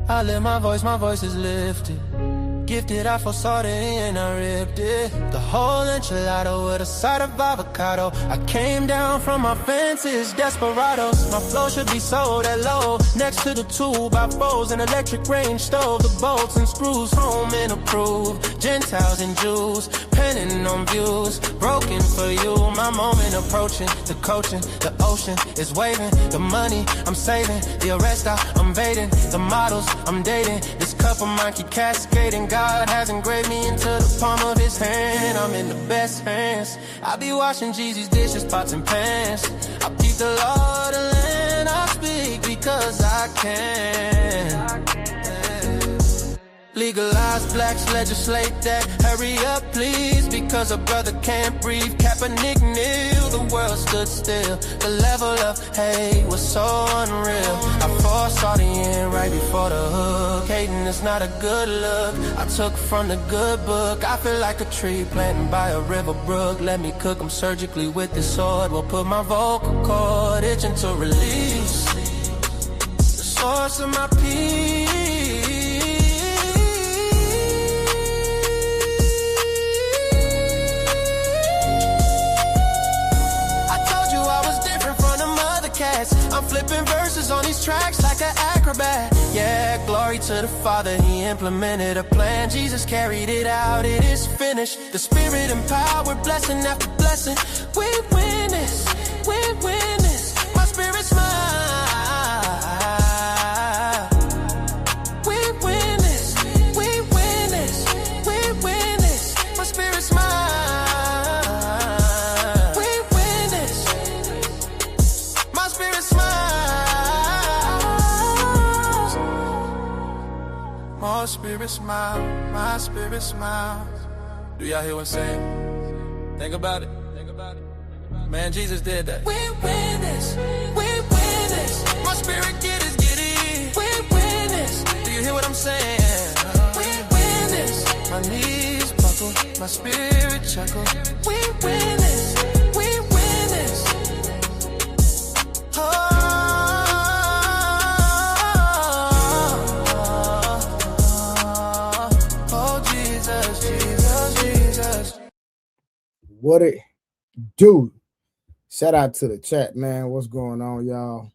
I lift my voice is lifted. Gifted, I foresaw it and I ripped it. The whole enchilada with a side of avocado. I came down from my fences, desperados. My flow should be sold at low. Next to the 2x4s, an electric range stove. The bolts and screws, home and approved. Gentiles and Jews, penning on views. Broken for you, my moment approaching. The coaching, the ocean is waving. The money I'm saving, the arrest I'm evading. The models I'm dating, this cup of mine keep cascading. God has engraved me into the palm of his hand. I'm in the best hands. I be washing Jeezy's dishes, pots and pans. I keep the law of the land. I speak because I can. Legalize blacks, legislate that. Hurry up, please, because a brother can't breathe. Kaepernick kneel, the world stood still. The level of hate was so unreal. I foresaw the end right before the hook. Hating is not a good look. I took from the good book. I feel like a tree planted by a river brook. Let me cook them surgically with this sword. Will put my vocal cord itching to release the source of my peace. I'm flipping verses on these tracks like an acrobat. Yeah, glory to the Father, he implemented a plan. Jesus carried it out, it is finished. The Spirit empowered, blessing after blessing. We win this, we win this. My spirit's mine. We win this, we win this, we win this. My spirit's mine. My spirit smile, my spirit smiles. Do y'all hear what I'm saying? Think about it. Think about it. Man, Jesus did that. We win this. We win this. My spirit get it. We win this. Do you hear what I'm saying? We win this. My knees buckle, my spirit chuckle. We win this. We win this. Oh. What it do? Shout out to the chat, man. What's going on, y'all?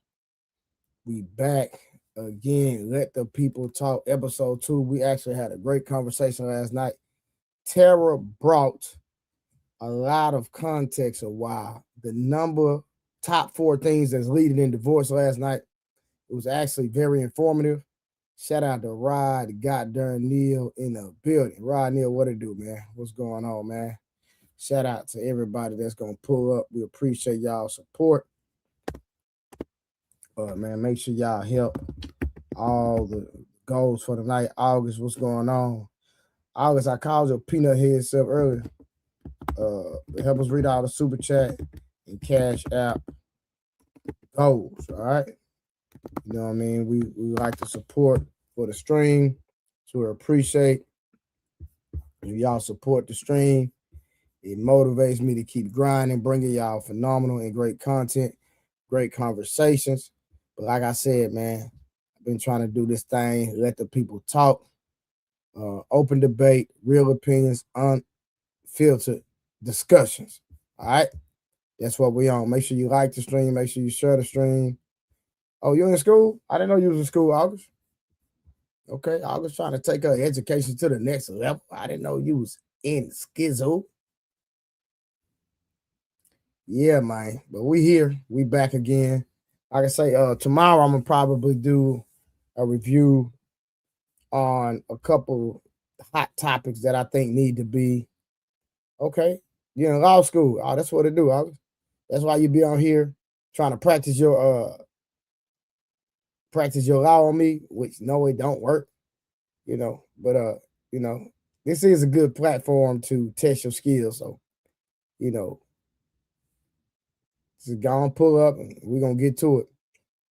We back again. Let the people talk. Episode 2. We actually had a great conversation last night. Tara brought a lot of context of why the top 4 things that's leading in divorce last night. It was actually very informative. Shout out to Rod, goddamn Neil in the building. Rod, Neil, what it do, man? What's going on, man? Shout out to everybody that's going to pull up. We appreciate y'all support. Man, make sure y'all help all the goals for the night. August, what's going on? August, I called your peanut head self earlier. Help us read all the super chat and cash app goals, all right? You know what I mean? We like to support for the stream, so we appreciate if y'all support the stream. It motivates me to keep grinding, bringing y'all phenomenal and great content, great conversations. But like I said, man, I've been trying to do this thing, let the people talk, open debate, real opinions, unfiltered discussions. All right? That's what we on. Make sure you like the stream. Make sure you share the stream. Oh, you in school? I didn't know you was in school, August. Okay, August trying to take her education to the next level. I didn't know you was in schizo. Yeah, man. But we here. We back again. Like I say, tomorrow I'm gonna probably do a review on a couple hot topics that I think need to be okay. You're in law school. Oh, that's what it do, August. That's why you be on here trying to practice your law on me, which no, it don't work. You know, but you know, this is a good platform to test your skills. So, you know. Just go and pull up and we're going to get to it.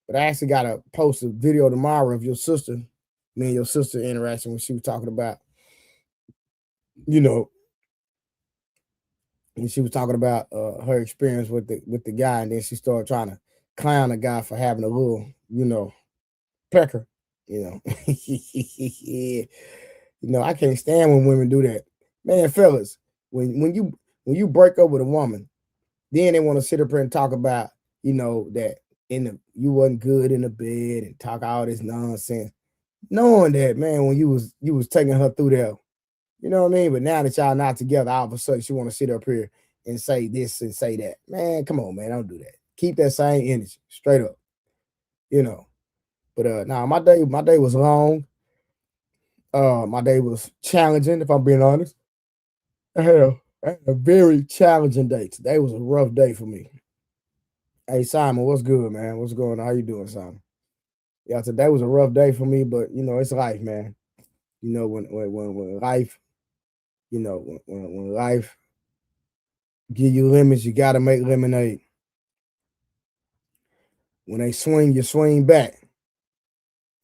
But I actually got to post a video tomorrow of your sister, me and your sister interaction when she was talking about, you know, when she was talking about her experience with the guy, and then she started trying to clown the guy for having a little, you know, pecker. You know, I can't stand when women do that. Man, fellas, when you break up with a woman, then they want to sit up here and talk about, that you wasn't good in the bed and talk all this nonsense, knowing that, man, when you was taking her through there, you know what I mean? But now that y'all not together, all of a sudden she want to sit up here and say this and say that. Man, come on, man, don't do that. Keep that same energy, straight up, you know. But now my day was long. My day was challenging, if I'm being honest. I had a very challenging day. Today was a rough day for me. Hey Simon, what's good, man? What's going on? How you doing, Simon? Yeah, today was a rough day for me, but it's life, man. When life, when life give you lemons, you gotta make lemonade. When they swing, you swing back.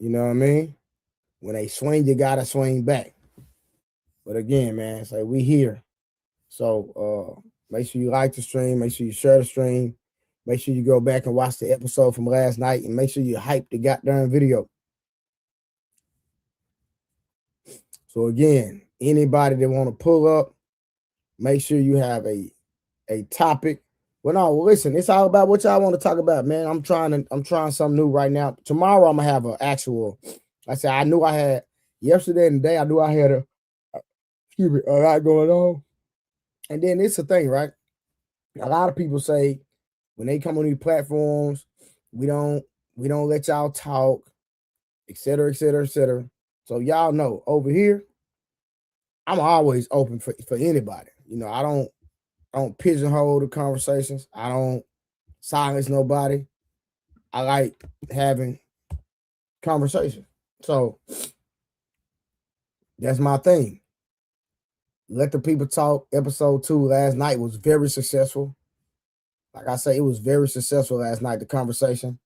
You know what I mean? When they swing, you gotta swing back. But again, man, it's like we here. So make sure you like the stream, make sure you share the stream, make sure you go back and watch the episode from last night, and make sure you hype the goddamn video. So again, anybody that want to pull up, make sure you have a topic. Well, no, listen, it's all about what y'all want to talk about, man. I'm trying something new right now. Tomorrow I'm gonna have an actual. I said I knew I had yesterday and today. I knew I had a lot going on. And then it's the thing, right? A lot of people say when they come on these platforms, we don't let y'all talk, et cetera, et cetera, et cetera. So y'all know over here, I'm always open for anybody. I don't pigeonhole the conversations. I don't silence nobody. I like having conversation. So that's my thing. Let the people talk. Episode 2 last night was very successful. Like I say, it was very successful last night, the conversation.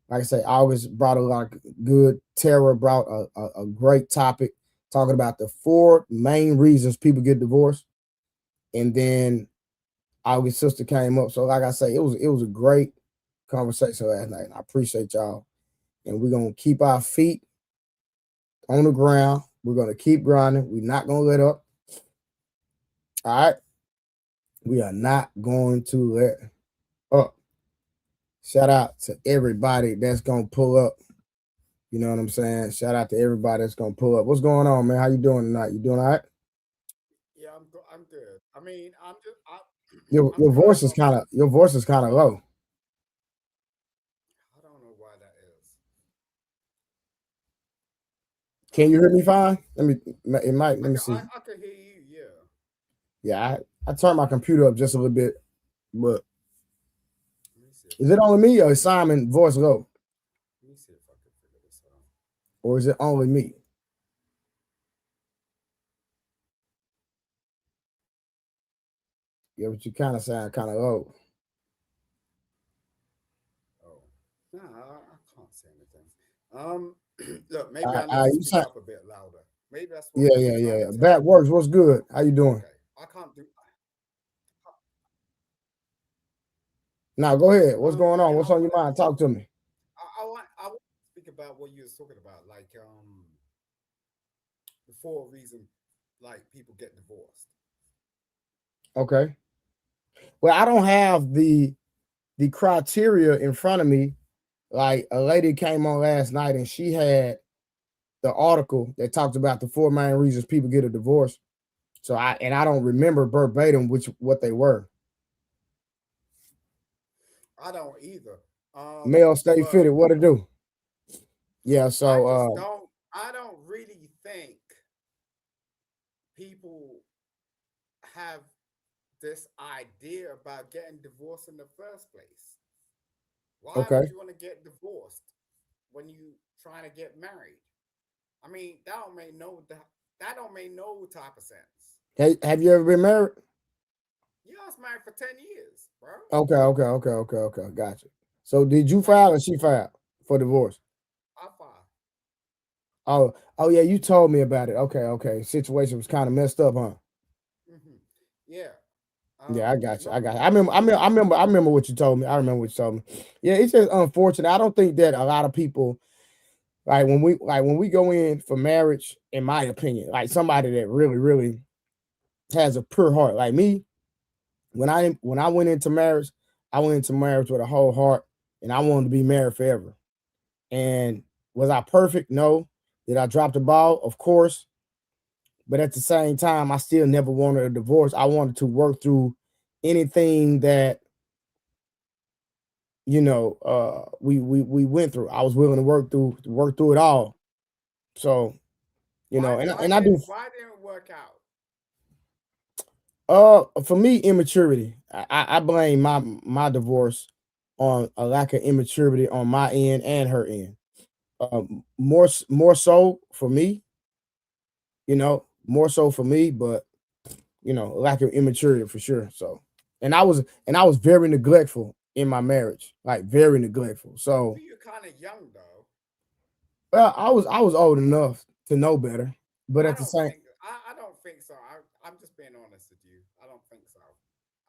Like I say, August brought a lot of good. Tara brought a great topic, talking about the 4 main reasons people get divorced. And then August's sister came up. So like I say, it was a great conversation last night. I appreciate y'all. And we're going to keep our feet on the ground. We're going to keep grinding. We're not going to let up. All right? We are not going to let up. Shout out to everybody that's going to pull up. You know what I'm saying? Shout out to everybody that's going to pull up. What's going on, man? How you doing tonight? You doing all right? Yeah, I'm good. I mean, I'm just Your I'm kind voice of is kind of low. I don't know why that is. Can you hear me fine? Let me see. I can hear you. Yeah. Yeah, I turned my computer up just a little bit, but Let me see if is I it only me or is Simon voice low? let me see if I can figure this out. Or is it only me? Yeah, but you kind of sound kind of low. Oh, no, I can't say anything. Um, look, maybe I need to You speak sound, up a bit louder. Maybe that's what yeah, you're trying to tell That me. works. What's good? How you doing? Okay, I can't do. Now go ahead. What's going on? Yeah, What's on your mind? Talk to me. I want to speak about what you was talking about, like the 4 reasons like people get divorced. Okay. Well, I don't have the criteria in front of me. Like a lady came on last night and she had the article that talked about the 4 main reasons people get a divorce. So I don't remember verbatim what they were. I don't either. Male stay But fitted. What to do? Yeah. I So just don't. I don't really think people have this idea about getting divorced in the first place. Why would okay. you want to get divorced when you trying to get married? I mean, that don't make no type of sense. Hey, have you ever been married? Yeah, I was married for 10 years, bro. Okay. Gotcha. So did you Like file or she filed for divorce? I fought. Oh yeah, you told me about it. Okay. Situation was kind of messed up, huh? Yeah. Yeah, I got you. No, I remember what you told me. I remember what you told me. Yeah, it's just unfortunate. I don't think that a lot of people when we go in for marriage, in my opinion, like somebody that really, really has a pure heart, like me, when I went into marriage, I went into marriage with a whole heart, and I wanted to be married forever. And was I perfect? No. Did I drop the ball? Of course. But at the same time, I still never wanted a divorce. I wanted to work through anything that we went through. I was willing to work through it all. So, and I do. Why didn't it work out? For me, immaturity. I blame my divorce on a lack of immaturity on my end and her end. More so for me, more so for me, but lack of immaturity for sure. So, and I was very neglectful in my marriage, like very neglectful. So, You're kind of young though. well, I was old enough to know better, but at the same, I don't think so. I'm just being honest with you. I don't think so.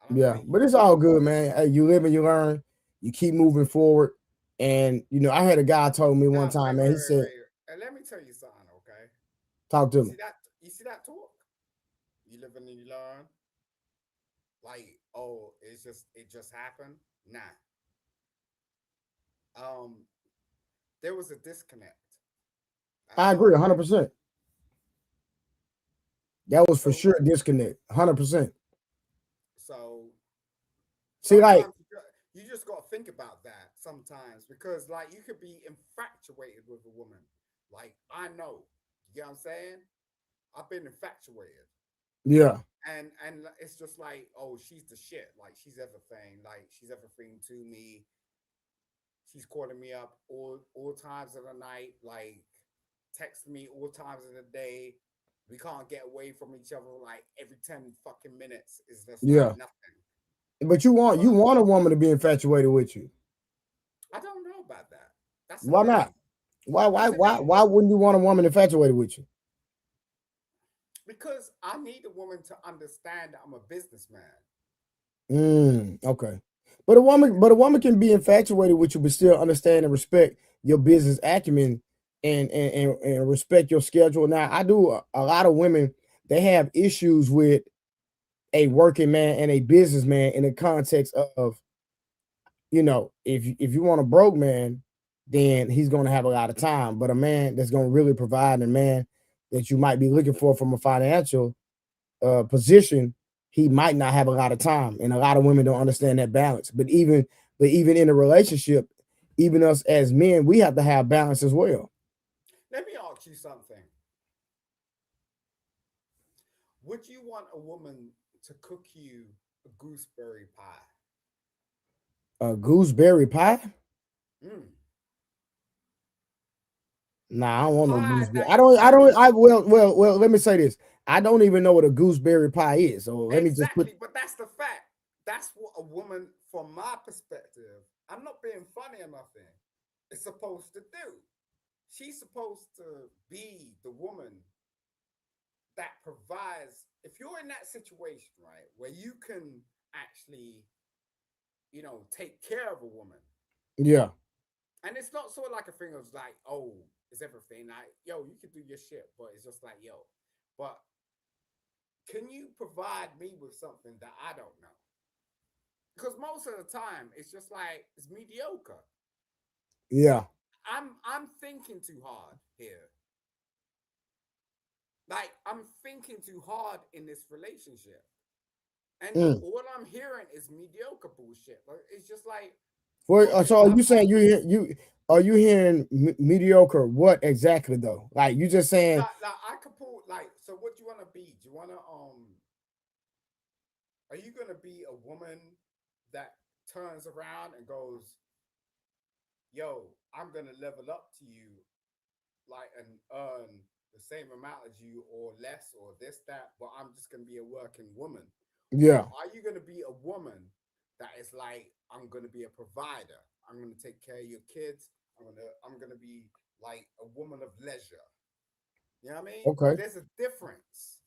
I don't yeah, think but you it's all good, man. Hey, you live and you learn. You keep moving forward. And I had a guy told me one Now, time, man. He said, wait. And let me tell you something, okay? "Talk to You me." see that? You see that talk? You live and you learn. Like, oh, it just happened. Nah. Um, there was a disconnect. I You know agree, what I mean? 100%. That was for So, sure a disconnect, 100%. so See, like, sometimes you just got to think about that sometimes because, like, you could be infatuated with a woman. Like, I know, you get what I'm saying? I've been infatuated. yeah, And it's just like, oh, she's the shit. Like she's everything. Like she's everything to me. She's calling me up all times of the night, like texting me all times of the day. We can't get away from each other like every 10 fucking minutes is just like yeah. nothing. But you want But you want a woman to be infatuated with you. I don't know about that. That's the Why not? thing. Why why That's the why thing. why wouldn't you want a woman infatuated with you? Because I need a woman to understand that I'm a businessman. Okay. But a woman can be infatuated with you, but still understand and respect your business acumen and respect your schedule. Now, I do a lot of women, they have issues with a working man and a businessman in the context of, if you want a broke man, then he's gonna have a lot of time. But a man that's gonna really provide, and a man that you might be looking for from a financial position, he might not have a lot of time, and a lot of women don't understand that balance. But even in a relationship, even us as men, we have to have balance as well. Let me ask you something. Would you want a woman to cook you a gooseberry pie? A gooseberry pie? Mm. Nah, I A don't want no pie gooseberry. that I is don't. I don't. so I well. Let me say this. I don't even know what a gooseberry pie is. So let me just put. exactly, but that's the fact. That's what a woman, from my perspective, I'm not being funny or nothing, is supposed to do. She's supposed to be the woman that provides. If you're in that situation, right, where you can actually, take care of a woman, Yeah. and it's not sort of like a thing of like, oh, it's everything. Like, yo, you can do your shit, but it's just like, yo, but can you provide me with something that I don't know? Because most of the time, it's just like it's mediocre. Yeah. I'm thinking too hard here. Like I'm thinking too hard in this relationship, and Mm. all I'm hearing is mediocre bullshit. Like it's just like, Well, okay, so are you saying you are you hearing mediocre? What exactly though? Like you just saying, like I could pull like. So what do you want to be? Do you want to Are you gonna be a woman that turns around and goes, "Yo, I'm gonna level up to you, like, and earn the same amount as you, or less, or this, that, but I'm just gonna be a working woman," or yeah, are you gonna be a woman that is like, "I'm gonna be a provider. I'm gonna take care of your kids. I'm gonna be like a woman of leisure." You know what I mean? okay. There's a difference,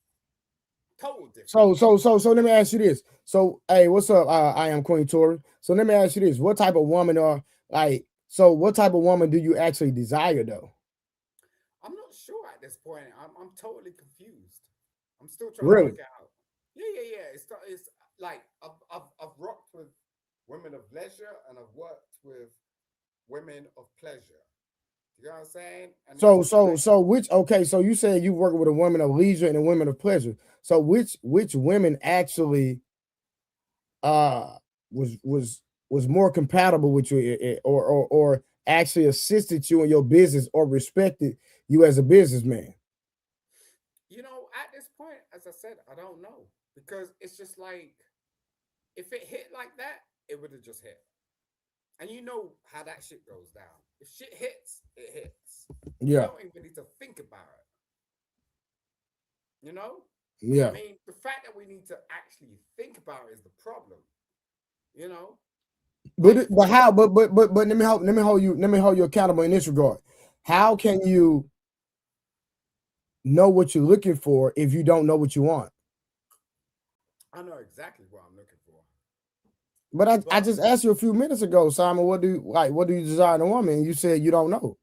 total difference. So let me ask you this. So hey, what's up? I am Queen Tori. So let me ask you this: what type of woman are like? So what type of woman do you actually desire though? I'm not sure at this point. I'm totally confused. I'm still trying to Really? work it out. Yeah. It's like I've rocked with women of leisure and I've worked with women of pleasure. You know what I'm saying? And it's So just so like so which okay, so you said you work with a woman of leisure and a woman of pleasure. So which women actually uh was was was more compatible with you or actually assisted you in your business or respected you as a businessman? at this point, as I said, I don't know because it's just like if it hit like that, it would have just hit. And you know how that shit goes down. If shit hits, it hits. We Yeah, don't even need to think about it. You know? I yeah. mean, the fact that we need to actually think about it is the problem. You know? Like for But how example, but let me hold you accountable in this regard. mhm, How can you know what you're looking for if you don't know what you want? I know exactly what I'm looking for. But I But just asked you a few minutes ago, Simon, what do you desire in a woman? And you said you don't know.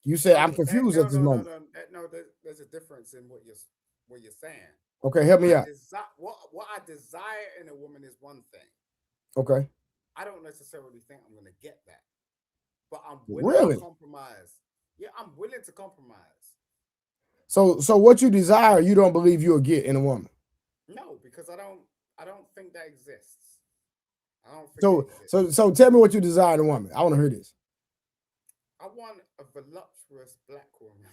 You said I'm no, confused no, at this no, no, moment. no, no. There's a difference in what you're saying. Okay, help me out. What I desire in a woman is one thing. Okay. I don't necessarily think I'm gonna get that, but I'm willing to Really? compromise. Yeah, I'm willing to compromise. So what you desire, you don't believe you'll get in a woman. No, because I don't think that exists. I don't think it So exists. so so tell me what you desire in a woman. I want to hear this. I want a voluptuous black woman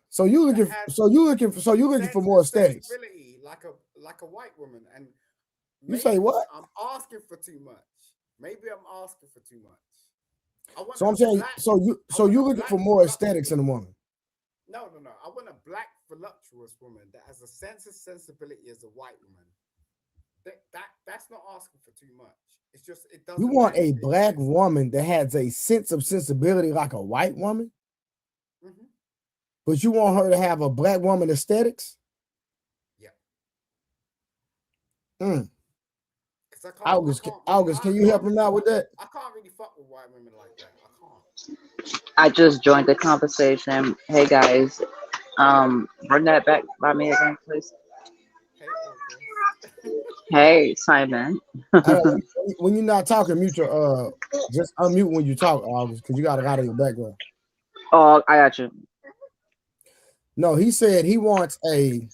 So you that looking has so you looking for sense and more aesthetics. sensibility like a white woman. And You say maybe what? I'm asking for too much. Maybe I'm asking for too much. I want So a I'm saying black. I so want you a looking black for more aesthetics voluptuous. in a woman. No. I want a black voluptuous woman that has a sense of sensibility as a white woman. That's not asking for too much. It's just it You doesn't want a actually black exist. woman that has a sense of sensibility like a white woman, Hmm. but you want her to have a black woman aesthetics? Yeah, Mm. because August, August, can you help him out with that? I can't really fuck with white women like that. I can't. I just joined the conversation. Hey guys, run that back by me again, please. Hey, August. Hey Simon. When you're not talking, mute your just unmute when you talk, August, because you got a lot of your background. Oh, I got you. No, he said he wants a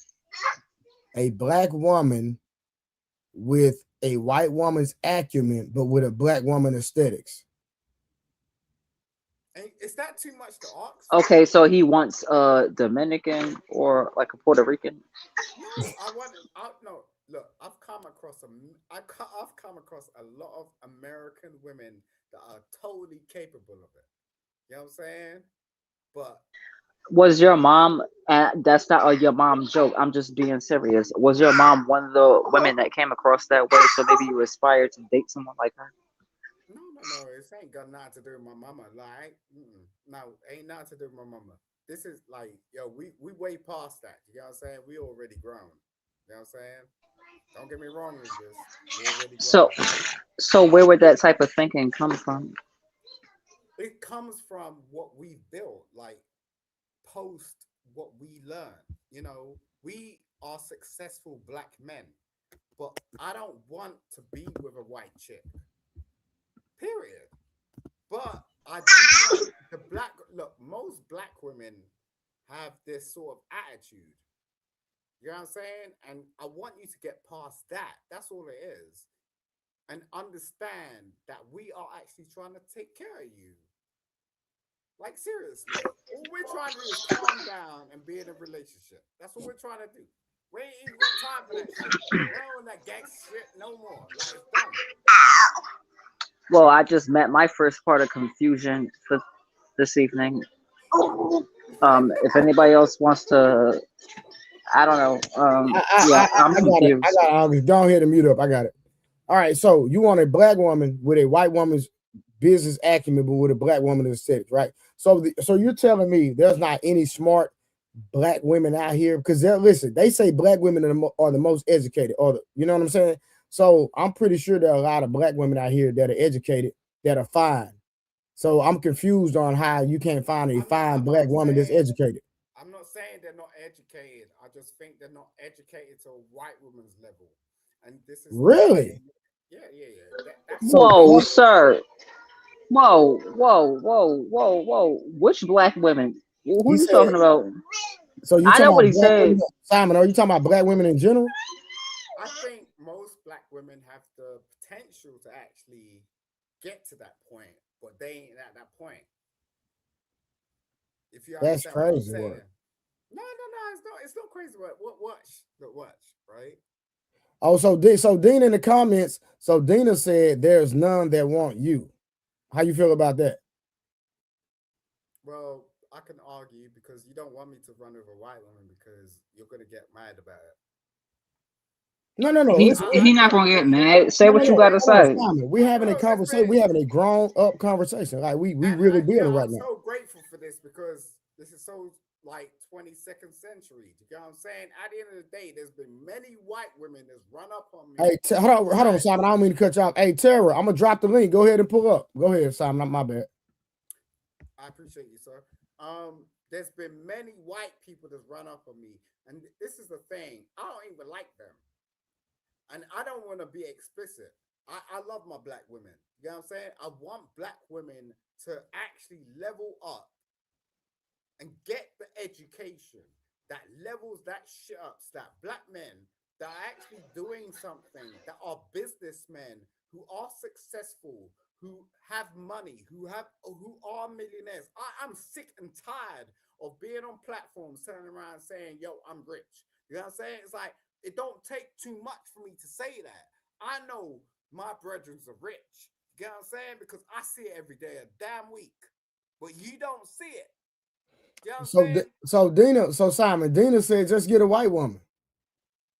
black woman with a white woman's acumen, but with a black woman aesthetics. Is that too much to ask for? Okay, so he wants a Dominican or like a Puerto Rican. No, I want. I no. Look, I've come across a lot of American women that are totally capable of it. You know what I'm saying? But Was your mom? That's not your mom's joke. I'm just being serious. Was your mom one of the women that came across that way? So maybe you aspire to date someone like her. no. It ain't got nothing to do with my mama. Like, no, ain't nothing to do with my mama. This is like, yo, we way past that. You know what I'm saying? We already grown. You know what I'm saying? Don't get me wrong with this. We already So, grown. so where would that type of thinking come from? It comes from what we've built, like post what we learn. We are successful black men, but I don't want to be with a white chick. Period. But I do want the black look, most black women have this sort of attitude. You know what I'm saying? And I want you to get past that. That's all it is. And understand that we are actually trying to take care of you. Like seriously. All we're trying to do is calm down and be in a relationship. That's what we're trying to do. We ain't even got time for that shit. We don't want that gangster shit no more. Like it's done. Well, I just met my first part of confusion for this evening. If anybody else wants to, I don't know. Yeah, I'm I got it. I confused. got it, August. Go ahead and mute up. I got it. All right. So you want a black woman with a white woman's business acumen, but with a black woman aesthetics, right? So you're telling me there's not any smart black women out here because listen, they say black women are the most educated, you know what I'm saying? So I'm pretty sure there are a lot of black women out here that are educated that are fine. So I'm confused on how you can't find a fine black woman that's educated. I'm not saying they're not educated. I just think they're not educated to a white woman's level. And this is Really? yeah. That's So Whoa, black, sir. Whoa. Which black women? Who he you said. talking about? So you I talking know what about he black said. women, Simon? Are you talking about black women in general? I think most black women have the potential to actually get to that point, but they ain't at that point. If you That's understand what I'm crazy saying. work. No, it's not crazy work. Watch, right? Oh, so Dean in the comments. So Dina said there's none that want you. How you feel about that? Well, I can argue because you don't want me to run over a white woman because you're gonna get mad about it. No. Listen, He not gonna get mad. Say what you no. gotta Hold on, say. Simon. We're having a Bro, there's conversation. been We're having a grown up conversation. Like we really and building right I'm now. so grateful for this because this is so like 22nd century. You get what I'm saying? At the end of the day, there's been many white women that's run up on me. Hey, hold on, Simon. I don't mean to cut you off. Hey, Tara, I'm gonna drop the link. Go ahead and pull up. Go ahead, Simon. Not my bad. I appreciate you, sir. There's been many white people that's run up on me, and this is the thing. I don't even like them, and I don't want to be explicit. I love my black women. You know what I'm saying? I want black women to actually level up and get the education that levels that shit up. So that black men that are actually doing something, that are businessmen who are successful, who have money, who are millionaires. I'm sick and tired of being on platforms turning around saying, yo, I'm rich. You know what I'm saying? It's like it don't take too much for me to say that. I know my brethrens are rich. You know what I'm saying? Because I see it every day, a damn week. But you don't see it. You know what I'm saying? So Simon, Dina said just get a white woman.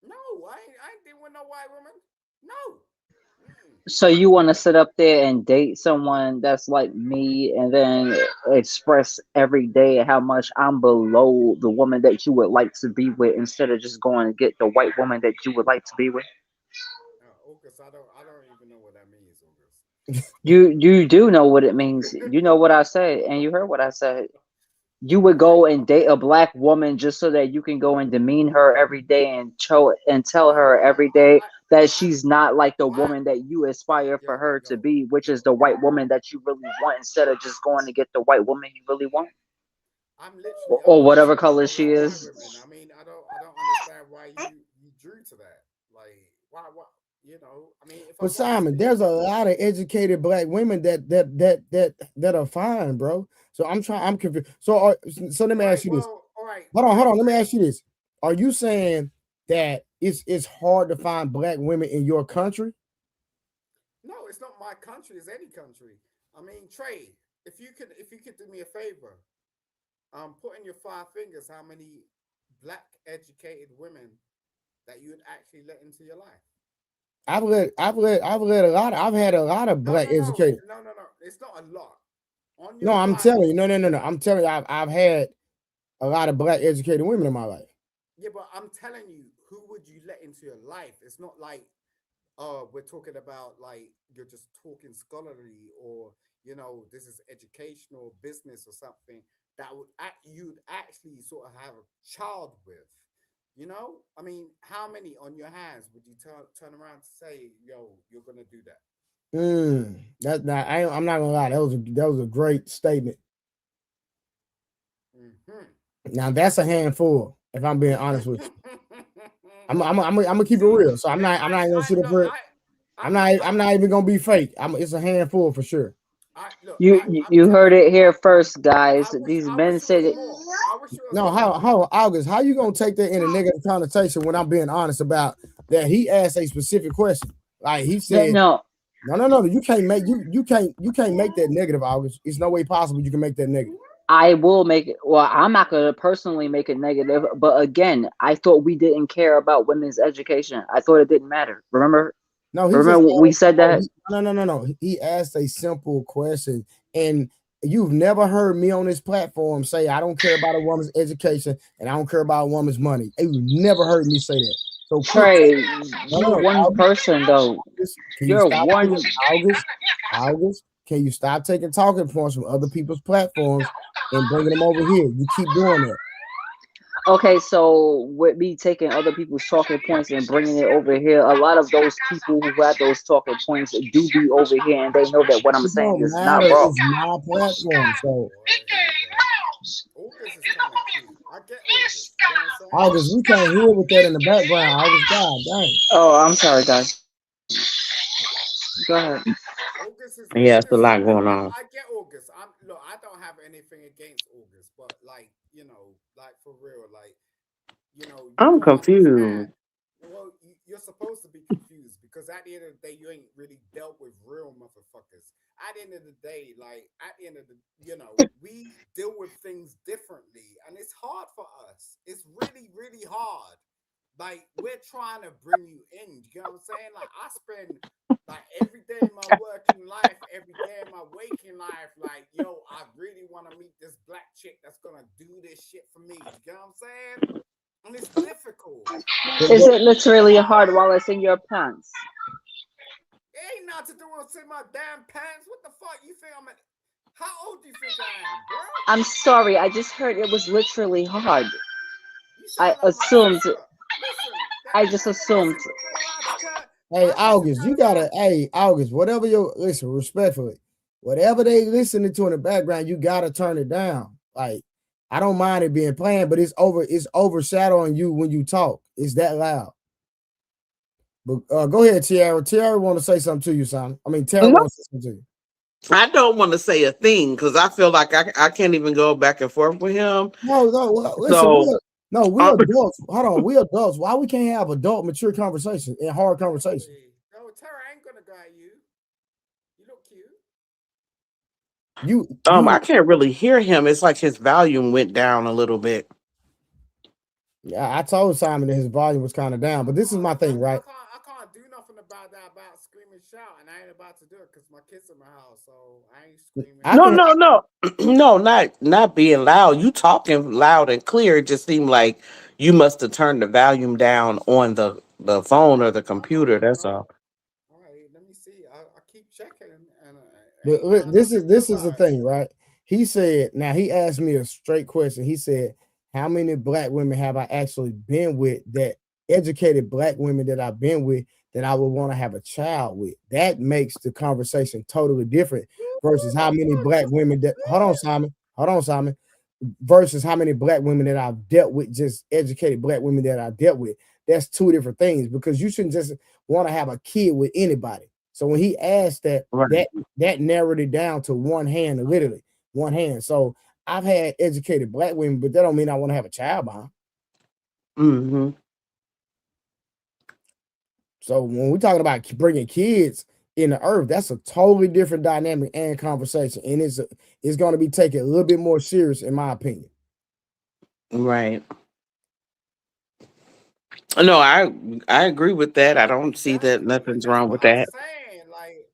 No, I ain't dealing with no white woman. No. So you want to sit up there and date someone that's like me, and then express every day how much I'm below the woman that you would like to be with, instead of just going to get the white woman that you would like to be with? August, I don't even know what that means, August. You do know what it means. You know what I said, and you heard what I said. You would go and date a black woman just so that you can go and demean her every day and show and tell her every day that she's not like the woman that you aspire for her to be, which is the white woman that you really want, instead of just going to get the white woman you really want, I'm literally or only whatever speaking color about she white is. women. I mean, I don't understand why you drew to that. Like, why? You know, I mean, if I But want Simon, to there's a lot of educated black women that are fine, bro. So I'm confused. So let me ask you this. Well, all right. Hold on. Let me ask you this. Are you saying that it's hard to find black women in your country? No, it's not my country. It's any country. I mean, Trey, if you could do me a favor, put in your 5 fingers how many black educated women that you would actually let into your life. I've had a lot of black educated. No. It's not a lot. On No, your I'm 5 telling you, fingers. no. I'm telling you, I've had a lot of black educated women in my life. Yeah, but I'm telling you, who would you let into your life? It's not like we're talking about like you're just talking scholarly, or this is educational business or something that you'd actually sort of have a child with. I mean, how many on your hands would you turn around to say, yo, you're gonna do that? That's not. I'm not gonna lie. That was a great statement. Now that's a handful. If I'm being honest with you, I'm gonna keep it real. So I'm not gonna sit up here. I'm not even gonna be fake. It's a handful for sure. You heard it here first, guys. These men said it. No, how August? How you gonna take that in a negative connotation when I'm being honest about that? He asked a specific question. Like he said, no. You can't make you can't make that negative, August. It's no way possible you can make that negative. I will make it. Well, I'm not gonna personally make it negative, but again, I thought we didn't care about women's education. I thought it didn't matter. Remember? No, we said that. No. He asked a simple question, and you've never heard me on this platform say I don't care about a woman's education and I don't care about a woman's money. You've never heard me say that. So Trey, you're one person though. Can you stop, August? Can you stop taking talking points from other people's platforms and bringing them over here? You keep doing that. Okay, so with me taking other people's talking points and bringing it over here, a lot of those people who have those talking points do be over here, and they know that what I'm It saying don't is not matter. wrong. It's my platform. So Boy, here we go. August is kind of cute. I get August. You know what I'm saying? August, we can't hear with that in the background. August, God dang. Oh, I'm sorry, guys. Go ahead. Yeah, it's a August is lot going on. I get August. Look, I don't have anything against August, but like, like for real, like, you I'm gotta confused. understand. Well, you're supposed to be confused because at the end of the day, you ain't really dealt with real motherfuckers. At the end of the day, like at the end of the, we deal with things differently, and it's hard for us. It's really, really hard. Like we're trying to bring you in. You know what I'm saying? Like I spend like every day in my working life, every day in my waking life, like, yo, I really want to meet this black chick that's gonna do this shit for me. You know what I'm saying? And it's difficult. Is it literally hard while it's in your pants? It ain't nothing to do with in my damn pants. What the fuck? You think I'm how old do you think I am, bro? I'm sorry, I just heard it was literally hard. You I sound like my assumed. sister. Listen, I just my assumed. sister Hey, August, you gotta, hey, August, whatever listen, respectfully, whatever they listening to in the background, you gotta turn it down. Like, I don't mind it being playing, but it's overshadowing you when you talk. It's that loud. But go ahead, Tiara. Tiara want to say something to you, son. I mean, Tara No, wants to say something to you. I don't want to say a thing because I feel like I can't even go back and forth with him. No, well, listen, So, we adults. Hold on, we adults. Why we can't have adult, mature conversation and hard conversation? No, Tara ain't gonna go at you. You look cute. I can't really hear him. It's like his volume went down a little bit. Yeah, I told Simon that his volume was kind of down, but this is my thing, right? I can't do nothing about that, about scream and shout, and I ain't about to do it because my kids in my house, so I ain't screaming. No, not being loud. You talking loud and clear. It just seemed like you must have turned the volume down on the phone or the computer. That's all. All right, let me see. I keep checking, and This is the thing, right? He said, now he asked me a straight question. He said, how many black women have I actually been with, that educated black women that I've been with, that I would want to have a child with? That makes the conversation totally different versus how many black women that, hold on, Simon, versus how many black women that I've dealt with, just educated black women that I dealt with. That's two different things, because you shouldn't just want to have a kid with anybody. So when he asked that, Right. that narrowed it down to one hand, literally one hand. So I've had educated black women, but that don't mean I want to have a child by them. Mm-hmm. So when we're talking about bringing kids in the earth, that's a totally different dynamic and conversation, and it's going to be taken a little bit more serious, in my opinion. Right. No, I agree with that. I don't see that exactly. nothing's That's wrong what with I'm that saying. Like,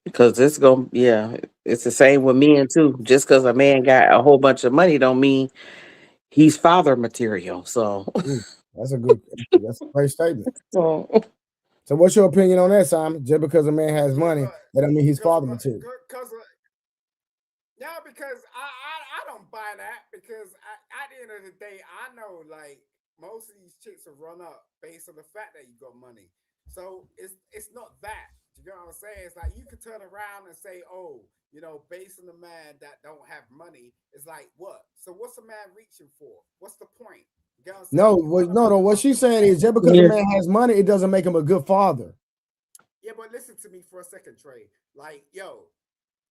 because it's the same with men too. Just because a man got a whole bunch of money don't mean he's father material. So, That's a great statement. so So what's your opinion on that, Simon? Just because a man has yeah, money, but that don't mean he's because father material. yeah, because I don't buy that because at the end of the day, I know like most of these chicks will run up based on the fact that you got money. So it's not that. You know what I'm saying? It's like you could turn around and say, oh, based on the man that don't have money, it's like what? So what's a man reaching for? What's the point? You know what I'm saying? No. What she's saying is, just because a man has money, it doesn't make him a good father. Yeah, but listen to me for a second, Trey. Like, yo,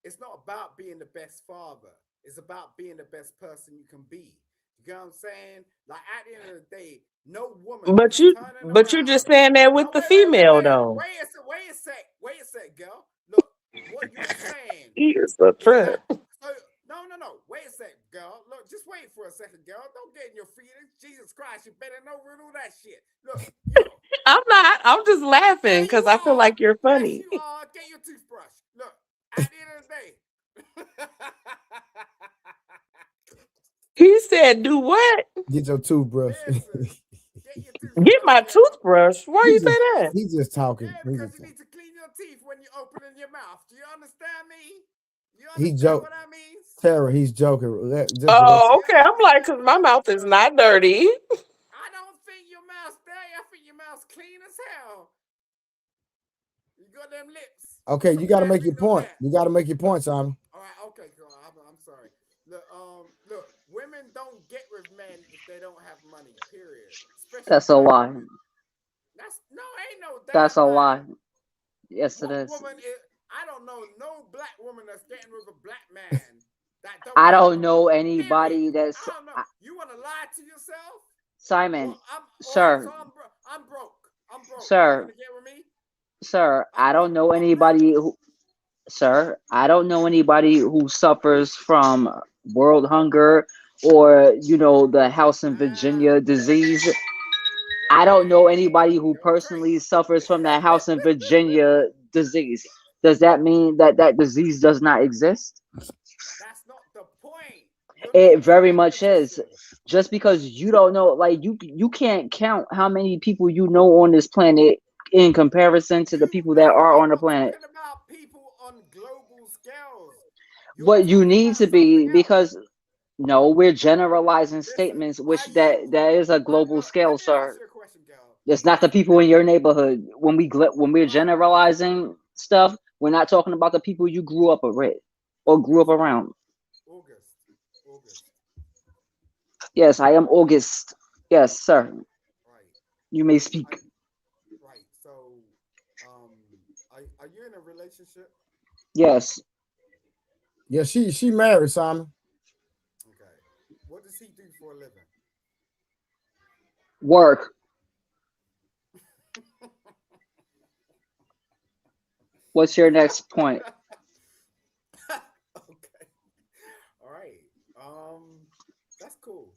it's not about being the best father. It's about being the best person you can be. You know what I'm saying? Like at the end of the day, no woman but is you turning but you're just around. saying that No, with the female though. wait a sec, girl. Look, what you're saying He is a is trip. that no. Wait a sec, girl. Look, just wait for a second, girl. Don't get in your feelings. Jesus Christ, you better know all that shit. Look, yo, I'm not. I'm just laughing yeah, you because I feel are. like you're Yes, funny. you are. Get your toothbrush. Look, at the end of the day. He said, "Do what? Get your toothbrush. Listen, get your Get toothbrush, my girl. toothbrush? Why you say that?" He's just talking. Yeah, because you need to clean your teeth when you opening your mouth. Do you understand me? You He understand joke, what that means? Tara. He's joking. Just Oh, You okay. I'm like, cause my mouth is not dirty. I don't think your mouth's dirty. I think your mouth's clean as hell. You got them lips. okay. You Some got to bad make your things on point. there. You got to make your point, Simon. All right, okay, cool. I'm sorry. Look, women don't get with men if they don't have money. Period. Especially That's a black lie. women. That's no, ain't no That's damn a lie. lie. Yes, it What is. woman is? I don't know no black woman that's getting with a black man that don't I have don't money. know Period. anybody that's I don't know. You want to lie to yourself? Simon, Well, I'm all right. So sir, I'm broke. I'm broke. You want sir, to get with me? sir. I'm I don't broke. know I'm broke. anybody who, sir. I don't know anybody who suffers from world hunger or the House in Ah, Virginia disease. well, I don't know anybody who you're personally crazy. suffers from that House in Virginia disease. Does that mean that that disease does not exist? That's not the point. You're not It in very that much is. position. Just because you don't know, like you can't count how many people you know on this planet in comparison to the people that No, are I'm on the not planet. talking about people on global scales. You're But you talking need about to something be else. because no, we're generalizing Listen, statements, which are you? that is a global Look, let scale, me ask sir. you a question, girl. It's not the people in your neighborhood. When we're Right, generalizing stuff, we're not talking about the people you grew up with or grew up August, around. August, August. Yes, I am August. Yes, sir. Right. You may speak. Right. So, um, are you in a relationship? Yes. Yeah, she married, Simon. Okay. What does he do for a living? Work. What's your next point? Okay. All right. That's cool.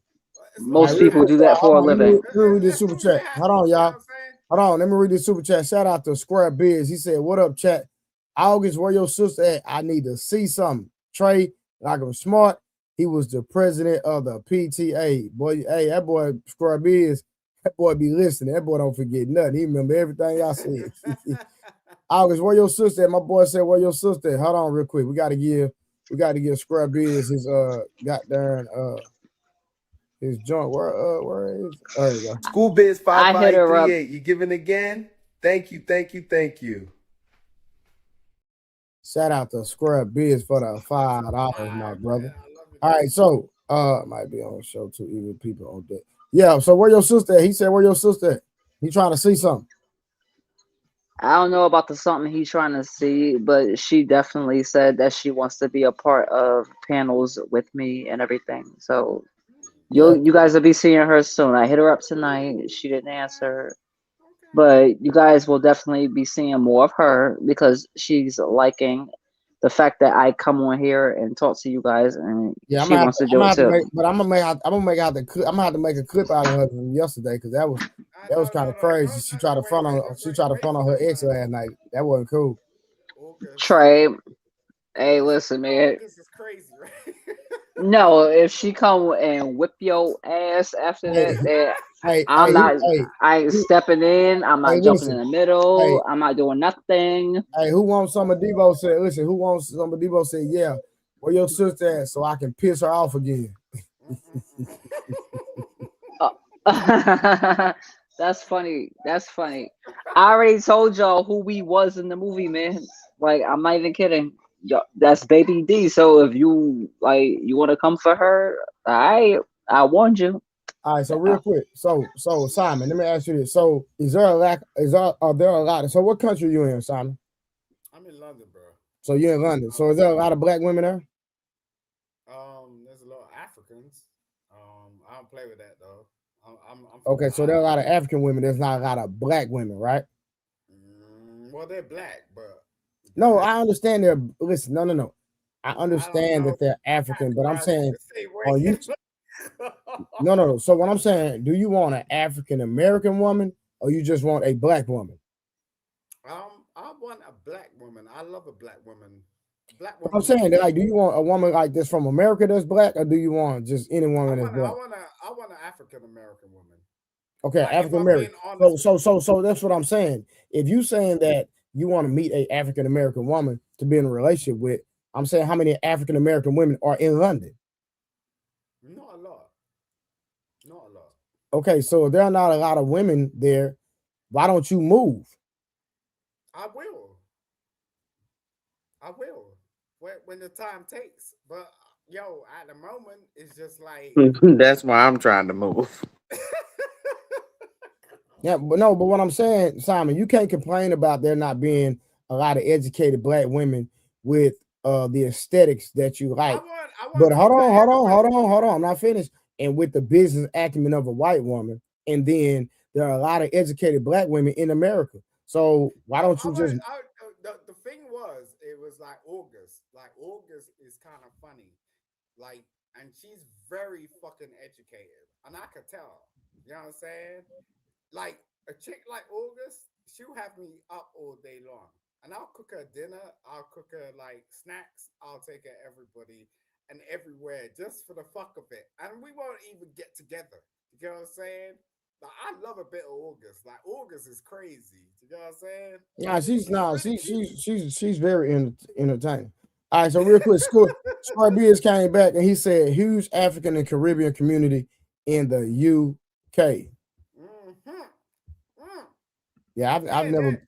As long All right, Most as you're real people quick, do happy. that y'all. Hold for a on. living. Let me read this As super long as you're chat. Hold happy, on, you know what y'all. I'm saying? Hold on. Let me read this super chat. Shout out to Square Biz. He said, "What up, chat? August, where your sister at? I need to see something." Trey, like I'm smart. He was the president of the PTA. Boy, hey, that boy Square Biz. That boy be listening. That boy don't forget nothing. He remember everything I said. August, where your sister at? My boy said, "Where your sister at?" Hold on, real quick. We got to give Square Biz his goddamn his joint. Where is? There you go. School Biz I hit her up. 5538. You giving again? Thank you, thank you, thank you. Shout out to Square Biz for the $5, All my right, brother. man. I love you, All though. right, so might be on the show too, even people on that. Yeah, so where your sister at? He said, where your sister at? He trying to see something. I don't know about the something he's trying to see, but she definitely said that she wants to be a part of panels with me and everything. So Yeah, you guys will be seeing her soon. I hit her up tonight. She didn't Okay. answer. Okay. But you guys will definitely be seeing more of her because she's liking the fact that I come on here and talk to you guys, and yeah, she wants to I'm do gonna it have to too. make, but I'm gonna make out the clip. I'm gonna have to make a clip out of her from yesterday because that was No, kind no, of no, no, crazy. no, no. She tried to Wait front for on her that, ex man. last night. That wasn't cool. August. Trey, hey, August. listen, You know man. August is crazy, right? No, if she come and whip your ass after Hey, that, that hey, I'm not. hey, I ain't stepping in. I'm hey, not jumping in listen, the hey, middle. I'm not doing nothing. hey, who wants some of Debo said, listen, who wants some of Debo said, yeah, where your sister at so I can piss her off again. That's funny. That's funny. I already told y'all who we was in the movie, man. Like I'm not even kidding. Yo, that's Baby D. So if you you want to come for her, I warned you. All right, so real quick, so Simon, let me ask you this. So is there a lack, are there a lot of, so what country you in, Simon? I'm in London, bro. So you're in London. So is there a lot of black women there? There's a lot of Africans. I don't play with that though. I'm from Okay, the so there are a island. lot of African women. There's not a lot of black women, right? Well, they're black, but they're No, I African. understand they're, listen, no. I I don't understand know. that they're That's African, but what I'm I meant saying to say. on you, Wait. no. So what I'm saying, do you want an African American woman or you just want a black woman? I want a black woman. I love a black woman. Black But I'm woman makes saying me that, like, do feel. you want a woman like this from America that's black, or do you want just any woman that's black? I want an African American woman. Okay, Like if African I'm being American. honest with you. So that's what I'm saying. If you saying that you want to meet a African American woman to be in a relationship with. I'm saying how many African American women are in London? Not a lot. Not a lot. Okay, so if there are not a lot of women there, why don't you move? I will. I will. When the time takes. But yo, at the moment, it's just like That's why I'm trying to move. Yeah, but no, but what I'm saying, Simon, you can't complain about there not being a lot of educated black women with the aesthetics that you like. I want But hold people on, hold on, everywhere. hold on. I'm not finished. And with the business acumen of a white woman, and then there are a lot of educated black women in America. So why don't you just The thing was, it was like August. Like August is kind of funny. Like, and she's very fucking educated. And I could tell. You know what I'm saying? Like a chick like August, she'll have me up all day long. And I'll cook her dinner, I'll cook her like snacks, I'll take her everybody and everywhere just for the fuck of it. And we won't even get together. You know what I'm saying? Like, I love a bit of August. Like August is crazy. You know what I'm saying? nah, she's nah, really cute. she's very entertaining. All right, so real quick, Square Beers came back and he said huge African and Caribbean community in the UK. Mm-hmm. Mm. Yeah, I've Yeah, never.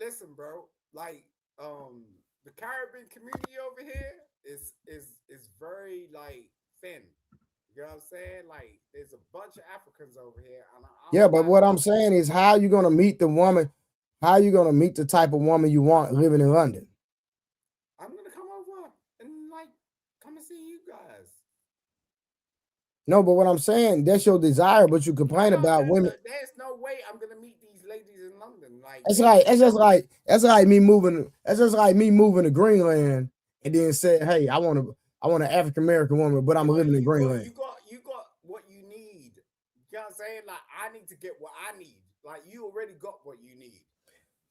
listen, bro. Like, the Caribbean community over here is very like thin. You know what I'm saying? Like, there's a bunch of Africans over here, and I Yeah, don't but mind what I'm them. saying is, how you gonna meet the woman? How you gonna meet the type of woman you want living in London? I'm gonna come over and like come and see you guys. No, but what I'm saying, that's your desire, but you I complain don't. about women. There's no way I'm gonna meet these ladies in London. Like That's they, like that's like me moving. That's just like me moving to Greenland and then say, "Hey, I want an African American woman, but I'm yeah, but living in Greenland." you got what you need. You know what I'm saying? Like I need to get what I need. Like you already got what you need.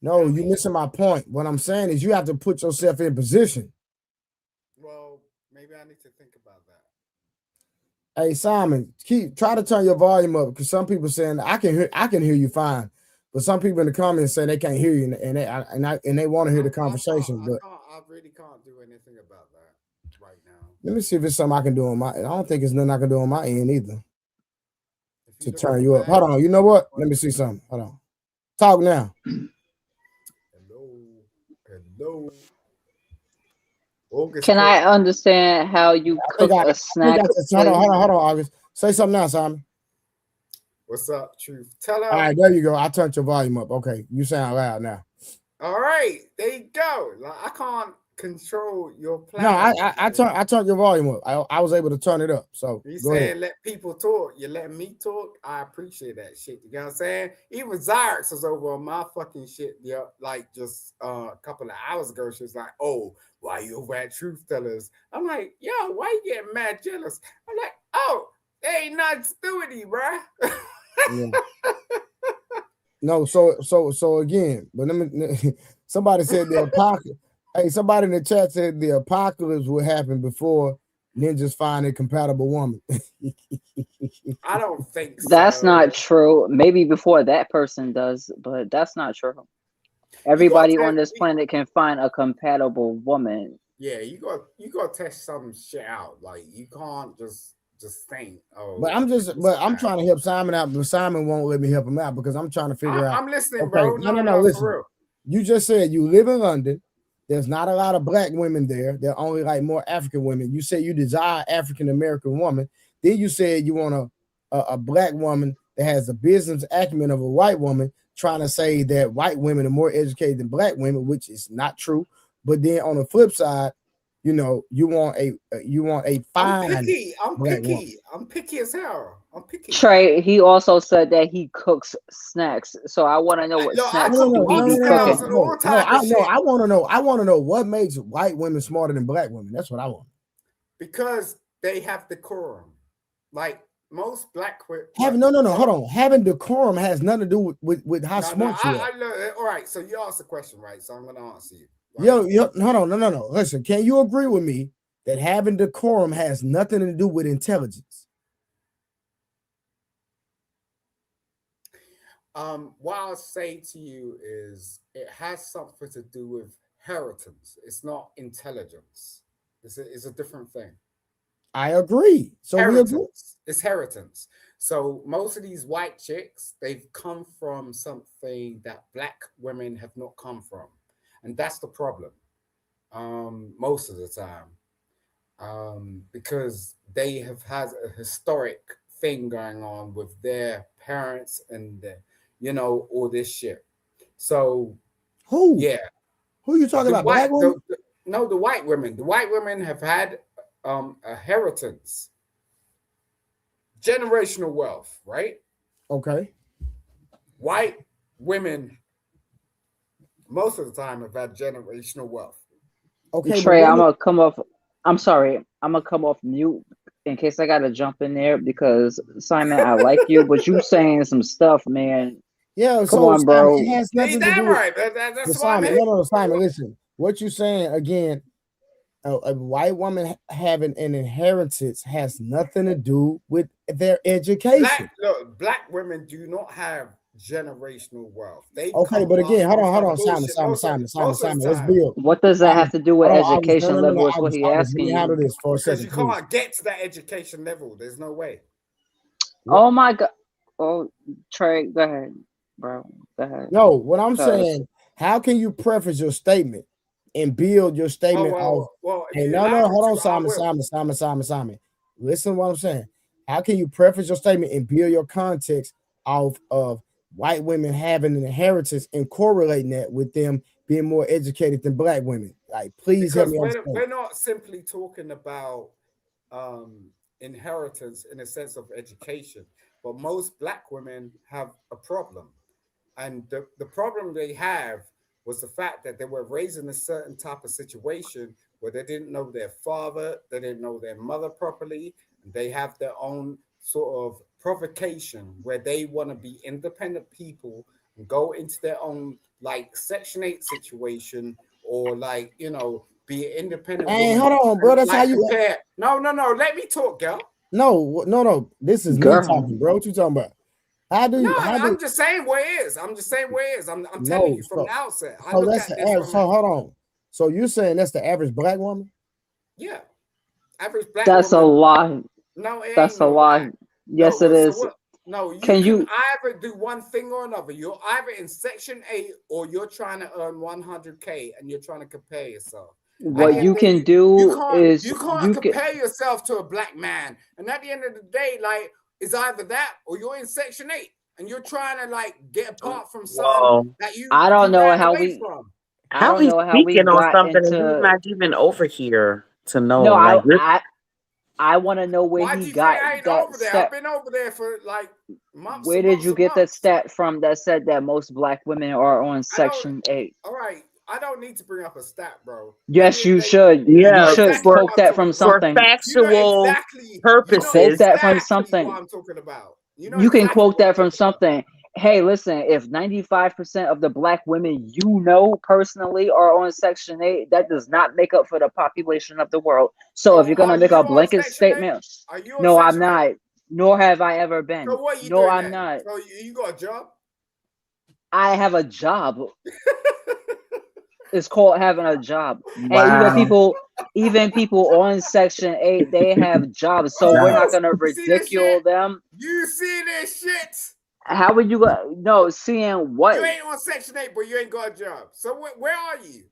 You know No, what I you're mean? missing my point. What I'm saying is, you have to put yourself in position. Well, maybe I need to think about that. Hey Simon, try to turn your volume up because some people saying I can hear you fine, but some people in the comments say they can't hear you and they want to hear the conversation. But I really can't do anything about that right now. let me see if it's something I can do on my. I don't think it's nothing I can do on my end either If you to look at turn the you up. back, Hold on, you know what? Let me see something. Hold on, talk now. hello. August Can came. I understand how you cook a I think snack, I just please? hold on, August. Say something now, Simon. What's up, Truth? Tell All her. right, there you go. I turned your volume up. Okay, you sound loud now. All right, there you go. Like I can't control your No, plan. I turned your volume up. I was able to turn it up. So You go ahead. saying let people talk. You let me talk. I appreciate that shit. You know what I'm saying? Even Zyrex was over on my fucking shit. Yeah, like just a couple of hours ago. She was like, "Oh, why you over at Truth Tellers?" I'm like, "Yo, why you getting mad jealous?" I'm like, "Oh, there ain't nothing to do with you, bruh." Yeah. No, so again, but let me somebody said the apocalypse. Hey, somebody in the chat said the apocalypse would happen before ninjas find a compatible woman. I don't think That's so. not true. Maybe before that person does, but that's not true. You got Everybody to on this planet can find a compatible woman. yeah, you got to test some shit out. Like you can't just think, But oh, but I'm trying to help Simon out, but Simon won't let me help him out because I'm trying to figure out. I'm listening, Okay, bro. no, No, for listen. real. You just said you live in London. There's not a lot of black women there. There are only like more African women. You say you desire African American woman. Then you said you want a black woman that has the business acumen of a white woman, trying to say that white women are more educated than black women, which is not true. But then on the flip side, you know, you want a I'm fine picky. I'm black woman. picky. I'm picky as hell. I'm picky. Trey, he also said that he cooks snacks. So I want to know what Look, I snacks cook do he be oxtails and cooking? all type of shit I want to know. I want to know what makes white women smarter than black women. That's what I want. because they have decorum. Like most black Hold on. Having decorum has nothing to do with how smart you are. all right. So you asked a question, right? So I'm gonna answer you. Right? Yo, hold on, no. Listen, can you agree with me that having decorum has nothing to do with intelligence? What I'll say to you is it has something to do with inheritance. It's not intelligence. It's a different thing. I agree. So we agree. Inheritance. It's inheritance. So most of these white chicks, they've come from something that black women have not come from, and that's the problem. Most of the time, because they have had a historic thing going on with their parents and all this shit. So Who? yeah, Who you talking the about? white Black women? no, the white women. The white women have had a inheritance, generational wealth, right? Okay. White women most of the time have had generational wealth. Okay, but Trey, what I'm gonna come off. I'm sorry. I'm gonna come off mute in case I gotta jump in there because Simon, I like you, but you saying some stuff, man. yeah, Come so on, Simon, it bro. has Yeah, you nothing to do damn with right. That's why I'm Simon. here. No, Simon, listen. What you saying again, a white woman having an inheritance has nothing to do with their education. Black women do not have generational wealth. They Okay, come but up again, hold from on, some Simon, bullshit Simon, Simon, Simon, most of Simon. the Let's time. build. What does that Simon, have to do with hold on, August. education level? Is what he August, let asking me handle you. this for a Because second, you please. can't get to that education level. There's no way. What? Oh my god. Oh, Trey, go ahead, bro. Go ahead. No, what I'm 'Cause saying, how can you preface your statement and build your statement off? Well, if Hey, you no, allow me hold on, to, I will. Simon. Listen to what I'm saying. How can you preface your statement and build your context off of white women having an inheritance and correlating that with them being more educated than black women? Like, please help Because me we're, understand. we're not simply talking about um, inheritance in a sense of education, but most black women have a problem. And the problem they have was the fact that they were raised in a certain type of situation where they didn't know their father, they didn't know their mother properly, and they have their own sort of provocation where they want to be independent people and go into their own like Section 8 situation or like, be an independent Hey, woman hold on, bro. and That's how like you. compare. No, let me talk, girl. No. This is me girl. talking, bro. What you talking about? How do No, you? How do? I'm just saying where it is. I'm just saying where it is. I'm telling No. you from the outset. I So look that's at the this average. from So hold on. So you're saying that's the average black woman? yeah, average black That's a woman. lie. No, it ain't That's a no lie. lie. No, Yes, it so is. what? No, you Can can you? either do one thing or another. You're either in Section 8 or you're trying to earn 100K and you're trying to compare yourself. At What the end you of the day, can do is you can't you can. compare yourself to a black man. And at the end of the day, like it's either that or you're in Section 8 and you're trying to like get apart from something Well, that you I don't you know ran how away we. from. I how don't we know how we speaking on got something and he's into. not even over here to know? No, Like, you're, I want to know where Why'd he you think got I ain't that over there? I've step. been over there for like months Where and did months you and get that months. stat from that said that most black women are on I don't. Section 8? All right, I don't need to bring up a stat, bro. At the Yes, end of you the day, should. You you yeah, know should exactly for quote what I'm that from talking about. something. You know factual exactly. You know Quote purposes. that from exactly what something. I'm talking about. You know You can exactly quote what I'm that from talking about. something. Hey, listen, if 95% of the black women you know personally are on Section 8, that does not make up for the population of the world. So if So you're going are to make a you on blanket Section 8? statement, Are you on no, I'm Section 8? not. Nor have I ever So been. what are you No, doing I'm then? not. So you got a job? I have a job. It's called having a job. And Wow. even people on Section 8, they have jobs. So we're not Wow. gonna You see this shit? ridicule them. You see this shit? How would you go? No, seeing You what? ain't on Section 8, but you ain't got a job. So where are you?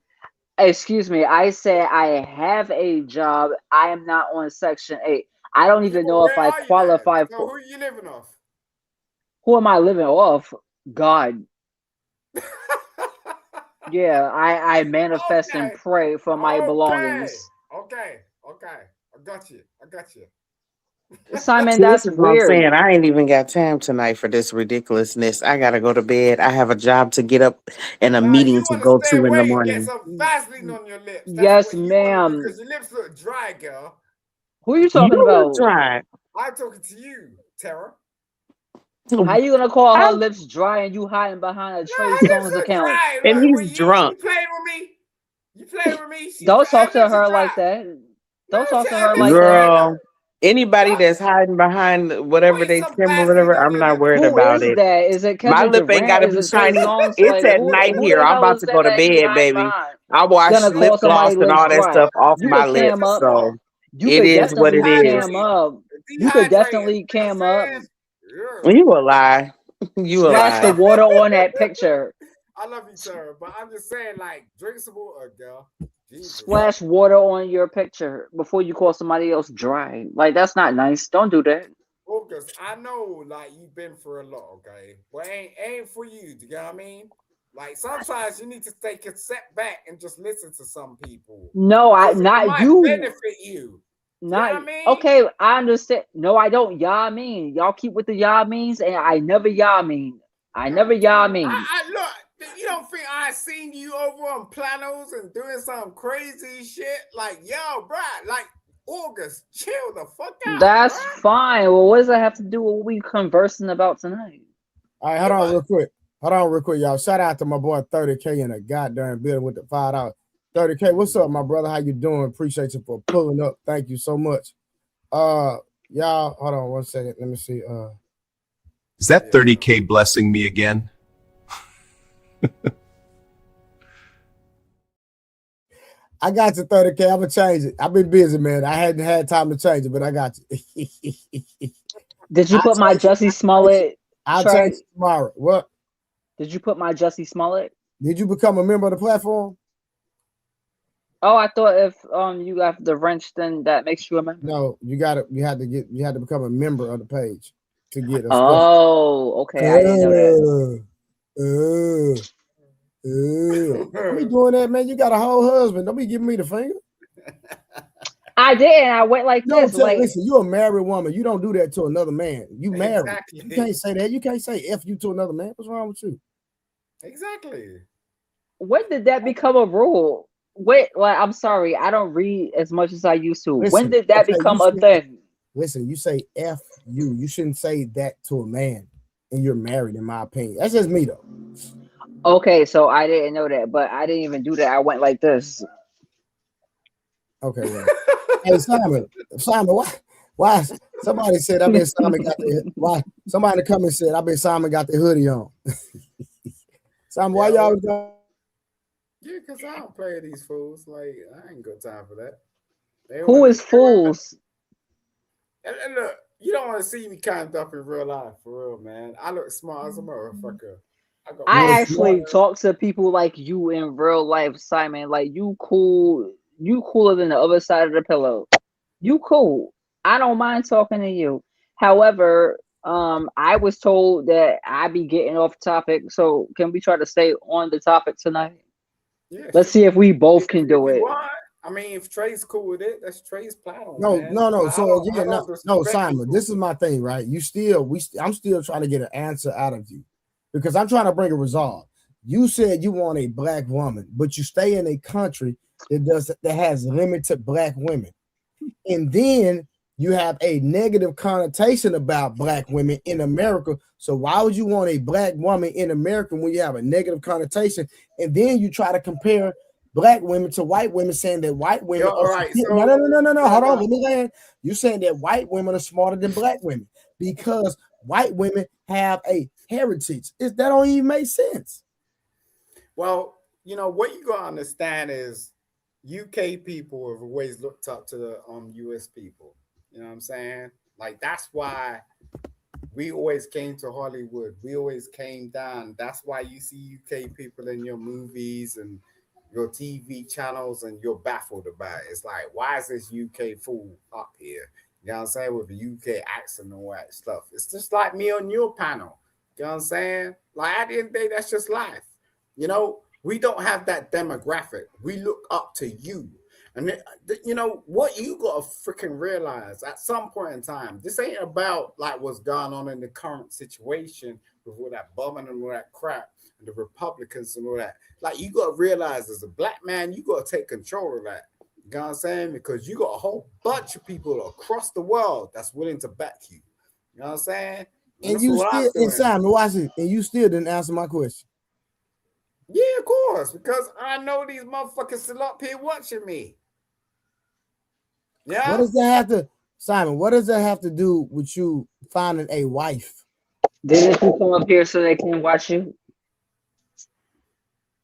Excuse me. I said I have a job. I am not on Section 8. I don't Yeah, even but know if where I are you then? qualify So for. who are you living off? Who am I living off? God. Yeah, I manifest and Okay. pray for my Okay. belongings. Okay. I got you. Simon, See, this that's is what I'm weird. saying. I ain't even got time tonight for this ridiculousness. I gotta go to bed. I have a job to get up and a Now meeting you to want to go stay to in the awake and get morning. some Vaseline on your lips. That's Yes, what you want to do ma'am. because your lips look dry, girl. Who are you You talking look about? dry. I'm talking to you, Tara. How you gonna call her How- lips dry and you hiding behind a No, Trey her lips Songz look account? dry. and Look, he's well, you drunk. playing with me? You playing with me? Don't Her talk to lips are her dry. like that. No, Don't talk to her her lips like are that. dry. Girl, Look. Anybody What? that's hiding behind whatever Putting they some camera, Vaseline whatever, on I'm your not lips. worried Who about is it. that? Is it My Kevin lip ain't Durant? gotta Is be it Trey shiny. Songz? It's Like at night who here. the I'm hell about is to that go to that he bed, hiding baby. behind? I wash Gonna lip call gloss somebody and lips all that dry. stuff off You my could lips. cam up. So You it could is what it definitely is. cam Dehydrated. up. You could Dehydrated. definitely I'm cam up. saying. Yeah. You a lie. You a Splash the lie. water on that picture. I love you, Tara, but I'm just saying, like, drink some water, girl. Jesus. Splash water on your picture before you call somebody else dry. Like that's not nice. Don't do that. August, I know, like, you've been through a lot, okay? But ain't for you, do you know what I mean? Like, sometimes you need to take a step back and just listen to some people. No, I Because it not might you. benefit you. Do you know Not what I mean? okay. I understand. No, I don't. Y'all mean y'all keep with the y'all means, and I never y'all mean. I never y'all mean. I look, you don't think I seen you over on planos and doing some crazy shit? Like, yo, bruh, like, August, chill the fuck out, bruh. That's fine. Well, what does that have to do with what we conversing about tonight? All right, Yeah, hold on but real quick. Hold on real quick, y'all. Shout out to my boy 30K in the goddamn building with the $5. 30K, what's up, my brother? How you doing? Appreciate you for pulling up. Thank you so much. Y'all, hold on 1 second. Let me see. Is that 30K blessing me again? I got you 30K. I'm gonna change it. I've been busy, man. I hadn't had time to change it, but I got you. Did you I'll put my change it. Jussie Smollett I'll Trey? change it tomorrow. What? Did you put my Jussie Smollett? Did you become a member of the platform? Oh, I thought if you got the wrench, then that makes you a member. No, you had to become a member of the page to get a special. Oh, okay. I didn't know that. Don't be doing that, man. You got a whole husband. Don't be giving me the finger. I didn't. I went like Don't this. tell. Like Listen, you're a married woman. You don't do that to another man. You married. exactly. You can't say that. You can't say F you to another man. What's wrong with you? Exactly. when did that become a rule? Wait, like I'm sorry, I don't read as much as I used to. When Listen, did that okay, become a thing? listen, you say F you. You shouldn't say that to a man and you're married, in my opinion. That's just me though. Okay, so I didn't know that, but I didn't even do that. I went like this. Okay, well. Hey Simon, why somebody said I bet Simon got the why somebody in the comments said I bet Simon got the hoodie on. Simon, why y'all got Yeah, because I don't play these fools. Like, I ain't got time for that. They Who want is fools? and look, you don't want to see me kind up in real life, for real, man. I look smart as a motherfucker. I got you I money. look smart? actually talk to people like you in real life, Simon. Like you cool. You cooler than the other side of the pillow. You cool. I don't mind talking to you. However, I was told that I be getting off topic. So can we try to stay on the topic tonight? Yeah, Let's sure. see if we both If can do you it. want, I mean, if Trey's cool with it, that's Trey's platform, No, man. no, no. But So I again, don't no, disrespect Simon, people. this is my thing, right? I'm still trying to get an answer out of you because I'm trying to bring a resolve. You said you want a black woman, but you stay in a country that has limited black women. And then you have a negative connotation about black women in America. So why would you want a black woman in America when you have a negative connotation? And then you try to compare black women to white women, saying that white women Yo, are all right, no. so Hold on, let me land. You're saying that white women are smarter than black women because white women have a heritage. That don't even make sense. well, you know what you gotta understand is UK people have always looked up to the US people. You know what I'm saying? Like that's why we always came to Hollywood. We always came down. That's why you see UK people in your movies and your TV channels, and you're baffled about it. It's like, why is this UK fool up here? You know what I'm saying? With the UK accent and all that stuff. It's just like me on your panel. You know what I'm saying? Like at the end of the day, that's just life. You know, we don't have that demographic. We look up to you. And you know what you gotta freaking realize at some point in time, this ain't about like what's going on in the current situation with all that bombing and all that crap and the Republicans and all that. Like you gotta realize as a black man, you gotta take control of that. You know what I'm saying? Because you got a whole bunch of people across the world that's willing to back you. You know what I'm saying? And And that's you what still I'm doing. Simon, watch it, and you still didn't answer my question. Yeah, of course, because I know these motherfuckers still up here watching me. What Yeah. does that have to? Simon, what does that have to do with you finding a wife? Didn't you come up here so they can watch you?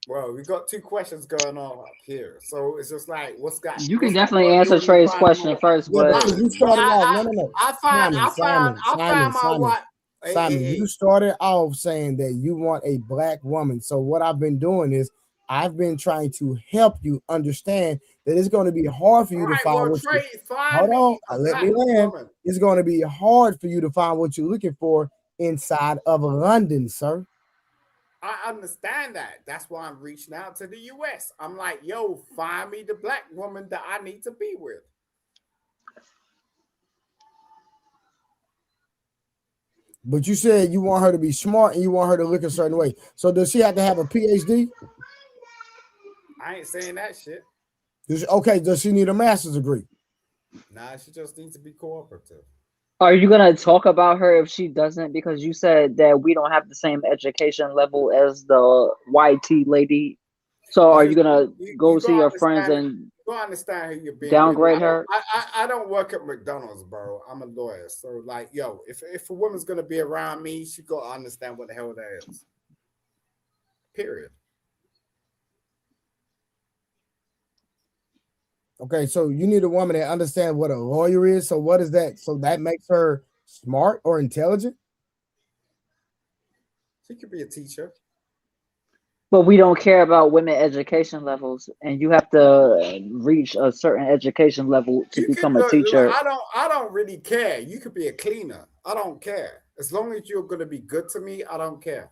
Well, we got two questions going on up here, so it's just like, You can what's that definitely got to do answer with me Trey's finding question my? first, Yeah, but because you But started off. No. I find my wife. Simon, you started off saying that you want a black woman. So what I've been doing is I've been trying to help you understand that it's going to be hard for All you to right, find well, what you. Trey, find Hold on, me a let black me land. woman. It's going to be hard for you to find what you're looking for inside of London, sir. I understand that. That's why I'm reaching out to the US. I'm like, yo, find me the black woman that I need to be with. But you said you want her to be smart and you want her to look a certain way. So does she have to have a PhD? I ain't saying that shit. Does she need a master's degree? Nah, she just needs to be cooperative. are you gonna talk about her if she doesn't? Because you said that we don't have the same education level as the YT lady. So You are you just gonna you go to gotta your friends understand. and You gotta understand who you're being with. downgrade her? I don't work at McDonald's, bro. I'm a lawyer, so like, yo, if a woman's gonna be around me, she gotta understand what the hell that is. Period. Okay, so you need a woman that understands what a lawyer is. So what is that? So that makes her smart or intelligent? She could be a teacher. But we don't care about women education levels, and you have to reach a certain education level to You could become a look. teacher. I don't really care. You could be a cleaner. I don't care. As long as you're gonna be good to me, I don't care.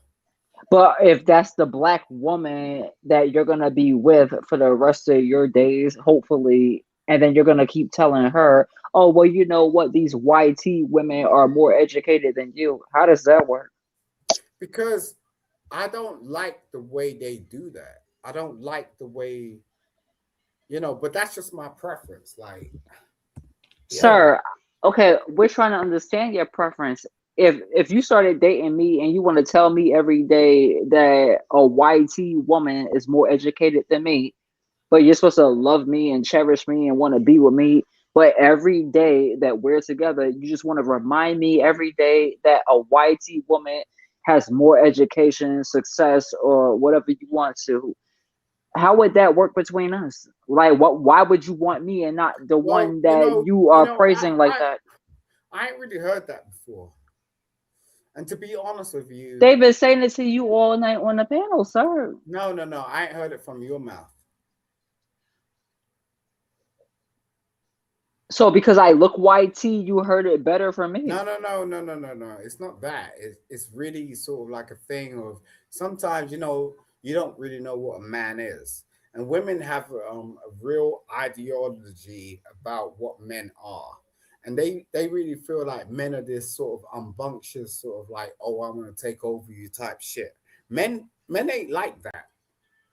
But if that's the black woman that you're gonna be with for the rest of your days, hopefully, and then you're gonna keep telling her, "Oh, well, you know what? These YT women are more educated than you." How does that work? Because I don't like the way they do that. I don't like the way, but that's just my preference. Like, yo, Sir, okay, we're trying to understand your preference. If you started dating me and you want to tell me every day that a YT woman is more educated than me, but you're supposed to love me and cherish me and want to be with me, but every day that we're together, you just want to remind me every day that a YT woman has more education, success, or whatever you want to. How would that work between us? Like, what? Why would you want me and not the well, one that you are praising like that? I ain't really heard that before. And to be honest with you, They've been saying it to you all night on the panel, sir. no, I ain't heard it from your mouth. So because I look YT, you heard it better from me. No. It's not that. It's really sort of like a thing of sometimes, you don't really know what a man is. And women have a real ideology about what men are. And they really feel like men are this sort of rambunctious, sort of like, oh, I'm going to take over you type shit. Men ain't like that.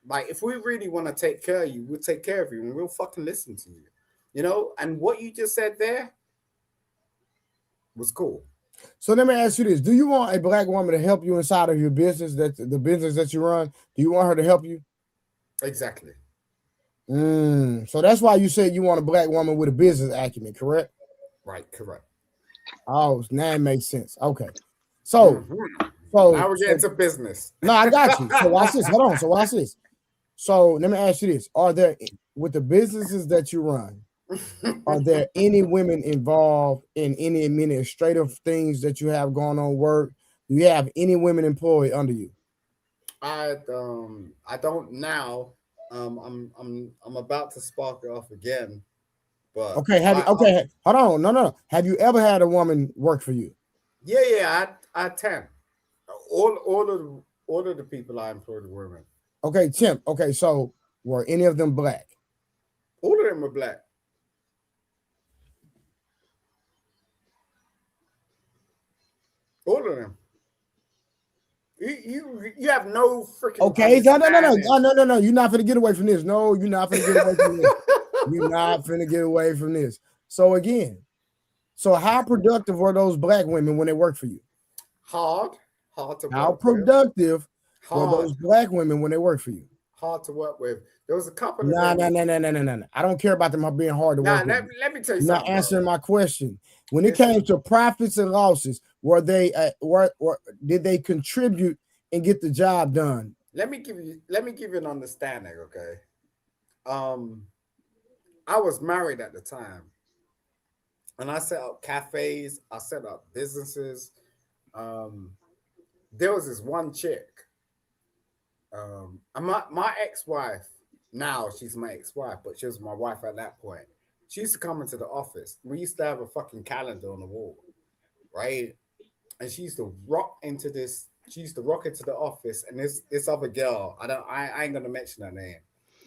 Like, if we really want to take care of you, we'll take care of you and we'll fucking listen to you. And what you just said there was cool. So let me ask you this: do you want a black woman to help you inside of your business, the business that you run? Do you want her to help you? Exactly. So that's why you said you want a black woman with a business acumen, correct? Right, correct. Oh, now it makes sense. Okay. So now we're getting to business. No, I got you. So watch this. Hold on. So watch this. So let me ask you this: are there, with the businesses that you run, are there any women involved in any administrative things that you have going on work? Do you have any women employed under you? I don't now. I'm about to spark it off again. But okay, hold on. No. Have you ever had a woman work for you? Yeah, I 10. All of the people I employed were women. Okay, Tim. Okay, so were any of them black? All of them were black. All of them. You have no freaking. Okay, no. You're not gonna get away from this. No, you're not gonna get away from this. You're not gonna get away from this. So again, how productive were those black women when they worked for you? Hard to work. How productive were those black women when they worked for you? hard to work with. There was a couple of No. them. I don't care about them being hard to Nah, work with. let me tell you You're not something, answering bro. my question. When it Listen. came to profits and losses, were they did they contribute and get the job done? Let me give you an understanding, okay? I was married at the time, and I set up cafes, I set up businesses. Um, there was this one chick. And my ex-wife, now she's my ex-wife, but she was my wife at that point. She used to come into the office. We used to have a fucking calendar on the wall, right? And she used to rock into this. She used to rock into the office, and this other girl, I ain't gonna mention her name.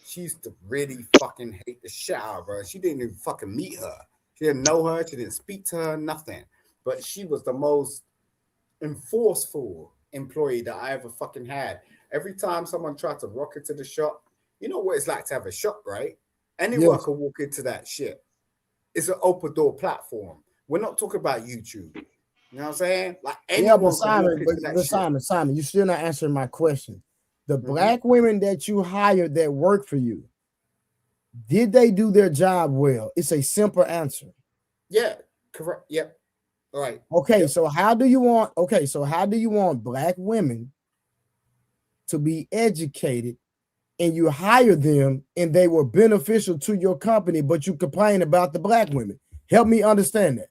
She used to really fucking hate the shit out of her. She didn't even fucking meet her. She didn't know her. She didn't speak to her. Nothing. But she was the most enforceful employee that I ever fucking had. Every time someone tried to rock into the shop, you know what it's like to have a shop, right? Anyone Yes. can walk into that shit. It's an open door platform. We're not talking about YouTube. You know what I'm saying? Like Yeah, but anyone can walk into that shit. Simon, you're still not answering my question. The Mhm. black women that you hired that work for you, did they do their job well? It's a simple answer. Yeah, correct. Yep. All right. Okay, Yep. so how do you want black women to be educated and you hire them and they were beneficial to your company, but you complain about the black women? Help me understand that.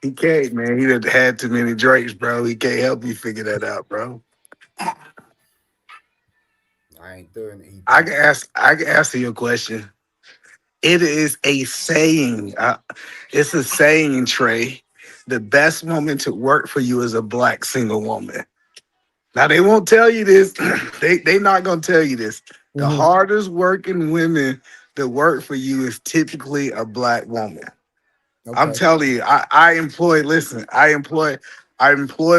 He can't, man. He done had too many drinks, bro. He can't help you figure that out, bro. I ain't doing it. I can answer your question. It is a saying. It's a saying, Trey. The best woman to work for you is a black single woman. Now they won't tell you this. They not gonna tell you this. The Mhm. hardest working women that work for you is typically a black woman. I'm Okay. telling you, I employ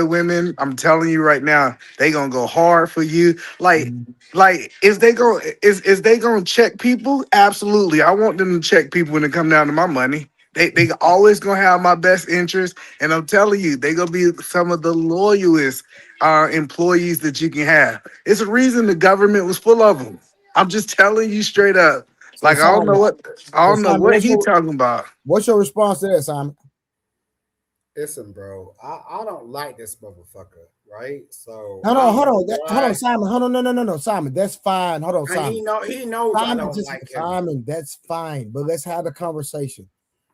women. I'm telling you right now, they gonna go hard for you. Mhm. Is they gonna check people? Absolutely. I want them to check people when it come down to my money. They always gonna have my best interest. And I'm telling you, they gonna be some of the loyalest employees that you can have. It's a reason the government was full of them. I'm just telling you straight up. So Like Simon, I don't know what what's he talking about. your response to that, Simon? Listen, bro. I don't like this motherfucker, right? So Hold I on, don't hold know on, hold on, why. Simon. Hold on, no, Simon. That's fine. Hold on, And Simon. he knows I Simon, don't like him. Simon, that's fine. But let's have a conversation.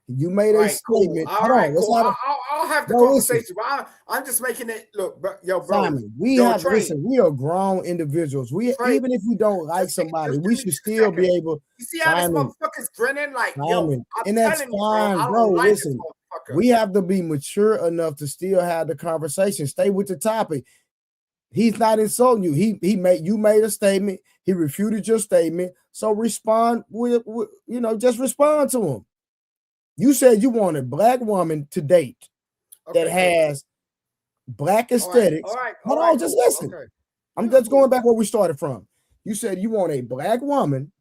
You made a Right, cool. statement. All Hold right, on, let's cool. have a I'll have the bro. Listen, conversation. But I'm just making it look, bro, Simon. Train, We are grown individuals. We Train. even if we don't like somebody, Just give we me should 2 still be seconds. able. You see how this Simon, motherfucker's grinning? Like, yo, Simon, I'm and that's telling you, bro, fine, I bro. don't like this Listen, motherfucker. we have to be mature enough to still have the conversation. Stay with the topic. He's not insulting you. You made a statement. He refuted your statement. So respond with just respond to him. You said you want a black woman to date that Okay, cool. has black All right, aesthetics. all Hold right, on, just cool. listen. Okay. I'm Yeah, just cool. going back where we started from. You said you want a black woman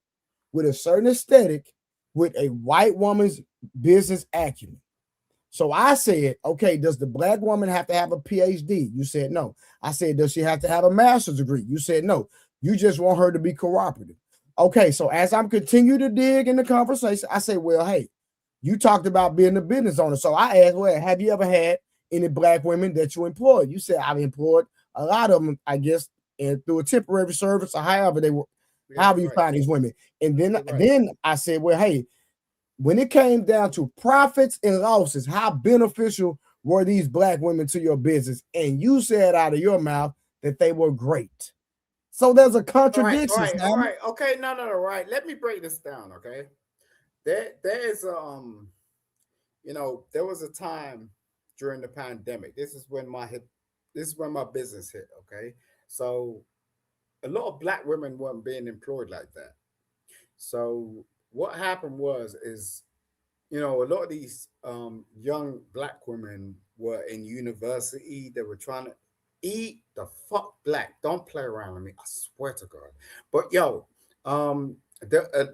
with a certain aesthetic with a white woman's business acumen. So I said, okay, does the black woman have to have a PhD? You said no. I said, does she have to have a master's degree? You said no. You just want her to be cooperative. Okay, so as I'm continue to dig in the conversation, I say, well, hey, you talked about being a business owner. So I asked, well, have you ever had any black women that you employed? You said I've employed a lot of them, I guess, and through a temporary service or however they were, Yeah, however you right. find these women. And then, You're right. then I said, well, hey, when it came down to profits and losses, how beneficial were these black women to your business? And you said out of your mouth that they were great. So there's a contradiction, All Simon. right. Okay, no, right. Let me break this down, okay? There is there was a time during the pandemic. This is when my business hit, okay? So a lot of black women weren't being employed like that. So what happened was is a lot of these young black women were in university. They were trying to eat the fuck black. Don't play around with me. I swear to God. But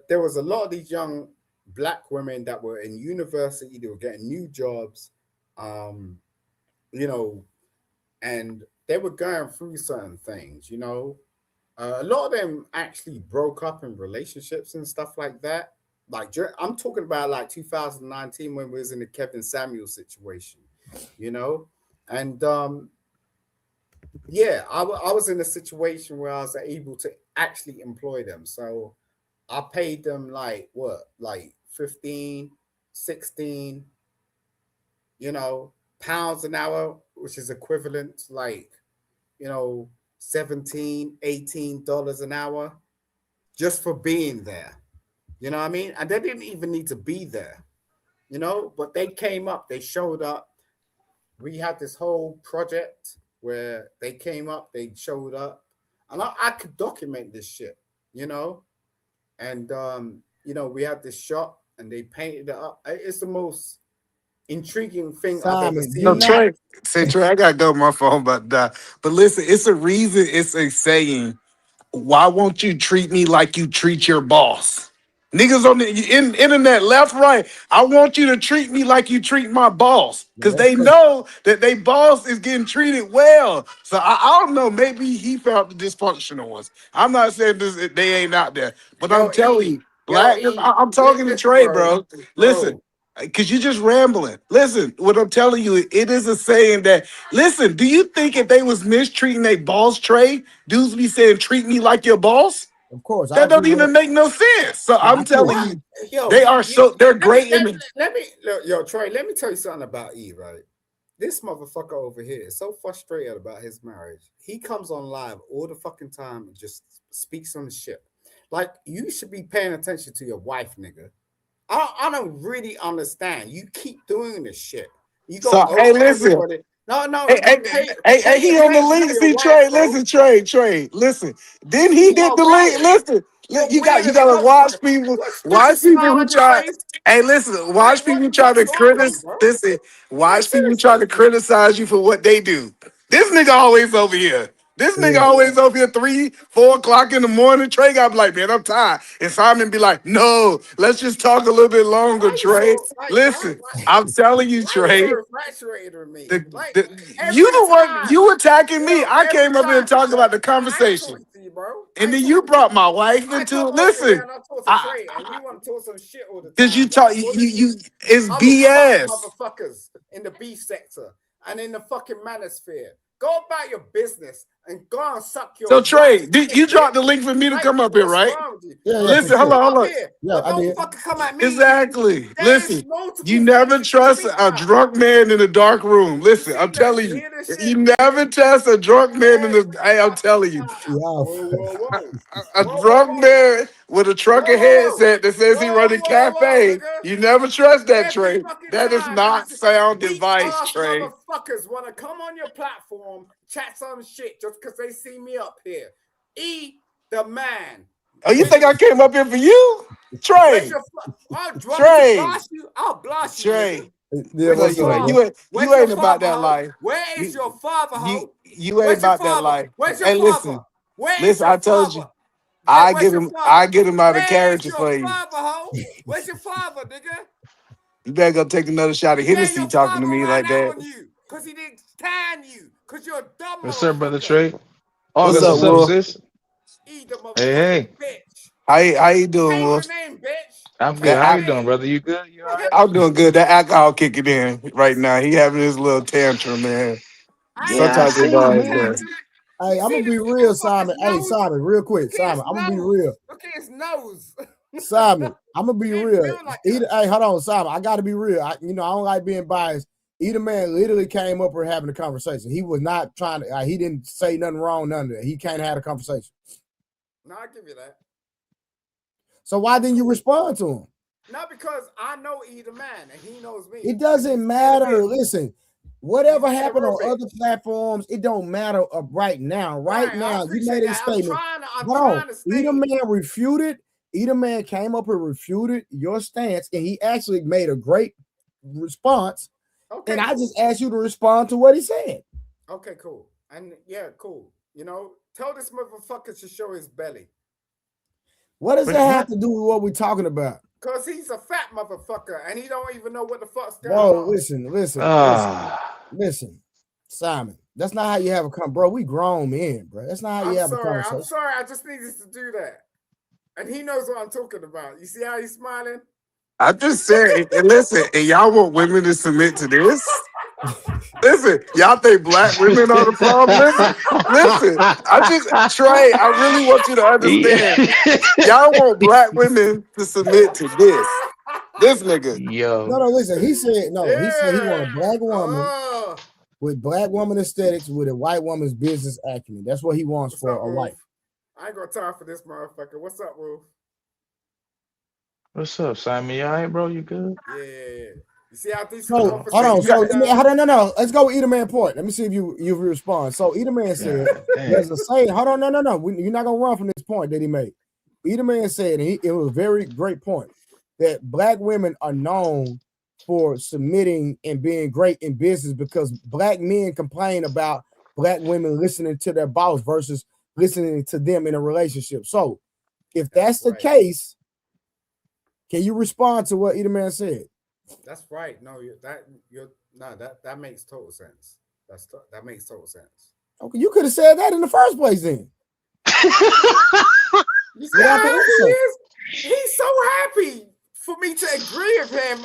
there was a lot of these young black women that were in university. They were getting new jobs, um, you know, and they were going through certain things, you know. A lot of them actually broke up in relationships and stuff like that. Like I'm talking about like 2019 when we was in the Kevin Samuel situation, you know, and yeah, I was in a situation where I was able to actually employ them. So I paid them like what, like 15, 16, you know, pounds an hour, which is equivalent to like, you know, 17, $18 an hour just for being there. You know what I mean? And they didn't even need to be there, you know, but they came up, they showed up. We had this whole project where they came up, they showed up, and I could document this shit, you know. And you know, we had this shot and they painted it up. It's the most intriguing thing I've ever Simon, No, you seen. not Trey. Say, Trey, I gotta go. My phone about to die. But listen, it's a reason. It's a saying. Why won't you treat me like you treat your boss? Niggas on the internet, left, right. I want you to treat me like you treat my boss. no, Because that's they cause know that they boss is getting treated well. So I don't know. Maybe he found the dysfunctional ones. I'm not saying this, they ain't out there. But I'm Yo, telling E, you, yo, black, E, I'm talking to listen, Trey, bro, bro. Listen. bro. Because you're just rambling. Listen, what I'm telling you, it is a saying that, listen, do you think if they was mistreating a boss, Trey, dudes be saying, treat me like your boss? of course I That don't agree with even that. make no sense. So Yeah, I I'm could. telling What? you, they Yo, are you, so they're let me great in let, the let me look, yo, Troy, let me tell you something about E, right? This motherfucker over here is so frustrated about his marriage. He comes on live all the fucking time and just speaks on the shit. Like, you should be paying attention to your wife, nigga. I don't really understand. You keep doing this shit. You go so hey, over listen. everybody. No, Hey, hey, hey, pay he on the attention link. to your See, wife, Trey, bro. listen, Trey, listen. Then he You did are the link. weird. Listen, You're you got weird you as a gotta watch motherfucker. people, You got a stupid smile who on your try. face. Hey, listen, Like, watch people try what's to wrong with you, criticize. bro? Listen, Like, watch people try to seriously. criticize you for what they do. This nigga always over here. This nigga Yeah. always over here 3, 4 o'clock in the morning. Trey got be like, man, I'm tired. And Simon be like, no, let's just talk a little bit longer, Why you Trey. so like Listen, I'm telling you, why you so Trey. infatuated with me? The, Like you every the one time, you attacking yo, me. I every came up here time and talked about the I ain't conversation, talking to you, bro. I and ain't then you talking to you. brought my wife I into come it. over here Listen, and I talk some I Trey, and you want to talk some shit all the because you time. Like talk what is you it's I will fuck BS. motherfuckers in the B sector and in the fucking manosphere. Go about your business and go and suck your So wife's Trey, did dick, you drop the bitch. link for me to Like, come up here, what's right? wrong with you? Yeah, Look, for Listen, you sure. come up hold on. here, Yeah, but I don't did. fucking come at me. Exactly. There's Listen, you multiple things never you can trust speak a about. drunk man in a dark room. You Listen, I'm see that? telling You you, hear this shit? you never trust a drunk man in Hey, the. Hey, I'm telling you. Yeah. whoa, whoa, whoa, A whoa, whoa, drunk whoa, man with a whoa, trucker whoa, whoa, headset that says he whoa, running whoa, whoa, cafe. nigga. You never trust that, Every Trey. fucking That is time not these sound weak advice, ass Trey. motherfuckers want to come on your platform, chat some shit just because they see me up here. E the man. Oh, you think I Where's came up here for you, where's Trey? your oh, do you want me to Trey, blast you? I'll blast you, nigga. Trey. Yeah, Where's No, your what's you up, ain't. bro? father? You Where's your ain't about father, that hoe? life. Where is You your father, hoe? you ain't Where's your about that father? life. Where's your Hey, father? listen, Where is listen. your I told you. father? Yeah, where's your I father? get him out of Where is character your for you. father, hoe? Where's your father, nigga? You better go take another shot of Yeah, Hennessy your talking to father me ran like out that. on you because he didn't stand you because you're a dumb Yes, sir, brother motherfucker. Trey. What's August, up, what's up, Wolf? sis? Eat the Hey, motherfucking hey. bitch. How you doing, Change your Wolf? name, bitch. I'm good. Change That How your you al- doing, name. brother? You good? You all right? I'm doing good. That alcohol kicking in right now. He having his little tantrum, man. I ain't Yeah, gonna I Sometimes lie, it see, does, man. man. man. Hey, You I'm see gonna be this real, motherfucker's Simon. Hey, nose? Simon, real quick, Look at his Simon. I'm gonna be nose. real. Look at his nose. Simon, I'm gonna He be ain't real. built like Either, us. hey, hold on, Simon. I gotta be real. I don't like being biased. Either man literally came up here having a conversation. He was not trying to. He didn't say nothing wrong, none of that. He can't have a conversation. No, I give you that. So why didn't you respond to him? Not because I know he the man and he knows me. It And he's doesn't being a matter. bitch. Listen, He's whatever being a happened real on bitch. other platforms, it don't matter right now. Right Right. I now, you made appreciate a that. statement. I'm Hold on. trying to Either stay. man refuted. Either man came up and refuted your stance, and he actually made a great response. Okay, And I cool. just asked you to respond to what he said. Okay, cool. And yeah, cool. You know, tell this motherfucker to show his belly. What does What? that have What? to do with what we're talking about? Cause he's a fat motherfucker and he don't even know what the fuck's going Bro, on. listen, Ah, Simon. That's not how you have a conversation, bro. We grown men, bro. That's not how you have a conversation. I'm sorry. I just needed to do that. And he knows what I'm talking about. You see how he's smiling? I'm just saying, and listen, and y'all want women to submit to this? Listen, y'all think black women are the problem? Listen. Trey, I really want you to understand. Y'all want black women to submit to this. This nigga. Yo. No, listen. He said he want a black woman Oh, with black woman aesthetics with a white woman's business acumen. That's what he wants what's for up, a Wolf? wife. I ain't got time for this motherfucker. What's up, Wolf? What's up, Simon? You all right, bro? You good? Yeah. You see how decent So conversation? hold on. So we got? no. Let's go with Eaterman point. Let me see if you respond. So Eaterman said there's a saying. Hold on, no. You're not gonna run from this point that he made. Eaterman said, and it was a very great point, that black women are known for submitting and being great in business because black men complain about black women listening to their boss versus listening to them in a relationship. So if that's the case, can you respond to what Eaterman said? That's right. No, that makes total sense. That makes total sense. Okay, you could have said that in the first place then. You see how happy he is? He's so happy for me to agree with him.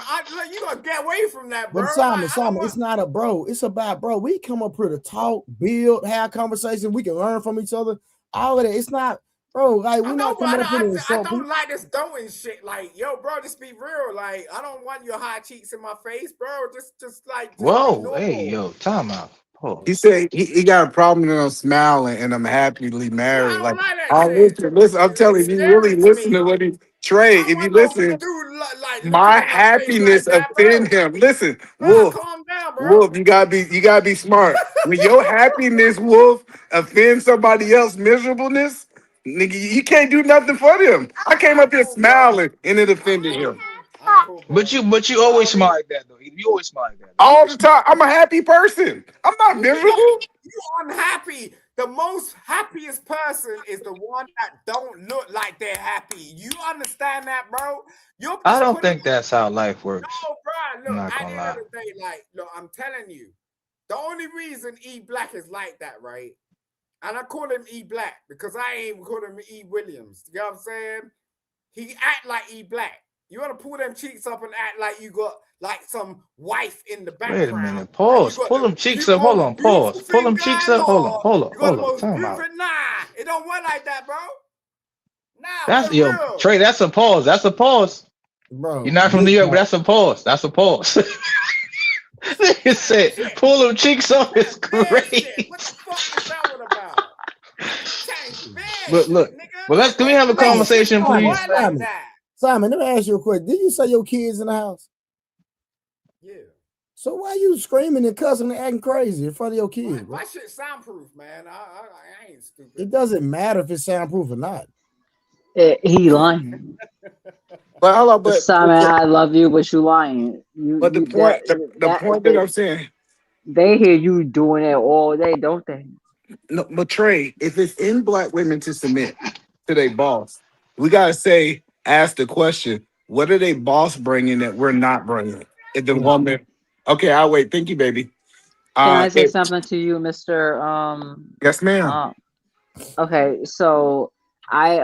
You gotta get away from that, bro. But Simon, it's not a bro. It's about, bro. We come up here to talk, build, have conversations. We can learn from each other. All of that. It's not, bro. Like we're not coming up here to insult people. I don't like this doing shit. Like, yo, bro, just be real. Like, I don't want your high cheeks in my face, bro. Just Whoa, hey, yo, time out. Oh. He said he got a problem and I'm smiling and I'm happily married. Like listen, I'm telling you, really listen to what he Trey. If you listen, my happiness offend him. Listen, Wolf. Calm down, bro. Wolf, you gotta be smart. When your happiness, Wolf, offends somebody else's miserableness, nigga, you can't do nothing for them. I came up here smiling and it offended him. But you always smile like that though. You always smile like that. All the time. I'm a happy person. I'm not miserable. You unhappy. The most happiest person is the one that don't look like they're happy. You understand that, bro? I don't think that's how life works. No, bro. Look, not at gonna the end of the day, look, I'm telling you, the only reason E Black is like that, right? And I call him E Black because I ain't even call him E Williams. You know what I'm saying? He act like E Black. You want to pull them cheeks up and act like you got like some wife in the background. Wait a minute. Pause. Pull them cheeks up. Hold on. Pause. Pull them cheeks up. Hold on. Time out. Nah, it don't work like that, bro. Nah, that's real. Trey. That's a pause. That's a pause. Bro, you're not from New York, but that's a pause. That's a pause. Nigga said, pull them cheeks up. It's great. What the fuck is that one about? But look, can we have a conversation, please? Simon, let me ask you a question. Did you say your kids in the house? Yeah. So why you screaming and cussing and acting crazy in front of your kids? My shit soundproof, man. I ain't stupid. It doesn't matter if it's soundproof or not. He lying. But Simon, I love you, but you lying. The point that I'm saying, they hear you doing it all day, don't they? No, but Trey, if it's in black women to submit to their boss, we gotta ask the question: what are they boss bringing that we're not bringing? If the woman, okay, I'll wait. Thank you, baby. Can I say something to you, Mr. Yes, ma'am. Okay, so I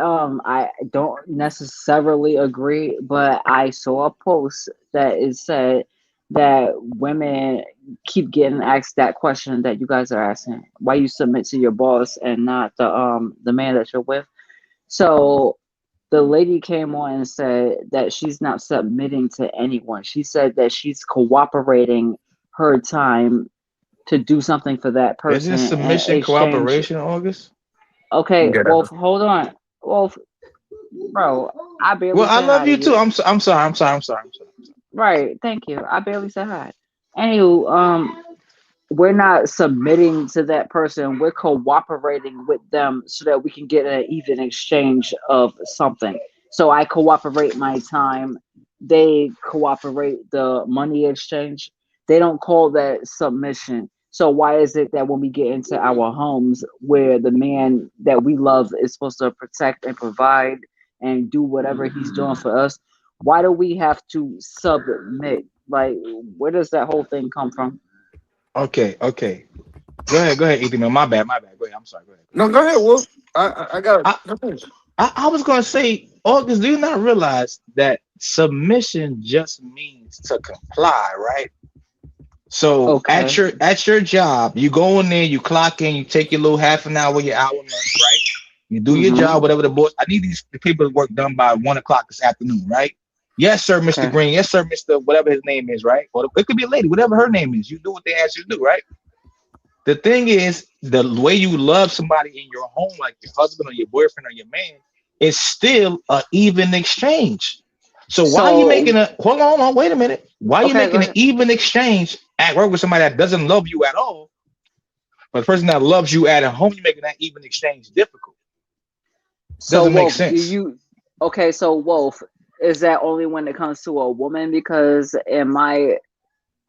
don't necessarily agree, but I saw a post that it said that women keep getting asked that question that you guys are asking. Why you submit to your boss and not the man that you're with? So the lady came on and said that she's not submitting to anyone. She said that she's cooperating her time to do something for that person. Is this submission cooperation, August? Okay, Wolf, hold on. Wolf, bro, I barely I love you too. I'm sorry. Right, thank you. I barely said hi. Anywho, we're not submitting to that person. We're cooperating with them so that we can get an even exchange of something. So I cooperate my time. They cooperate the money exchange. They don't call that submission. So why is it that when we get into our homes where the man that we love is supposed to protect and provide and do whatever he's doing for us, why do we have to submit? Like, where does that whole thing come from? Okay. Go ahead, Ethan. Man. My bad. Go ahead. I'm sorry. Go ahead. No, go ahead, Wolf. I got I, it. I was gonna say, August, do you not realize that submission just means to comply, right? So Okay. at your job, you go in there, you clock in, you take your little half an hour, your hour lunch, right? You do your Mm-hmm. job, whatever the boss. I need these people's work done by 1 o'clock this afternoon, right? Yes, sir, Mr. Okay. Green. Yes, sir, Mr. Whatever his name is, right? Or it could be a lady, whatever her name is. You do what they ask you to do, right? The thing is, the way you love somebody in your home, like your husband or your boyfriend or your man, is still an even exchange. So why are you So, making a hold on, wait a minute. Why are you okay, go making an ahead. even exchange at work with somebody that doesn't love you at all? But the person that loves you at home, you're making that even exchange difficult. So, Doesn't make Wolf, do sense. you? Okay, so Wolf, is that only when it comes to a woman? Because in my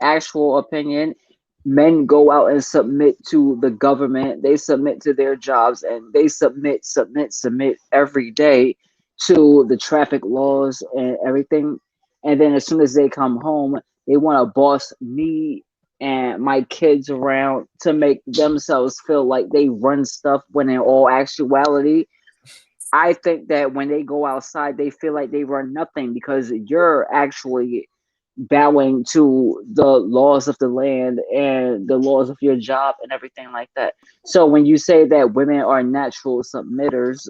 actual opinion, men go out and submit to the government. They submit to their jobs, and they submit every day to the traffic laws and everything. And then as soon as they come home, they want to boss me and my kids around to make themselves feel like they run stuff, when in all actuality, I think that when they go outside, they feel like they run nothing, because you're actually bowing to the laws of the land and the laws of your job and everything like that. So when you say that women are natural submitters,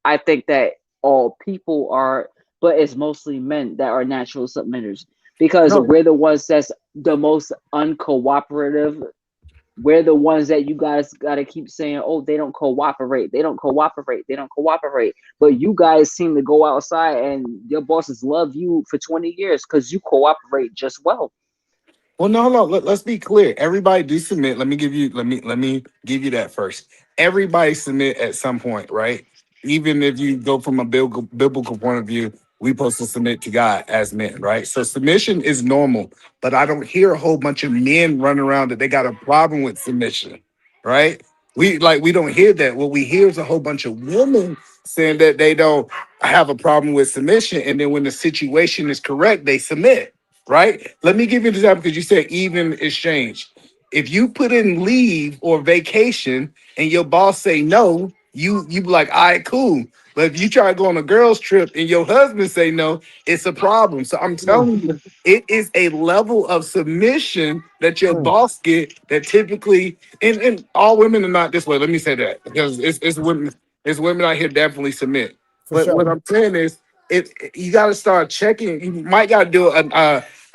I think that all people are, but it's mostly men that are natural submitters, because No, we're the ones that's the most uncooperative. We're the ones that you guys got to keep saying, oh, they don't cooperate. They don't cooperate. They don't cooperate. But you guys seem to go outside and your bosses love you for 20 years because you cooperate just well. well, no, hold on. Let's be clear. Everybody do submit. Let me give you that first. Everybody submit at some point, right? Even if you go from a biblical point of view, we supposed to submit to God as men, right? So submission is normal, but I don't hear a whole bunch of men running around that they got a problem with submission, right? We don't hear that. What we hear is a whole bunch of women saying that they don't have a problem with submission, and then when the situation is correct, they submit, right? Let me give you an example, because you said even exchange. If you put in leave or vacation and your boss say no, you be like, all right, cool. But if you try to go on a girls trip and your husband say no, it's a problem. So I'm Mm, telling you, it is a level of submission that your mm, boss get that typically, and all women are not this way. Let me say that, because it's women out here definitely submit. for But what sure. I'm saying is, you got to start checking. You might got to do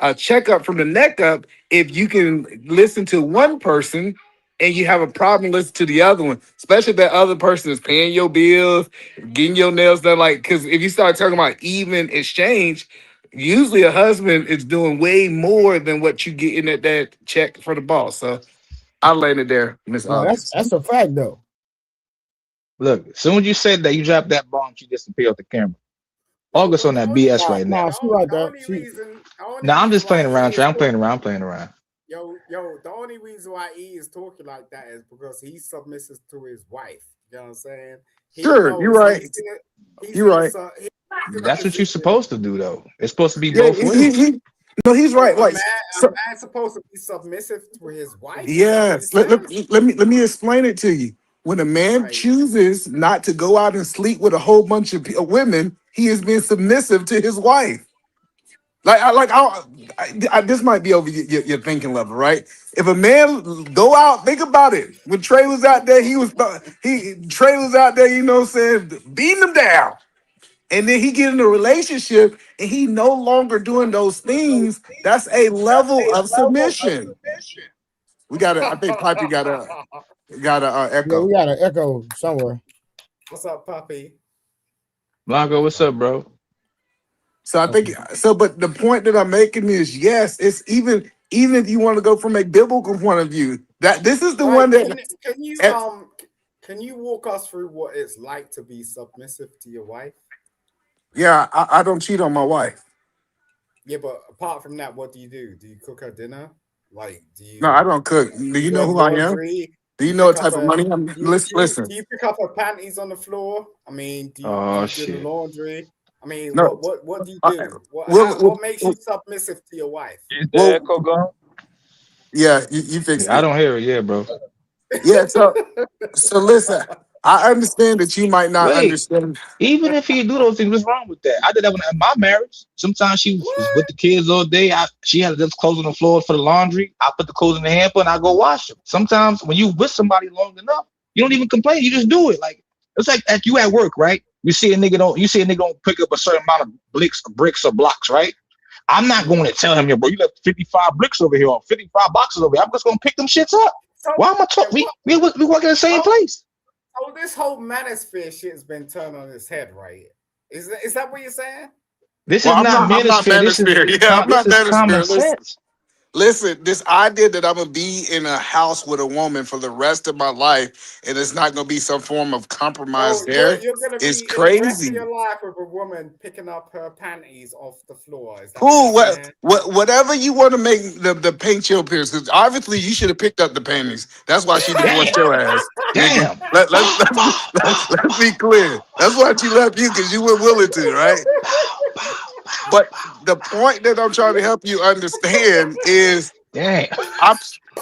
a checkup from the neck up if you can listen to one person and you have a problem listening to the other one, especially if that other person is paying your bills, getting your nails done. Like, because if you start talking about even exchange, usually a husband is doing way more than what you getting at that check for the boss. So I landed there, Miss No, August. that's a fact though. Look, as soon as you said that, you dropped that bomb, she disappeared off the camera. No, August well, on that BS right Nah, now. she like the that. only She reason, the only Now I'm reason just why playing E around, Trey. is I'm playing talking, around. I'm playing around. the only reason why E is talking like that is because he's submissive to his wife. You know what I'm saying? He Sure, you're knows right. he's You're in a right. he's in a That's what you're position. supposed to do, though. It's supposed to be Yeah, both ways. no, he's No, right. Like, a so, man's supposed to be submissive to his wife. Is that what you're yes. saying? Let me explain it to you. When a man Right. chooses not to go out and sleep with a whole bunch of women, he is being submissive to his wife. This might be over your thinking level, right? If a man go out, think about it. When Trey was out there, Trey was out there, you know what I'm saying, beating him down. And then he get in a relationship and he no longer doing those things. That's a level of submission. We got to, I think Piper got a yeah, echo. we got an echo somewhere. What's up, puppy? Blanco, what's up, bro? So I think Okay. so, but the point that I'm making is yes, it's even if you want to go from a biblical point of view, that this is the Right. one that eh, Can you walk us through what it's like to be submissive to your wife? yeah, I don't cheat on my wife. Yeah, but apart from that, what do you do? Do you cook her dinner? Like, No, I don't cook. Do you you do know her who I am? laundry? Do Do you you know pick what up type of her money I'm listen. do you pick up her panties on the floor? I mean, do Oh you do the shit. laundry? I mean, No. what do you I, do? well, What makes you submissive to your wife? Is the well, echo gone? Yeah, you fixed Yeah, I it. don't hear it. Yeah, bro. Yeah, so listen, I understand that you might not Wait, understand. even if he do those things, what's wrong with that? I did that when in my marriage. Sometimes she was What? with the kids all day. She had just clothes on the floor for the laundry. I put the clothes in the hamper and I go wash them. Sometimes when you with somebody long enough, you don't even complain. You just do it. Like it's like at you at work, right? You see a nigga don't pick up a certain amount of bricks or blocks, right? I'm not going to tell him, yo, bro, you left 55 bricks over here or 55 boxes over here. I'm just going to pick them shits up. So, Why am I yeah, talking? We work in the same so, place. so this whole manosphere shit's been turned on its head, right? Is that what you're saying? This Well, is not I'm not manosphere. manosphere. Yeah, I'm This not is common manosphere. sense. Listen, this idea that I'm gonna be in a house with a woman for the rest of my life and it's not gonna be some form of compromise So there you're gonna is be in the rest of crazy. your life with a woman picking up her panties off the floor. Is that what you're Cool, saying? whatever you want to make the paint your appearance, because obviously you should have picked up the panties. That's why she divorced Damn. your ass, nigga. Damn. Let's be clear. That's why she left you because you were willing to, right? But the point that I'm trying to help you understand is Damn. I'm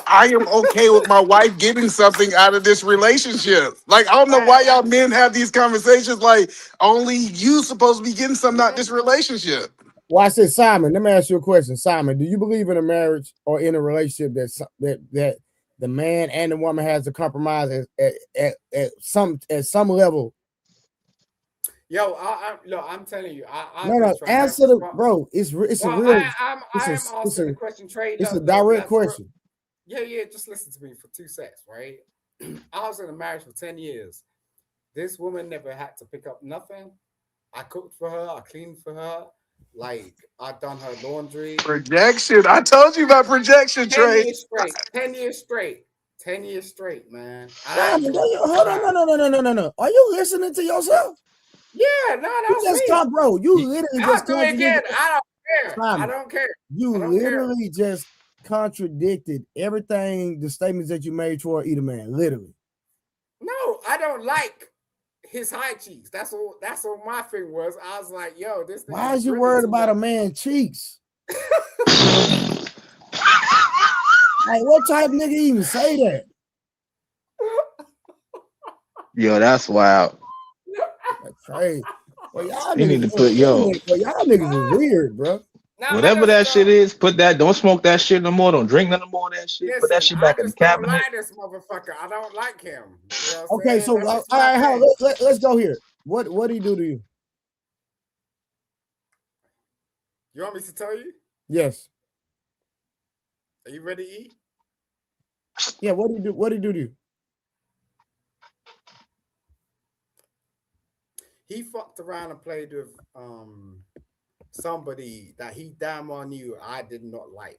I am okay with my wife getting something out of this relationship. Like, I don't know why y'all men have these conversations like only you supposed to be getting something out of this relationship. Well, I said, Simon, let me ask you a question. Simon, do you believe in a marriage or in a relationship that the man and the woman has to compromise at some level? Yo, look, I'm telling you, I've been No, trying to have answer this. the bro. It's a Well, real. I am asking the question, Trey. It's a Look, direct that's real. question. Yeah, just listen to me for 2 seconds, right? I was in a marriage for 10 years. This woman never had to pick up nothing. I cooked for her, I cleaned for her, like I done her laundry. Projection. I told you about projection, 10 Trey. years straight. 10 years straight. 10 years straight, man. And I Simon, ain't give a fuck hold about on, no. Are you listening to yourself? Yeah, no, You that's just me. bro. You literally I'll just do it again. contradicted. I don't care. I Simon, don't care. you I don't care. literally just contradicted everything, the statements that you made toward either man. Literally. No, I don't like his high cheeks. That's what my thing was. I was like, yo, this thing Why is is you really worried too about much. a man's cheeks? Like, what type of nigga even say that? Yo, that's wild. That's crazy. Well, y'all You need niggas, to put yo. y'all niggas is weird, bro. Now Whatever that shit is, put that. Don't smoke that shit no more. Don't drink none more of that shit. Put that listen, shit I back in the just don't cabinet. like this motherfucker. I don't like him. You know what I'm Okay, saying? so That's all just my right, thing. let's go here. What did he do to you? You want me to tell you? Yes. Are you ready, E? Yeah, what did he do? What did he do to you? He fucked around and played with somebody that he damn well knew I did not like.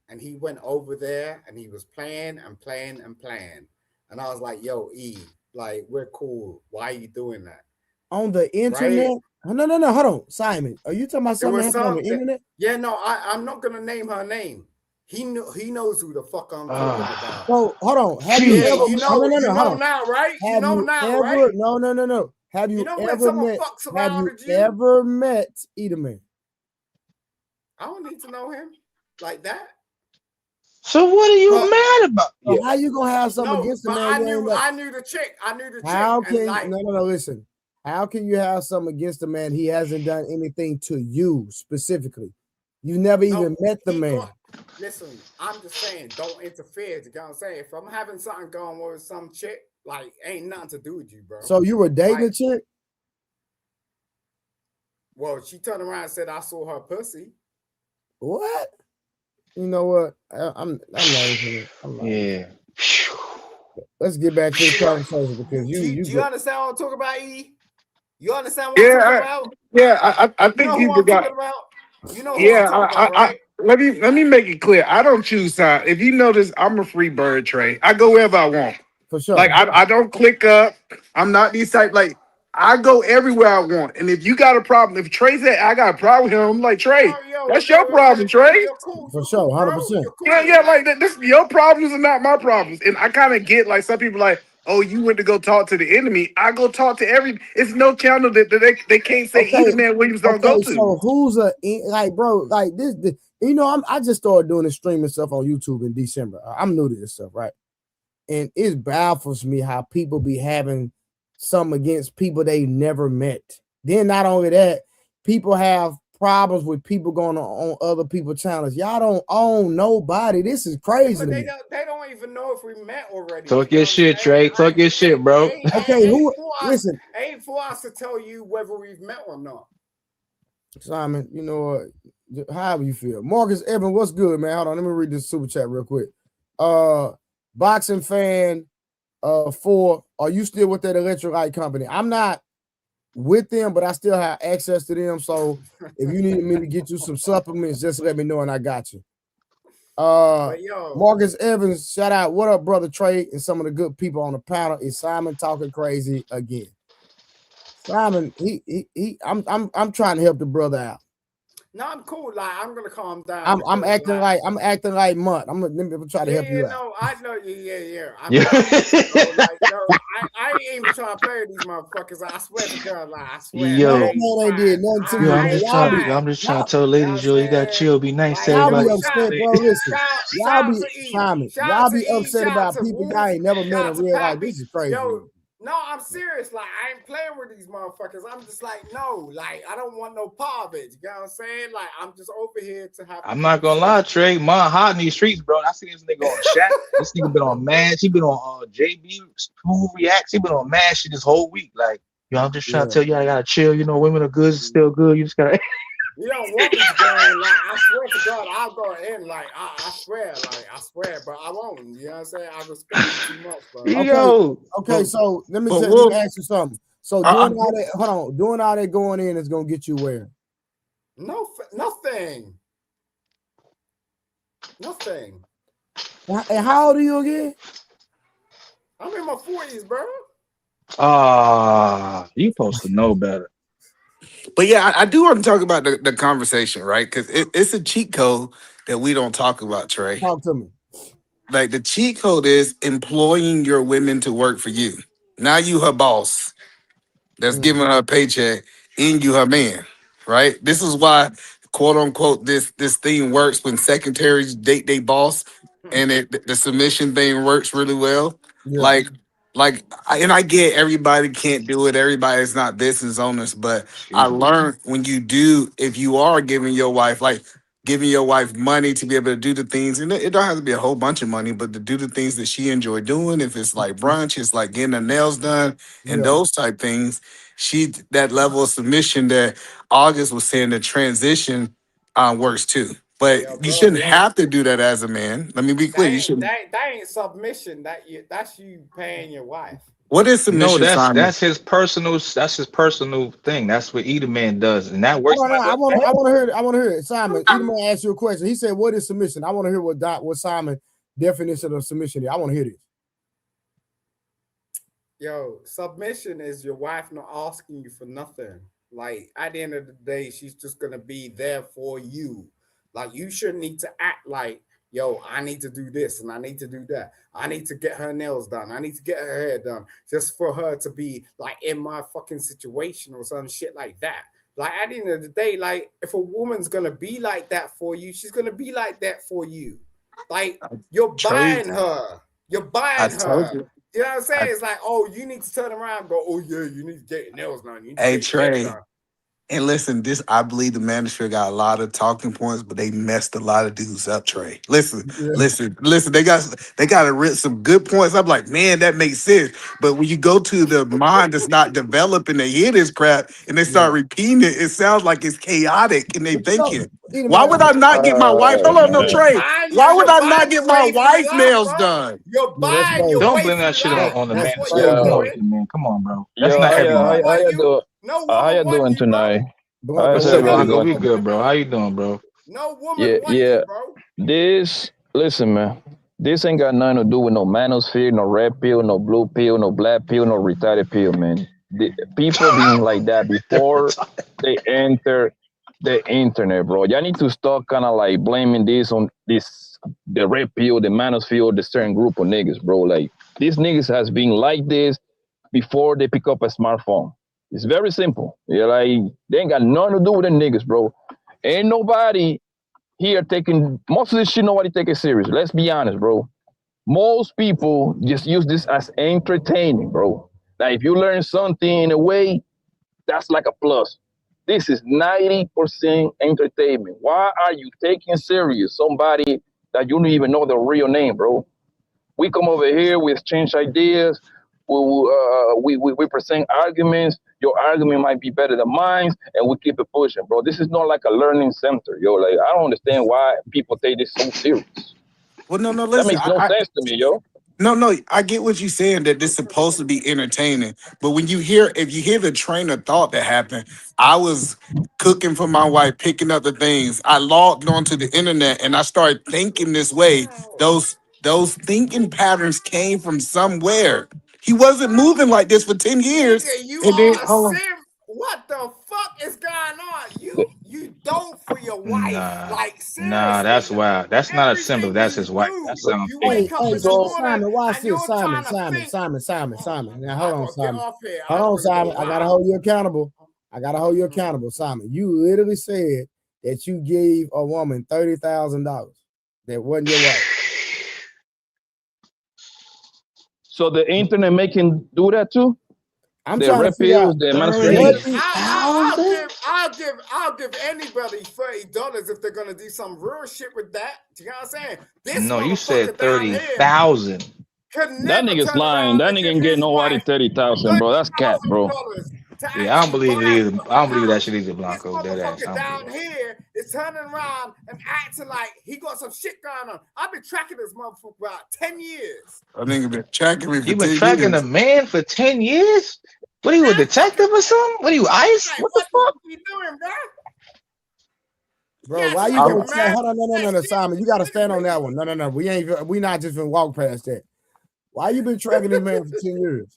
And he went over there and he was playing and playing and playing. And I was like, yo, E, like, we're cool. Why are you doing that? On the internet? Right? No, hold on. Simon, are you talking about It something that was happened on the internet? Yeah, no, I'm not gonna name her name. He knows who the fuck I'm talking about. So hold on. Have Yeah, you ever you know, no, you hold know on. now, right? You Have know you now, ever right? no. Have You you know when ever someone met fucks have around you with you? ever met Edelman? I don't need to know him like that. So what are you mad about? So how you gonna have something No, against the but man? I knew the chick. I knew the chick. How And can like, no, listen. How can you have something against the man? He hasn't done anything to you specifically. You never even met the man. Listen, I'm just saying, don't interfere. You know what I'm saying? If I'm having something going on with some chick, like, ain't nothing to do with you, bro. So you were dating a chick? Well, she turned around and said I saw her pussy. What? You know what? I'm not even. Yeah. Let's get back to the conversation because Do you understand what I'm talking about, E? You understand what I'm talking about? I You think know you who I'm forgot. talking about? You know who I'm talking about, right? Let me make it clear. I don't choose time. If you notice, I'm a free bird, Trey. I go wherever I want. For sure. Like I don't click up. I'm not these type. Like I go everywhere I want. And if you got a problem, if Trey said I got a problem with him, I'm like Trey, that's your problem, Trey. You're cool. For sure, 100%. Yeah, like this. Your problems are not my problems. And I kind of get like some people like, oh, you went to go talk to the enemy. I go talk to every. It's no channel that they can't say Okay, either man Williams don't go okay. to. So who's like, bro? Like this, I just started doing this streaming stuff on YouTube in December. I'm new to this stuff, right? And it baffles me how people be having something against people they never met. Then not only that, people have problems with people going on other people's channels. Y'all don't own nobody. This is crazy But to me. they don't even know if we met already. Talk your shit, Trey. Talk your shit, bro. Okay, listen. Ain't for us to tell you whether we've met or not. Simon, you know what? However you feel. Marcus Evan, what's good, man? Hold on, let me read this super chat real quick. Boxing fan 4, are you still with that electrolyte company? I'm not with them, but I still have access to them. So if you need me to get you some supplements, just let me know and I got you. Marcus Evans, shout out. What up, brother Trey, and some of the good people on the panel. Is Simon talking crazy again? Simon, I'm trying to help the brother out. No, I'm cool. Like I'm gonna calm down. I'm acting like Mutt. I'm gonna try to help you out. No, I know you. Yeah. I ain't even trying to play with these motherfuckers. I swear to God, like I swear. Yo, no, they did nothing to you. I'm just trying to tell ladies, yo, you got chill, be nice to Y'all everybody. be upset, bro. Listen, y'all be upset about people y'all ain't never met in real life. This is crazy. Yo, no, I'm serious. Like, I ain't playing with these motherfuckers. I'm just like, no, like, I don't want no part of it. You know what I'm saying? Like, I'm just over here to have. I'm not gonna lie, Trey. Mine hot in these streets, bro. I see this nigga on chat. This nigga been on MASH. He been on JB Smooth Reacts. He been on MASH shit this whole week. Like, yo, I'm just trying to tell you, I gotta chill. You know, women are good, still good. You just gotta. You don't want me to go in, like, I swear to God, I'll go in, like, I swear, but I won't. You know what I'm saying? I respect you too much, bro. Okay, so let me ask you something. So doing all that going in is gonna get you where? Nothing. And how old are you again? I'm in my 40s, bro. You supposed to know better. But yeah, I do want to talk about the conversation, right? Because it's a cheat code that we don't talk about, Trey. Talk to me. Like the cheat code is employing your women to work for you. Now you her boss that's giving her a paycheck, and you her man, right? This is why, quote unquote, this thing works when secretaries date their boss, and the submission thing works really well. Yeah. And I get everybody can't do it. Everybody's not business owners, but I learned when you do, if you are giving your wife money to be able to do the things, and it don't have to be a whole bunch of money, but to do the things that she enjoy doing. If it's like brunch, it's like getting her nails done and those type things. That level of submission that August was saying, the transition works too. But you shouldn't have to do that as a man. Let me be clear. You shouldn't. That ain't submission. That's you paying your wife. What is submission? No, that's his personal thing. That's what either man does, and that works. I want to hear it. Simon, either man asked you a question. He said, "What is submission?" I want to hear what Simon definition of submission is. I want to hear this. Yo, submission is your wife not asking you for nothing. Like at the end of the day, she's just gonna be there for you. Like you shouldn't need to act like, yo, I need to do this and I need to do that. I need to get her nails done. I need to get her hair done just for her to be like in my fucking situation or some shit like that. Like at the end of the day, like if a woman's gonna be like that for you, she's gonna be like that for you. Like you're buying her. You're buying her. You know what I'm saying? It's like, oh, you need to turn around and go, oh yeah, you need to get your nails done. You need to get your hair done. And listen, I believe the manosphere got a lot of talking points, but they messed a lot of dudes up, Trey. Listen. They got to rip some good points. I'm like, man, that makes sense. But when you go to the mind that's not developing, they hear this crap and they start repeating it. It sounds like it's chaotic and they thinking, why would I not get my wife? Hold on, no, Trey. Why would I not get my wife's nails done? You're buying your Don't blame that shit on the man. Man, come on, bro. That's not everyone. How you doing tonight? What's up, Blanco? We good, bro. How you doing, bro? No woman wants you, bro. Listen, man. This ain't got nothing to do with no manosphere, no red pill, no blue pill, no black pill, no retarded pill, man. The people being like that before they enter the internet, bro. Y'all need to stop kind of like blaming this on this the red pill, the manosphere, the certain group of niggas, bro. Like these niggas has been like this before they pick up a smartphone. It's very simple. Yeah, like they ain't got nothing to do with the niggas, bro. Ain't nobody here taking most of this shit. Nobody take it serious. Let's be honest, bro. Most people just use this as entertaining, bro. Now, if you learn something in a way, that's like a plus. This is 90% entertainment. Why are you taking serious somebody that you don't even know their real name, bro? We come over here, we exchange ideas, we present arguments. Your argument might be better than mine, and we keep it pushing, bro. This is not like a learning center, yo. Like I don't understand why people take this so serious. Well, no, That listen. makes no sense to me, yo. No, I get what you're saying that this is supposed to be entertaining. But when you hear, if you hear the train of thought that happened, I was cooking for my wife, picking up the things. I logged onto the internet and I started thinking this way. Those thinking patterns came from somewhere. He wasn't moving like this for 10 years. Nigga, you And then, are hold on. sim. What the fuck is going on? You dope for your wife. Like seriously. Nah, that's wild. That's not a symbol. Everything That's you his wife. do, That sounds you Hey, wake up in the so morning Simon, watch and you're this. Simon. trying to think. Now, I hold on, gotta get Simon. off here. Hold on, Simon. I gotta hold you accountable. Simon. You literally said that you gave a woman $30,000 that wasn't your wife. So the internet making do that too? I'm The trying to red figure out pills, the what manosphere. the I'll give anybody $30 if they're gonna do some real shit with that. You know what I'm saying? This No, you said motherfucker down here 30,000. could That never nigga's turn lying. around That and nigga give ain't getting his nobody wife 30,000, bro. That's cap, bro. $30,000 to Yeah, I don't actually believe it buy either. a I don't believe that house. shit either, This Blanco. Dead ass. I motherfucker don't down believe it. here is turning around and acting like he got some shit going on. I've been tracking this motherfucker for about 10 years. I think been tracking me for You been 10 tracking years. a man for 10 years? What are you, a detective or something? What are you, ICE? Like, What the what fuck? you doing, bro? Bro, Yes, why you like gonna a say? man. Hold on, no, Simon. You gotta stand on that one. No. We not just gonna walk past that. Why you been tracking this man for 10 years?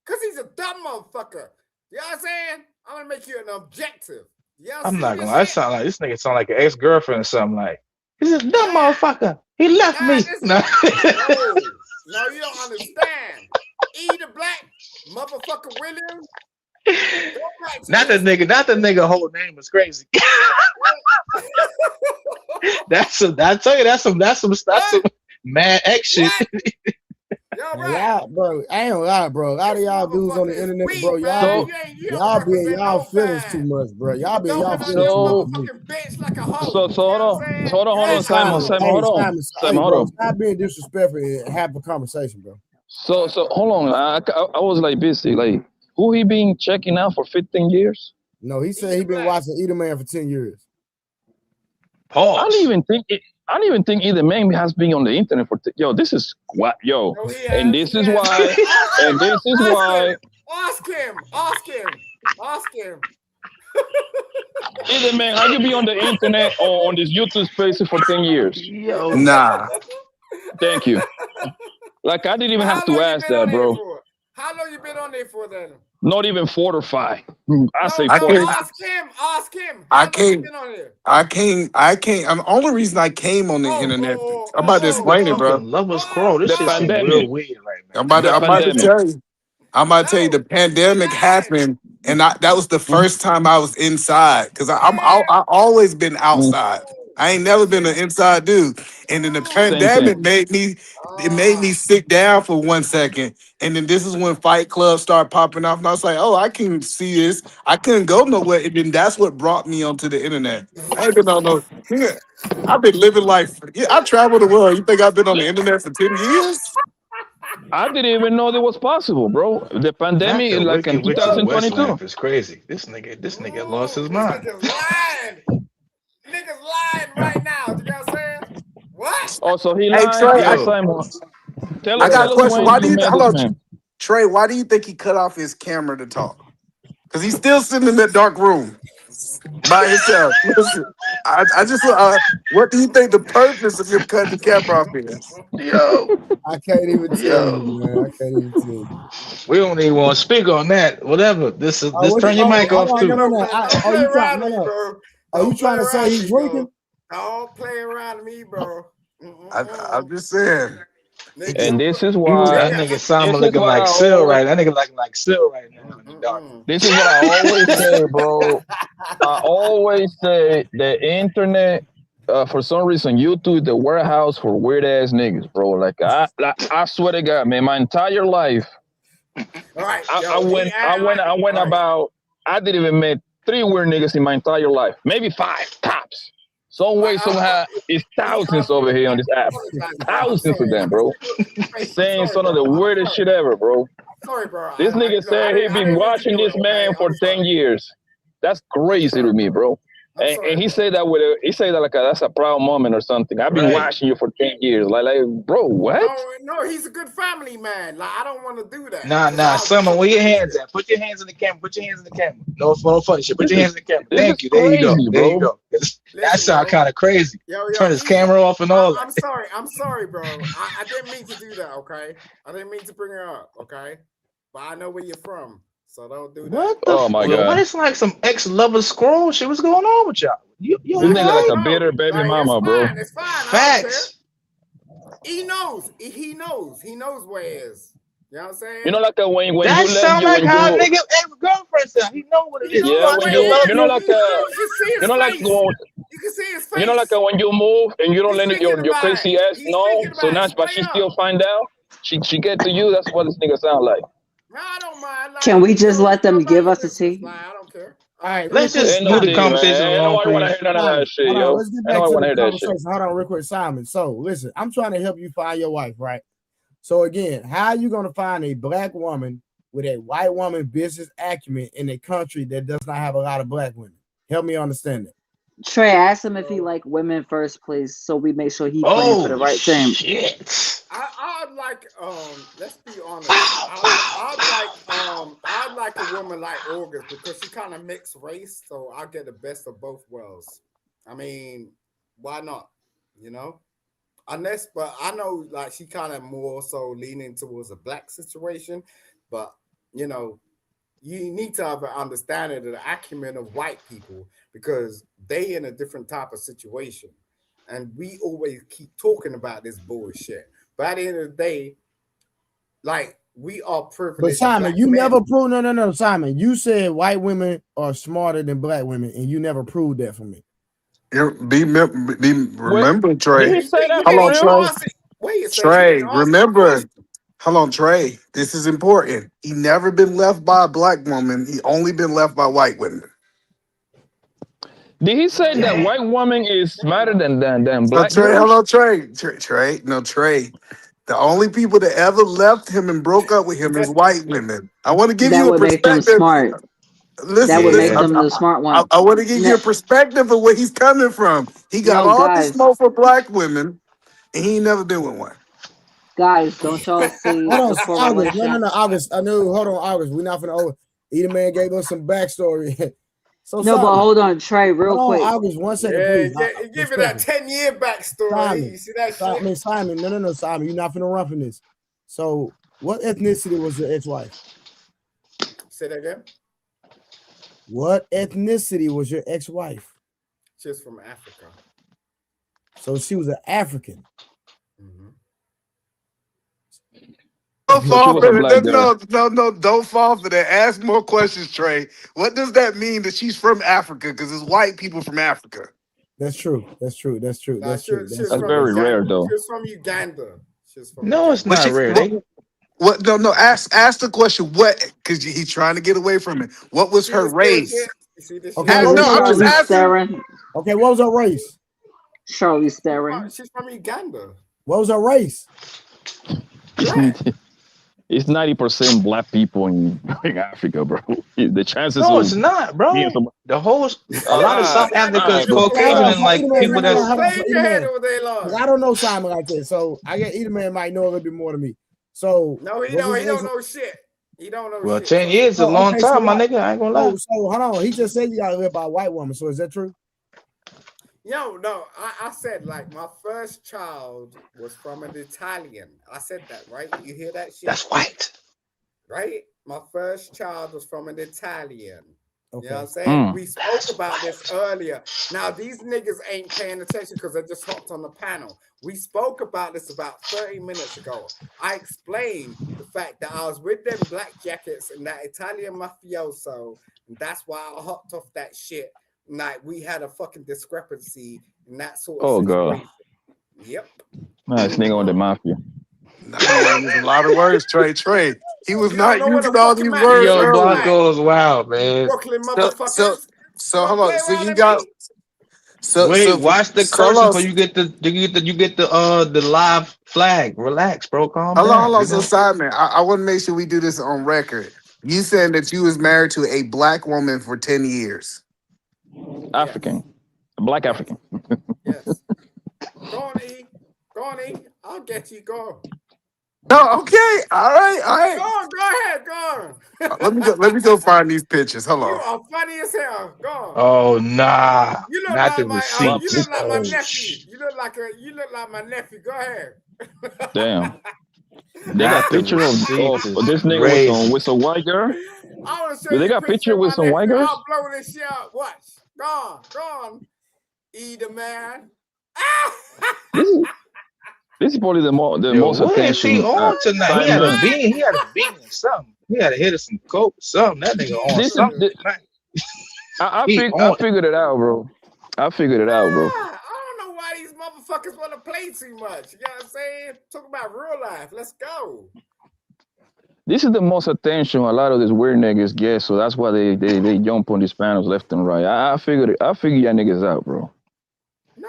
Because he's a dumb motherfucker. You know what I'm saying? I'm gonna make you an objective. You know, I'm not see gonna this lie. It shit? sound like this nigga sound like an ex-girlfriend or something. Like, he's a dumb motherfucker. He left me. No. No, you don't understand. E the black motherfucker William. Not the nigga whole name is crazy. I tell you, that's some mad X shit. Yo, Y'all, bro, I ain't gonna lie, bro. A lot of y'all dudes on the internet, bro, y'all be in y'all feelings too much, bro. Y'all be in y'all feelings too much. Bitch like a hoe. So hold on, Simon, hold on. Hey, bro, stop being disrespectful and have a conversation, bro. So hold on. I was like busy. Like, who he been checking out for 15 years? No, he said he been watching Either Man for 10 years. Pause. I don't even think either man has been on the internet for yo. This is what yo, and this is why, and this is why. Ask him. Either man, how you be on the internet or on this YouTube space for 10 years? Yo, nah. Thank you. Like I didn't even have to ask that, bro. How long you been on there for then? Not even 4 or 5. I say 4. Ask him. I can't. The only reason I came on the internet, I'm about to explain it, bro. Lovers quarrel. This shit's real weird right now. I'm about to tell you. The pandemic happened, and that was the first time I was inside because I always been outside. I ain't never been an inside dude. And then the pandemic made me sit down for 1 second. And then this is when Fight Club started popping off. And I was like, oh, I can see this. I couldn't go nowhere. And then that's what brought me onto the internet. I ain't been on no. I've been living life. Yeah, I traveled the world. You think I've been on the internet for 10 years? I didn't even know that was possible, bro. The pandemic, like in 2022. It's crazy. This nigga lost his mind. Niggas lying right now. You know what I'm saying? What? Oh, so he lied. lied. Trey, I got a question. Why do you Trey, why do you think he cut off his camera to talk? Because he's still sitting in that dark room by himself. Listen, I just what do you think the purpose of him cutting the camera off is? Yo, I can't even tell you, man. I can't even tell you. We don't even want to speak on that. Whatever. This turn your mic off too. Are you trying to say he's drinking? Don't play around me, bro. I'm just saying. And this is That why, nigga Sama this is looking what I like Sil always, right. That nigga looking like Sil right now in the dark. this is what I always say, bro. I always say the internet, for some reason, YouTube is the warehouse for weird ass niggas, bro. I swear to God, man, my entire life, All right, I went about, I didn't even met 3 weird niggas in my entire life, maybe 5 tops. Some way, somehow, it's thousands over here on this app, thousands of them, bro. Saying some of the weirdest shit ever, bro. Sorry, bro. This nigga said he been watching this man for 10 years. That's crazy to me, bro. And he said that he said that that's a proud moment or something. I've been watching you for 10 years. Like, bro, what? No, he's a good family man. Like, I don't want to do that. Nah, Summer, where your hands at? Put your hands in the camera. Put your hands in the camera. No funny shit. Put your hands in the camera. Thank you. There you go. There you go. That sounds kind of crazy. Turn his camera off and all that. I'm sorry, bro. I didn't mean to do that, okay? I didn't mean to bring her up, okay? But I know where you're from, so don't do that. What the Oh my God. What is like some ex-lover scroll shit? What's going on with y'all? You this nigga like a bitter baby mama, bro. It's fine. Facts. He knows. He knows where it is. You know what I'm saying? You know, like when you That let sound you like when how you, nigga every girlfriend sound. He know what it is. yeah, when you know like you know like you can see his face. you know like when you move and you don't He's let your thinking about crazy it. ass He's know. thinking So about now, it. but she Straight still up. find out. She get to you. That's what this nigga sound like. No, I don't mind. Like, Can we just let them nobody give us a business. tea? Like, I don't care. All right, Let's real quick, just Ain't no move the tea, man. conversation Ain't along, nobody want to please. hear none of that shit, hold on, yo. let's get Ain't back nobody to want to the hear that shit. conversation. Hold on, real quick, Simon. So listen, I'm trying to help you find your wife, right? So again, how are you gonna find a black woman with a white woman business acumen in a country that does not have a lot of black women? Help me understand that. Trey, ask him if he like women first, please, so we make sure he playing for the right team. Shit. I'd like let's be honest. I'd like a woman like August because she kind of mixed race, so I get the best of both worlds. I mean, why not? You know, but I know like she kind of more so leaning towards a black situation, but you know, you need to have an understanding of the acumen of white people because they in a different type of situation, and we always keep talking about this bullshit. But at the end of the day, like we are privileged. But Simon, you men. never proved. No, Simon. You said white women are smarter than black women, and you never proved that for me. Remember, Trey. Did he say that How for long, real? Trey? Trey, remember. Hold on, Trey. This is important. He never been left by a black woman. He only been left by white women. Did he say that white woman is smarter than So black Trey, girls? hello, Trey. Trey. No, Trey. The only people that ever left him and broke up with him is white women. I want to give That you a would make them perspective. smart. Listen, That would make listen. them the smart one. I want to give you a perspective of where he's coming from. He got No, all this guys. smoke for black women, and he ain't never been with one. Guys, don't y'all see Hold on, the August. correlation? No, August. I knew. Hold on, August. We're not finna over. Either man gave us some backstory. So No, Simon, but hold on, Trey, real hold on, quick. August. 1 second, please. Give it that 10-year backstory. Simon, You see that shit? Simon. No, Simon. You're not finna run from this. So, what ethnicity was your ex-wife? Say that again. What ethnicity was your ex-wife? She's from Africa. So she was an African. Mm-hmm. Don't So she fall was a for black that. girl. No, don't fall for that. Ask more questions, Trey. What does that mean that she's from Africa? Because it's white people from Africa. That's true. That's true. She's That's from very Uganda. rare, though. She's from Uganda. No, it's not rare. What? No. Ask the question. What? Because he's trying to get away from it. What was her race? Okay, No, I'm just asking. Theron. Okay, what was her race? Charlize Theron. She's from Uganda. What was her race? It's 90% black people in Africa, bro. The chances No, of it's not, bro. being some, The whole a lot of South Africa is bro. Caucasian and like people that's I don't know Simon like that, so I get either man might know a little bit more than me. So no, he don't know shit. He don't know well, shit. 10 years is a long time, my nigga. I ain't gonna lie. So hold on. He just said you gotta live by a white woman. So is that true? No. I said like my first child was from an Italian. I said that, right? You hear that shit? That's white. Right? My first child was from an Italian. You know what Okay. I'm saying? We spoke about this earlier. Now, these niggas ain't paying attention because they just hopped on the panel. We spoke about this about 30 minutes ago. I explained the fact that I was with them black jackets and that Italian mafioso, and that's why I hopped off that shit. Like, we had a fucking discrepancy in that sort of Oh god, situation. Yep. nice nigga on the mafia. That man used a lot of words, Trey. He was You don't not know what using a all fucking these mafia words Yo, looks earlier. like. Blanco's wild, man. Brooklyn So, so, motherfuckers. so Don't hold on. play So around you at got me. Wait, watch the cursing solo. before you get the live flag. Relax, bro. Calm Hold down. on. We So gonna Simon, I want to make sure we do this on record. You said that you was married to a black woman for 10 years. Yes. African, black Yes. African. Yes. Go on, E. Go on, E. I'll get you. Go. No, okay. All right. Go on. Go ahead. Go on. Let me go find these pictures. Hold You on. are funny as hell. Go on. Oh nah. You look Not like the my Well, you receipts. look like my Oh nephew. You look like my nephew. Go ahead. damn. They got not the picture receipts of is this nigga crazy. with some white girl. I want to show Do they you a got picture picture of with my some white nephew. girls? I'll blow this shit up. Watch. Go on. Go on. E the man. This is probably the Yo, most what is he attention on tonight? He had a Simon. bean. He had a bean or something. He had a hit of some coke, something. That nigga on This is something tonight. I He I on it. figured it out, bro. I figured it out, bro. I don't know why these motherfuckers want to play too much. You know what I'm saying? Talk about real life. Let's go. This is the most attention a lot of these weird niggas get, so that's why they jump on these panels left and right. I figured y'all niggas out, bro. No,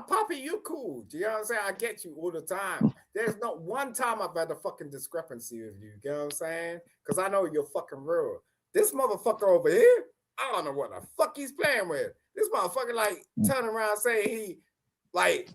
Poppy, you cool. Do you know what I'm saying? I get you all the time. There's not one time I've had a fucking discrepancy with you. You know what I'm saying? Because I know you're fucking real. This motherfucker over here, I don't know what the fuck he's playing with. This motherfucker like turn around saying he like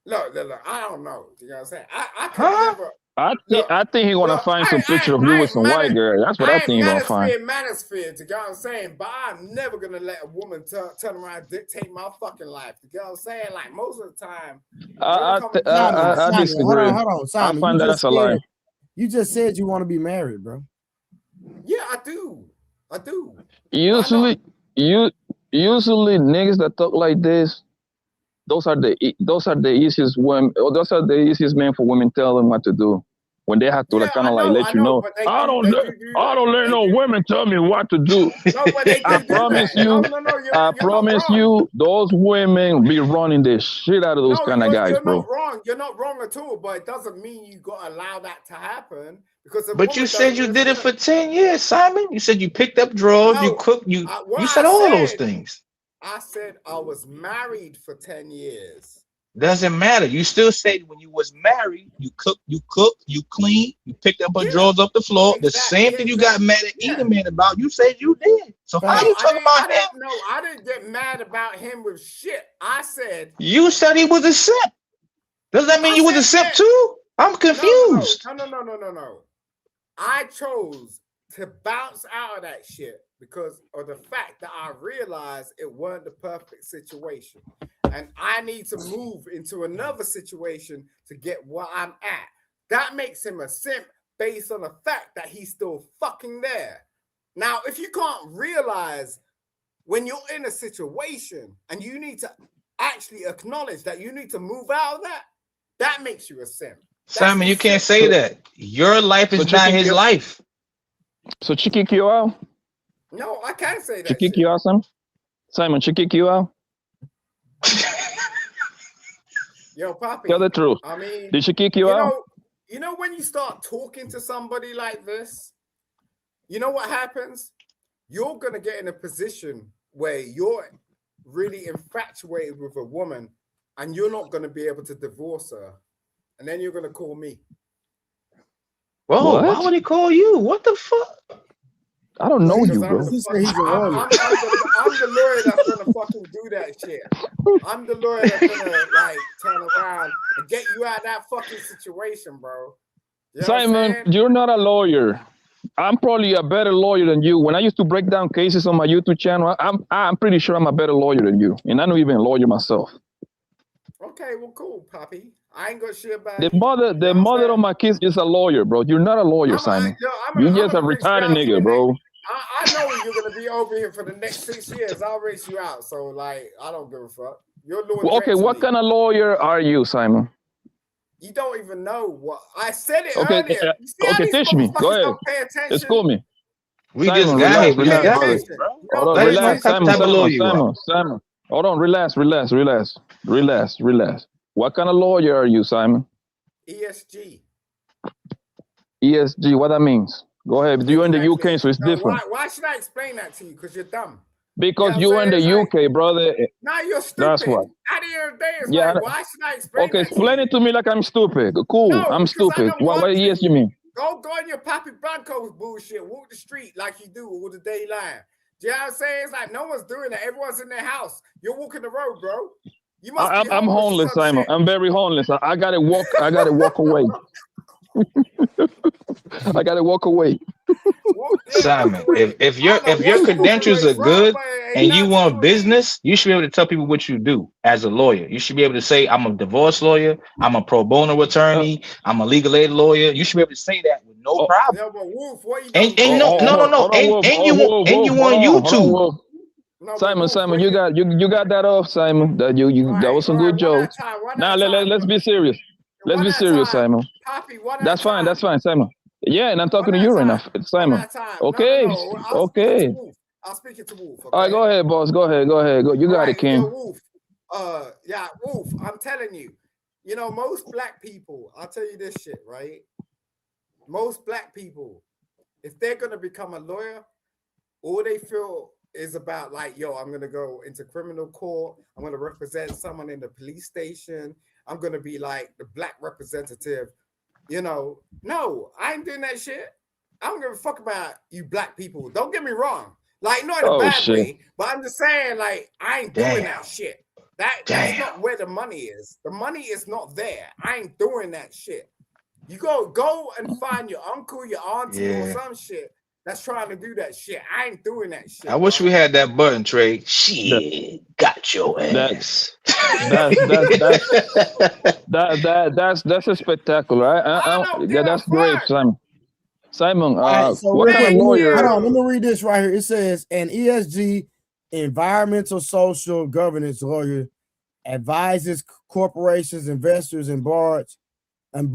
look, I don't know. You know what I'm saying? I could Huh? never I look. think he gonna find some picture of you with some white girl. That's what I think he gonna find. Manosphere, you know what I'm saying? But I'm never gonna let a woman turn around and dictate my fucking life. You know what I'm saying? Like most of the time, I Simon, disagree. hold on, I Simon. find that as a lie. You just said you want to be married, bro. yeah, I do. Usually niggas that talk like this, those are the easiest women, or those are the easiest men for women tell them what to do. When they have to like kind of like let you know, but they I don't let no do. women tell me what to do. No, but they I do promise that. you, No, I you're not promise wrong. you, those women be running the shit out of those kind of guys, you're bro. not wrong. You're not wrong at all, but it doesn't mean you gotta allow that to happen because But you said you did it for 10 years, Simon. You said you picked up drawers, you cooked, you said all those things. I said I was married for 10 years. Doesn't matter. You still say when you was married, you cook, you clean, you picked up her drawers off the floor. The same thing you got mad at either man about, you said you did. So how you talking about him? No, I didn't get mad about him with shit. I said you said he was a simp. Does that mean you was a simp too? I'm confused. No. I chose to bounce out of that shit because of the fact that I realized it wasn't the perfect situation. And I need to move into another situation to get where I'm at. That makes him a simp based on the fact that he's still fucking there. Now, if you can't realize when you're in a situation and you need to actually acknowledge that you need to move out of that makes you a simp. Simon, you can't say that. Your life is not his life. So she kick you out? No, I can't say that. She kick you out, Simon, she kick you out? Yo, Poppy. Tell the truth. I mean, did she kick you out? You know when you start talking to somebody like this, you know what happens? You're gonna get in a position where you're really infatuated with a woman and you're not gonna be able to divorce her. And then you're gonna call me. Whoa, why would he call you? What the fuck? I don't know you, bro. I'm the lawyer that's gonna fucking do that shit. I'm the lawyer that's gonna like turn around and get you out of that fucking situation, bro. You know Simon, you're not a lawyer. I'm probably a better lawyer than you. When I used to break down cases on my YouTube channel, I'm pretty sure I'm a better lawyer than you, and I'm not even a lawyer myself. Okay, well, cool, Poppy. I ain't gonna shit about the mother of my kids is a lawyer, bro. You're not a lawyer, Simon. You're just a retired nigga, bro. I know you're gonna be over here for the next 6 years. I'll race you out. So like, I don't give a fuck. You're doing Okay, what kind of lawyer are you, Simon? You don't even know what I said it Okay, earlier. You see how okay, these teach me. Go motherfuckers ahead. don't pay attention? School me. We Simon, just got relax, here. We just relax, got brother. here, bro. Hold on, Let us know relax, what Simon, type of lawyer Simon, you are. Simon. Hold on, relax. What kind of lawyer are you, Simon? ESG. ESG, what that means? Go ahead. You're in the UK, so it's different. Why should I explain that to you? Because you're dumb. Because You know you're in the UK, brother. Now you're stupid. That's what. At the end of the day, it's Yeah. like, why should I explain Okay, that to explain you? it to me like I'm stupid. Cool, No, I'm because I stupid. don't What want to. ESG mean? Go on your Papi Branco's bullshit. Walk the street like you do with the day line. Do you know what I'm saying? It's like no one's doing that. Everyone's in their house. You're walking the road, bro. You must be I'm homeless, Simon. shit. I'm very homeless. I gotta walk. I gotta walk away. I gotta walk away. Simon, if your credentials are good and you want business, you should be able to tell people what you do as a lawyer. You should be able to say, I'm a divorce lawyer, I'm a pro bono attorney, I'm a legal aid lawyer. You should be able to say that with no problem. Yeah, but Wolf, what you And no, and you on YouTube. Simon, you got that off, Simon. That that was some good jokes. Now let's be serious. Let's be serious, Simon. That's fine, Simon. Yeah, and I'm talking to you right now, Simon. Okay, okay. I'll speak it to Wolf. Okay? All right, go ahead, boss. Go ahead. Go. You got it, King. Wolf. Wolf. I'm telling you. You know, most black people. I'll tell you this shit, right? Most black people, if they're gonna become a lawyer, all they feel is about like, yo, I'm gonna go into criminal court. I'm gonna represent someone in the police station. I'm gonna be like the black representative. You know, no, I ain't doing that shit. I don't give a fuck about you black people. Don't get me wrong. Like, not in a bad way, but I'm just saying, like, I ain't doing that shit. That's not where the money is. The money is not there. I ain't doing that shit. You go and find your uncle, your auntie, or some shit that's trying to do that shit. I ain't doing that shit. I wish we had that button, Trey. Shit, got your ass. That's a spectacular. That's great, Simon. Simon, so what kind of lawyer? Hold on, let me read this right here. It says an ESG, environmental social governance lawyer, advises corporations, investors, and boards and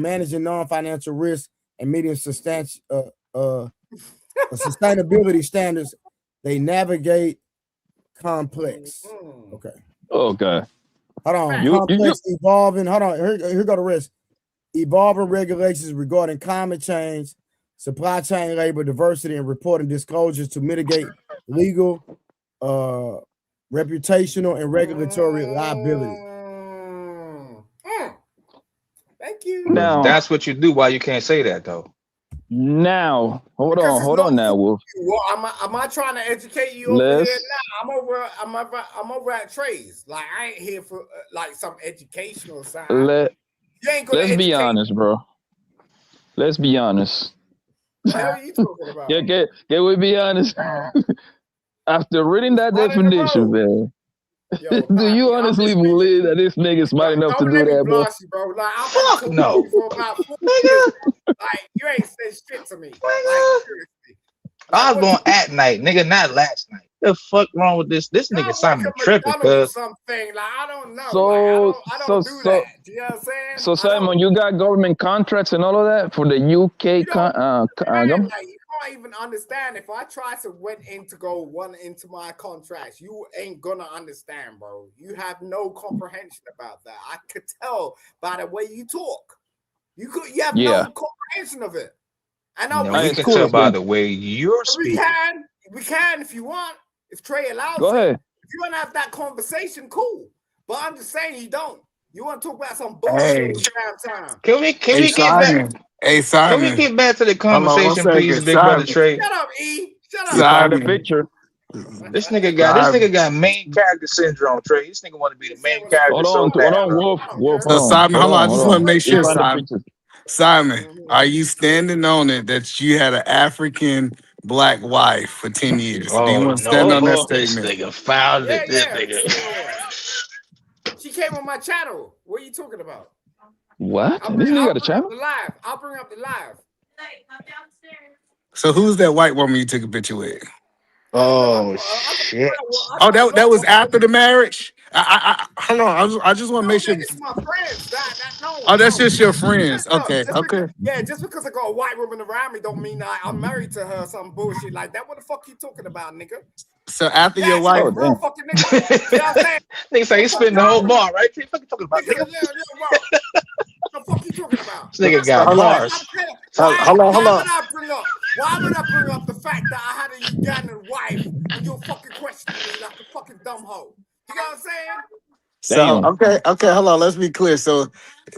managing non-financial risk and meeting sustainability standards. They navigate complex. Okay. Okay. Hold on. Complex evolving. Hold on. Here go the rest. Evolving regulations regarding climate change, supply chain labor, diversity, and reporting disclosures to mitigate legal, reputational, and regulatory liability. Thank you. Now that's what you do. Why you can't say that though? Now, hold on now, Wolf. Well, am I trying to educate you over here now? I'm over at Trey's. Like, I ain't here for like some educational side. Let's be honest, bro. Let's be honest. What the hell are you talking about? Can we be honest? After reading that definition, man, do you honestly believe that this nigga's smart enough to do that, bro? Bro. Like, fuck no. For about 4 years. Like, you ain't said shit to me. Like, seriously. I was going at night, nigga, not last night. What the fuck wrong with this? This nigga Simon tripping, cuz. Something like, I don't know. So, I don't do that. Do you know what I'm saying? So Simon, you got government contracts and all of that for the UK you can't even understand. If I try to went into my contracts, you ain't gonna understand, bro. You have no comprehension about that. I could tell by the way you talk. You have no comprehension of it. I know. We can tell by the way you're speaking. We can if you want. If Trey allows Go ahead. If you want to have that conversation, cool. But I'm just saying you don't. You want to talk about some bullshit time. Can we get back? Hey, Simon. Can we get back to the conversation, please, big brother Trey? Shut up, E. Shut up. Simon. The picture. This nigga got main character syndrome, Trey. This nigga want to be the main character. Hold on, Wolf. Simon, hold on. I just want to make sure, Simon, are you standing on it that you had an African black wife for 10 years? Do you want to stand on that statement? This nigga found it. This nigga. She came on my channel. What are you talking about? What? This nigga got a channel? I'll bring up the live. So who's that white woman you took a picture with? Oh shit. Oh, that was after the marriage. Hold on. I just want to make sure. It's my friends. Oh, that's just your friends. Okay, okay. Just because I got a white woman around me don't mean I'm married to her or some bullshit like that. What the fuck you talking about, nigga? So after your wife, real fucking nigga. You know what I'm saying? Nigga say he's spinning the whole bar, right? What the fuck you talking about, nigga? What the fuck you talking about? This nigga got bars. Hold on. Why would I bring up the fact that I had a Ugandan wife and you're fucking questioning me like a fucking dumb hoe? You know what I'm saying? So okay, hold on. Let's be clear. So,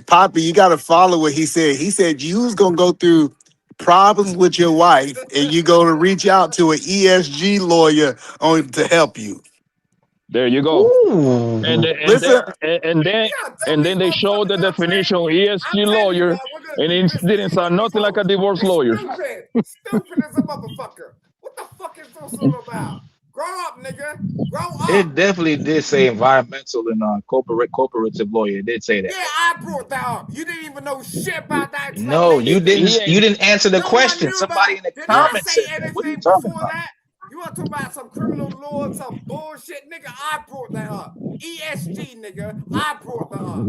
Poppy, you got to follow what he said. He said you was gonna go through problems with your wife, and you going to reach out to an ESG lawyer to help you. There you go. Ooh. And then they showed the definition of ESG lawyer, and it didn't sound nothing like a divorce lawyer. Stupid as a motherfucker. What the fuck is this all about? Grow up, nigga. Grow up. It definitely did say environmental and cooperative lawyer. It did say that. Yeah, I brought that up. You didn't even know shit about that. No, you didn't. You didn't answer the question. Somebody in the comments said, "What are you talking about?" You want to talk about some criminal law and some bullshit, nigga? I brought that up. ESG, nigga. I brought that up.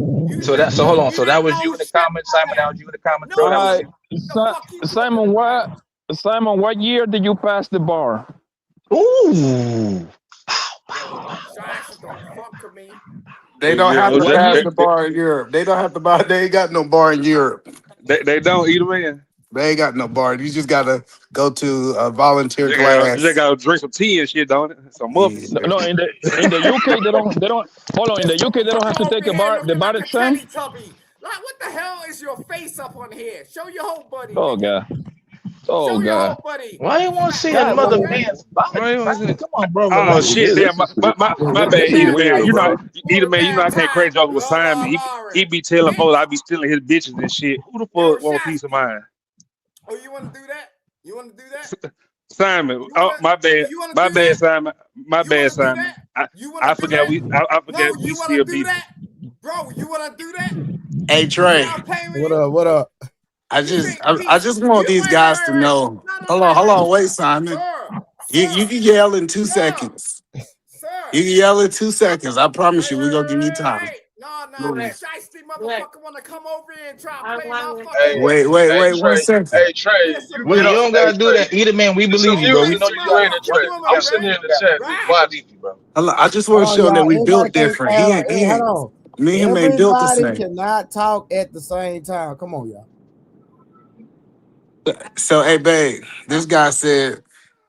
So hold on. So that was you in the comments, Simon. That was you in the comments, bro. Simon, what year did you pass the bar? Ooh. They don't have to pass the bar in Europe. They don't have to buy. They ain't got no bar in Europe. They don't eat them in. They ain't got no bar. You just gotta go to a volunteer class. You just gotta drink some tea and shit, don't it? Some muffins. No, in the UK they don't. Hold on. In the UK they don't have to take the bar exam. Like, what the hell is your face up on here? Show your whole buddy. Oh god. Oh god. Why you want to see another man's body? Come on, bro. Oh shit! Damn, my bad. Either man, you know I can't crazy over with Simon. He be telling folks I be stealing his bitches and shit. Who the fuck want a piece of mine? Oh, you want to do that? You want to do that? Simon, my bad, Simon. My bad, Simon. I forgot we still be. Bro, you want to do that? Hey Trey, what up? I just want these guys to know. Hold on, wait, Simon. You can yell in 2 seconds. You can yell in 2 seconds. I promise you, we're gonna give you time. No, that shiesty motherfucker want to come over here and try to play my fucking. Wait, 1 second. Hey Trey, you don't gotta do that. Either man, we believe you, bro. We know you right, Trey. I'm sitting in the chat. Why leave you, bro? I just want to show that we built different. Me and him ain't built the same. Everybody cannot talk at the same time. Come on, y'all. So, hey, babe, this guy said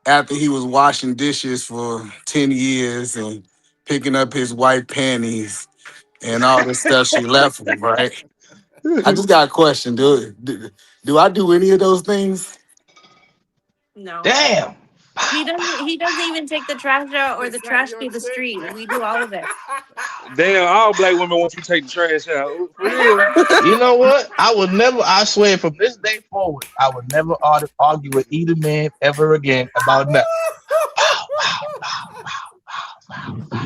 after he was washing dishes for 10 years and picking up his white panties and all the stuff she left him, right? I just got a question. Do I do any of those things? No. Damn. He doesn't even take the trash out or the trash to the street. We do all of it. Damn, all black women want you to take the trash out. For real. You know what? I swear from this day forward, I would never argue with either man ever again about that.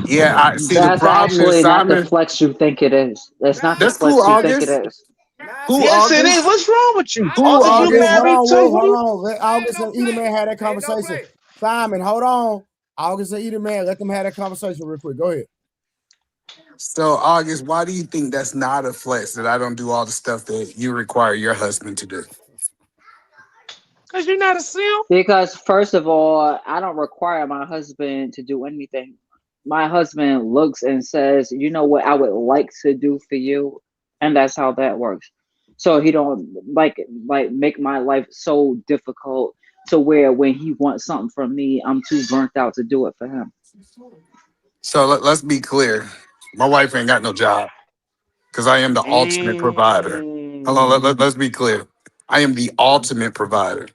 Yeah, I see. That's the problem actually is, not Simon, the flex you think it is. That's not the That's flex cool, you think August. it is. Yes, it is. What's wrong with you? August, You married too? hold on. Let August and Edie Man have that conversation. Simon, hold on. August and Edie Man, let them have that conversation real quick. Go ahead. So, August, why do you think that's not a flex that I don't do all the stuff that you require your husband to do? Because you're not a simp. Because first of all, I don't require my husband to do anything. My husband looks and says, "You know what I would like to do for you," and that's how that works. So he don't like make my life so difficult to where when he wants something from me, I'm too burnt out to do it for him. So let's be clear. My wife ain't got no job because I am the ultimate provider. Hold on, let's be clear. I am the ultimate provider.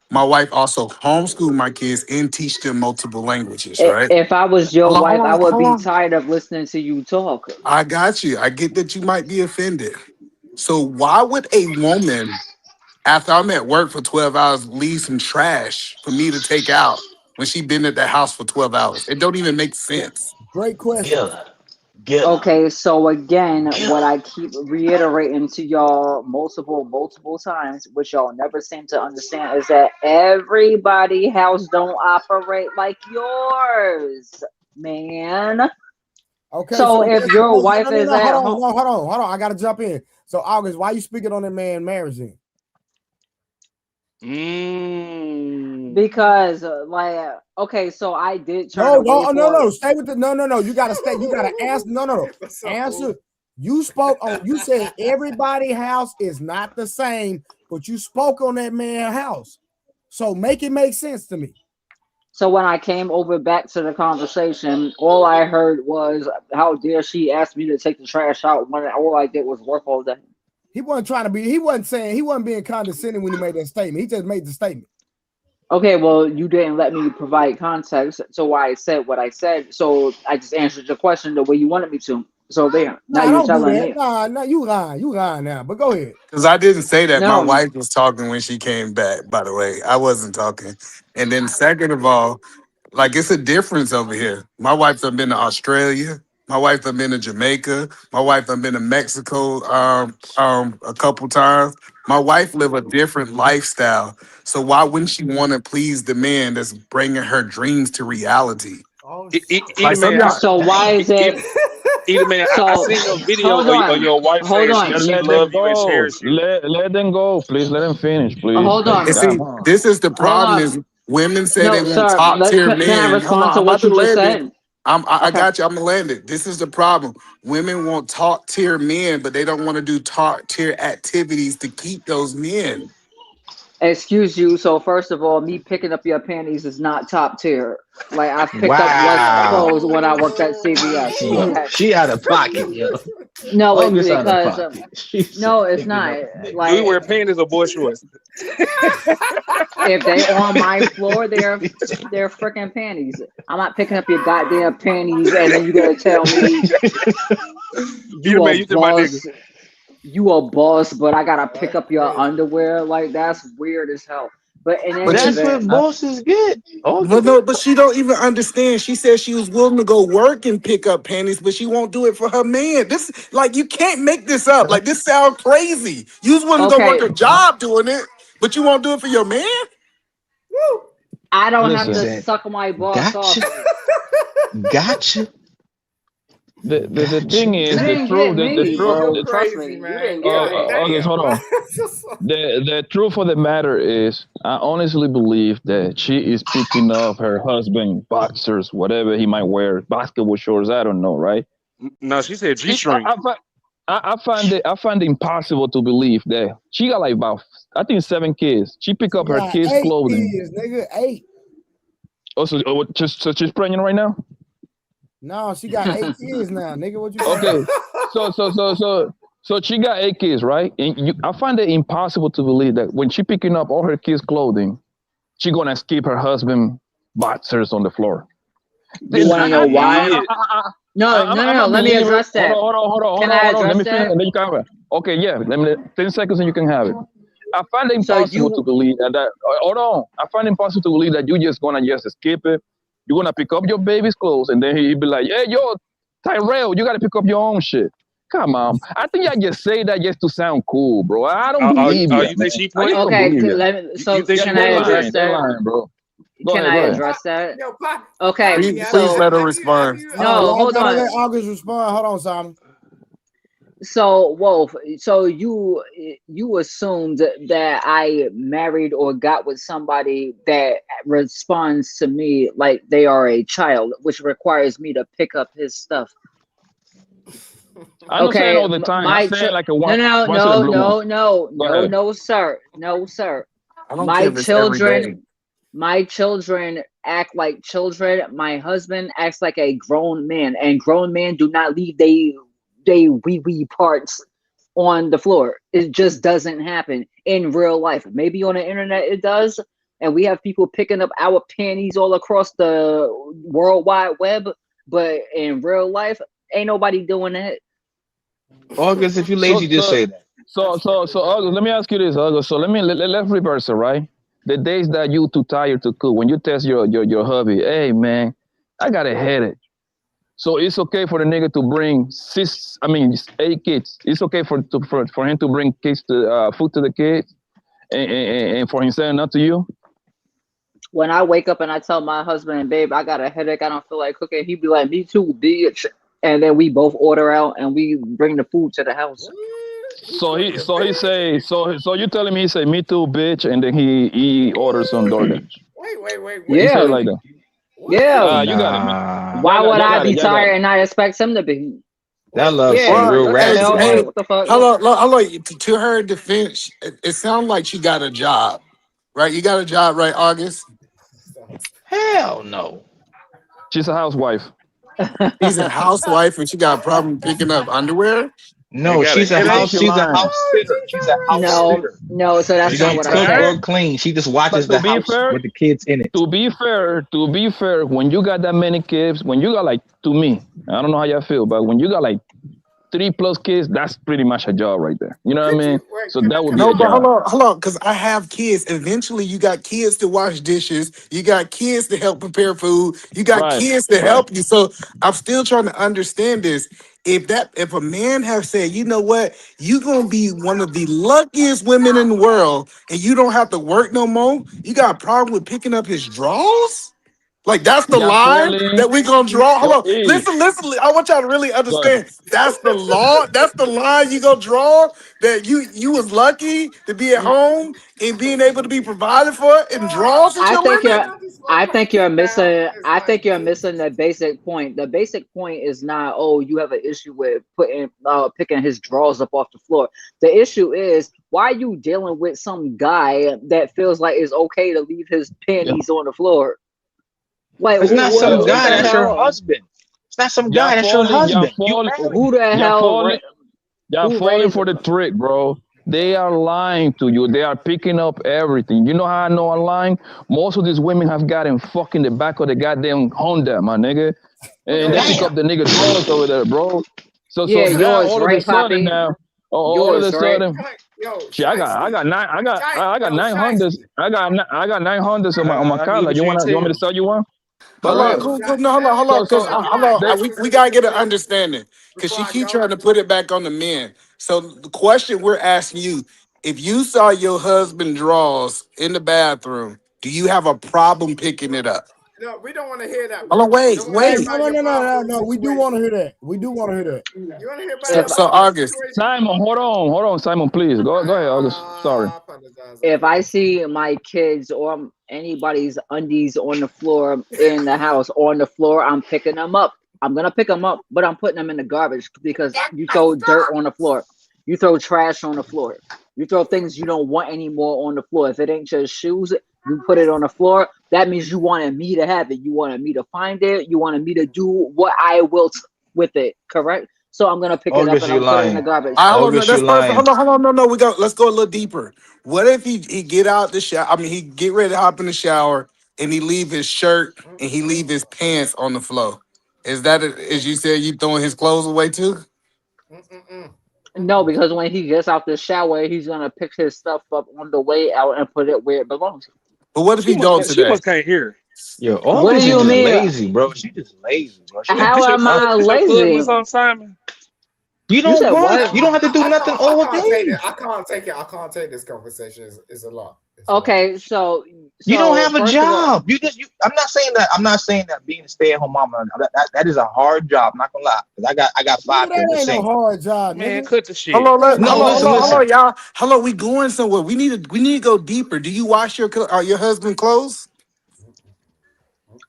My wife also homeschool my kids and teach them multiple languages, right? If I was your Hold on, wife, hold on, I would hold be on. tired of listening to you talk. I got you. I get that you might be offended. So why would a woman, after I'm at work for 12 hours, leave some trash for me to take out when she been at the house for 12 hours? It don't even make sense. Great question. Yeah. Okay, so again, what I keep reiterating to y'all multiple times, which y'all never seem to understand, is that everybody house don't operate like yours, man. Okay, So if your wife is at home, hold on. I gotta jump in. So August, why you speaking on that man marriage then? because okay, so I did turn away for No. Stay with the no. You gotta stay. You gotta answer. No. Answer. You spoke on. You said everybody house is not the same, but you spoke on that man house. So make it make sense to me. So when I came over back to the conversation, all I heard was, "How dare she ask me to take the trash out when all I did was work all day." He wasn't trying to be. He wasn't being condescending when he made that statement. He just made the statement. Okay, well, you didn't let me provide context to why I said what I said, so I just answered your question the way you wanted me to. So there, now you're don't do telling that. me. Nah, you lying now. But go ahead. Because I didn't say that. My No, wife was talking when she came back, by the way. I wasn't talking. And then second of all, like it's a difference over here. My wife have been to Australia. My wife have been to Jamaica. My wife have been to Mexico a couple times. My wife live a different lifestyle. So why wouldn't she want to please the man that's bringing her dreams to reality? Either Like some man, y'all, so why is it? either man. I So seen your video hold of on, your wife hold saying she on, she Let them love you and go. cherish you. Let them go, please. Let them finish, please. hold Like, and on, see, come on. this is the hold problem on. is women say they No, want sir. top tier Can I men. Hold respond on, to I'm about what to you just land it. said? I Okay. got you. I'm gonna land it. This is the problem. Women want top tier men, but they don't want to do top tier activities to keep those men. Excuse you. So first of all, me picking up your panties is not top tier. Like I've picked up less Wow. clothes when I worked at CVS. Yo, Okay. she out of pocket, yo. No, August out of because pocket. She's no, it's picking not. up Do you niggas. wear Like panties or boy shorts? if they on my floor, they're freaking panties. I'm not picking up your goddamn panties, and then you gonna tell me Either you man, a you to my nigga. boss. You a boss, but I gotta pick up your underwear. Like that's weird as hell. But in any But That's you, event, what bosses get. but August. no, but she don't even understand. She said she was willing to go work and pick up panties, but she won't do it for her man. This, like, you can't make this up. Like, this sounds crazy. You was willing to go work okay, a job doing it, but you won't do it for your man. I don't have She to said, Listen, suck my boss gotcha, off. gotcha, the thing gotcha. is You the didn't get truth. The me, truth. bro. The, Trust me, you didn't get me. August, hold on. The truth of the matter is, I honestly believe that she is picking up her husband boxers, whatever he might wear, basketball shorts. I don't know, right? No, she said G She, I, string. I, fi- I find it impossible to believe that she got like about, I think 7 kids. She pick She up her got kids' 8 clothing. kids, nigga. 8. So she's pregnant right now. No, she got 8 kids now, nigga. What you Okay, saying? so she got 8 kids, right? And I find it impossible to believe that when she picking up all her kids' clothing, she gonna skip her husband boxers on the floor. You want to know why? Did. No. I'm a Let me believer. address that. Can I Hold on. Let address me finish, that? and then you can have it. Okay, yeah. Let me 10 seconds, and you can have it. I find it So impossible to you believe that. Hold on. I find it impossible to believe that you just gonna just skip it. You're gonna pick up your baby's clothes, and then he be like, "Hey, yo, Tyrell, you gotta pick up your own shit." Come on. I think I just say that just to sound cool, bro. I don't believe you, You man. think she I just playing? don't okay? believe you. You So think Yeah, she can I they're playing? address lying. They're that? lying, bro. Go Can ahead. I Go ahead. address that? Okay. Please So let her respond. no, hold Y'all gotta on. let August respond. Hold on, Simon. So Wolf, so you assumed that I married or got with somebody that responds to me like they are a child, which requires me to pick up his stuff. I'm not saying Okay, all the time. I'm my saying like a no, once in a blue moon. Go ahead. no, sir, no, sir. I don't care My if it's every day. children act like children. My husband acts like a grown man, and grown men do not leave they wee parts on the floor. It just doesn't happen in real life. Maybe on the internet it does, and we have people picking up our panties all across the world wide web. But in real life, ain't nobody doing that. August, if you So lazy, just so say that. August, let me ask you this, August. So let's reverse it, right? The days that you too tired to cook, when you test your hubby, hey man, I got a headache. So it's okay for the nigga to bring 8 kids. It's okay for him to bring kids to food to the kids, and for himself not to you. When I wake up and I tell my husband, babe, I got a headache, I don't feel like cooking, he'd be like, me too, bitch. And then we both order out and we bring the food to the house. So he say so you telling me he say me too, bitch, and then he orders some DoorDash. Wait. He say Yeah. it like that. Yeah. You got it, man. Why would I be Y'all got tired it. and I expect him to be? That love Yeah. some real Well, What the hey, ratchet hell? hey, shit. What the fuck? hello. To her defense, it sounds like she got a job, right? You got a job, right, August? Hell no. She's a housewife. She's a housewife and she got a problem picking up underwear. No, she's a It ain't house. she She's a lying. house sitter. She's a house sitter. No, so that's She not don't what I cook said. or clean. She just watches But the to be house fair, with the kids in it. to be fair, when you got that many kids, when you got like, to me, I don't know how y'all feel, but when you got like 3+ kids, that's pretty much a job right there. You know what I mean? So that would be No, a but job. hold on, because I have kids. Eventually, you got kids to wash dishes. You got kids to help prepare food. You got Right, kids to right. help you. So I'm still trying to understand this. If a man have said, you know what, you gonna be one of the luckiest women in the world, and you don't have to work no more. You got a problem with picking up his drawers? Like that's the Y'all line falling. that we gonna draw. Hold on, Hey, listen. I want y'all to really go ahead. understand. That's the law. That's the line you gonna draw. That you was lucky to be at home and being able to be provided for and draws is I your think limit. you're missing the basic point. The basic point is not, oh, you have an issue with picking his drawers up off the floor. The issue is, why are you dealing with some guy that feels like it's okay to leave his panties on the floor? Like It's not some what guy. the That's your hell? husband. It's not some Y'all guy. That's your falling. Y'all husband. You falling. married Who him. the Y'all hell? falling. Y'all Who falling raised? for the trick, bro. They are lying to you. They are picking up everything. You know how I know I'm lying? Most of these women have gotten fucking the back of the goddamn Honda, my nigga. And they pick Damn. up the nigga drawers over there, bro. So Yeah, now yours, all of a right, sudden Poppy? now, all of a Yours, right? sudden, shit, I got 900s. I got 900s on my car. He Like, was you trying to want me tell. to sell you one? Hold For on, real. hold on, because So that we gotta get an understanding. Because she keep trying to put it back on the men. So the question we're asking you: if you saw your husband drawers in the bathroom, do you have a problem picking it up? No, we don't want to hear that. Hold on, We don't want to hear wait. about your bathroom We do want to situation. hear that. We do want to hear that. You want to hear about If your So bathroom August, situation? Simon, hold on, Simon, please. Go ahead, August. Sorry. if I see my kids or anybody's undies on the floor in the house on the floor, I'm picking them up. I'm gonna pick them up, but I'm putting them in the garbage because you throw dirt on the floor, you throw trash on the floor, you throw things you don't want anymore on the floor. If it ain't your shoes, you put it on the floor. That means you wanted me to have it. You wanted me to find it. You wanted me to do what I will with it. Correct? So I'm gonna pick it up August, and you I'm put it in the lying. garbage. hold on, August, you that's perfect. lying. Hold on, no. Let's go a little deeper. What if he get out the shower? I mean, he get ready to hop in the shower and he leave his shirt and he leave his pants on the floor. Is that as you said, you throwing his clothes away too? No, because when he gets out the shower, he's gonna pick his stuff up on the way out and put it where it belongs. But what if he don't She today? must can't hear. Yo, What do August is you just mean? lazy, bro. She just lazy, bro. She don't How This want your to am cook. I cousin? This your cousin or lazy? something, Simon? You You don't said work. what? You don't have to do nothing all I can't take day. it. I can't take it. I can't take this conversation. It's a lot. It's a lot. Okay, so You don't have a first of all, job. I'm not saying that. I'm not saying that being a stay-at-home mom that is a hard job. I'm not gonna lie. 'Cause I got Nigga, 5 kids. that Just ain't no saying. hard job, Man, nigga. cut the shit. No, listen, Hold listen. on, y'all. Hello, we going somewhere. We need to go deeper. Do you wash your husband clothes?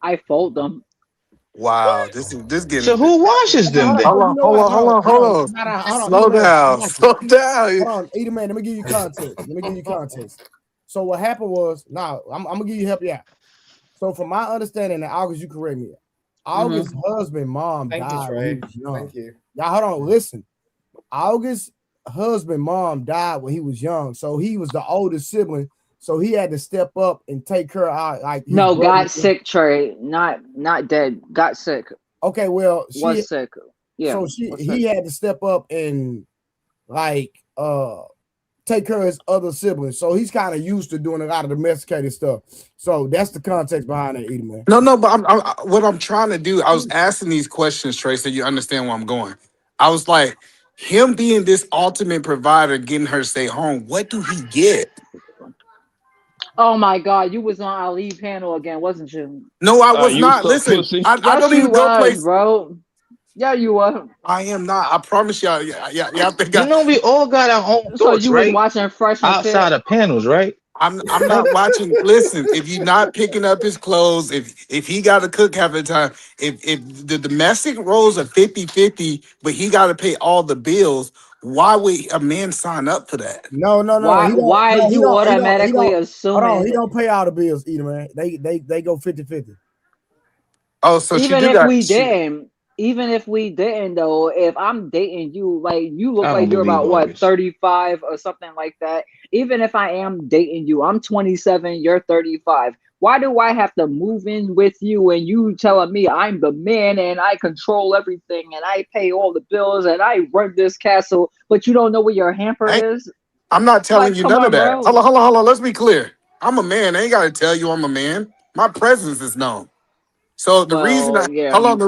I fold them. Wow, this So getting. who washes them Hold then? on, you know what? Hold on. Hold on, Slow Eat Man, I down, got you. slow down. Hold on, Eat Man, let me give you context. So what happened was, I'm gonna give you help you out. So from my understanding, and August, you correct me. August's husband, mom Thank you, died when he Trey. was young. Thank you. Y'all, hold on, listen. August's husband, mom died when he was young, so he was the oldest sibling. So he had to step up and take care of like his No, brother. got sick, Trey. Not dead. Got sick. Okay, well, Was sick. Yeah. So he had to step up and like take care of his other siblings. So he's kind of used to doing a lot of domesticated stuff. So that's the context behind that, Edie, man. No, but what I'm trying to do, I was asking these questions, Trey, so you understand where I'm going. I was like, him being this ultimate provider, getting her to stay home, what do he get? Oh my God, you was on Ali panel again, wasn't you? No, I was You not. suck Listen, pussy. I Yes, don't you even go was, place. bro. Yeah, you was. I am not. I promise y'all. Yeah, I think You know, we all got our own So thoughts, you was right? watching Freshman Outside Fit. of panels, right? I'm not watching. Listen, if you're not picking up his clothes, if he got to cook half the time, if the domestic roles are 50-50, but he got to pay all the bills, why would a man sign up for that? No. Why? He don't. Why No, is he you don't. He don't. He automatically don't. Hold on. He assuming? don't pay all the bills, Edie, man. They go 50-50. Oh, so she Even do if got. we didn't, even if we didn't though, if I'm dating you, like you look I like don't you're believe about what, August. 35 or something like that. Even if I am dating you, I'm 27, you're 35. Why do I have to move in with you and you telling me I'm the man and I control everything and I pay all the bills and I run this castle, but you don't know where your hamper is? I'm not telling Like, you come none of on, that. bro. Hold on. Let's be clear. I'm a man. I ain't got to tell you I'm a man. My presence is known. So the reason Well, I yeah. hold on,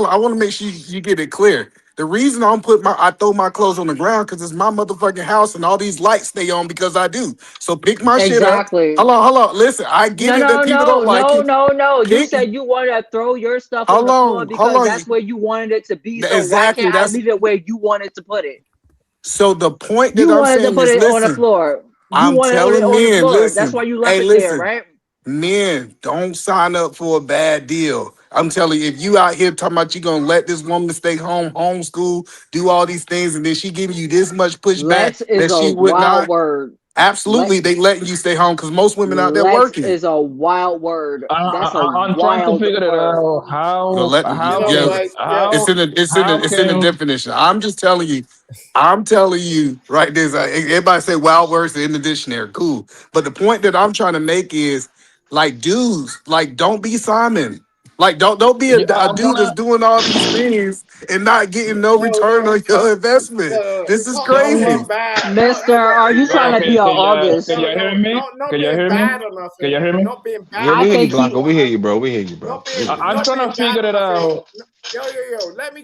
I want to make sure you get it clear. The reason I throw my clothes on the ground because it's my motherfucking house and all these lights stay on because I do. So pick my shit up. Exactly. Hold on. Listen, I get No, it that no, people no, don't like no, it. no, no. You Pick. said you wanted to throw your stuff on the floor Hold because on. that's where you wanted it to be. So why Exactly. can't I That's leave it where you wanted to put it? so the point that You I'm wanted to saying put is, it on the listen. floor. You I'm wanted it telling on the men, floor. That's why listen. you left Hey, it there, listen. right? Men, don't sign up for a bad deal. I'm telling you, if you out here talking about you gonna let this woman stay home, homeschool, do all these things, and then she giving you this much pushback Let's is that a she would wild not, word. Let absolutely, they letting you stay home because most women out there let's working. is a wild word. That's a I'm trying to wild figure it word. out. Well, How it's how how in the can definition. I'm just telling you. I'm telling you right there. Everybody say wild words are in the dictionary. Cool. But the point that I'm trying to make is like dudes, like don't be Simon. Like don't be yeah, a I'm dude that's gonna doing all these things and not getting no return on your investment. This is Not crazy. being bad. Mister, are you trying to be okay, a August? can y'all hear me? Not Can y'all being hear me? bad or Can nothing. y'all hear me? Not being Yeah, bad we I or hear you, think nothing. he Blanco. We hear you, bro. We hear you, bro. Not We being hear you. I'm not trying being to bad figure or it nothing. out. Yo.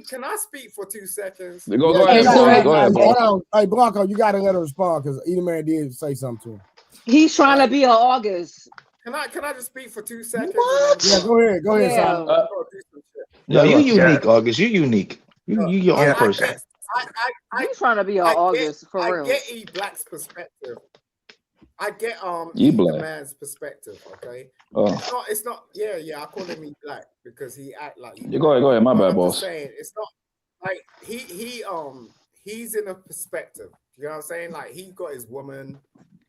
Can I speak for 2 seconds? Go Yeah, you ahead, got boss. hey, Go ahead, hold boss. on. Hey, Blanco, you gotta let her respond because Edie man did say something to him. he's trying to Right. be a August. Can I just speak for 2 seconds and I'm Yeah, What? gonna go ahead. Go ahead, Simon. Yeah. do some shit. No, you Yeah. unique, August. You unique. You your own Yeah. I person. get I He's trying to be a August for I real. get E Black's perspective. I get You E the black. man's perspective. Okay, Oh, it's not. Yeah. I call him E Black because he act like E you Black. go ahead. My But bad, I'm just boss. saying it's not like he's in a perspective. You know what I'm saying? Like he got his woman.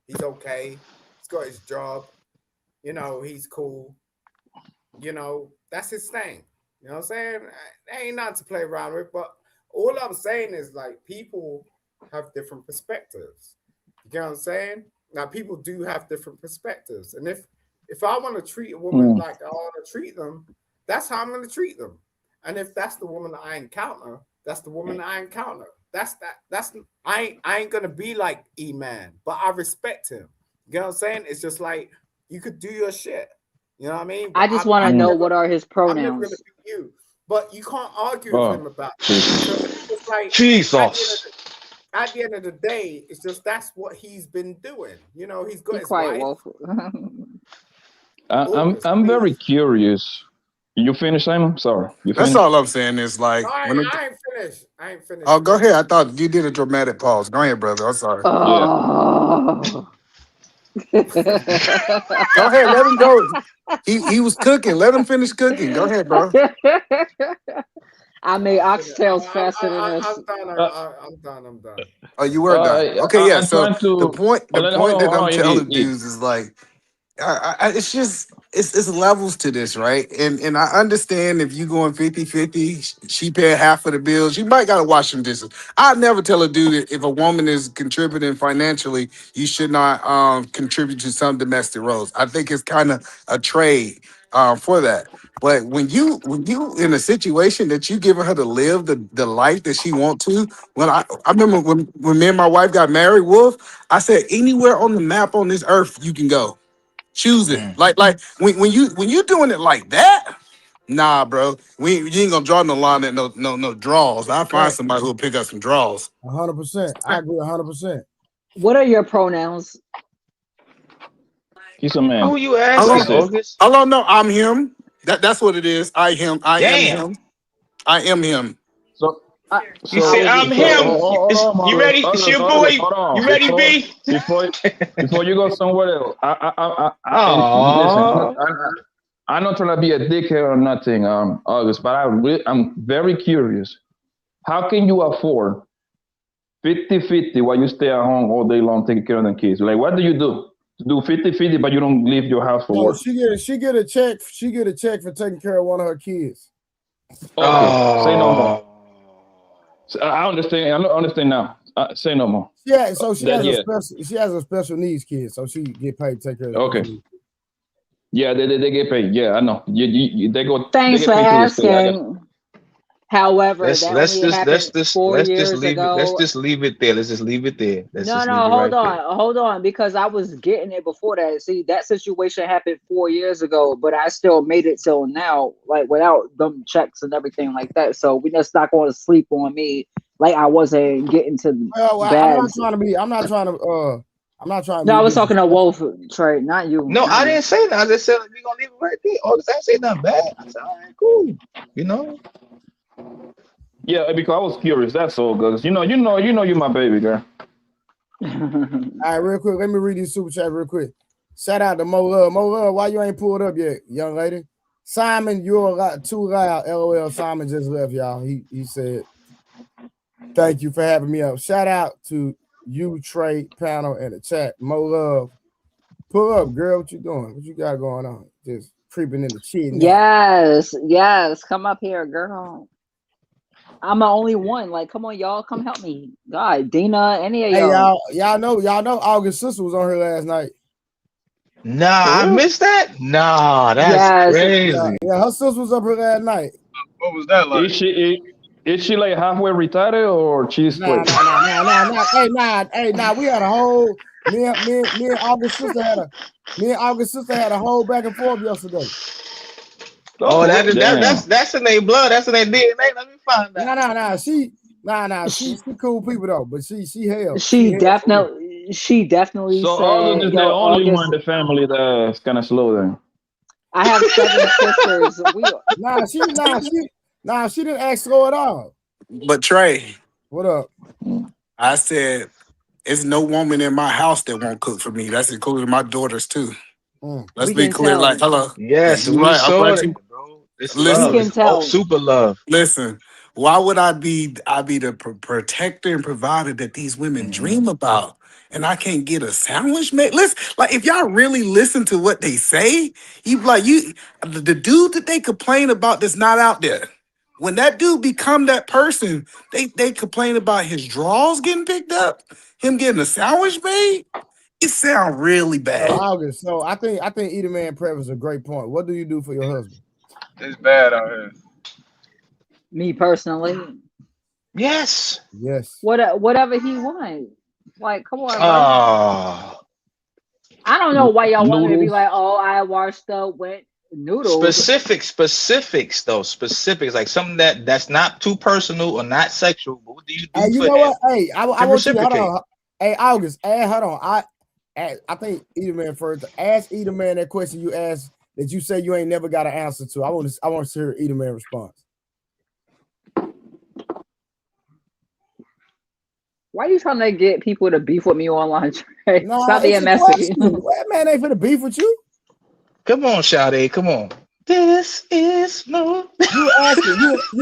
He's okay. He's got his job. You know, he's cool. You know, that's his thing. You know what I'm saying? There ain't nothing to play around with. But all I'm saying is like people have different perspectives. You get what I'm saying? Now people do have different perspectives. And if I want to treat a woman Mm. like I want to treat them, that's how I'm going to treat them. And if that's the woman that I encounter, that's the woman that I encounter. That's I ain't gonna be like E Man, but I respect him. You know what I'm saying? It's just like you could do your shit. You know what I mean? But I just want to know what are his I'm never gonna pronouns. be you. But you can't argue with Oh, him about that because Jesus. it's just like Jesus. at the end of the day, it's just that's what he's been doing. You know, he's got Be his quiet, wife, Wolf. August, I'm very please. curious. You finished, Simon? Sorry, you That's finished? all I'm saying is No, like when it, I ain't finished. I ain't oh, finished go yet. ahead. I thought you did a dramatic pause. Go ahead, brother. I'm sorry. Yeah. Oh. Go ahead, let him go. He was cooking. Let him finish cooking. Go ahead, bro. I No, made I'm finished. oxtails faster than I'm this. done. Uh, I'm done. I'm done. Oh, you were done. Okay, yeah. I'm So trying to. the point Hold that I'm on. telling dudes is like it's just it's levels to this, right? And I understand if you going 50-50, she paying half of the bills, you might gotta wash some dishes. I never tell a dude that if a woman is contributing financially, you should not contribute to some domestic roles. I think it's kind of a trade. for that. But when you in a situation that you giving her to live the life that she want to, when I remember when me and my wife got married, Wolf, I said anywhere on the map on this earth you can go, choose it. Like when you doing it like that, nah, bro, you ain't gonna draw no line at no draws. I'll find somebody who'll pick up some draws. 100%. I agree 100%. What are your pronouns? He's a man. Who you asking, August? I don't know. I'm him. That's what it is. I him. I am Damn. him. I am him. So You said I'm him. You ready? It's your boy. You ready, B? Before you go somewhere else, Aww. listen. I'm not trying to be a dickhead or nothing, August, but I'm very curious. How can you afford 50-50 while you stay at home all day long taking care of the kids? Like, what do you do? Do 50-50, but you don't leave your house for work? She get a check. She get a check for taking care of one of her kids. Okay, say no more. I understand. I understand now. Say no more. Yeah, so she has a special needs kid, so she get paid to take care of. Okay. Yeah, they get paid. Yeah, I know. They go. Thanks for asking. However, let's just leave it there. Let's just leave it there. Hold on, because I was getting it before that. See, that situation happened 4 years ago, but I still made it till now, like without them checks and everything like that. So we just not going to sleep on me like I wasn't getting to bad. I'm not trying to. No, I was talking to Wolf, Trey, not you. No, I didn't say that. I just said we gonna leave it right there. August, I didn't say nothing bad. I said, all right, cool. You know. Yeah, because I was curious. That's all, guys. You know, you're my baby girl. All right, real quick. Let me read these super chat real quick. Shout out to Mo Love. Mo Love, why you ain't pulled up yet, young lady? Simon, you're too loud. LOL. Simon just left, y'all. He said, thank you for having me up. Shout out to you, Trey, panel, and the chat. Mo Love, pull up, girl. What you doing? What you got going on? Just creeping in the chin. Yes. Come up here, girl. I'm the only one. Like, come on, y'all. Come help me. God, Dina, any of y'all. Y'all know August's sister was on here last night. Nah, I missed that. Nah, that's crazy. Yeah, her sister was up here last night. What was that like? Is she like halfway retired or she's split? Nah. Hey, we had a whole me and August's sister had a whole back and forth yesterday. Oh, that's in their blood. That's in their DNA. Let me find that. She's cool people though, but she held. She definitely. So said, August is the only one in the family that's kind of slow then. I have 7 sisters. She didn't act slow at all. But Trey, what up? I said, "There's no woman in my house that won't cook for me. That's including my daughters too." Let's be clear. Like, hello. Yes, we saw it, bro. It's love. It's super love. Listen, why would I be the protector and provider that these women dream about? And I can't get a sandwich made. Listen, like if y'all really listen to what they say, the dude that they complain about that's not out there. When that dude become that person, they complain about his drawers getting picked up, him getting a sandwich made. It sounds really bad. August. So I think Eater Man Prep is a great point. What do you do for your husband? It's bad out here. Me personally. Yes. Whatever he wants. Like, come on, bro. I don't know why y'all want me to be like, oh, I washed up with noodles. Specifics though. Specifics, like something that's not too personal or not sexual. But what do you do? Hey, you know what? Hey, I want you to hold on. Hey, August, hold on. I think Eater Man first. Ask Eater Man that question you asked that you say you ain't never got an answer to. I want to hear Eater Man response. Why are you trying to get people to beef with me online? Nah, stop being messy. That man ain't finna beef with you. Come on, Sade. Come on. This is no. You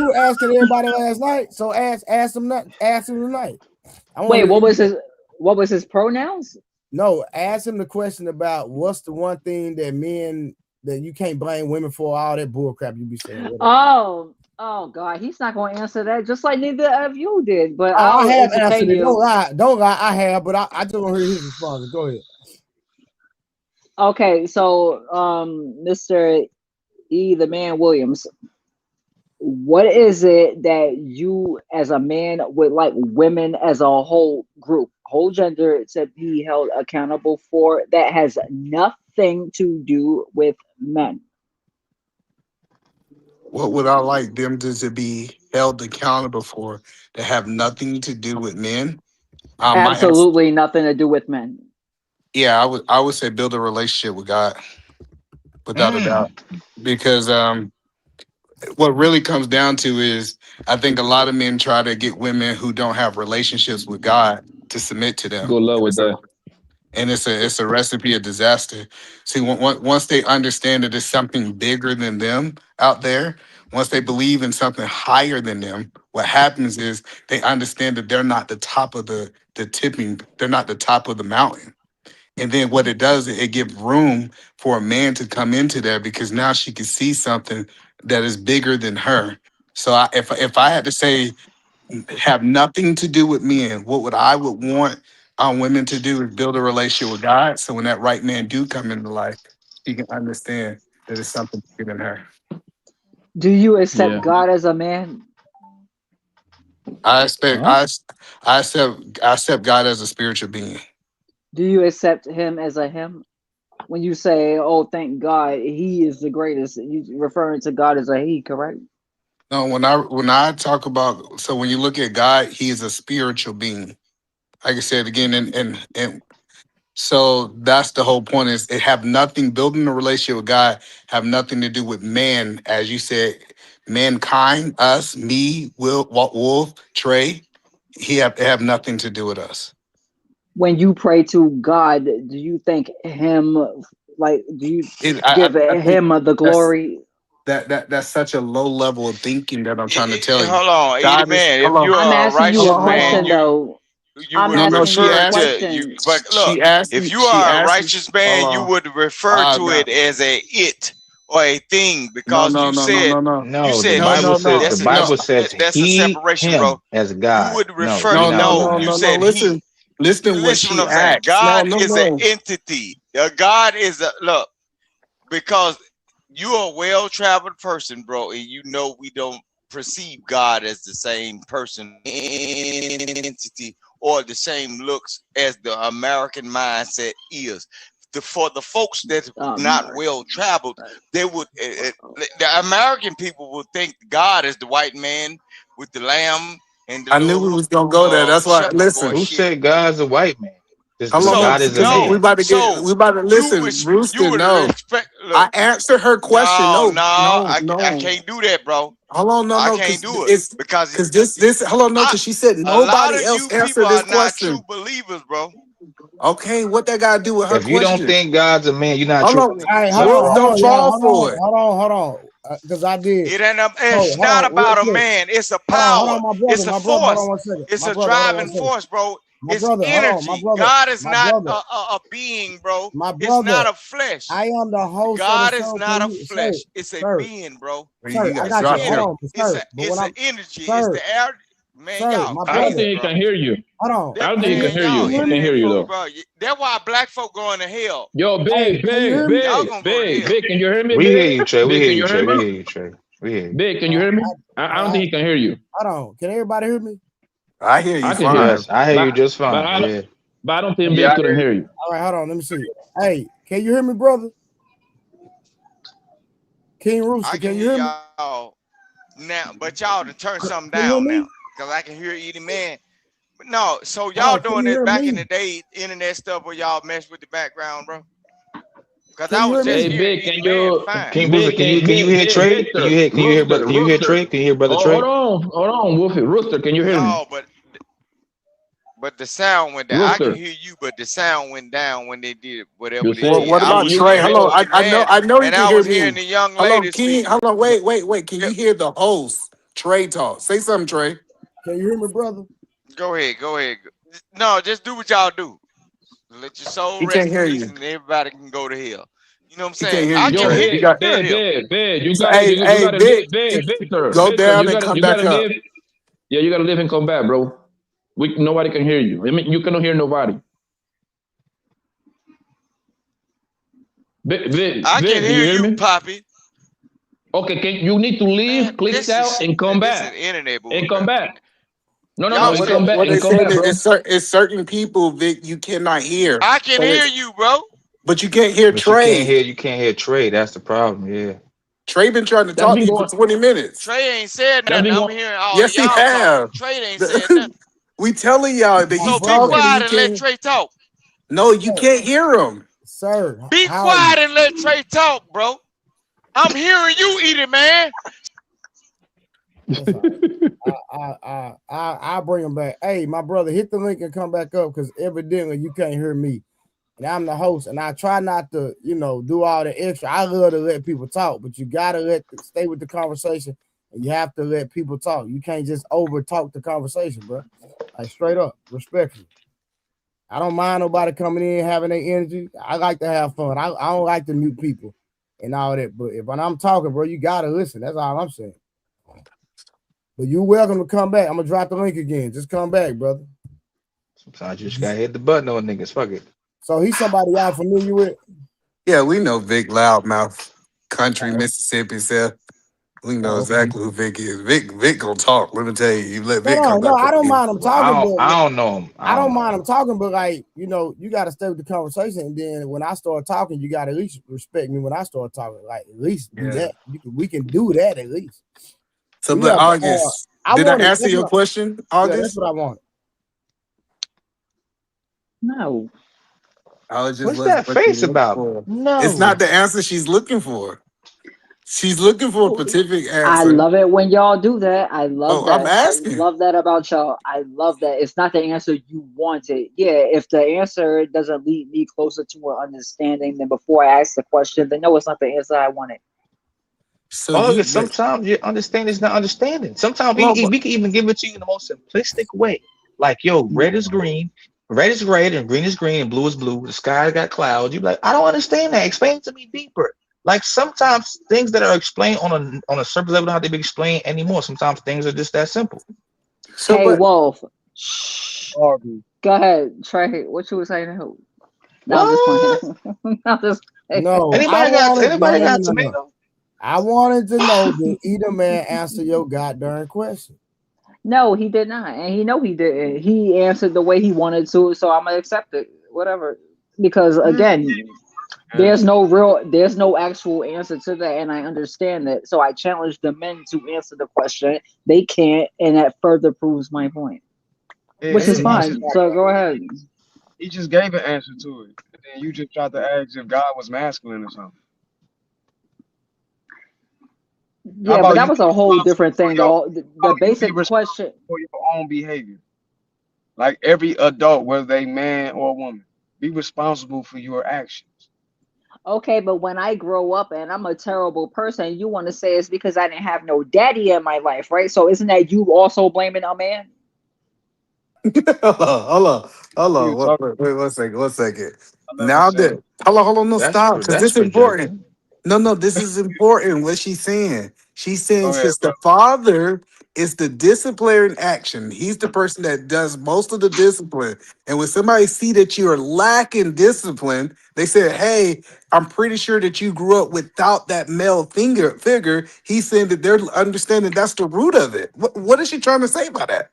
were asking everybody last night, so ask him tonight. Wait, what was his pronouns? No, ask him the question about what's the one thing that men that you can't blame women for all that bull crap you be saying. Oh God, he's not going to answer that, just like neither of you did. But I have answered it. Don't lie. I have, but I just want to hear his response. Go ahead. Okay, so Mr. The man Williams, what is it that you as a man would like women as a whole gender to be held accountable for that has nothing to do with men? What would I like them to be held accountable for that have nothing to do with men? My answer, Absolutely nothing to do with men. yeah, I would say build a relationship with God, without a doubt, because what really comes down to is I think a lot of men try to get women who don't have relationships with God to submit to them. Good luck with that. And it's a recipe of disaster. See, once they understand that there's something bigger than them out there, once they believe in something higher than them, what happens is they understand that they're not the top of they're not the top of the mountain. And then what it does, it gives room for a man to come into there because now she can see something that is bigger than her. So if I had to say have nothing to do with men, what would I would want women to do is build a relationship with God. So when that right man do come into life, he can understand that it's something bigger than her. Do you accept Yeah. God as a man? I expect Huh? I accept God as a spiritual being. Do you accept him as a him? When you say, "Oh, thank God, he is the greatest," you referring to God as a he, correct? No, when I talk about, so when you look at God, he is a spiritual being. Like I said again, and so that's the whole point, is it have nothing, building a relationship with God have nothing to do with man, as you said, mankind, us, me, Wolf, Trey. It have nothing to do with us. When you pray to God, do you thank him? Like, do you give I think him the that's glory? that's such a low level of thinking that I'm trying to tell you. Hold on, Edie God is man. If hold on, you're I'm a asking you hold a righteous on, hold on. man, question, though. you I'm would No, asking you she a refer asked to me. you. question. But look, She asked if me. you She are a asked me. righteous Hold man, you on. would refer to No, it as a it or a thing no, because no, no, no, no, no, you No, the said no, Bible no, he. says no, the That's a no. Bible says that's a he separation, bro. him as You God. would No, refer. we're No, not no, doing No, no, you that. no, no. said he. Listen what Listen, what she I'm saying. asked. No, God no, is an no. entity. God is a look because you are a well-traveled person, bro, and you know we don't perceive God as the same person entity or the same looks as the American mindset is. For the folks that not well American. traveled, they would the American people would think God is the white man with the lamb and the I knew we little was gonna go there. That's why. shepherd boy Listen, Who shit. said God's a white man? Just hold on, no, So God is a because we man. about to get. so We about to listen, you Rooster. would No, respect. I Look, answered her question. no, No, no, no, I no. can't do that, bro. Hold on, no, I no, can't because do it it's because because this. Hold on, no, I because she said a lot nobody of else you people answered this are not true question. believers, bro. Okay, what that got to do with her If you don't question? think God's a man, you're not Hold true. on, All right, hold Wolf, on, don't y'all. fall for it. Hold on. Because I did. It's Hold not on, real about a quick. man. It's a Hold power. on, It's a my brother. Hold on force. one second. It's My a brother, hold on one driving second. force, bro. My It's brother, hold on, energy. God is my not brother, a being, bro. my It's not brother. a flesh. I am the host of the God is show. not Can a you, sir, flesh. It's a sir, being, bro. You sir? I got It's got you. dropped Hold here. on, sir. But when it's an I'm, energy. It's sir, the air. Man, sir, y'all my I don't brother. think crazy, he bro. can hear you. Hold on. I don't think he can Man, hear y'all you. He can internet hear you folks, though. bro. That's why black folk going to hell. Yo, Hey, big, can you hear big, me? Y'all big, gonna go to big, hell. big. Can you hear me, We hear you, big? Trey. We Big, hear can you, you hear Trey. We me? hear you, Trey. We hear you. Big, can you hear me? I don't think he can hear you. Hold on. Can everybody hear me? I hear you I can hear you, fine. Yes, I hear you but just but fine. I don't Yeah. but I don't think Yeah, Big I couldn't hear you. hear you. All right, hold on. Let me see. Hey, can you hear me, brother? King Rooster, I can can you hear hear me? y'all now, but y'all to turn something Can you hear down now. me? Cause I can hear Edie Man. But no, so Hold y'all on. Can doing you this hear back in me? the day, internet stuff where y'all mess with the background, bro. Cause Can I you was hear just me? Hey, hearing Big, can Edie Man you fine. King Boozer, Big can you hear Trey? Victor, Can you hear Rooster? Trey? Can you hear brother Oh, Trey? hold on, Wolfie, Rooster, can you hear me? No, but the sound went down. I can Rooster, hear you, but the sound went down when they did you whatever they Well, see, did. what I about was you Trey? hearing Hello, Edie Man, I know he and can I hear was hearing me. the young Hello, lady King. speaking. Hello, wait. Can you hear the host? Trey talk. Say something, Trey. Can you hear me, brother? Go ahead, go ahead. No, just do what y'all do. Let your soul He can't rest in hear peace, you. and everybody can go to hell. You know what I'm He can't saying? hear I you, can yo, Trey. hear He Big, got. you So, gotta, you hey, gotta live, Vic, Victor, go down and come you back gotta up. live. Yeah, you gotta live and come back, bro. Nobody can hear you. I mean, you cannot hear nobody. I can Vic, do hear you hear you, me? Poppy. Okay, you need to leave, Man, click out, and come this is back. internet And come bullcrap. back. No, Y'all What saying they come said back, bro. is certain people, Vic, you cannot hear. I can So hear it's, you, bro. but you can't hear But you Trey. can't hear Trey. That's the problem. Yeah. Trey been trying to That's talk to been you for going 20 minutes. Trey ain't said that's nothing. been I'm going hearing all of Yes, he y'all talking. have. Trey ain't said nothing. We telling y'all that So you be talking and quiet you and let can't. Trey talk. No, you can't hear him. Sir, Be how are you? quiet and let Trey talk, bro. I'm hearing you, eat it, man. That's all right. I'll bring him back. Hey, my brother, hit the link and come back up because evidently you can't hear me. And I'm the host, and I try not to, do all the extra. I love to let people talk, but you gotta stay with the conversation, and you have to let people talk. You can't just over talk the conversation, bro. Like straight up, respectfully. I don't mind nobody coming in having their energy. I like to have fun. I don't like to mute people and all that. But when I'm talking, bro, you gotta listen. That's all I'm saying. But you're welcome to come back. I'm gonna drop the link again. Just come back, brother. Sometimes you just gotta hit the button on niggas. Fuck it. So he's somebody y'all familiar with? Yeah, we know Vic Loudmouth, country Mississippi self. We know exactly who Vic is. Vic gonna talk. Let me tell you. You let Vic come No, back I up don't here. mind him talking, but I don't know him. I don't mind him talking, but like, you gotta stay with the conversation. And then when I start talking, you gotta at least respect me when I start talking. Like at least do that. We can do that at least. So, but August, did I answer your question, August? Yeah, that's what I wanted. No. What's that face about? No. It's not the answer she's looking for. She's looking for a specific answer. I love it when y'all do that. I love that. I'm asking. I love that about y'all. I love that. It's not the answer you wanted. Yeah, if the answer doesn't lead me closer to an understanding than before I asked the question, then no, it's not the answer I wanted. So sometimes your understanding is not understanding. Sometimes we can even give it to you in the most simplistic way. Like, yo, red is green, red is red, and green is green, and blue is blue. The sky got clouds. You be like, I don't understand that. Explain it to me deeper. Like sometimes things that are explained on a surface level don't have to be explained anymore. Sometimes things are just that simple. So, hey, Wolf. Go ahead, Trey. What you were saying? No, I'm just playing. I'm just playing. No, anybody got tomato? I wanted to know, did either man answer your goddamn question? No, he did not, and he didn't. He answered the way he wanted to, so I'm gonna accept it. Whatever, because again, there's no actual answer to that, and I understand that. So I challenge the men to answer the question. They can't, and that further proves my point, which is fine. So go ahead. He just gave an answer to it, and then you just tried to ask if God was masculine or something. Yeah, but that was a whole different thing, though. The basic question for your own behavior, like every adult, whether they man or woman, be responsible for your actions. Okay, but when I grow up and I'm a terrible person, you want to say it's because I didn't have no daddy in my life, right? So isn't that you also blaming a man? Hold on. Wait, one second. Now that hold on, no, stop, because this is important. No, this is important. What she's saying. She's saying since the father is the disciplinary action, he's the person that does most of the discipline. And when somebody see that you are lacking discipline, they say, "Hey, I'm pretty sure that you grew up without that male figure." He's saying that they're understanding that's the root of it. What is she trying to say by that?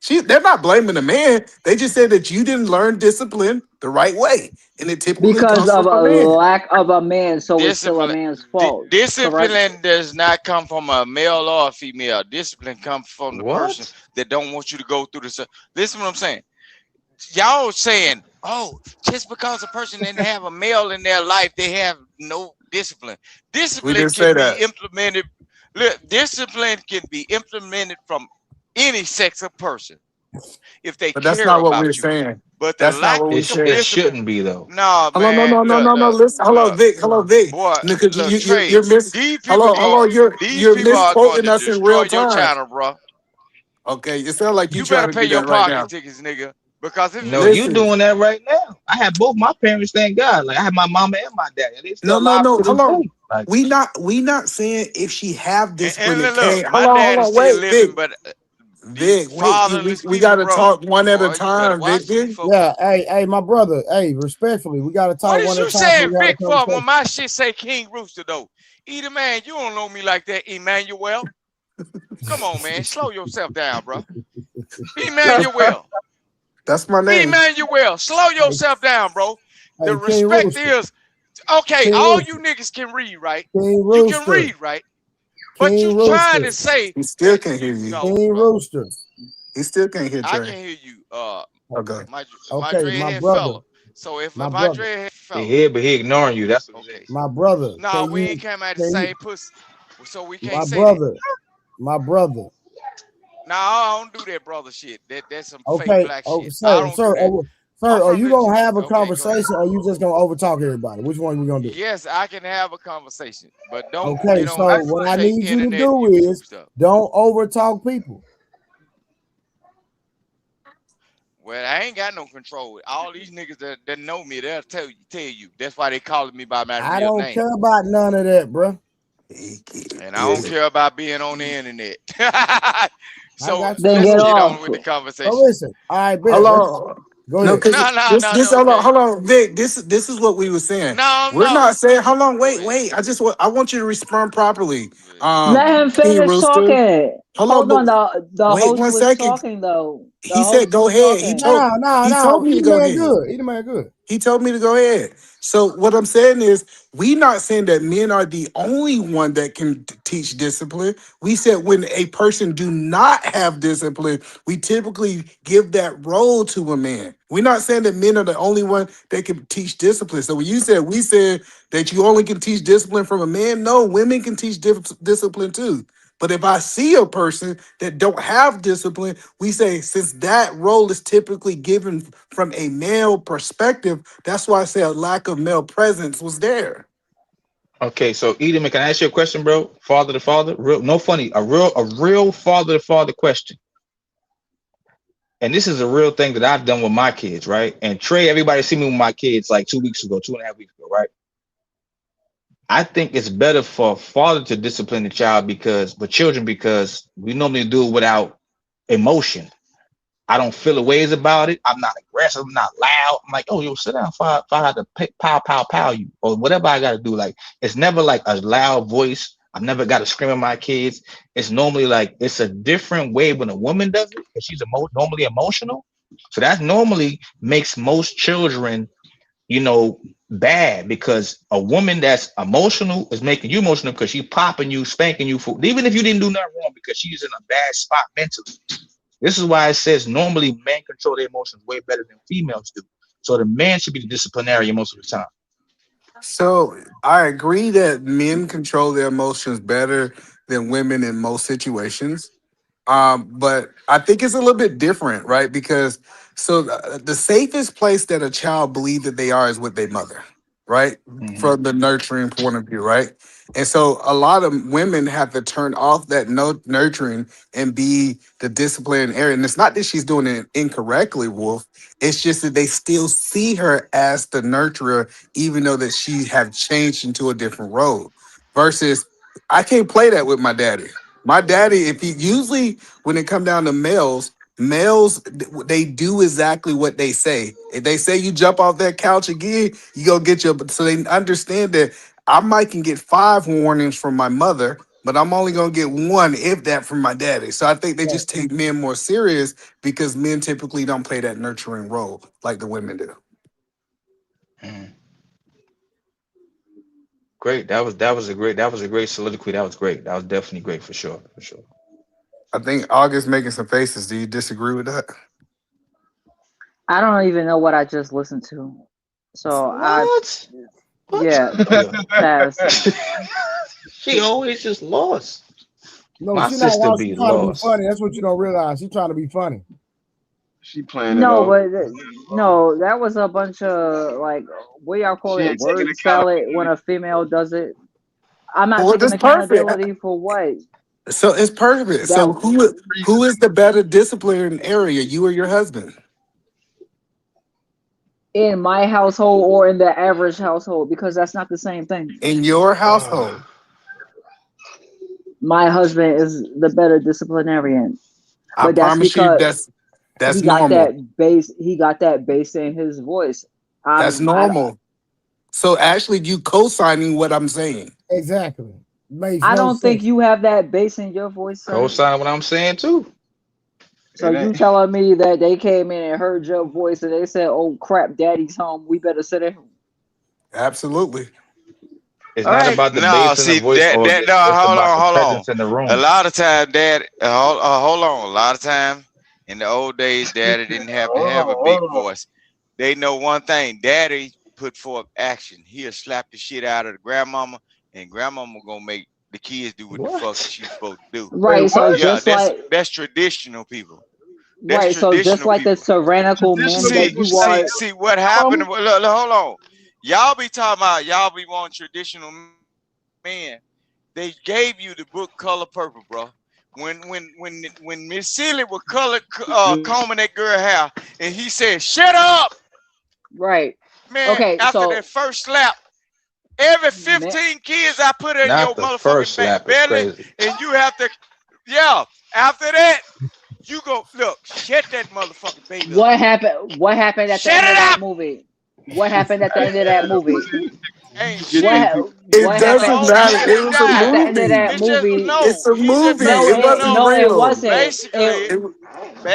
They're not blaming the man. They just said that you didn't learn discipline the right way, and it typically because comes of from a a man. lack of a man. So it's still a man's fault. Discipline does not come from a male or a female. Discipline comes from the person that don't want you to go through this. Listen, what I'm saying. Y'all saying, oh, just because a person didn't have a male in their life, they have no discipline. Discipline can be implemented. Look, discipline can be implemented from any sex of person if they But care that's not what about we're you. saying. But That's not what we're saying. It shouldn't be though. No, man. No. Listen, hello, Vic. Boy, You're these people you're are going misquoting to us in destroy real your time. channel, bro. Okay, it sounds like You trying better to pay do your that right parking now. tickets, nigga. Because if No, you doing that right now. I had both my parents, thank God. Like I had my mama and my dad. They still alive to this day. Like, we not saying if she have discipline. and look, Hold my dad is on, still wait, living, Vic. but Vic, fatherless we people, gotta bro. talk one at a Boy, you better time, watch these Vic. folks. Yeah, hey, my brother. Hey, respectfully, we gotta talk What is one at you a time. saying, Vic, for when my shit say King Rooster, though? Either man, you don't know me like that, Emmanuel. Come on, man. Slow yourself down, bro. Emmanuel. That's my name. Emmanuel, slow yourself down, bro. The Hey, King respect Rooster. is, okay, King all Rooster. you niggas can read, right? King You can Rooster. read, right? But King you trying Rooster. to say He still can't hear you. no, King bro. Rooster. He still can't hear I Trey. can hear you. Okay. My Okay, my dreadhead brother. fella. So if My my brother. dreadhead He fella, here, but he ignoring you. That's what it okay. is. My brother. Nah, we ain't came out the can same you pussy, so we my can't say that. brother. My brother. Nah, I don't do that, brother. Shit, that's some fake Okay. black Oh, shit. I sir, don't sir, do that. sir, I'm are from you the. gonna have a Okay, go ahead. conversation or you just gonna overtalk everybody? Which one we gonna do? Yes, I can have a conversation, but don't Okay, get on so the what I fake need you to internet do YouTube is stuff. don't overtalk people. Well, I ain't got no control. All these niggas that know me, they'll tell you. That's why they calling me by my I real don't name. care about none of that, bro. And I don't care about being on the internet. So got you. Then let's get get off. on with the So conversation. listen. All right, bet. Hold on. Go No, ahead. because this hold on, Okay. hold on, Vic. This is what we were saying. We're No. not saying. Hold on, Go wait, ahead. wait. I want you to respond properly. Let him King finish Rooster. talking. Hold on, Hold but on. The wait host 1 was second. talking though. The He said, host "Go was ahead." talking. He told me to Either go man ahead. good. Either man good. He told me to go ahead. So what I'm saying is, we not saying that men are the only one that can teach discipline. We said when a person do not have discipline, we typically give that role to a man. We're not saying that men are the only one that can teach discipline. So when you said we said that you only can teach discipline from a man, no, women can teach discipline too. But if I see a person that don't have discipline, we say since that role is typically given from a male perspective, that's why I say a lack of male presence was there. Okay, so Edom, can I ask you a question, bro? Father to father, real, no funny, a real father to father question. And this is a real thing that I've done with my kids, right? And Trey, everybody see me with my kids like 2 weeks ago, 2.5 weeks ago, right? I think it's better for a father to discipline the child with children, because we normally do it without emotion. I don't feel a ways about it. I'm not aggressive. I'm not loud. I'm like, oh, yo, sit down. If I had to pow you or whatever I got to do. Like, it's never like a loud voice. I've never got to scream at my kids. It's normally like, it's a different way when a woman does it, because she's normally emotional. So that normally makes most children, bad, because a woman that's emotional is making you emotional because she's popping you, spanking you for, even if you didn't do nothing wrong, because she's in a bad spot mentally. This is why it says normally men control their emotions way better than females do. So the man should be the disciplinarian most of the time. So I agree that men control their emotions better than women in most situations. But I think it's a little bit different, right? Because the safest place that a child believes that they are is with their mother, right? Mm-hmm. From the nurturing point of view, right? And so a lot of women have to turn off that nurturing and be the disciplinarian. And it's not that she's doing it incorrectly, Wolf. It's just that they still see her as the nurturer, even though that she have changed into a different role. Versus, I can't play that with my daddy. My daddy, if he usually when it come down to males they do exactly what they say. If they say you jump off that couch again, you go get your. So they understand that I might can get 5 warnings from my mother, but I'm only gonna get 1, if that, from my daddy. So I think they just take men more serious because men typically don't play that nurturing role like the women do. Mm-hmm. Great. That was a great soliloquy. That was great. That was definitely great for sure. For sure. I think August making some faces. Do you disagree with that? I don't even know what I just listened to. So What? Yeah, pass. She always just lost. No, My she not sister lost. be She's trying to be lost. funny. That's what you don't realize. She's trying to be funny. She playing it No, off. but no, that was a bunch of like, what y'all call She it, ain't taking word salad when accountability. a female does it. I'm not Well, taking that's perfect. accountability for what So it's perfect. that So who is the better disciplinarian area, you or your husband? in my household or in the average household, because that's not the same thing. In your household. My husband is the better disciplinarian, I but that's promise you because that's he got normal. that bass. He got that bass in his voice. That's I'm I normal. So actually, you co-signing what I'm saying. Exactly. Makes I no don't think sense. you have that bass in your voice, sir. Co-sign what I'm saying too. So you telling me that they came in and heard your voice and they said, "Oh crap, Daddy's home. We better sit at home." Absolutely. It's All not right. about the No, bass in the see voice, that August. no, It's about the hold on. presence in the A room. lot of time, Dad, hold on. A lot of time in the old days, Daddy didn't have to have a big voice. They know one thing: Daddy put forth action. He'll slap the shit out of the grandmama, and grandmama gonna make the kids do what the fuck she's supposed to do. Right. So Yeah, just like that's traditional people. That's right. So just traditional like the people. tyrannical men that you are. See what happened. Look, hold on. Y'all be talking about y'all be wanting traditional men. They gave you the book Color Purple, bro. When Miss Silly was combing that girl hair, and he said, "Shut up, Right. man!" Okay. After So that first slap, every 15 kids I put in your Not the first motherfucking slap is belly, crazy. and you have to, yeah. After that, you go look, shut that motherfucking baby up. what happened? What happened at the Shut end of it that up. movie? What happened at the end of that movie? Ain't What shit. It what The happened doesn't whole matter. kid It didn't was a at die. the end of movie. that It's just movie? It's no. a He just movie. No, It basically wasn't no, it real. wasn't. basically, It,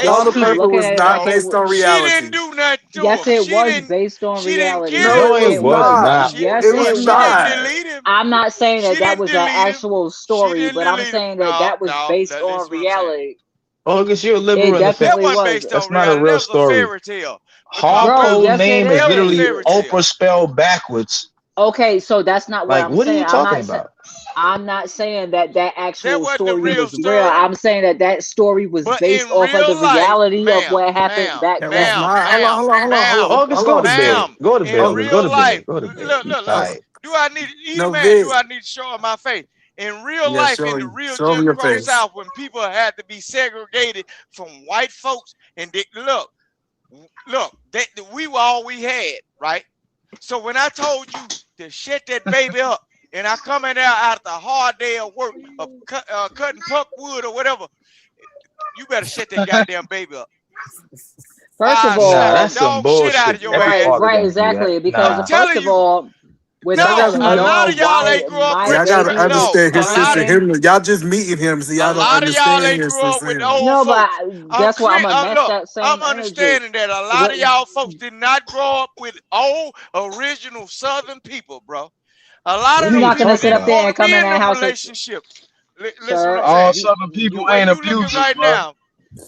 Color You basically, Purple looking was at it not like based on she didn't reality. do nothing to yes, him. it was based on She didn't reality. kill No, him. No, it it was was not. not. Yes, It it was She didn't not. was. delete him. I'm not saying that She that didn't was an delete him. actual She story, didn't but I'm delete him. saying that No, that was no. based on Listen what I'm saying. reality. August, you're a It liberal in the That definitely fence. wasn't was. based That's on not a reality. real That was a story. fairy tale. Because, Bro, bro, Harpo's yes, it name is that was a literally is. fairy tale. Oprah spelled backwards. Okay, so that's not what Like, I'm what are saying. you talking about? I'm not saying that that That actual wasn't the story real was real. story. I'm saying that that story was But based in off of the real life, reality of ma'am, what happened ma'am, back That was then. ma'am, not. Hold on, ma'am, hold on, hold on, hold ma'am, on, August, hold go to on. bed. ma'am, Go to bed, in Oh, August. Go real to bed. life, Go to bed. look, You look, look. oh, tired. Do I need either no, man? Do Vic. I need to show my face? In real Yeah, life, in the real show me Jim your Crow face. South, when people had to be segregated from white folks, and they, look, we were all we had, right? So when I told you to shut that baby up, and I come in there after a hard day of work of cutting puck wood or whatever, you better shut that goddamn baby up. First of Nah, Slap the that's all, some dog shit out of bullshit. your Every ass. right, father right, gonna do that. exactly. Because I'm Nah. first telling of you. all, Y'all No, without gotta a lot knowing of y'all why ain't grew up my with. y'all gotta baby No, understand a his lot sister. of sleeping. Him, y'all just meeting him, so y'all don't y'all understand ain't his grew up sister. with the Him. old No, but folks. guess what? I'm gonna match Look, that I'm same energy. understanding that a lot What? of y'all folks did not grow up with old original Southern people, bro. A lot of What are You're them you not gonna people sit talking up didn't about? there want and to be come in in that them house and, relationships. Listen what I'm sir. saying. All You, Southern The people way ain't you looking abusers, right bro. now,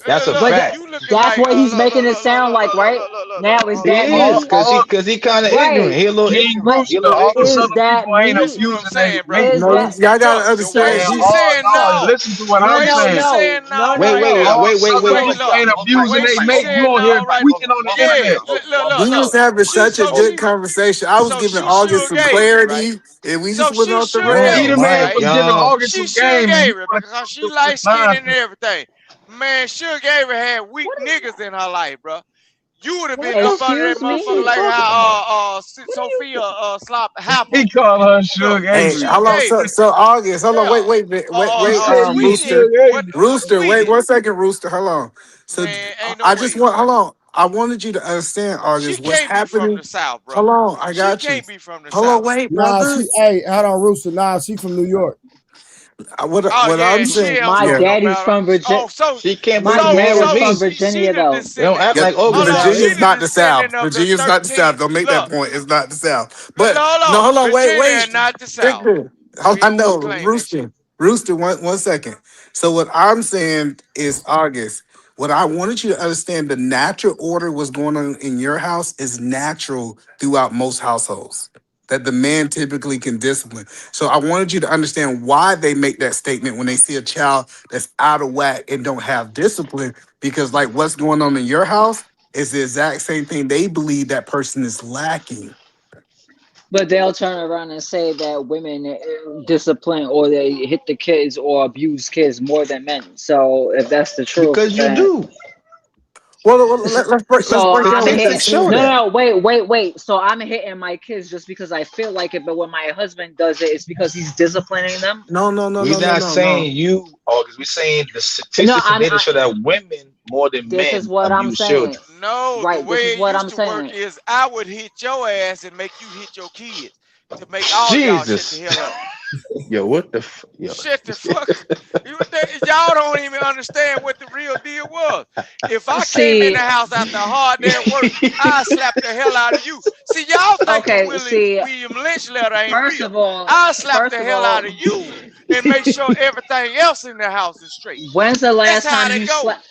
That's a but fact. you looking that's like what he's making it sound like, right? Now is He that is, me? cause he kind of ignorant. Right. He a little King ignorant. But He a Brewster, little all ignorant. is Southern that people ain't Listen me? what I'm abusing their saying, bro. Is No, mates. that y'all gotta Look, the way understand. Man, she's He, all saying no, no, listen to what the I'm way she's saying. saying no, no Wait, right wait, now. All wait. Southern Wait, people look, ain't the abusing way their she's mate. You saying on here no right. tweaking on the Yeah, internet. we was look. having She such a so good she conversation. I was so giving she August sure some gave it, right? clarity, and we just So went she off the sure Oh gave Peter it, rails. Man my right? was giving God. August She some sure game, and you gave it want to because she come with light this skinned and nonsense. everything. Man, Sugar Gabriel had weak niggas in her life, bro. You would have been What the up under that excuse fuck are motherfucker you me? like talking about? how Sophia Slop He Halpo. called her Look, Suge Hey, Avery. Sugar how long? gave it. So August, hold on, Yeah. He wait, said you Rooster, Sweetie, Suge what Avery. wait Sweetie, 1 second, Rooster, hold on. So man, ain't no I just way, want, bro. hold on. I wanted you to understand, She August, what's can't be from happening. the South, bro. Hold on, I She got you. can't be from the Hold on, South. wait, Nah, brother. she hey, hold on, Rooster. Nah, she from New York. Oh What I'm yeah, she saying, don't My know yeah, no daddy's better. from Virginia. Oh, so She can't My break a so man dad with is so from me. she Virginia, the though. They don't descendant. act yeah. like August Hold on, out she Virginia's here. the not the descendant South. of the Virginia's not the South. 13th. Don't make that Look, point. It's not the South. look, But hold no, on. hold on, Virginia wait. and not the South. Victor, We I ain't gonna know, claim that shit. Rooster, 1 second. So what I'm saying is, August, what I wanted you to understand, the natural order was going on in your house is natural throughout most households. That the man typically can discipline. So I wanted you to understand why they make that statement when they see a child that's out of whack and don't have discipline. Because like what's going on in your house is the exact same thing they believe that person is lacking. But they'll turn around and say that women discipline or they hit the kids or abuse kids more than men. So if that's the truth, Because you then do. Well, let's So break I'm down what hitting. you're saying. No, wait. So I'm hitting my kids just because I feel like it, but when my husband does it, it's because he's disciplining them. No. We're not saying you, August. We're saying the No, statistics and data show that women more than this is men what I'm abuse saying. children. No, the Right, this way is it what used I'm to work saying. is I would hit your ass and make you hit your kids to make all y'all shut the Jesus. hell up. Yo, what the yo. Shut the fuck. Y'all don't even understand what the real deal was. If I came in See, the house after a hard day at work, I slap the hell out of you. See, y'all think the okay, see, William Lynch letter ain't first real. of all, I slap the first of hell out all, of you and make sure everything else in the house is straight. when's the That's last how time they you go. slapped?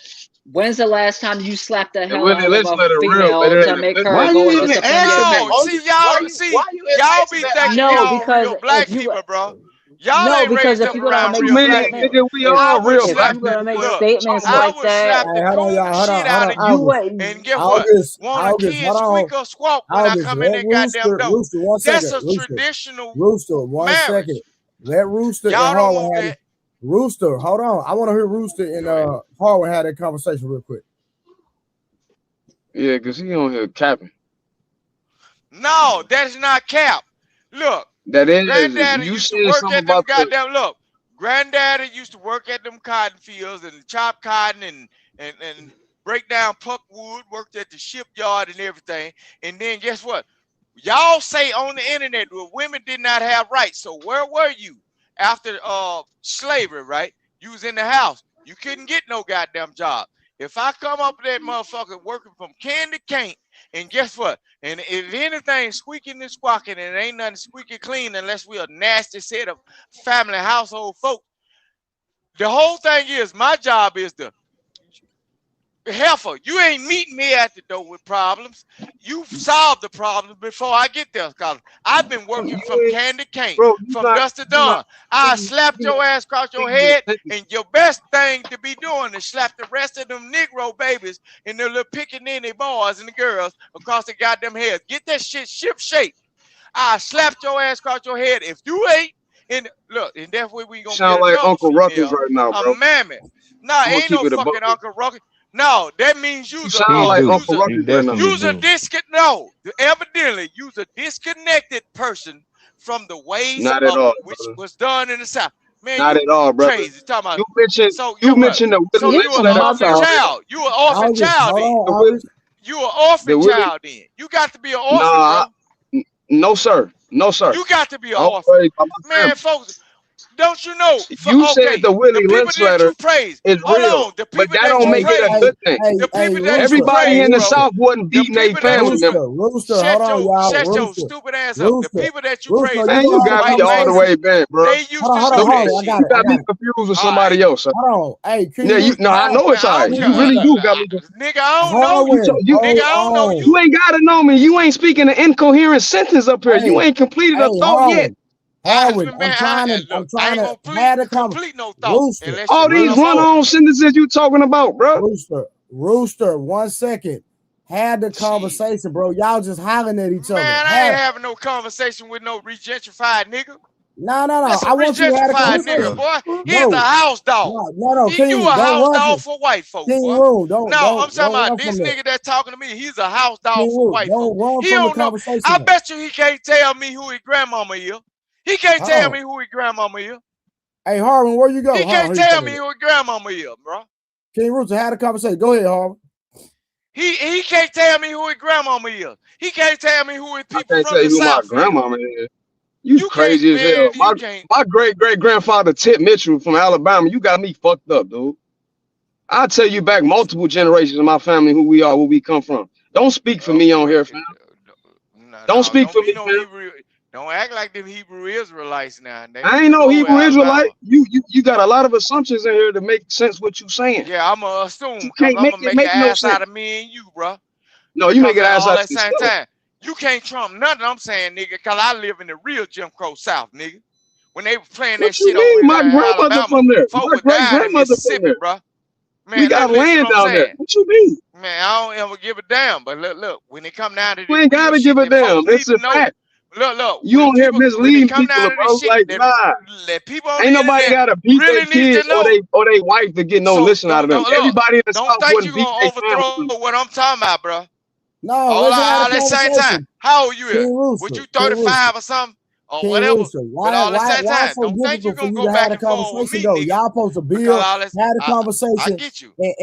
When's the last time you slapped the The hell Willie out of Lynch a letter real, but female it to ain't make official. her Why go you and even discipline your asking that, No, kids? see August? y'all, see Why you even y'all asking be that out thinking there? No, y'all because real if black you people, bro. Y'all no, ain't because raised if up you're gonna around make You real mean black statement, people. nigga, we if I all would real if black slap you're the gonna people. make What look. you statements talking about? I like would that, slap the coon shit out of you you would. and get what? Want a August, kid hold squeak on. or squawk when I August, come in let that goddamn door. Rooster, 1 second. That's a traditional Rooster, 1 second. marriage. Let Rooster and Y'all don't Harwin want have it. that. Rooster, hold on. I want to hear Rooster and Go ahead. Harwin have that conversation real quick. Yeah, cause he on here capping. No, that's not cap. Look, That is, granddaddy you used to said work something at them about the. goddamn look. Granddaddy used to work at them cotton fields and chop cotton and break down puck wood, worked at the shipyard and everything. And then guess what? Y'all say on the internet that women did not have rights. So where were you after slavery, right? You was in the house. You couldn't get no goddamn job. If I come up with that motherfucker working from can to cane, and guess what? And if anything squeaking and squawking, and it ain't nothing squeaky clean unless we a nasty set of family household folk. The whole thing is my job is to heifer, you ain't meeting me at the door with problems. You solve the problems before I get there, cause I've been working from You ain't, can to cane, bro. from dusk to You not. dawn. I You slapped not your ass across your paying head, attention. and your best thing to be doing is slap the rest of them Negro babies and their little pickaninny boys and the girls across the goddamn heads. Get that shit ship shape. I slapped your ass across your head. If you ain't, and look, and that's where we You gonna sound get like another Uncle Ruckus female, right now, a bro. mammoth. Nah, I'm gonna ain't keep no it a buck fucking with Uncle Ruckus. No, that means you. You sound He like do. Uncle He Ruckus right now. definitely use a do. disconnect. No, evidently use a disconnected person from the ways Not at of all, which brother. was done in the South. Man, Not you at all, brother. crazy. Talking about You mentioned so you you what? mentioned the So Willie You you Lynch an a letter. That's orphan mother. real. child. You an orphan August, child hold then. on, The Willie, August. You an orphan the Willie. child then. You got to be an orphan, Nah, bro. no sir, no sir. You got to be an I don't orphan. worry about my Man, family. folks, don't you know? You said Okay, the the Willie people Lynch that you letter praise. is Hold real, on, the but people that that don't you make it a praise. good thing. The people that you Everybody praise, in the bro. South wasn't The beating their people that family you members. Rooster, hold on, y'all. shut your stupid ass up. The Rooster, people that you Rooster, praise you that Man, gonna you use have a got me white all the conversation. way bent, bro. they used to Hold on, say that Harwin. I shit. got You it. I got me got it. confused with All right. somebody else. Huh? Hold on. Hey, King Yeah, Rooster, no, I know Man, it's I all don't right. care. You King really Rooster, do got me confused. Nigga, I don't know You, you. Harwin, you, Nigga, I don't know hold you you. on. ain't gotta know me. You ain't speaking an incoherent sentence up here. You Hey, ain't completed a hey, thought yet. Harwin, Man, I'm look, I trying ain't to gonna have a complete no thought Rooster, unless you All run these them over. run-on sentences you talking about, bro. Rooster, 1 second. Had the Shit. conversation, bro. Y'all just hollering at each other. Man, I ain't having no conversation with no regentrified nigga. No. That's a I want you to have a regentrified nigga, conversation. boy. He is a No, house dog. no, You King, a don't house run dog from for white folk, King boy. Room. No, I'm talking Don't about run this from that. nigga that's talking to me. He's a house dog King for Room, white folk. don't run He from the don't know. conversation. I bet you he can't tell me who his grandmama is. He can't Hold tell on. me who his grandmama is. Hey, Harvin, where you go? He can't tell me who his grandmama is, bro. King Rooster had a conversation. Go ahead, Harvin. He can't tell me who his grandmama is. He can't tell me who his I people can't from tell the you who my South is. grandmama is. You You can't, crazy as man. hell. You can't. My great great grandfather Tip Mitchell from Alabama. You got me fucked up, dude. I'll tell you back multiple generations of my family who we are, where we come from. Don't speak for me on here, fam. Don't speak Don't for be me, no fam. Hebrew. Don't act like them Hebrew Israelites now. They I went ain't took no over Hebrew Israelite. Alabama. You got a lot of assumptions in here to make sense what you saying. Yeah, I'ma assume You because can't I'm make gonna it make an make no ass sense. out of me and you, bro. No, you make Because it of ass all out at the same yourself. time. You can't trump nothing I'm saying, nigga, because I live in the real Jim Crow South, nigga. When they were playing that What you shit over mean? here My in grandmother Alabama, from there. folk My were great dying in grandmother from Mississippi, there. bro. We Man, got listen land what I'm down there. saying. What you mean? Man, I don't ever give a damn. But look, when it come down to You the ain't real gotta give shit a that folks damn. need It's to a know, fact. Look. You When don't hear people misleading come people, down to bro. this shit, Like, nah. that people on Ain't the nobody internet gotta beat their really need to kids or know. they wife to get no So listen out of them. don't look. Everybody in the Don't South think wouldn't you're beat gonna their overthrow family. what I'm talking about, bro. No, let's have a All at the same time. conversation. How old you is? King What Rooster, you King Rooster, 35 or something or King whatever? Rooster. But all at the same Why it's time, so don't think you're difficult for gonna you go to have back a and forth with conversation me, though? nigga. Y'all supposed to Because build, all this, have a I conversation, get you. and,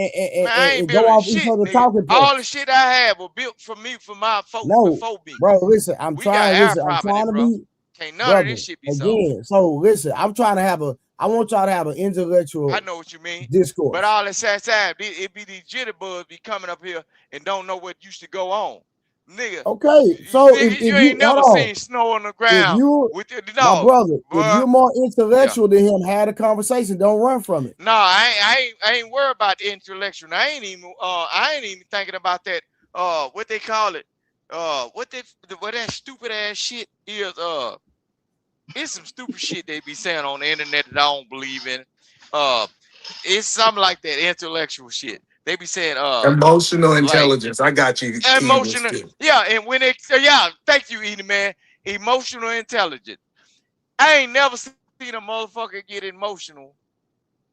Man, I ain't go building off each shit, other nigga. talking All the points. shit I had was built for me, for my folks No, before me. bro, listen, I'm We got our property, trying to bro. be, Can't none of brother, this shit be sold. again. So listen, I want y'all to have an intellectual I know what you mean. discourse. But all at the same time, it be these jitterbugs be coming up here and don't know what used to go on. Nigga. Okay, so Nigga, if you you ain't hold never on, seen snow on the if ground you, with the my no, brother, if boy. you're more Yeah. intellectual than him, had a conversation. Don't run from it. No, I ain't worried about the intellectual. I ain't even thinking about that. What they call it? What that stupid ass shit is? It's some stupid shit they be saying on the internet that I don't believe in. It's something like that intellectual shit. They be saying Emotional like intelligence. I got you, King emotional. Rooster. Yeah, and when they thank you, Edie man. Emotional intelligence. I ain't never seen a motherfucker get emotional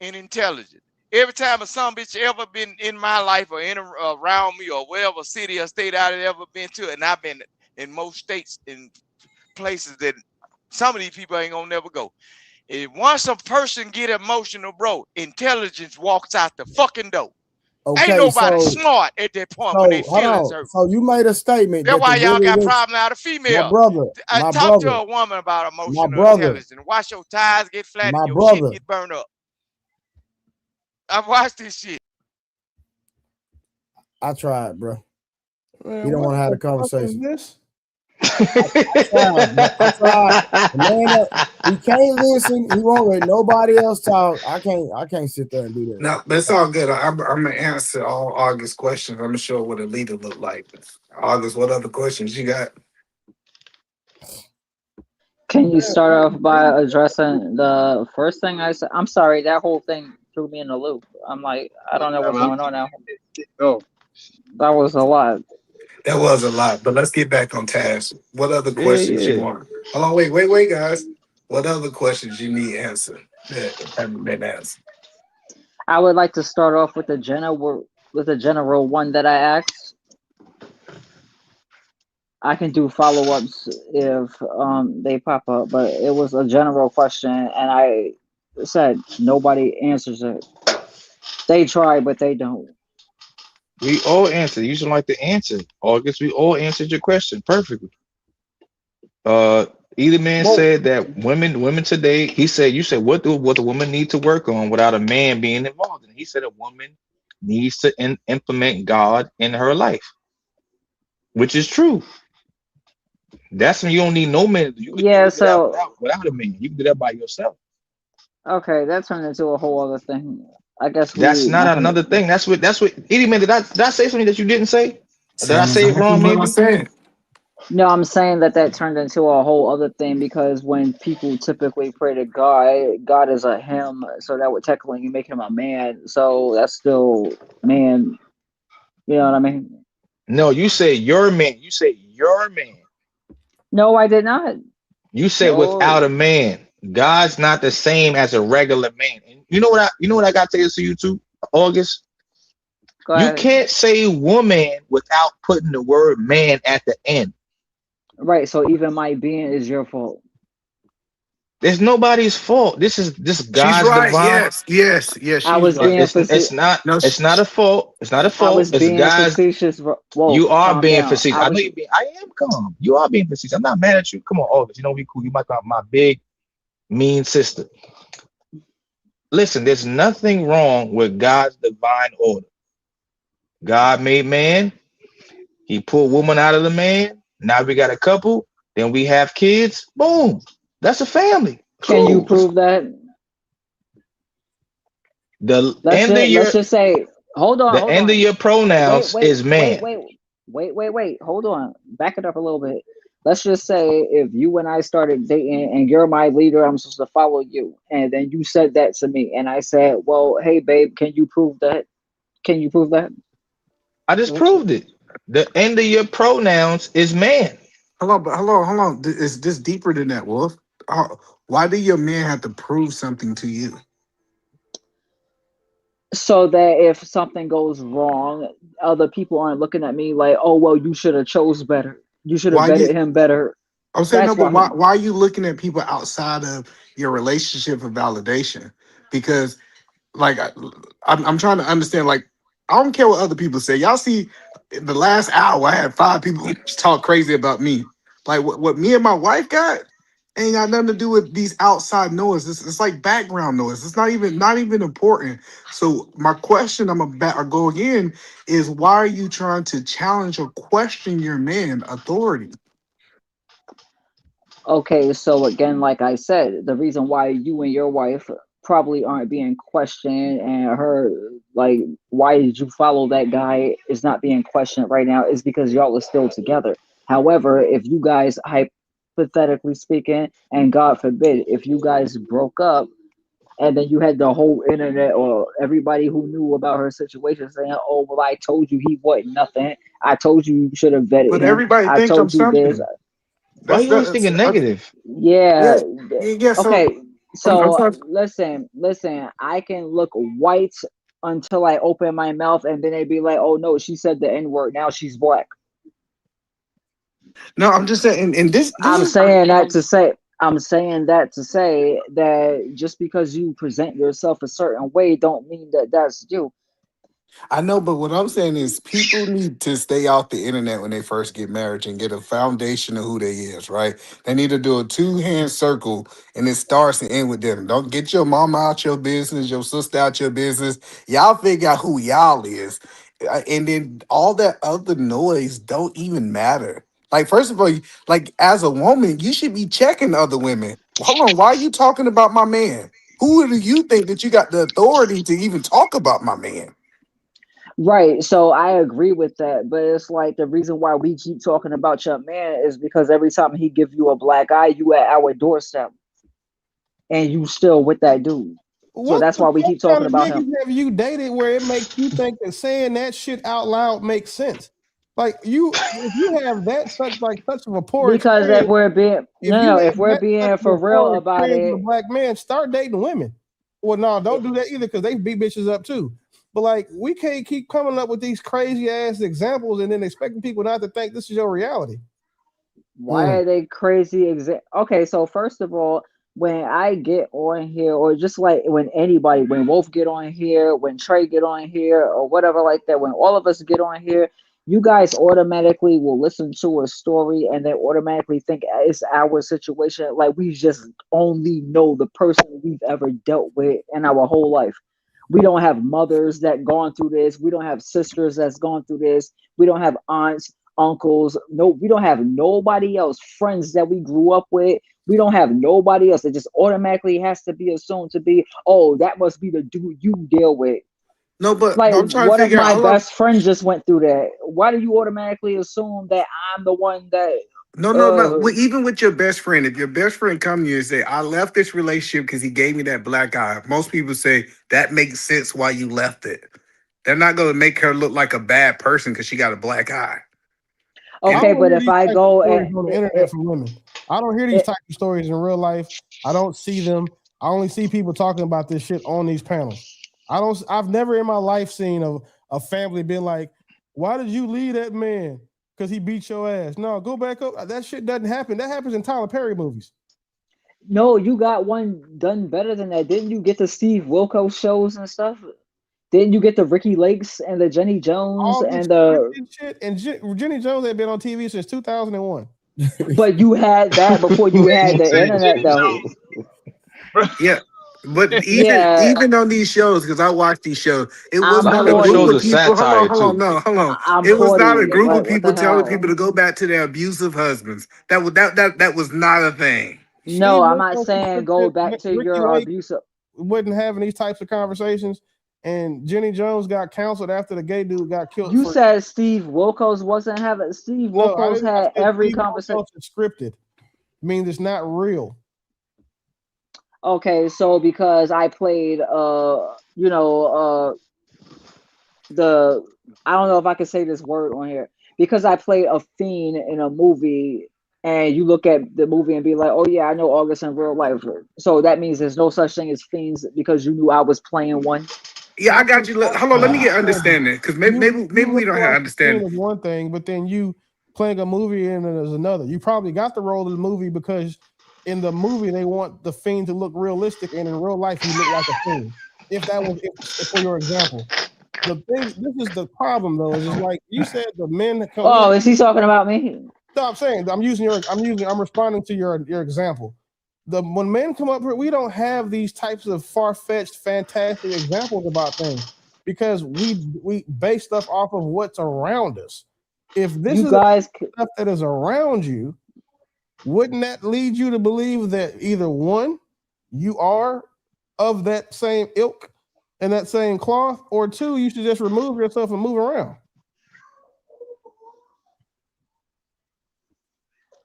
and intelligent. Every time a some bitch ever been in my life or in around me or whatever city or state I've ever been to, and I've been in most states in places that some of these people ain't gonna never go. If once a person get emotional, bro, intelligence walks out the fucking door. Ain't Okay, nobody smart at that point when they hold feelings on. hurt. So you made a statement That's that the why y'all really got rich, problem out of my female. brother, I my talk to brother, a woman about my emotional brother, intelligence. Watch your tires get flat and my your shit brother. get burned up. I've watched this shit. I tried, bro. Man, He don't what want to have the a fuck is conversation. this? I tried, bro. I tried. The man, he can't listen. He won't let nobody else talk. I can't sit there and do that. No, that's all good. I'm gonna answer all August questions. I'm gonna show what a leader look like. August, what other questions you got? Can you start off by addressing the first thing I said? I'm sorry, that whole thing threw me in a loop. I'm like, I don't know what's going on now. Oh, that was a lot. That was a lot, but let's get back on task. What other questions you Yeah. want? Hold on, wait, guys. What other questions you need answered that haven't been answered? I would like to start off with the general one that I asked. I can do follow-ups if they pop up, but it was a general question, and I said nobody answers it. They try, but they don't. We all answered. You should like the answer. August, we all answered your question perfectly. Either man Well, said that women today, you said what do the woman need to work on without a man being involved? And he said a woman needs to implement God in her life, which is true. That's when you don't need no man. You can Yeah, do that so without a man. You can do that by yourself. okay, that turned into a whole other thing. I guess That's we not nothing. another thing. That's what Eddie man, did I say something that you didn't say? Did I Same say it exactly wrong what I maybe? said. No, I'm saying that turned into a whole other thing because when people typically pray to God, God is a him, so that would technically make him a man. So that's still man. You know what I mean? No, you say your man. You say your man. No, I did not. You said without a No, man. God's not the same as a regular man. And you know what I got to say to you too, August? go You ahead. can't say woman without putting the word man at the end. Right. So even my being is your fault. There's nobody's fault. This She's God's right. divine. Yes, I she's was right. being No, It's not a fault. It's not a I fault. was It's being God's. facetious. Whoa, You are calm being down. facetious. I know you being. I am calm. You are being facetious. I'm not mad at you. Come on, August. You know we cool. You might be my big mean sister. Listen, there's nothing wrong with God's divine order. God made man. He pulled woman out of the man. Now we got a couple. Then we have kids. Boom. That's a family. Can you Cool. prove that? The Let's end of just your say, hold the end of on. your pronouns is man. Wait. Hold on. Back it up a little bit. Let's just say if you and I started dating and you're my leader, I'm supposed to follow you. And then you said that to me. And I said, well, hey, babe, can you prove that? Can you prove that? I just proved it. The end of your pronouns is man. Hold on. Is this deeper than that, Wolf? Why do your man have to prove something to you? So that if something goes wrong, other people aren't looking at me like, oh well, you should have chose better. You should have Why vetted you? him better. I'm saying no, That's but why. why are you looking at people outside of your relationship for validation? Because like I'm trying to understand. Like I don't care what other people say. Y'all see, in the last hour I had 5 people talk crazy about me. Like what me and my wife got ain't got nothing to do with these outside noises. It's like background noise. It's not even important. So my question I'm about to go again is why are you trying to challenge or question your man authority? Okay, so again, like I said, the reason why you and your wife probably aren't being questioned and her, like, why did you follow that guy is not being questioned right now is because y'all are still together. However, if you guys, hypothetically speaking, and God forbid, if you guys broke up and then you had the whole internet or everybody who knew about her situation saying, oh, well, I told you he wasn't nothing. I told you should have vetted But him. everybody I think I'm told you this. something. Why That's you always that's thinking negative? yeah, Yeah. yeah. So Okay. I'm So trying. listen. I can look white until I open my mouth, and then they'd be like, "Oh no, she said the N word. Now she's black." No, I'm just saying, and this I'm is saying that to say. I'm saying that to say that just because you present yourself a certain way, don't mean that that's you. I know, but what I'm saying is people need to stay off the internet when they first get married and get a foundation of who they is, right? They need to do a 2-hand circle and it starts and ends with them. Don't get your mama out your business, your sister out your business. Y'all figure out who y'all is. And then all that other noise don't even matter. Like, first of all, like as a woman, you should be checking other women. Hold on, why are you talking about my man? Who do you think that you got the authority to even talk about my man? Right. So I agree with that, but it's like the reason why we keep talking about your man is because every time he give you a black eye, you at our doorstep, and you still with that dude. So What that's the why we fuck keep kind talking of about him. niggas have you dated where it makes you think that saying that shit out loud makes sense? Like if you have that such of a poor Because if experience, we're being if no, you no, have if we're that such being of for a real poor about experience with it, a black man, start dating women. Well, no, don't do that either because they beat bitches up too. But like we can't keep coming up with these crazy ass examples and then expecting people not to think this is your reality. why are they crazy? Okay, so first of all, when I get on here, or just like when anybody, when Wolf get on here, when Trey get on here, or whatever like that, when all of us get on here, you guys automatically will listen to a story and then automatically think it's our situation. Like we just only know the person we've ever dealt with in our whole life. We don't have mothers that gone through this. We don't have sisters that's gone through this. We don't have aunts, uncles. No, we don't have nobody else. Friends that we grew up with. We don't have nobody else. It just automatically has to be assumed to be, oh, that must be the dude you deal with. No, but Like I'm trying to one of figure out. my Hold on. best friends just went through that. Why do you automatically assume that I'm the one that No. Even with your best friend, if your best friend come to you and say, "I left this relationship because he gave me that black eye," most people say that makes sense why you left it. They're not going to make her look like a bad person because she got a black eye. I And okay, don't but hear if these I types of go stories and on the internet from women. I don't hear these types of stories in real life. I don't see them. I only see people talking about this shit on these panels. I've never in my life seen a family being like, why did you leave that man? Because he beat your ass. No, go back up. That shit doesn't happen. That happens in Tyler Perry movies. no, you got one done better than that. Didn't you get the Steve Wilkos shows and stuff? Didn't you get the Ricky Lakes and the Jenny Jones All this and the scripted shit. And Jenny Jones had been on TV since 2001. but you had that before you He had keep the saying internet Jenny though. Jones. yeah, but even Yeah, even on these shows, because I watch these shows, it was I'm A lot not of a them group shows of are Porty. people. satire Hold on, too. no, hold on. I'm It was not a Porty. group of What the people telling people hell? to go back to their abusive husbands. That was not a thing. No, Steve I'm not Wilkos saying and go back to Ricky your Lake abusive. wasn't having these types of conversations. And Jenny Jones got counseled after the gay dude got killed You for. said Steve Wilkos wasn't having. Steve No, I Wilkos didn't. I had said every Steve conversation. Wilkos is scripted. Means it's not real. Okay, so because I played, the I don't know if I can say this word on here because I played a fiend in a movie. and you look at the movie and be like, "Oh yeah, I know August in real life." So that means there's no such thing as fiends because you knew I was playing one. Yeah, I got you. Hold on, let me get understanding because maybe we don't have Scene understanding. is one thing, but then you playing a movie and then there's another. You probably got the role of the movie because in the movie they want the fiend to look realistic, and in real life you look like a fiend. If that was if for your example, the thing this is the problem though is it's like you said the men that come. Oh, is he talking about me? Stop saying I'm responding to your example. When men come up here, we don't have these types of far-fetched, fantastic examples about things because we base stuff off of what's around us. If this is stuff that is around you, wouldn't that lead you to believe that either one, you are of that same ilk and that same cloth, or two, you should just remove yourself and move around?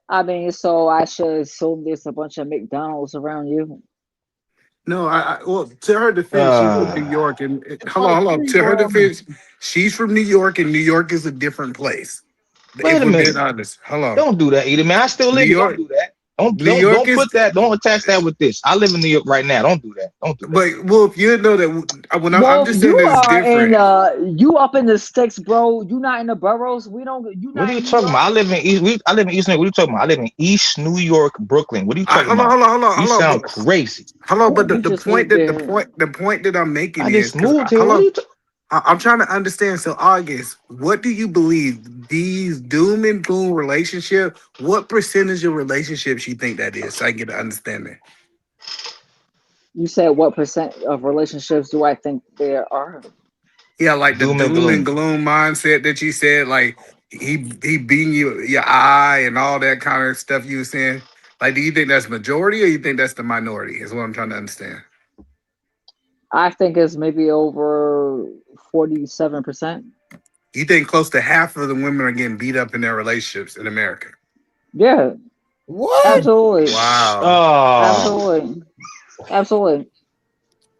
I mean, so I should assume there's a bunch of McDonald's around you. No, well, to her defense, she's from New York, and hold on. To her defense, she's from New York, and New York is a different place. Wait a minute. Being honest, hold on. Don't do that, either, man. I still live here. Don't do that. Don't put that. Don't attach that with this. I live in New York right now. Don't do that. Don't do that. But Wolf, you know that when I'm just saying you that it's different. You up in the sticks, bro. You not in the boroughs. We don't. You not. What are you talking about? I live in East. I live in East New York. What are you talking about? I live in East New York, Brooklyn. What are you talking about? Hold on. You sound crazy. Hold on, but the point that I'm making is moved here. I'm trying to understand. So, August, what do you believe these doom and gloom relationship? What percentage of relationships you think that is? So I can get an understanding. You said what percent of relationships do I think there are? Yeah, like the doom and gloom mindset that you said, like he beating your eye and all that kind of stuff you were saying. Like, do you think that's majority or you think that's the minority? Is what I'm trying to understand. I think it's maybe over 47%. You think close to half of the women are getting beat up in their relationships in America? Yeah. What? Absolutely. Wow. Absolutely.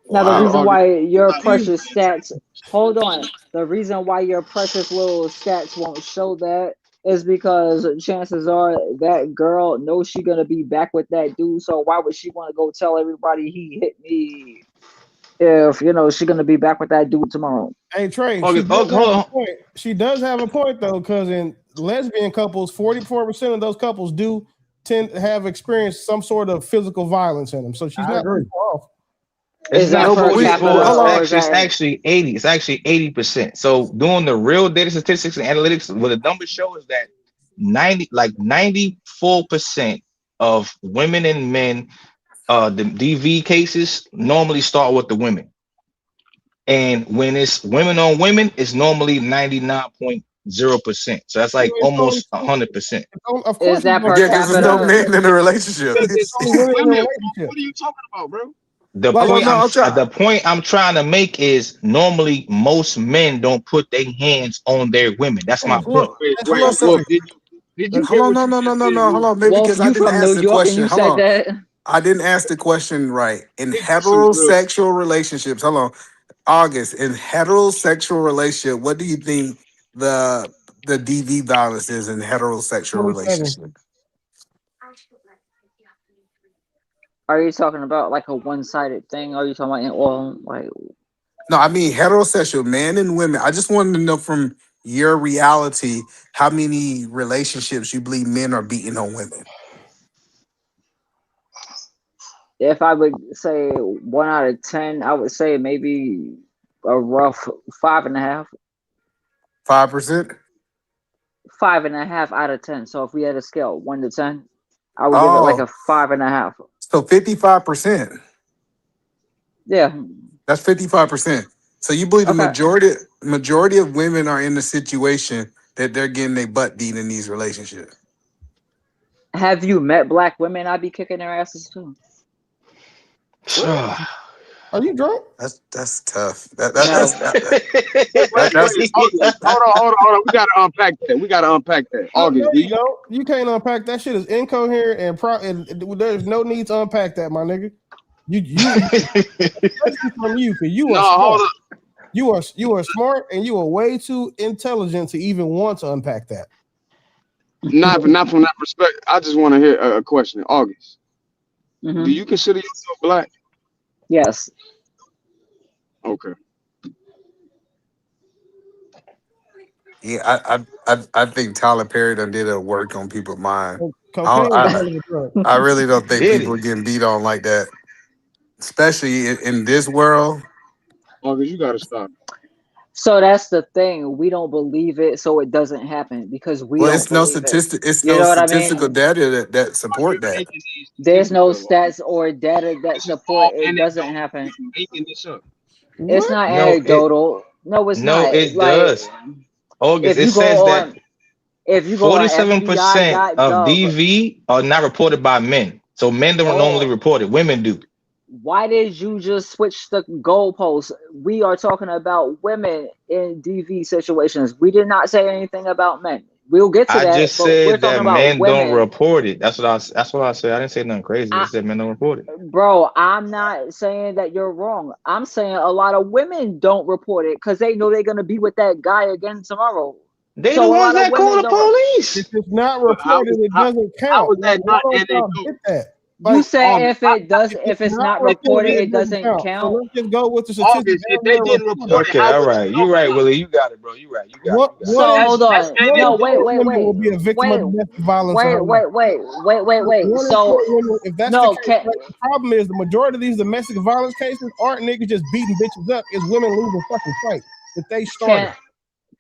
Now the reason why your precious stats hold on. The reason why your precious little stats won't show that is because chances are that girl knows she's gonna be back with that dude. So why would she want to go tell everybody he hit me? If she's gonna be back with that dude tomorrow. Hey Trey, she does have a point though, because in lesbian couples, 44% of those couples do tend to have experienced some sort of physical violence in them. So she's not very far off. It's actually 80. It's actually 80%. So doing the real data statistics and analytics, what the numbers show is that 94% of women and men, the DV cases normally start with the women. And when it's women on women, it's normally 99.0%. So that's like almost 100%. Of course, is that per capita? There's no men in a relationship. What are you talking about, bro? The point I'm trying to make is normally most men don't put their hands on their women. That's my point. Hold on, no. Maybe because I didn't ask the question. Hold on. I didn't ask the question right. In heterosexual relationships, hold on. August, in heterosexual relationship, what do you think the DV violence is in heterosexual relationship? Are you talking about like a one-sided thing? Or are you talking about No, I mean heterosexual, men and women. I just wanted to know from your reality how many relationships you believe men are beating on women. If I would say 1 out of 10, I would say maybe a rough 5.5. 5%? 5.5 out of 10. So if we had a scale 1 to 10, I would give it like a 5.5. So 55%. Yeah. That's 55%. So you believe the majority of women are in the situation that they're getting their butt beat in these relationships. Have you met black women? I'd be kicking their asses too. Are you drunk? That's tough. Hold on. We gotta unpack that. August, you can't unpack that. Shit is incoherent and there's no need to unpack that, my nigga. From you, because you are smart. You are smart and you are way too intelligent to even want to unpack that. not from that perspective. I just want to hear a question. August, do Mm-hmm. you consider yourself black? Yes. Okay. Yeah, I think Tyler Perry done did a work on people's mind. Cocaine is a hell of a drug. I really don't think Did people are it? getting beat on like that, especially in this world. August, you gotta stop. So that's the thing. We don't believe it, so it doesn't happen because we Well, don't it's no believe it. statistic. It's You no know what I statistical mean? data that support that. There's no stats or data that This is support all it doesn't anecdotal. happen. You making this up. It's What? not No, it anecdotal. No, it's no, not. it Like does. August, if it you says go that on if you go on 47% of FBI.gov, DV are not reported by men. So men don't normally oh, report it. Women do. why did you just switch the goalposts? We are talking about women in DV situations. We did not say anything about men. We'll get to I that, just but we're said talking that about men don't women. report it. That's what I said. I didn't say nothing crazy. I I, just said men don't report it. bro, I'm not saying that you're wrong. I'm saying a lot of women don't report it because they know they're gonna be with that guy again tomorrow. They the So a ones lot of that call women the don't. police. If it's not But reported, it doesn't how count. was Like, that why not don't y'all anecdotal? get that? You Like, said August, if it's it's not not reported, reported, it it doesn't doesn't count. So count. let's just go with the statistics August, if as they they're didn't reported. report it, Okay, how all was it right. You talked right, about? Willie. You got it, bro. You right. You got it. What You got So it. one in hold That's on. one in No, four anecdotal. women will be a victim of domestic violence in her life. wait. One in So four women, if that's the no, case, right, the problem is the majority of these domestic violence cases aren't niggas just beating bitches up. It's women losing fucking fight that they started.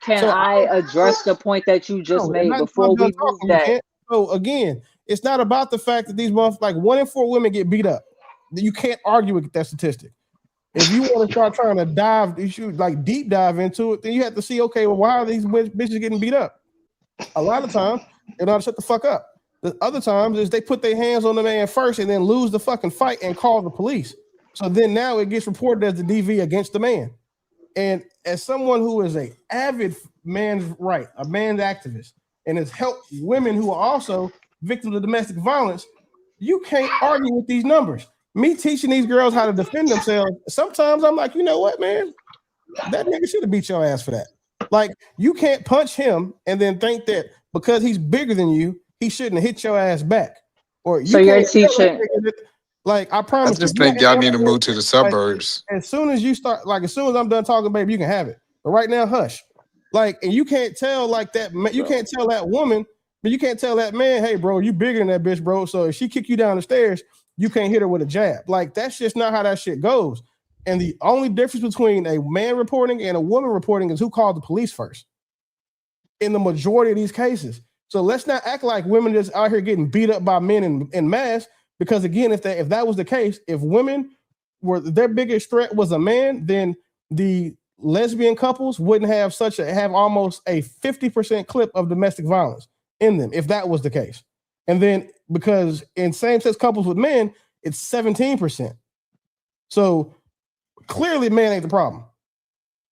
can So I I don't address the point that you just know. And made not until I'm before done we move talking, you that? can't. So again, it's not about the fact that these motherfuckers, like 1 in 4 women get beat up. You can't argue with that statistic. If you want to start trying to dive, you should like deep dive into it, then you have to see, okay, well, why are these bitches getting beat up? A lot of times, they don't shut the fuck up. The other times is they put their hands on the man first and then lose the fucking fight and call the police. So then now it gets reported as the DV against the man. And as someone who is a avid man's right, a man's activist, and has helped women who are also victims of domestic violence, you can't argue with these numbers. Me teaching these girls how to defend themselves, sometimes I'm like, you know what, man? That nigga should have beat your ass for that. Like, you can't punch him and then think that because he's bigger than you, he shouldn't have hit your ass back. Or you So you're can't tell that teaching. nigga that, like, I I promise you, just think y'all need to move to the like, suburbs. as soon as you start, like, as soon as I'm done talking, baby, you can have it. But right now, hush. Like, and you can't tell like that. You can't tell that woman, but you can't tell that man, hey, bro, you bigger than that bitch, bro. So if she kick you down the stairs, you can't hit her with a jab. Like, that's just not how that shit goes. And the only difference between a man reporting and a woman reporting is who called the police first. In the majority of these cases. So let's not act like women just out here getting beat up by men in mass. Because again, if that was the case, if women were their biggest threat was a man, then the lesbian couples wouldn't have have almost a 50% clip of domestic violence in them if that was the case. And then because in same-sex couples with men, it's 17%. So clearly man ain't the problem.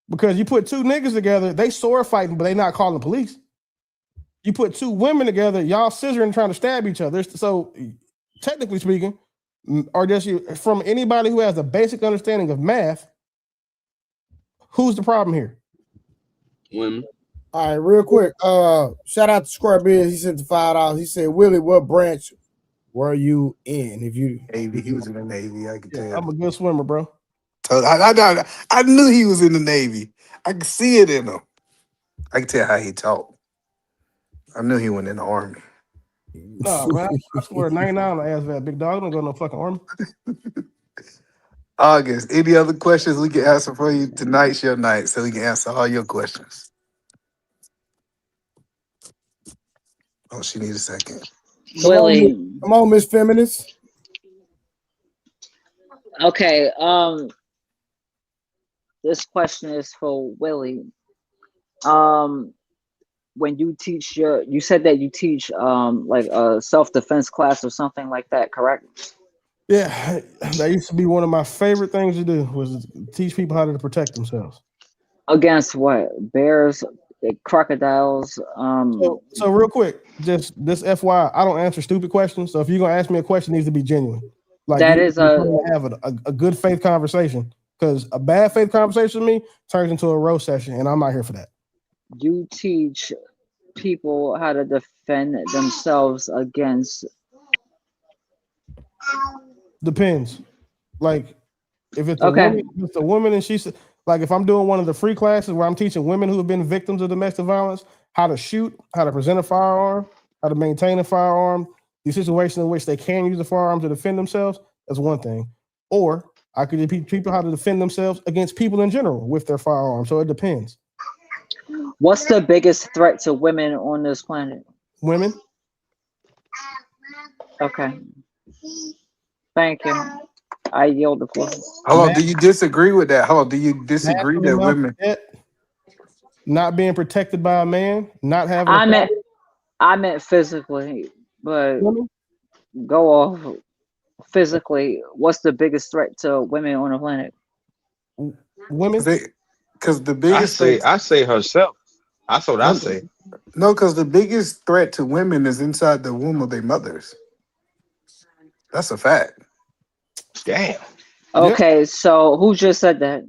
Because you put two niggas together, they sword fighting, but they not calling the police. You put two women together, y'all scissoring trying to stab each other. So technically speaking, or just from anybody who has a basic understanding of math, who's the problem here? Women. All right, real quick. Shout out to Square Biz. He sent the $5. He said, Willie, what branch were you in? If you Navy, he was in the Navy. I could tell. I'm a good swimmer, bro. So I knew he was in the Navy. I could see it in him. I could tell how he talked. I knew he went in the Army. No, man, I swear 99 on the ass that big dog. I don't go to no fucking army. August, any other questions we can answer for you? Tonight's your night, so we can answer all your questions. Oh, she needs a second. Willie. Come on, Miss Feminist. Okay. This question is for Willie. When you teach you said that you teach like a self-defense class or something like that, correct? Yeah, that used to be one of my favorite things to do was teach people how to protect themselves. Against what? Bears, crocodiles. So real quick, just this FYI, I don't answer stupid questions. So if you're gonna ask me a question, it needs to be genuine. Like that you is have a good faith conversation. Because a bad faith conversation with me turns into a roast session, and I'm not here for that. You teach people how to defend themselves against. Depends. Like if it's Okay. a woman and she's like, if I'm doing one of the free classes where I'm teaching women who have been victims of domestic violence how to shoot, how to present a firearm, how to maintain a firearm, these situations in which they can use a firearm to defend themselves, that's one thing. Or I could teach people how to defend themselves against people in general with their firearm. So it depends. What's the biggest threat to women on this planet? Women. Okay. Thank you. I yield the floor. Hold on, do you disagree with that? Hold on, do you disagree Massive that amount of women? debt, not being protected by a man, not having a family. I meant physically, but go off physically. What's the biggest threat to women on the planet? Women? Because the I biggest say threat. herself. That's what I say. No, because the biggest threat to women is inside the womb of their mothers. That's a fact. Damn. Okay, so who just said that?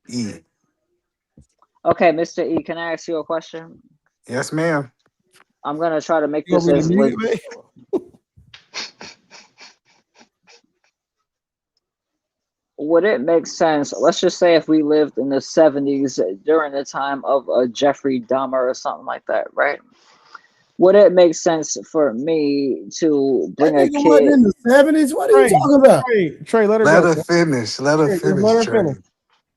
E. Okay, Mr. E, can I ask you a question? Yes, ma'am. I'm gonna try to make You this want me as to mute it, would it make sense? Let's just say if we lived in the 70s during the time of Jeffrey Dahmer or something like that, right? Would it make sense for me to That bring a nigga wasn't kid? in the 70s. What are you talking about? Trey, let her Let go. her finish. Let her Trey, just finish, let her Trey. finish.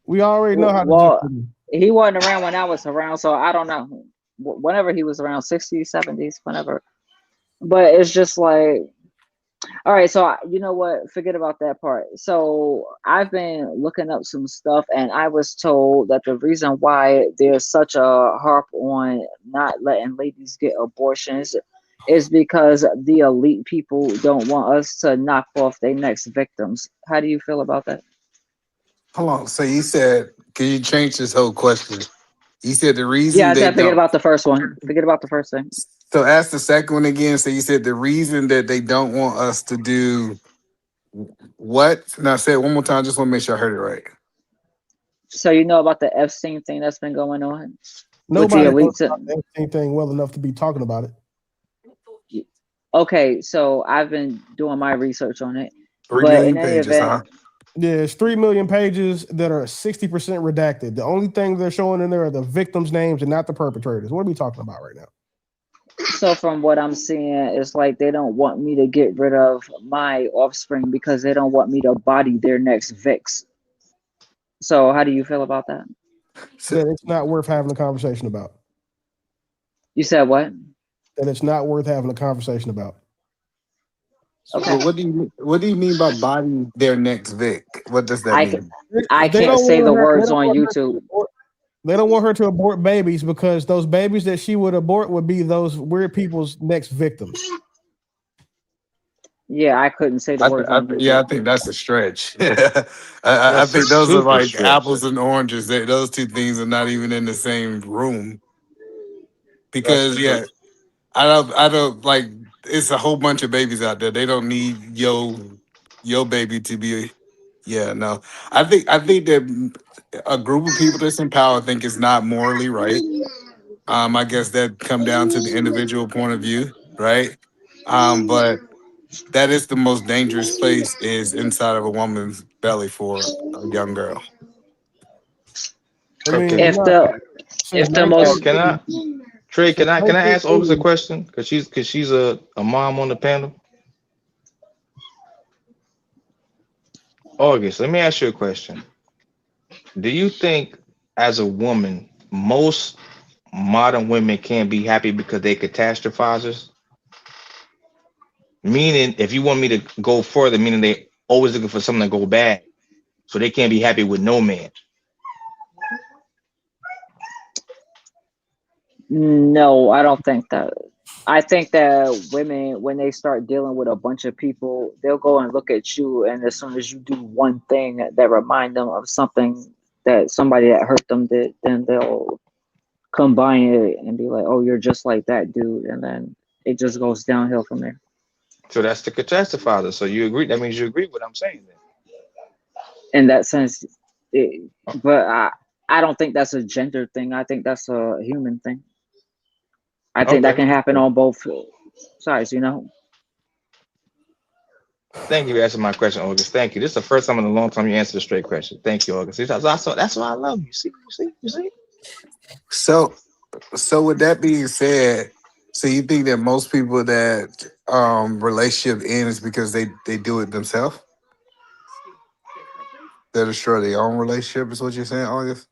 We already know how to Well, do he wasn't around when I was around, so I don't know. Whenever he was around, 60s, 70s, whenever. But it's just like, all right, so you know what? Forget about that part. So I've been looking up some stuff, and I was told that the reason why there's such a harp on not letting ladies get abortions is because the elite people don't want us to knock off their next victims. How do you feel about that? Hold on. So you said, can you change this whole question? You said the reason Yeah, I they said forget don't. about the first one. Forget about the first thing. So ask the second one again. So you said the reason that they don't want us to do what? Now say it one more time. Just want to make sure I heard it right. So you know about the Epstein thing that's been going on with the Nobody knows elites? about anything well enough to be talking about it. Okay, so I've been doing my research on it, 3 but in million any pages, huh? event, Yeah, it's 3 million pages that are 60% redacted. The only thing they're showing in there are the victims' names and not the perpetrators. What are we talking about right now? so from what I'm seeing, it's like they don't want me to get rid of my offspring because they don't want me to body their next Vix. So how do you feel about that? That it's not worth having a conversation about. You said what? That it's not worth having a conversation about. Okay. Well, what do you mean by body their next Vic? What does that mean? I They can't don't say want the her- they words don't on want her to YouTube. abort- They don't want her to abort babies because those babies that she would abort would be those weird people's next victims. Yeah, I couldn't say the words on Yeah, I YouTube. think that's a stretch. I That's a think those are super like stretch. apples and oranges. Those two things are not even in the same room. That's Because true. I don't like. It's a whole bunch of babies out there. They don't need your baby to be. Yeah, no. I think that a group of people that's in power think it's not morally right. I guess that come down to the individual point of view, right? But that is the most dangerous place is inside of a woman's belly for a young girl. I mean, Okay. If the since most Can I, Trey? since Can I ask Otis a 1980, question? Because she's a mom on the panel. August, let me ask you a question. Do you think, as a woman, most modern women can't be happy because they catastrophizers? Meaning, if you want me to go further, meaning they always looking for something to go bad, so they can't be happy with no man. No, I don't think that. I think that women, when they start dealing with a bunch of people, they'll go and look at you, and as soon as you do one thing that remind them of something that somebody that hurt them did, then they'll combine it and be like, "Oh, you're just like that dude," and then it just goes downhill from there. So that's the catastrophizer. So you agree? That means you agree with what I'm saying. Then. In that sense, but I don't think that's a gender thing. I think that's a human thing. I think that Okay. can happen on both sides, you know. Thank you for answering my question, August. Thank you. This is the first time in a long time you answered a straight question. Thank you, August. That's why I love you. See. So with that being said, so you think that most people that relationship ends because they do it themselves? They destroy their own relationship is what you're saying, August?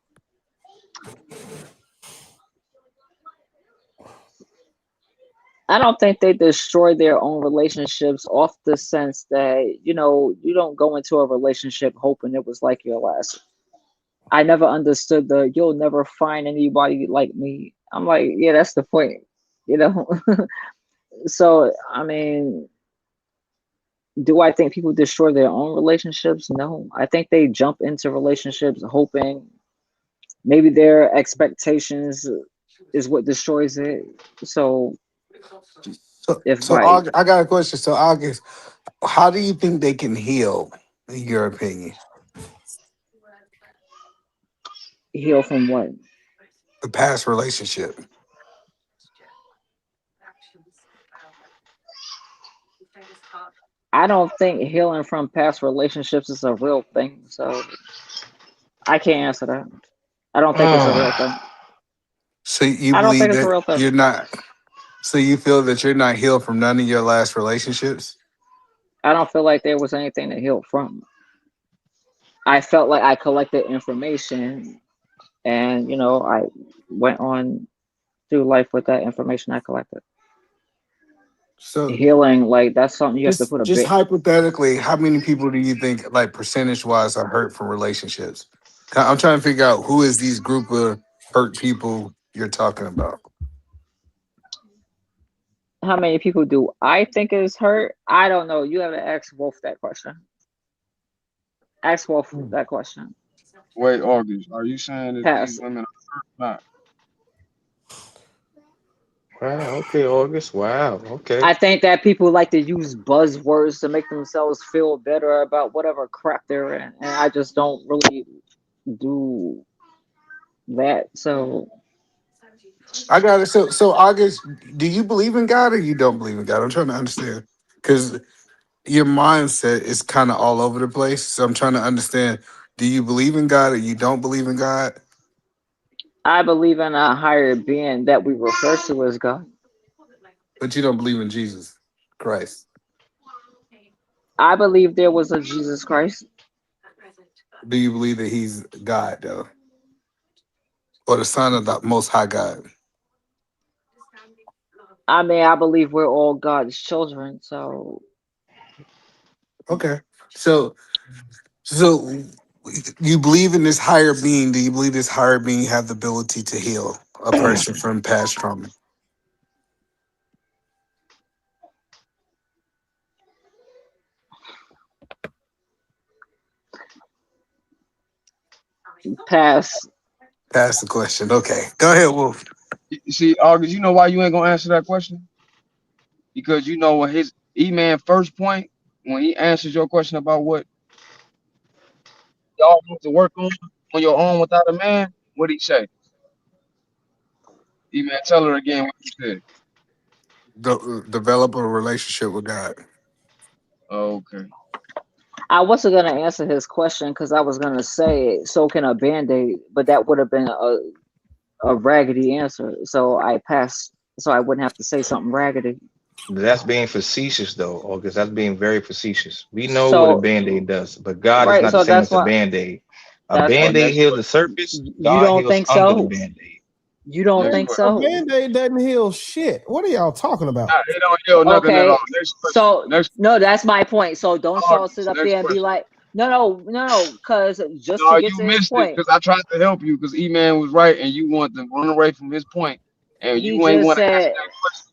I don't think they destroy their own relationships off the sense that, you know, you don't go into a relationship hoping it was like your last. I never understood the you'll never find anybody like me. I'm like, yeah, that's the point, you know. So, I mean, do I think people destroy their own relationships? No. I think they jump into relationships hoping maybe their expectations is what destroys it. So if So by I got a question. So August, how do you think they can heal, in your opinion? heal from what? The past relationship. I don't think healing from past relationships is a real thing. So I can't answer that. I don't think it's a real thing. So you I don't believe think it's a that real thing. you're not, so you feel that you're not healed from none of your last relationships? I don't feel like there was anything to heal from. I felt like I collected information and, you know, I went on through life with that information I collected. So Healing, like that's something you have to put a just bit. hypothetically, how many people do you think, like percentage wise, are hurt from relationships? I'm trying to figure out who is these group of hurt people you're talking about. How many people do I think is hurt? I don't know. You have to ask Wolf that question. Ask Wolf that question. Wait, August, are you saying that these Pass. women are not? Wow. Okay, August. Wow. Okay. I think that people like to use buzzwords to make themselves feel better about whatever crap they're in, and I just don't really do that. So I got it. So August, do you believe in God or you don't believe in God? I'm trying to understand because your mindset is kind of all over the place. So I'm trying to understand: do you believe in God or you don't believe in God? I believe in a higher being that we refer to as God. But you don't believe in Jesus Christ. I believe there was a Jesus Christ. Do you believe that He's God though, or the Son of the Most High God? I mean, I believe we're all God's children. So Okay. So you believe in this higher being? Do you believe this higher being have the ability to heal a person from past trauma? pass. That's the question. Okay, go ahead, Wolf. You see, August, you know why you ain't gonna answer that question? Because you know when his E-Man first point, when he answers your question about what y'all want to work on your own without a man, what he say? E-Man, tell her again what he said. Develop a relationship with God. Okay. I wasn't gonna answer his question because I was gonna say so can a band-aid, but that would have been a raggedy answer. So I passed so I wouldn't have to say something raggedy. That's being facetious, though, August. That's being very facetious. We know what a So band-aid does, but God is right, not the so same that's as a why band-aid. A that's why band-aid heals the surface. you God don't heals think under the so? band-aid. You don't Next think question. A so? band-aid doesn't heal shit. What are y'all talking about? Nah, he don't heal nothing at all. Okay. Next question. So Next no, that's my point. So don't y'all sit August. up Next there and be question. like, no, because just to No, get you to his missed it point, because I tried to help you because E-Man was right and you want to run away from his point and he you ain't just want to answer said that question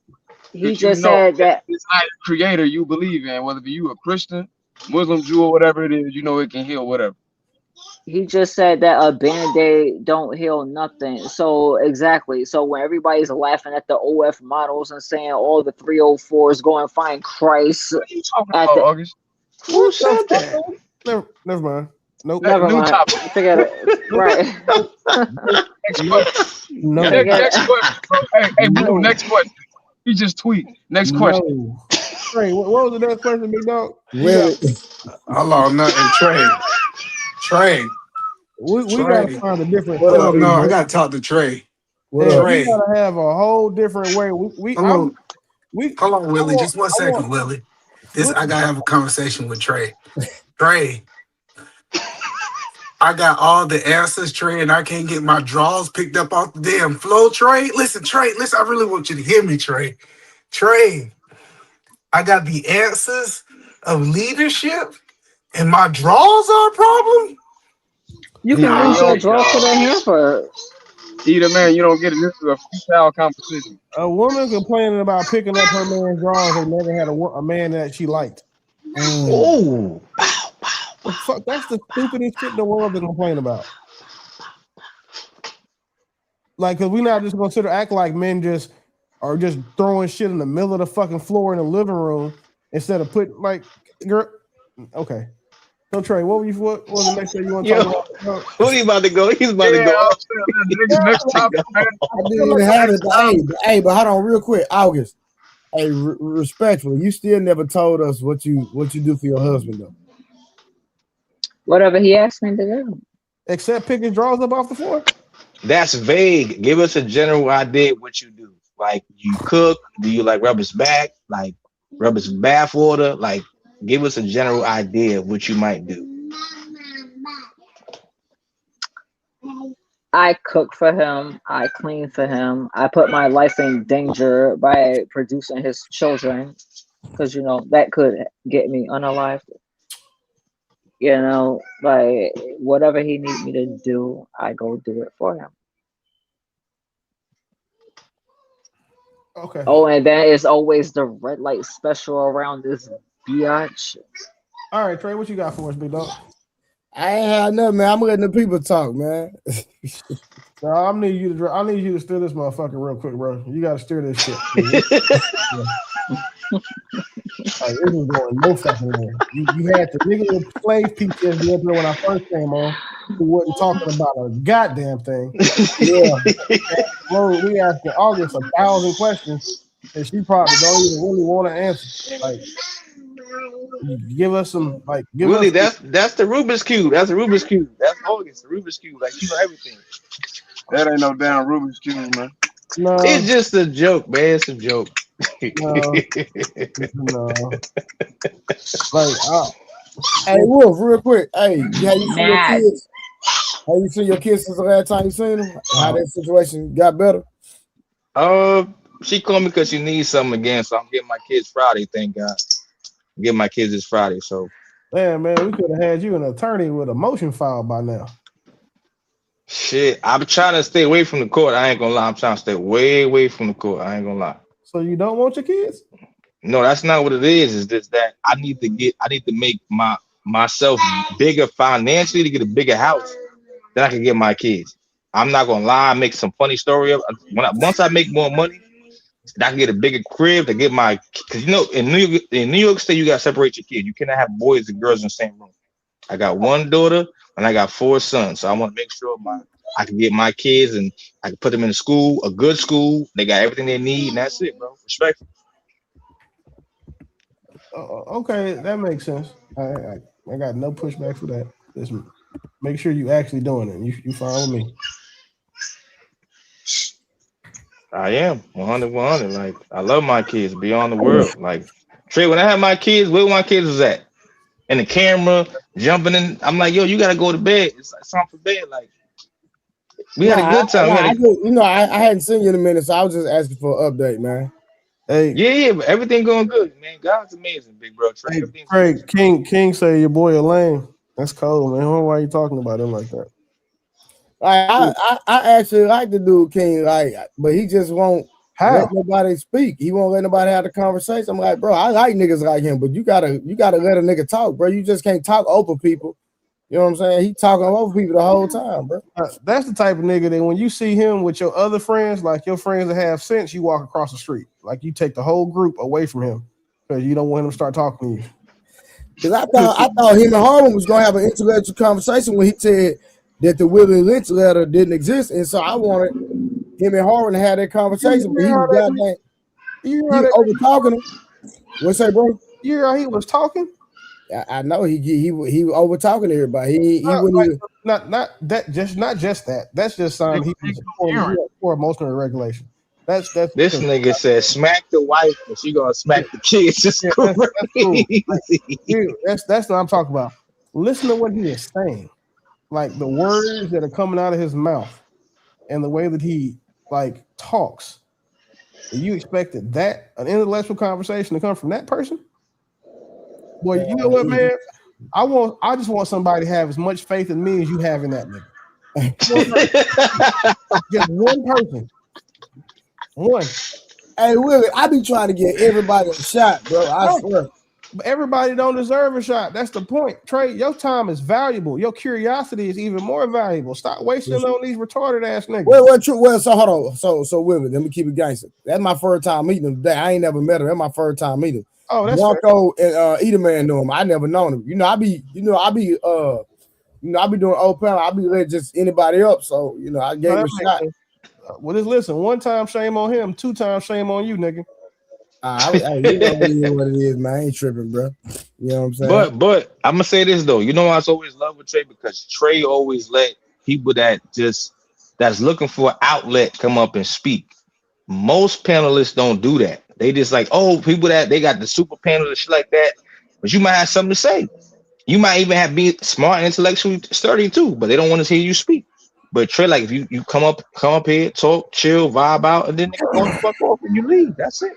he because you just know said that that this higher creator you believe in, whether you a Christian, Muslim, Jew, or whatever it is, you know it can heal whatever. he just said that a band-aid don't heal nothing. So exactly. So when everybody's laughing at the OF models and saying all the 304s go and find Christ What are you talking at about, the August? Who What the said that? fuck? Never mind. Nope. That never new mind. topic. Forget it. Right. Next question. No. Next question, bro. Hey, Blue, No. next question. He just tweet. Next question. No. Trey, what was the next question, big dog? Willie. Hold on, nothing. Trey. We gotta find a different What up, format. No, I bro? gotta talk to Trey. What Yeah, up? we Trey. gotta have a whole different way. Hold on, Willie. Just one second, Willie. I gotta have a conversation with Trey. Trey, I got all the answers, Trey, and I can't get my draws picked up off the damn floor, Trey. Listen, I really want you to hear me, Trey. Trey, I got the answers of leadership, and my draws are a problem. You can reset draw to the hamper. Either man, you don't get it. This is a freestyle competition. A woman complaining about picking up her man's drawers and never had a man that she liked. Oh, fuck! That's the stupidest shit in the world to complain about. Like, cause we're not just gonna sit there act like men just are just throwing shit in the middle of the fucking floor in the living room instead of putting like, girl. Okay. So Trey, what was the next thing you want to talk about? Who he about to go? He's about to go. Next topic, man. I didn't even have it. Hey, but hold on real quick. August. Hey, respectfully, you still never told us what you do for your husband though. Whatever he asked me to do. Except pick his drawers up off the floor? That's vague. Give us a general idea of what you do. Like, you cook? Do you like rub his back? Like, rub his bath water? Like, give us a general idea of what you might do. I cook for him. I clean for him. I put my life in danger by producing his children, because that could get me unalived. Like whatever he needs me to do, I go do it for him. Okay. Oh, and that is always the red light special around this biatch. All right, Trey, what you got for us, big dog? I ain't had nothing, man. I'm letting the people talk, man. No, I need you to steer this motherfucker real quick, bro. You gotta steer this shit. Like, this is going no fucking way. You had the nigga with slave PTSD up there when I first came on, who wasn't talking about a goddamn thing. Yeah. Bro, we asking August 1,000 questions, and she probably don't even really want to answer. Like, give us some, like, Willie, that's the Rubik's Cube. That's the Rubik's Cube. That's August, the Rubik's Cube. Like, you know everything. That ain't no damn Rubik's Cube, man. No. It's just a joke, man. It's a joke. No. Like, hey, Wolf, real quick. Hey, how you see your kids? How you see your kids since the last time you seen them? How that situation got better? She called me because she needs something again, so I'm getting my kids Friday. Thank God. I'm getting my kids this Friday. So, man, we could have had you an attorney with a motion filed by now. shit, I'm trying to stay away from the court. I ain't gonna lie. I'm trying to stay way away from the court. I ain't gonna lie. So you don't want your kids? No, that's not what it is. It's just that I need to make myself bigger financially to get a bigger house. Then I can get my kids. I'm not gonna lie. I make some funny story up. Once I make more money, I can get a bigger crib to get my. Because in New York State, you gotta separate your kids. You cannot have boys and girls in the same room. I got one daughter and I got 4 sons. So I want to make sure I can get my kids and I can put them in school, a good school. They got everything they need, and that's it, bro. Respect. Okay, that makes sense. I got no pushback for that. Just make sure you actually doing it. You fine with me? I am 100. Like, I love my kids beyond the world. Like, Trey, when I had my kids, where my kids was at? In the camera, jumping in. I'm like, yo, you gotta go to bed. It's like time for bed. Like, we had a good time. I hadn't seen you in a minute, so I was just asking for an update, man. Hey, yeah, but everything going good, man. God's amazing, big bro. Trey, Craig, King say your boy a lame. That's cold, man. Why are you talking about him like that? I actually like the dude King, like, but he just won't let nobody speak. He won't let nobody have the conversation. I'm like, bro, I like niggas like him, but you gotta let a nigga talk, bro. You just can't talk over people. You know what I'm saying? He talking over people the whole time, bro. That's the type of nigga that when you see him with your other friends, like your friends that have sense, you walk across the street. Like, you take the whole group away from him because you don't want him to start talking to you. Because I thought him and Harlem was gonna have an intellectual conversation when he said that the Willie Lynch letter didn't exist, and so I wanted him and Harlan to have that conversation, but he was goddamn. He over talking him. What's that, bro? You hear how he was talking? I know he was over talking to everybody. He wouldn't even not just that. That's just he was for emotional regulation. That's this nigga said smack the wife and she gonna smack the kids. It's crazy. That's what I'm talking about. Listen to what he is saying, like the words that are coming out of his mouth and the way that he like talks. You expected that an intellectual conversation to come from that person? Boy, you know what, man? I just want somebody to have as much faith in me as you have in that nigga. Just one person. One. Hey, Willie, I be trying to get everybody a shot, bro. I swear. But everybody don't deserve a shot. That's the point. Trey, your time is valuable. Your curiosity is even more valuable. Stop wasting on these retarded ass niggas. Well, so hold on. So Willie, let me keep it gangster. That's my first time meeting him today. I ain't never met him. That's my first time meeting him. Oh, that's Marco and Eaterman knew him. I never known him. I be doing old panel. I be letting just anybody up. So I gave him a shot. Well, just listen. One time, shame on him. 2 times, shame on you, nigga. You know what it is, man. I ain't tripping, bro. You know what I'm saying? But I'm gonna say this though. You know, I always love with Trey because Trey always let people that's looking for an outlet come up and speak. Most panelists don't do that. They just like, people that they got the super panelists shit like that. But you might have something to say. You might even be smart and intellectually sturdy too, but they don't want to hear you speak. But Trey, like if you come up here, talk, chill, vibe out, and then they go the fuck off and you leave. That's it.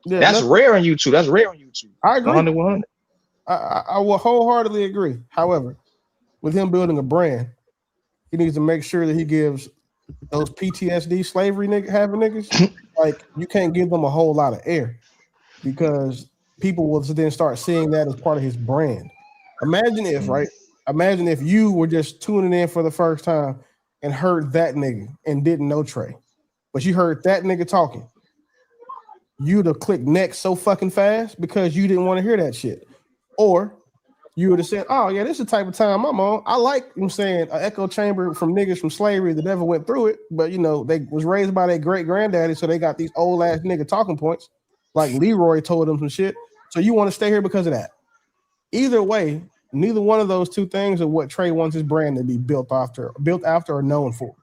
Yeah, that's rare on YouTube. That's rare on YouTube. I agree. 100. I will wholeheartedly agree. However, with him building a brand, he needs to make sure that he gives those PTSD slavery having niggas, like you can't give them a whole lot of air because people will then start seeing that as part of his brand. Imagine if you were just tuning in for the first time and heard that nigga and didn't know Trey, but you heard that nigga talking. You'd have clicked next so fucking fast because you didn't want to hear that shit. Or you would have said, oh, yeah, this is the type of time I'm on. I like, I'm saying, an echo chamber from niggas from slavery that never went through it, but, they was raised by their great-granddaddy, so they got these old-ass nigga talking points, like Leroy told them some shit, so you want to stay here because of that. Either way, neither one of those two things are what Trey wants his brand to be built after or known for.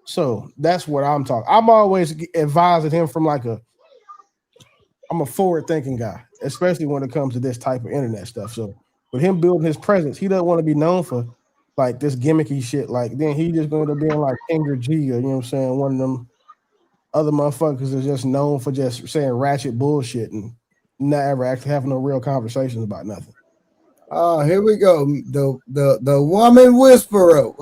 So that's what I'm talking. I'm always advising him from I'm a forward-thinking guy, especially when it comes to this type of internet stuff. So with him building his presence, he doesn't want to be known for like this gimmicky shit. Like then he just going to be like Kinger G or you know what I'm saying, one of them other motherfuckers is just known for just saying ratchet bullshit and not ever actually having no real conversations about nothing. Here we go. The woman whisperer.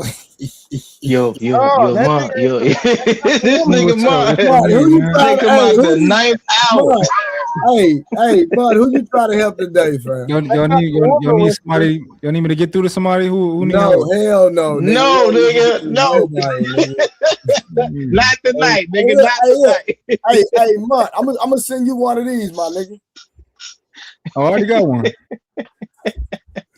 Yo, this nigga Mark. They come out the 9th hour. Hey, bud, who you trying to help today, fam? Y'all need somebody. Y'all need me to get through to somebody who no, help? Hell no. No, nigga, no. Not tonight, nigga. Not tonight. Hey, Mark, I'm gonna send you one of these, my nigga. I already got one.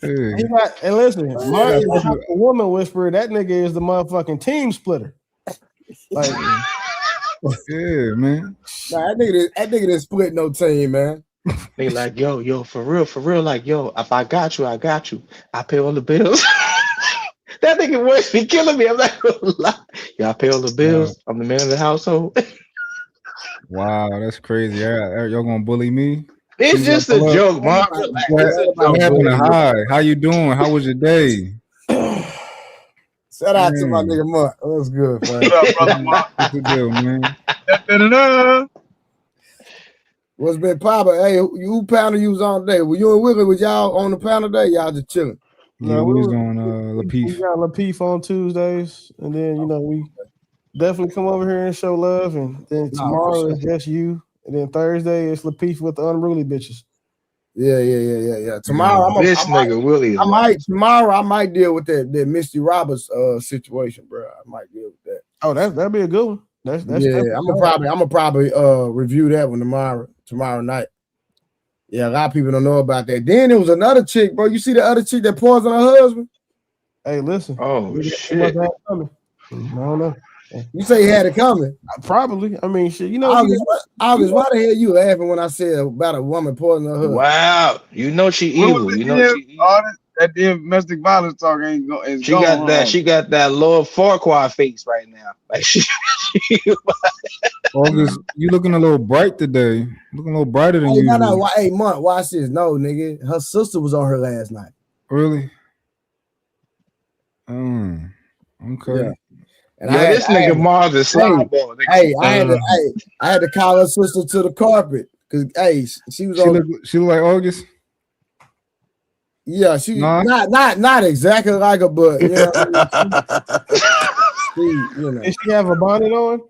And listen, Mark is the woman whisperer. That nigga is the motherfucking team splitter. Like, yeah, man. Nah, that nigga didn't split no team, man. They like, yo, for real, like, yo, if I got you, I got you. I pay all the bills. That nigga voice be killing me. I'm not gonna lie. Yeah, I pay all the bills. I'm the man of the household. Wow, that's crazy. Y'all gonna bully me? It's just a joke, man. What happened? Hi, how you doing? How was your day? Shout out to my nigga Mark. That was good, man. What up, brother Mark? What's the deal, man? What's been poppin'? Hey, who panel you was on today? Were you and Willie? Was y'all on the panel today? Y'all just chilling? Yeah, we was on Lapeef. We got Lapeef on Tuesdays, and then we definitely come over here and show love. And then tomorrow is just you, and then Thursday it's Lapeef with the unruly bitches. Yeah. Tomorrow, tomorrow I might deal with that Misty Roberts situation, bro. I might deal with that. Oh, that'd be a good one. That's I'm gonna probably review that one tomorrow night. Yeah, a lot of people don't know about that. Then there was another chick, bro. You see the other chick that poisoned her husband? Hey, listen. Oh She shit. must have it coming. I don't know. You say you had it coming? Probably. I mean, shit. You know, August, why the hell you laughing when I said about a woman poisoning her husband? Wow, you know she What evil. was You it know again? she evil. All that domestic violence talk ain't go, is She gone. got that. Huh? She got that Lord Farquaad face right now. Like she August, you looking a little bright today. Looking a little brighter than Hey, usual. Hey, Monk, watch this. No, nigga. Her sister was on her last night. Really? Okay. Yeah. And Yo, this nigga Mars is slideball. I had to call her sister to the carpet because she was on. She look like August. Yeah, she not exactly like her, but you know, you know. Did she have a bonnet on?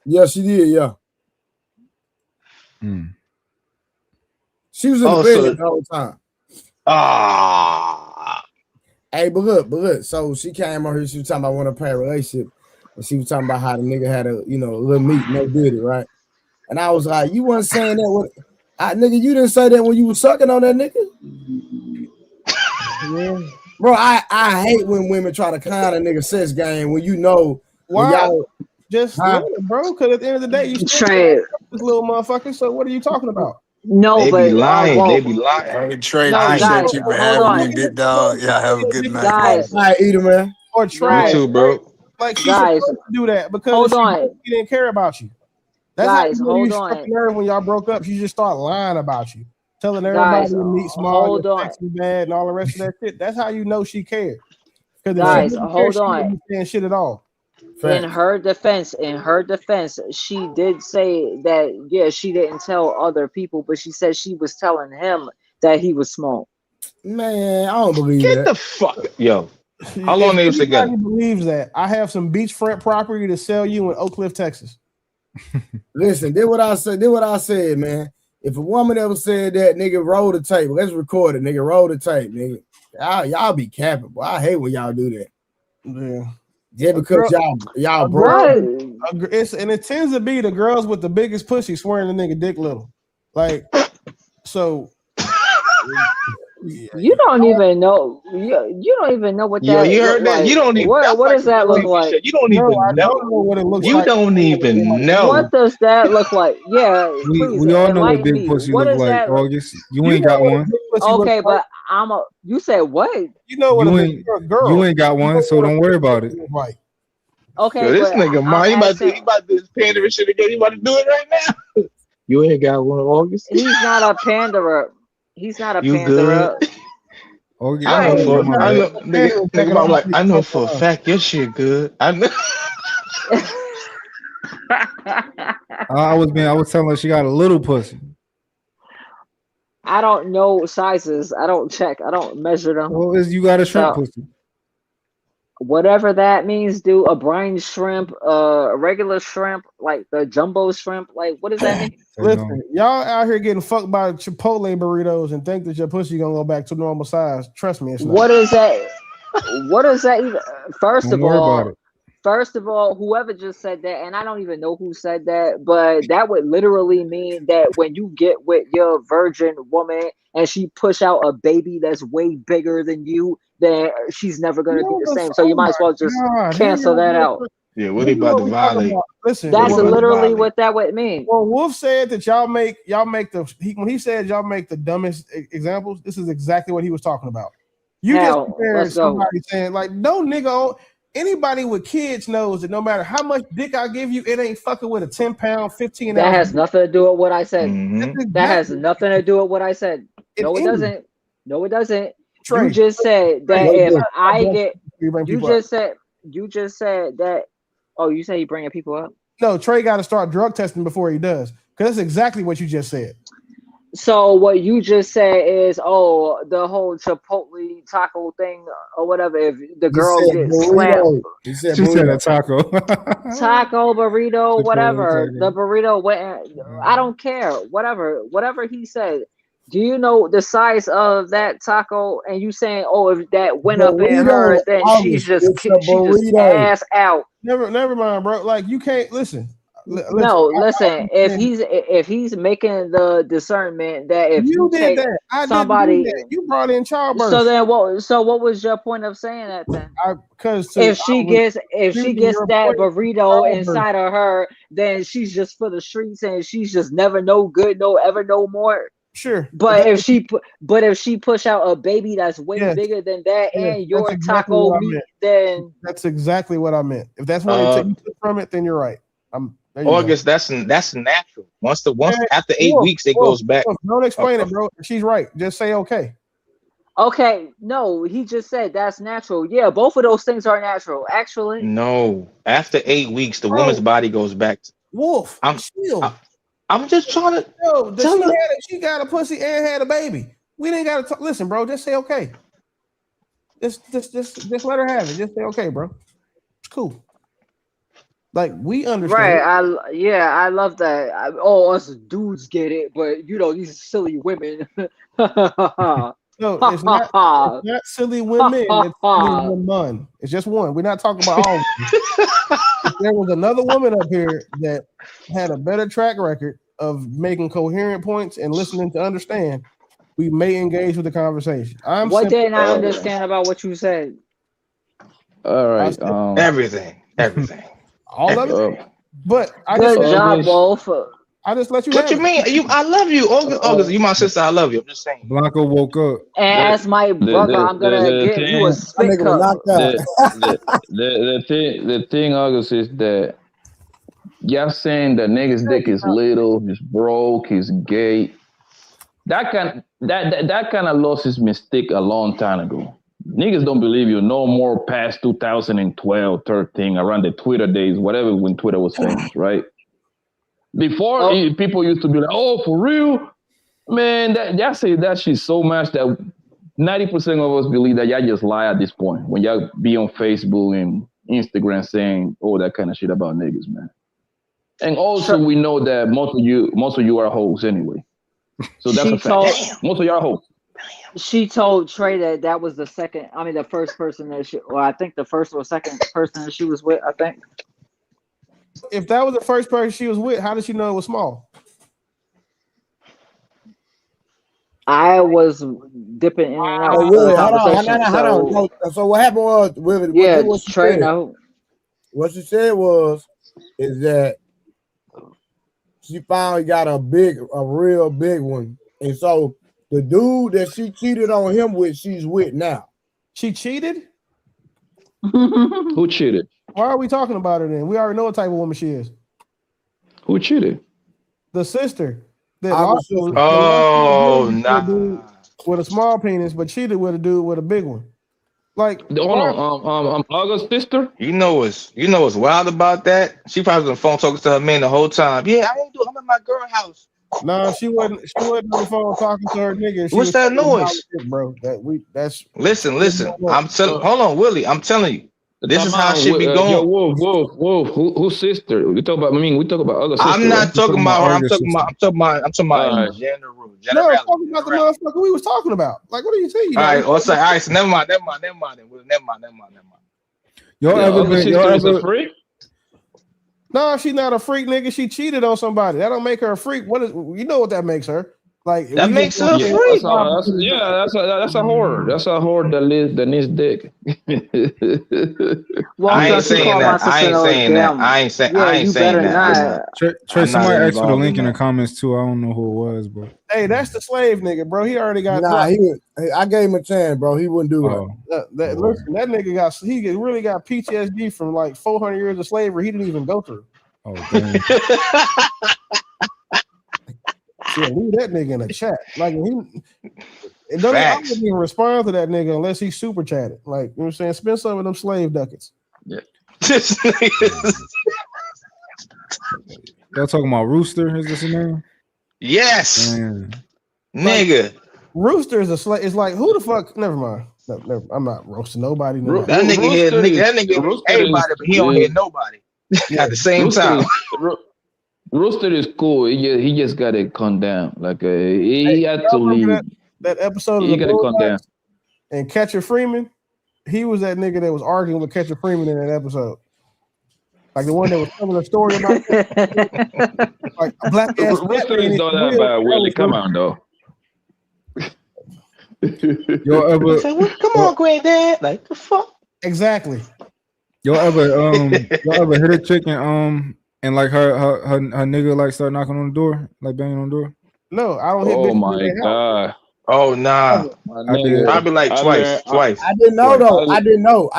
Yeah, she did. Yeah. She was in the bed the whole time. Hey, but look. So she came on here. She was talking about wanting to pay a relationship, and she was talking about how the nigga had a little meat, no diddy, right? And I was like, you weren't saying that when nigga, you didn't say that when you was sucking on that nigga. Yeah. Bro, I hate when women try to con a nigga sex game when you know when Why? y'all Just bro, because at the end of the day, you still Trey. this little motherfucker. So what are you talking about? No, they but be lying. well, They be lying. Hey, Trey, no, appreciate guys, you for hold having me, on. big dog. Yeah, have a good night. Guys, all right, eater man. Or Trey, Guys, you too, bro. like she's guys, supposed to do that because hold on. she didn't care about you. That's Guys, how you know hold you struck on. a nerve when y'all broke up. She just start lying about you, telling everybody Guys, your meat small, hold your on. sexy bad, and all the rest of that shit. That's how you know she cared. Because if Guys, she didn't care, hold she on. wouldn't be saying shit at all. In her defense, she did say that yeah, she didn't tell other people, but she said she was telling him that he was small. Man, I don't believe Get that. the fuck, yo. How long they was together? Believes that I have some beachfront property to sell you in Oak Cliff, Texas. Listen, did what I said, man. If a woman ever said that, nigga, roll the tape. Let's record it, nigga. Roll the tape, nigga. Y'all be capping, boy. I hate when y'all do that. Yeah. Yeah, because y'all broke. It tends to be the girls with the biggest pussy swearing the nigga dick little. Like, so you don't even know. You don't even know what that. You heard that? Like. You don't even. What does that look like? You don't even know. I don't know what it looks you like. don't even know. What does that look like? Yeah, please We all know what enlighten big me. pussy What look is like, that? August. You ain't got one. Okay, but you said what? You know what You ain't got one, so don't worry about it. Like, okay, Yo, this but nigga, man, he about to do this pandering shit again. He about to do it right now. You ain't got one, August. He's not a panderer. He's not a You panderer. good? August, I know Nigga, I'm like, I know for a fact your shit good. I know. I was telling her she got a little pussy. I don't know sizes. I don't check. I don't measure them. Well, you got a shrimp pussy. Whatever that means, do a brine shrimp, a regular shrimp, like the jumbo shrimp. Like, what does that mean? Listen, y'all out here getting fucked by Chipotle burritos and think that your pussy gonna go back to normal size. Trust me, it's not. What is that? What is that even? First Don't worry about it. Whoever just said that, and I don't even know who said that, but that would literally mean that when you get with your virgin woman and she push out a baby that's way bigger than you, then she's never gonna be the same. So you might as well just cancel that out. Yeah, what he about to violate? Listen, That's literally what that would mean. Well, Wolf said that y'all make when he said y'all make the dumbest examples. This is exactly what he was talking about. You just compared somebody saying like, no nigga. Anybody with kids knows that no matter how much dick I give you, it ain't fucking with a 10-pound, 15 ounce. That has nothing to do with what I said. Mm-hmm. That has nothing to do with what I said. No, it doesn't. No, it doesn't. Trey, you just said that if I get, you just said that. Oh, you say you bringing people up? No, Trey got to start drug testing before he does, because that's exactly what you just said. So what you just said is, the whole Chipotle taco thing or whatever. If the girl gets slammed, she said a taco. Taco burrito, whatever. The burrito went. I don't care. Whatever he said. Do you know the size of that taco? And you saying, if that went up in her, then she's just ass out. Never mind, bro. Like you can't listen. No, listen. If he's making the discernment that if You you did take that. I didn't do somebody, that. You brought in so childbirth. then what was your point of saying that then? Because If she gets your that point burrito childbirth. inside of her, then she's just for the streets and she's just never no good, no ever no more. Sure. But if she push out a baby that's way Yes. bigger than that Yes, and that's your exactly taco what I meat, meant. then That's exactly what I meant. If that's what you took from it, then you're right. There you August, that's natural. Once after 8 weeks, it goes back. Don't explain it, bro. She's right. Just say okay. okay, no, he just said that's natural. Yeah, both of those things are natural, actually. No, after 8 weeks, the woman's body goes back. Wolf, chill. I'm just trying to tell her she got a pussy and had a baby. We didn't got to listen, bro. Just say okay. Just let her have it. Just say okay, bro. It's cool. Like we understand. Right, I love that. Us dudes get it, but these silly women. No, it's not silly women. It's silly woman. It's just one. We're not talking about all women. If there was another woman up here that had a better track record of making coherent points and listening to understand, we may engage with the conversation. What didn't I understand about what you said? All right. Everything. All of it. But Good job, Wolf. I just let you. What you mean? I love you, August. You my sister. I love you. I'm just saying. Blanco woke up. And as my brother, I'm gonna give you a spit cup. The thing, August, is that y'all saying that nigga's dick is little, he's broke, he's gay. That kind of lost its mystique a long time ago. Niggas don't believe you no more past 2012, 13, around the Twitter days, whatever, when Twitter was famous, right? Before, people used to be like, oh, for real? Man, y'all say that shit so much that 90% of us believe that y'all just lie at this point. When y'all be on Facebook and Instagram saying all that kind of shit about niggas, man. And also, we know that most of you are hoes anyway. So that's a fact. Most of y'all are hoes. She told Trey that was the first person that I think the first or second person that she was with, I think. If that was the first person she was with, how did she know it was small? I was dipping in and out. Hold on. So what happened was, Trey, no. What she said is that she finally got a real big one, and so the dude that she cheated on him with, she's with now. She cheated? Who cheated? Why are we talking about her then? We already know what type of woman she is. Who cheated? The sister. Nah. With a small penis, but cheated with a dude with a big one. Like, hold on, August's sister. You know what's wild about that? She probably was on the phone talking to her man the whole time. Yeah, I'm at my girl house. No, she wasn't on the phone talking to her nigga. What's that noise, bro? Listen. Hold on, Willie. I'm telling you. This is how shit be going. Yo, Wolf. Whose sister? We talk about August's sister. I'm not talking about her. I'm talking about in general. No, I'm talking about the motherfucker we was talking about. Like, what are you saying? All right. So never mind. Y'all ever been a freak? No, she's not a freak, nigga. She cheated on somebody. That don't make her a freak. You know what that makes her? Like that makes her a freak. That's a horror. That's a horror that needs dick. Well, I ain't saying that. I ain't saying that. Trey, somebody asked for the link in the comments too. I don't know who it was, but hey, that's the slave nigga, bro. He already got. I gave him a chance, bro. He wouldn't do it. Listen, that nigga really got PTSD from like 400 years of slavery. He didn't even go through. Oh, damn. Yeah, leave that nigga in a chat. Like I wouldn't even respond to that nigga unless he super chatted. Like, you know what I'm saying? Spend some of them slave ducats. Yeah. Y'all talking about Rooster? Is this his name? Yes. Man. Nigga. Rooster is a slave. It's like, who the fuck? Never mind. No, I'm not roasting nobody. That nigga hit everybody, but he don't hit nobody at the same time. Rooster is cool. He just got to come down. Like he had to leave. That episode of the come down. And Catcher Freeman, he was that nigga that was arguing with Catcher Freeman in that episode. Like the one that was telling a story about that. Like a black ass Rooster is not that bad, Willie. Come on, though. Y'all ever? Come on, granddad. Like the fuck? Exactly. Y'all ever hit a chick and like her nigga like start knocking on the door, like banging on the door? No, I don't hit Oh bitches in my their house. god. Oh nah. I did. Probably like twice. I didn't know though. I didn't know.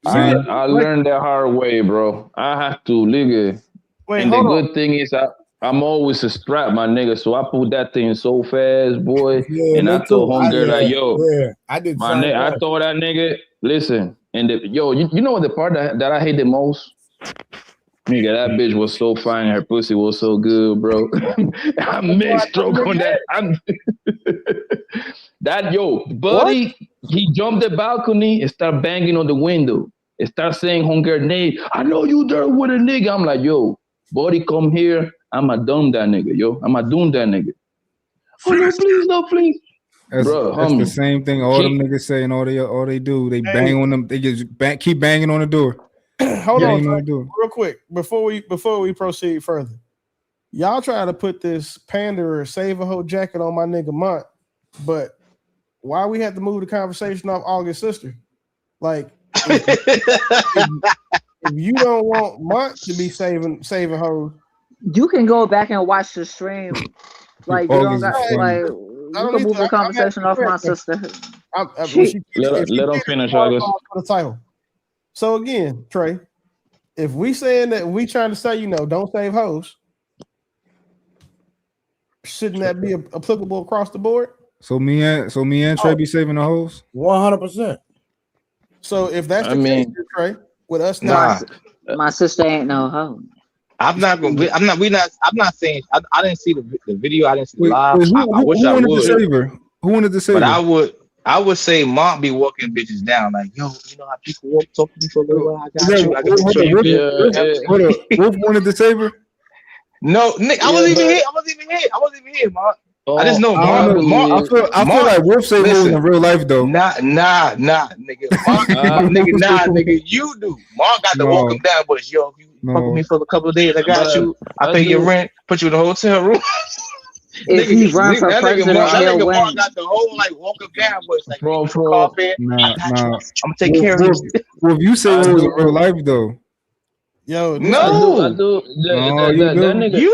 I learned that hard way, bro. I have to nigga. Wait, and the hold good on. thing is I'm always a strap, my nigga. So I pulled that thing so fast, boy. Yeah, and me I told too. homegirl like, yo, I did the my same nigga, I thing. told that nigga, listen, and you know what the part that I hate the most? Nigga, that bitch was so fine. Her pussy was so good, bro. I missed stroke on that. Buddy, he jumped the balcony and started banging on the window. And start saying, homegirl name. I know you there with a nigga. I'm like, yo, buddy, come here. I'ma dumb that nigga, yo. I'ma doom that nigga. Oh no, please. That's Bro, the same thing all them niggas say and all they do. They bang on them. They just keep banging on the door. Hold on, real quick before we proceed further. Y'all try to put this panderer save a hoe jacket on my nigga Mont, but why we have to move the conversation off August's sister? Like, if you don't want Mont to be saving hoes, you can go back and watch the stream. Like you don't got like you can move the conversation off my sister. Let them finish, August. For the title. So again, Trey, if we saying that we trying to say, don't save hoes, shouldn't that be applicable across the board? So me and Trey be saving the hoes? 100%. So if that's the case, Trey, with us now, my sister ain't no hoe. I'm not saying I didn't see the video. I didn't see the live. I wish I would. Who wanted to save her? But I would say Mom be walking bitches down like, yo, you know how people walk, talk to me for a little while. I got you. I can show you. Wolf wanted to save her? No, Nick, I wasn't even here, Mom. I just know Mom. I feel like Wolf saved hoes in real life though. Nah, nigga. Nigga, you do. Mom got to walk him down, but yo, if you fuck with me for a couple of days, I got you. I pay your rent, put you in a hotel room. If he run for president, he'll win. Mom got the whole walk him down, but it's like, I'm gonna take care of you. Well, if you say hoes in real life though. Yo, no, I do. You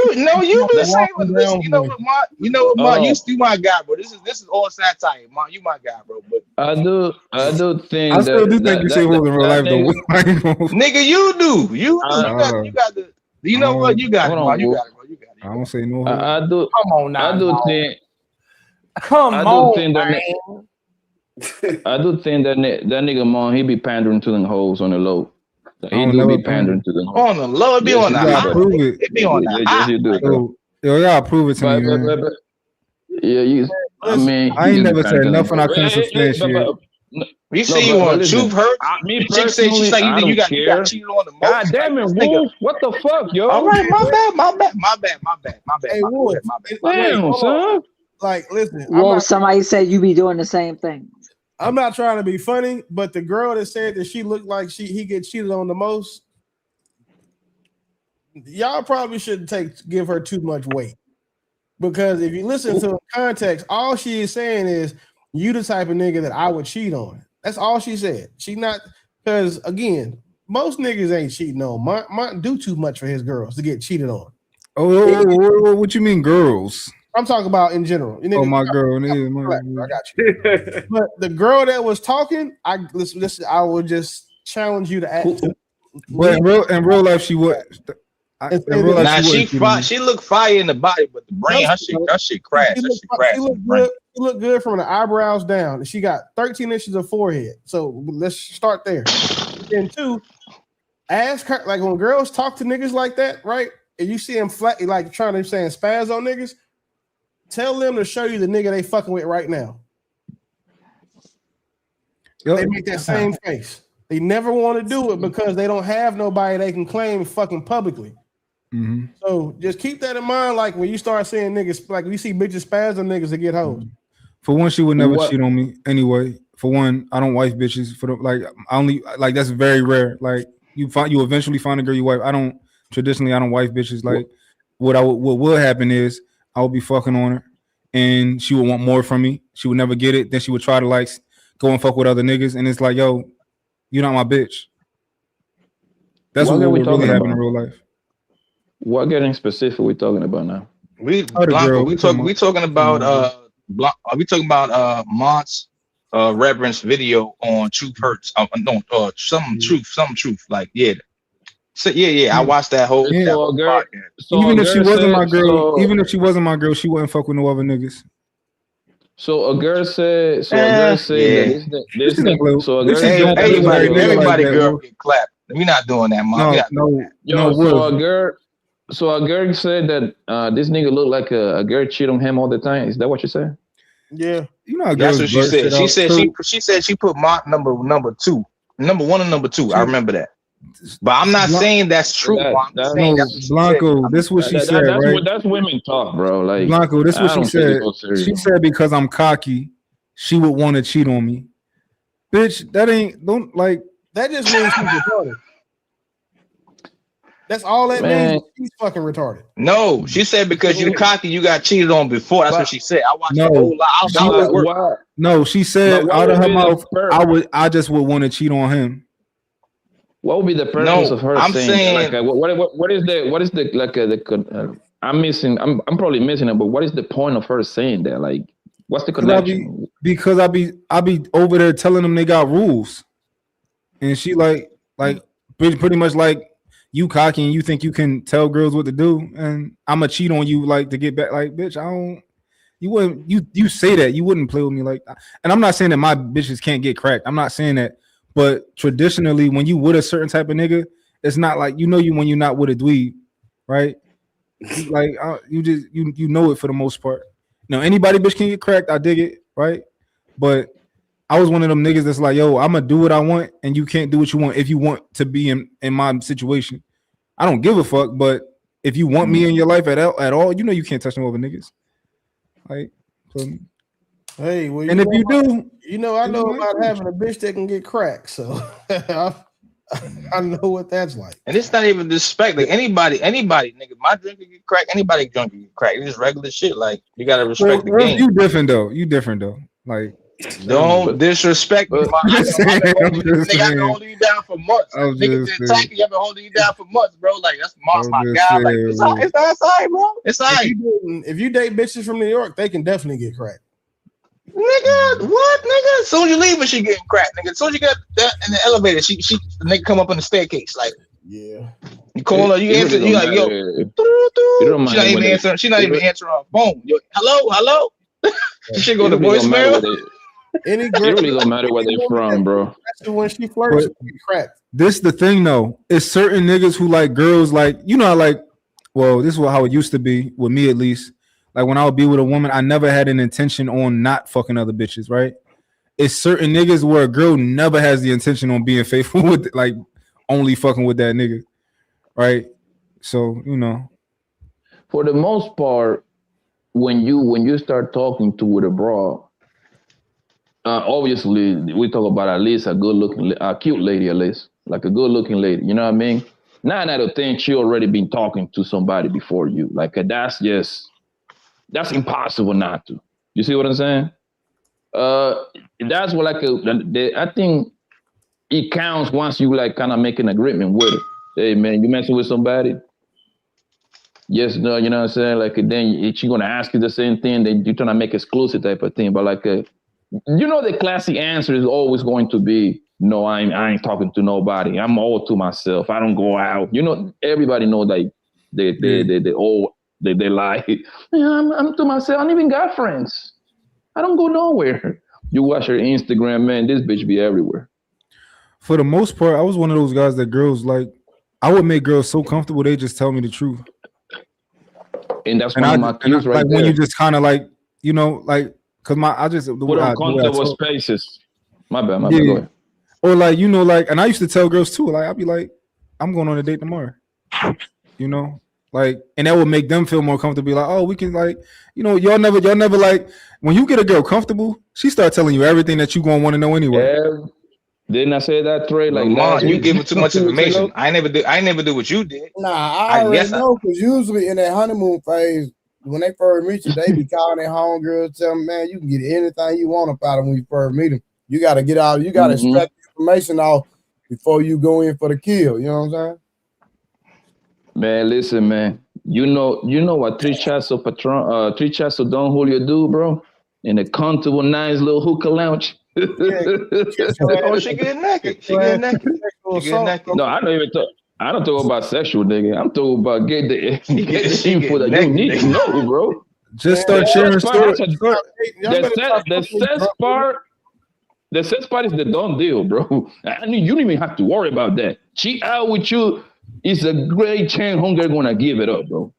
been saying, listen, you know what, Mark, you my guy, bro. This is all satire, Mark. You my guy, bro. But I do think I still do think you say hoes in real life though. Nigga, you do. You got the. You know what? You got it, Mark. You got it, bro. You got it. I don't say no. I do. Come on now. I do think. I do think that nigga Mom, he be pandering to them hoes on the low. He do be pandering to them. On the low, it be on the high. It be on the high. Yes, you do. Yo, y'all prove it to me, man. Yeah, you. I mean, I ain't never said nothing I couldn't substantiate. You say you want truth hurt? Me chick say she's like you got cheated on the most. God damn it, Wolf! What the fuck, yo? All right, my bad. Hey, Wolf, damn, son. Like, listen. Well, somebody said you be doing the same thing. I'm not trying to be funny, but the girl that said that she looked like he gets cheated on the most, y'all probably shouldn't give her too much weight. Because if you listen to the context, all she is saying is you the type of nigga that I would cheat on. That's all she said. She not, because again, most niggas ain't cheating on. Martin do too much for his girls to get cheated on. Oh, what you mean, girls? I'm talking about in general. Oh, my girl. I got you. But the girl that was talking, listen, I would just challenge you to act. But in real life, she would. She looked fire in the body, but the brain, her shit crashed. She looked good from the eyebrows down. She got 13 inches of forehead. So let's start there. And two, ask her, like when girls talk to niggas like that, right? And you see them flat, like trying to say spaz on niggas, tell them to show you the nigga they fucking with right now. They make that same face. They never want to do it because they don't have nobody they can claim fucking publicly. Mm-hmm. So just keep that in mind. Like when you start seeing niggas, like we see bitches spaz on niggas that get hoes. For one, she would never cheat on me anyway. For one, I don't wife bitches. I only like that's very rare. Like you eventually find a girl you wife. I don't wife bitches. Like what will happen is I will be fucking on her, and she would want more from me. She would never get it. Then she would try to like go and fuck with other niggas, and it's like, yo, you're not my bitch. That's what would really happen in real life. What getting specific we talking about now? We talking about Mont's reverence video on Truth Hurts. Some truth. Like I watched that whole. Even if she wasn't my girl, she wouldn't fuck with no other niggas. So a girl said. Everybody girl get clapped. We're not doing that, Mom. So a girl said that this nigga looked like a girl cheat on him all the time. Is that what you said? Yeah, that's what she said. She said she put Mont number 2, number 1 and number 2. I remember that. But I'm not saying that's true. Blanco, this is what she said, right? That's women talk, bro. Like Blanco, this is what she said. She said because I'm cocky, she would want to cheat on me. Bitch, that just means she's retarded. That's all that means. She's fucking retarded. No, she said because you're cocky, you got cheated on before. That's what she said. I watched the whole lot. No, she said out of her mouth, I just would want to cheat on him. What would be the purpose of her saying like, what is the like I'm missing. I'm probably missing it, but what is the point of her saying that? Like, what's the connection? Because I be over there telling them they got rules, and she like pretty much like you cocky and you think you can tell girls what to do, and I'ma cheat on you like to get back. Like, bitch, I don't. You wouldn't. You say that you wouldn't play with me like. And I'm not saying that my bitches can't get cracked. I'm not saying that. But traditionally, when you with a certain type of nigga, it's not like you when you're not with a dweeb, right? Like you know it for the most part. Now anybody bitch can get cracked. I dig it, right? But I was one of them niggas that's like, yo, I'm gonna do what I want, and you can't do what you want if you want to be in my situation. I don't give a fuck, but if you want me in your life at all, you know you can't touch no other niggas. Like, hey, well, and if you do, I know about having a bitch that can get cracked, so I know what that's like. And it's not even disrespect. Like anybody, nigga, my drink can get cracked. Anybody drunk can get cracked. It's just regular shit. Like you gotta respect the game. You different though. Like don't disrespect me. Nigga, I've been holding you down for months. Niggas been attacking you. I've been holding you down for months, bro. Like that's my guy. Like it's all right, bro. It's all right. If you date bitches from New York, they can definitely get cracked. Nigga, what, nigga? As soon as you leave, she getting cracked, nigga. As soon as you get in the elevator, the nigga come up on the staircase, like, yeah. You call her, you answer, you like, yo, she not even answering her phone. Yo, hello. She go to voicemail. It really don't matter where they from, bro. When she flirts, she get cracked. This the thing though. It's certain niggas who like girls, like this is how it used to be with me at least. Like when I would be with a woman, I never had an intention on not fucking other bitches, right? It's certain niggas where a girl never has the intention on being faithful with, like, only fucking with that nigga, right? So, For the most part, when you start talking to with a broad, obviously we talk about at least a cute lady, at least like a good looking lady. You know what I mean? 9 out of 10, she already been talking to somebody before you. Like that's impossible not to. You see what I'm saying? That's what I think it counts once you like kind of make an agreement with it. Hey man, you messing with somebody? Yes, no, you know what I'm saying? Like then she's gonna ask you the same thing. Then you're trying to make exclusive type of thing. But like, the classic answer is always going to be no. I ain't talking to nobody. I'm all to myself. I don't go out. Everybody know that they lie. Yeah, I'm to myself. I don't even got friends. I don't go nowhere. You watch her Instagram, man. This bitch be everywhere. For the most part, I was one of those guys that girls like. I would make girls so comfortable they just tell me the truth. And that's one of my cues right there. When you just kind of like, because I just put on comfortable spaces. My bad. Go ahead. Or and I used to tell girls too. Like I'd be like, I'm going on a date tomorrow. Like, and that would make them feel more comfortable. Be like, oh, we can y'all never like when you get a girl comfortable, she start telling you everything that you gonna want to know anyway. Didn't I say that, Trey? Like Lamont, last you week? giving too much 2 weeks information. ago? I never do what you did. Nah, I already know because usually in that honeymoon phase, when they first meet you, they be calling their homegirls, tell them, man, you can get anything you want about them when you first meet them. You got to get out, you got to extract the information off before you go in for the kill. You know what I'm saying? Man, listen, man. You know what 3 shots of Patron, 3 shots of Don Julio do, bro? In a comfortable, nice little hookah lounge. Oh, she get naked. She get naked. She get naked. No, I don't talk about sexual, nigga. I'm talking about get the info that you naked, need to know, bro. Just start sharing stories. The sex part is the done deal, bro. You don't even have to worry about that. She out with you. It's a great chance Hunger gonna give it up, bro.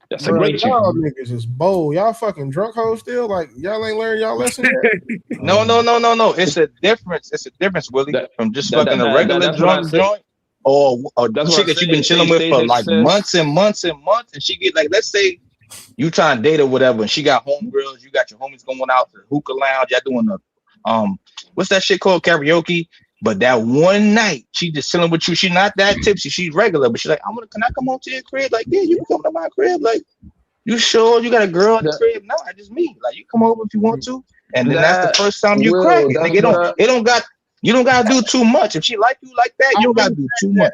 That's a great chance. Y'all niggas is bold. Y'all fucking drunk hoes still? Like y'all ain't learned y'all lesson yet? No. It's a difference. It's a difference, Willie, from just fucking a regular drunk joint or a chick that you've been chilling with for like months and months and months, and she get like, let's say you trying to date or whatever, and she got homegirls, you got your homies going out to the hookah lounge, y'all doing the what's that shit called, karaoke? But that one night, she just chilling with you. She's not that tipsy. She's regular, but she's like, can I come on to your crib? Like, yeah, you can come to my crib. Like, you sure you got a girl in the crib? No, I just me. Like, you come over if you want to. And then that's the first time you crack it. Like, you don't gotta do too much. If she like you like that, you don't gotta do too much.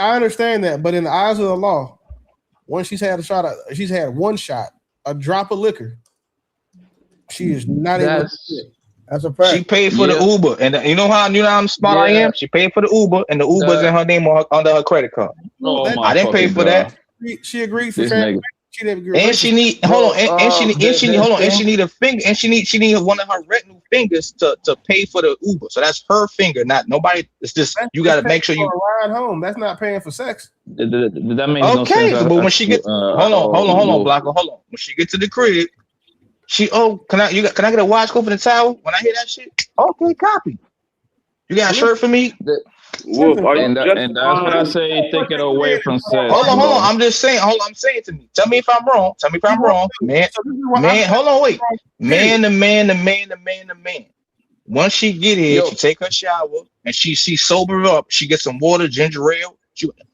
I understand that, but in the eyes of the law, once she's had one shot, a drop of liquor, she is not even. That's a fact. She paid for the Uber, and you know how smart I am. She paid for the Uber, and the Uber's in her name under her credit card. I didn't pay for that. She agreed for family. She didn't agree. And she need and she need a finger, and she need one of her retinue fingers to pay for the Uber. So that's her finger, not nobody. It's just you got to make sure you ride home. That's not paying for sex. That makes no sense. But when she gets hold on, Blanco, hold on. When she get to the crib. Can I get a washcloth in the towel when I hear that shit? Okay, copy. You got a shirt for me? And that's what I say. Take it away from sex. Hold on. I'm just saying. I'm saying to me. Tell me if I'm wrong. Man. Hold on. Wait. Man. Once she get here, she take her shower and she sober up. She gets some water, ginger ale.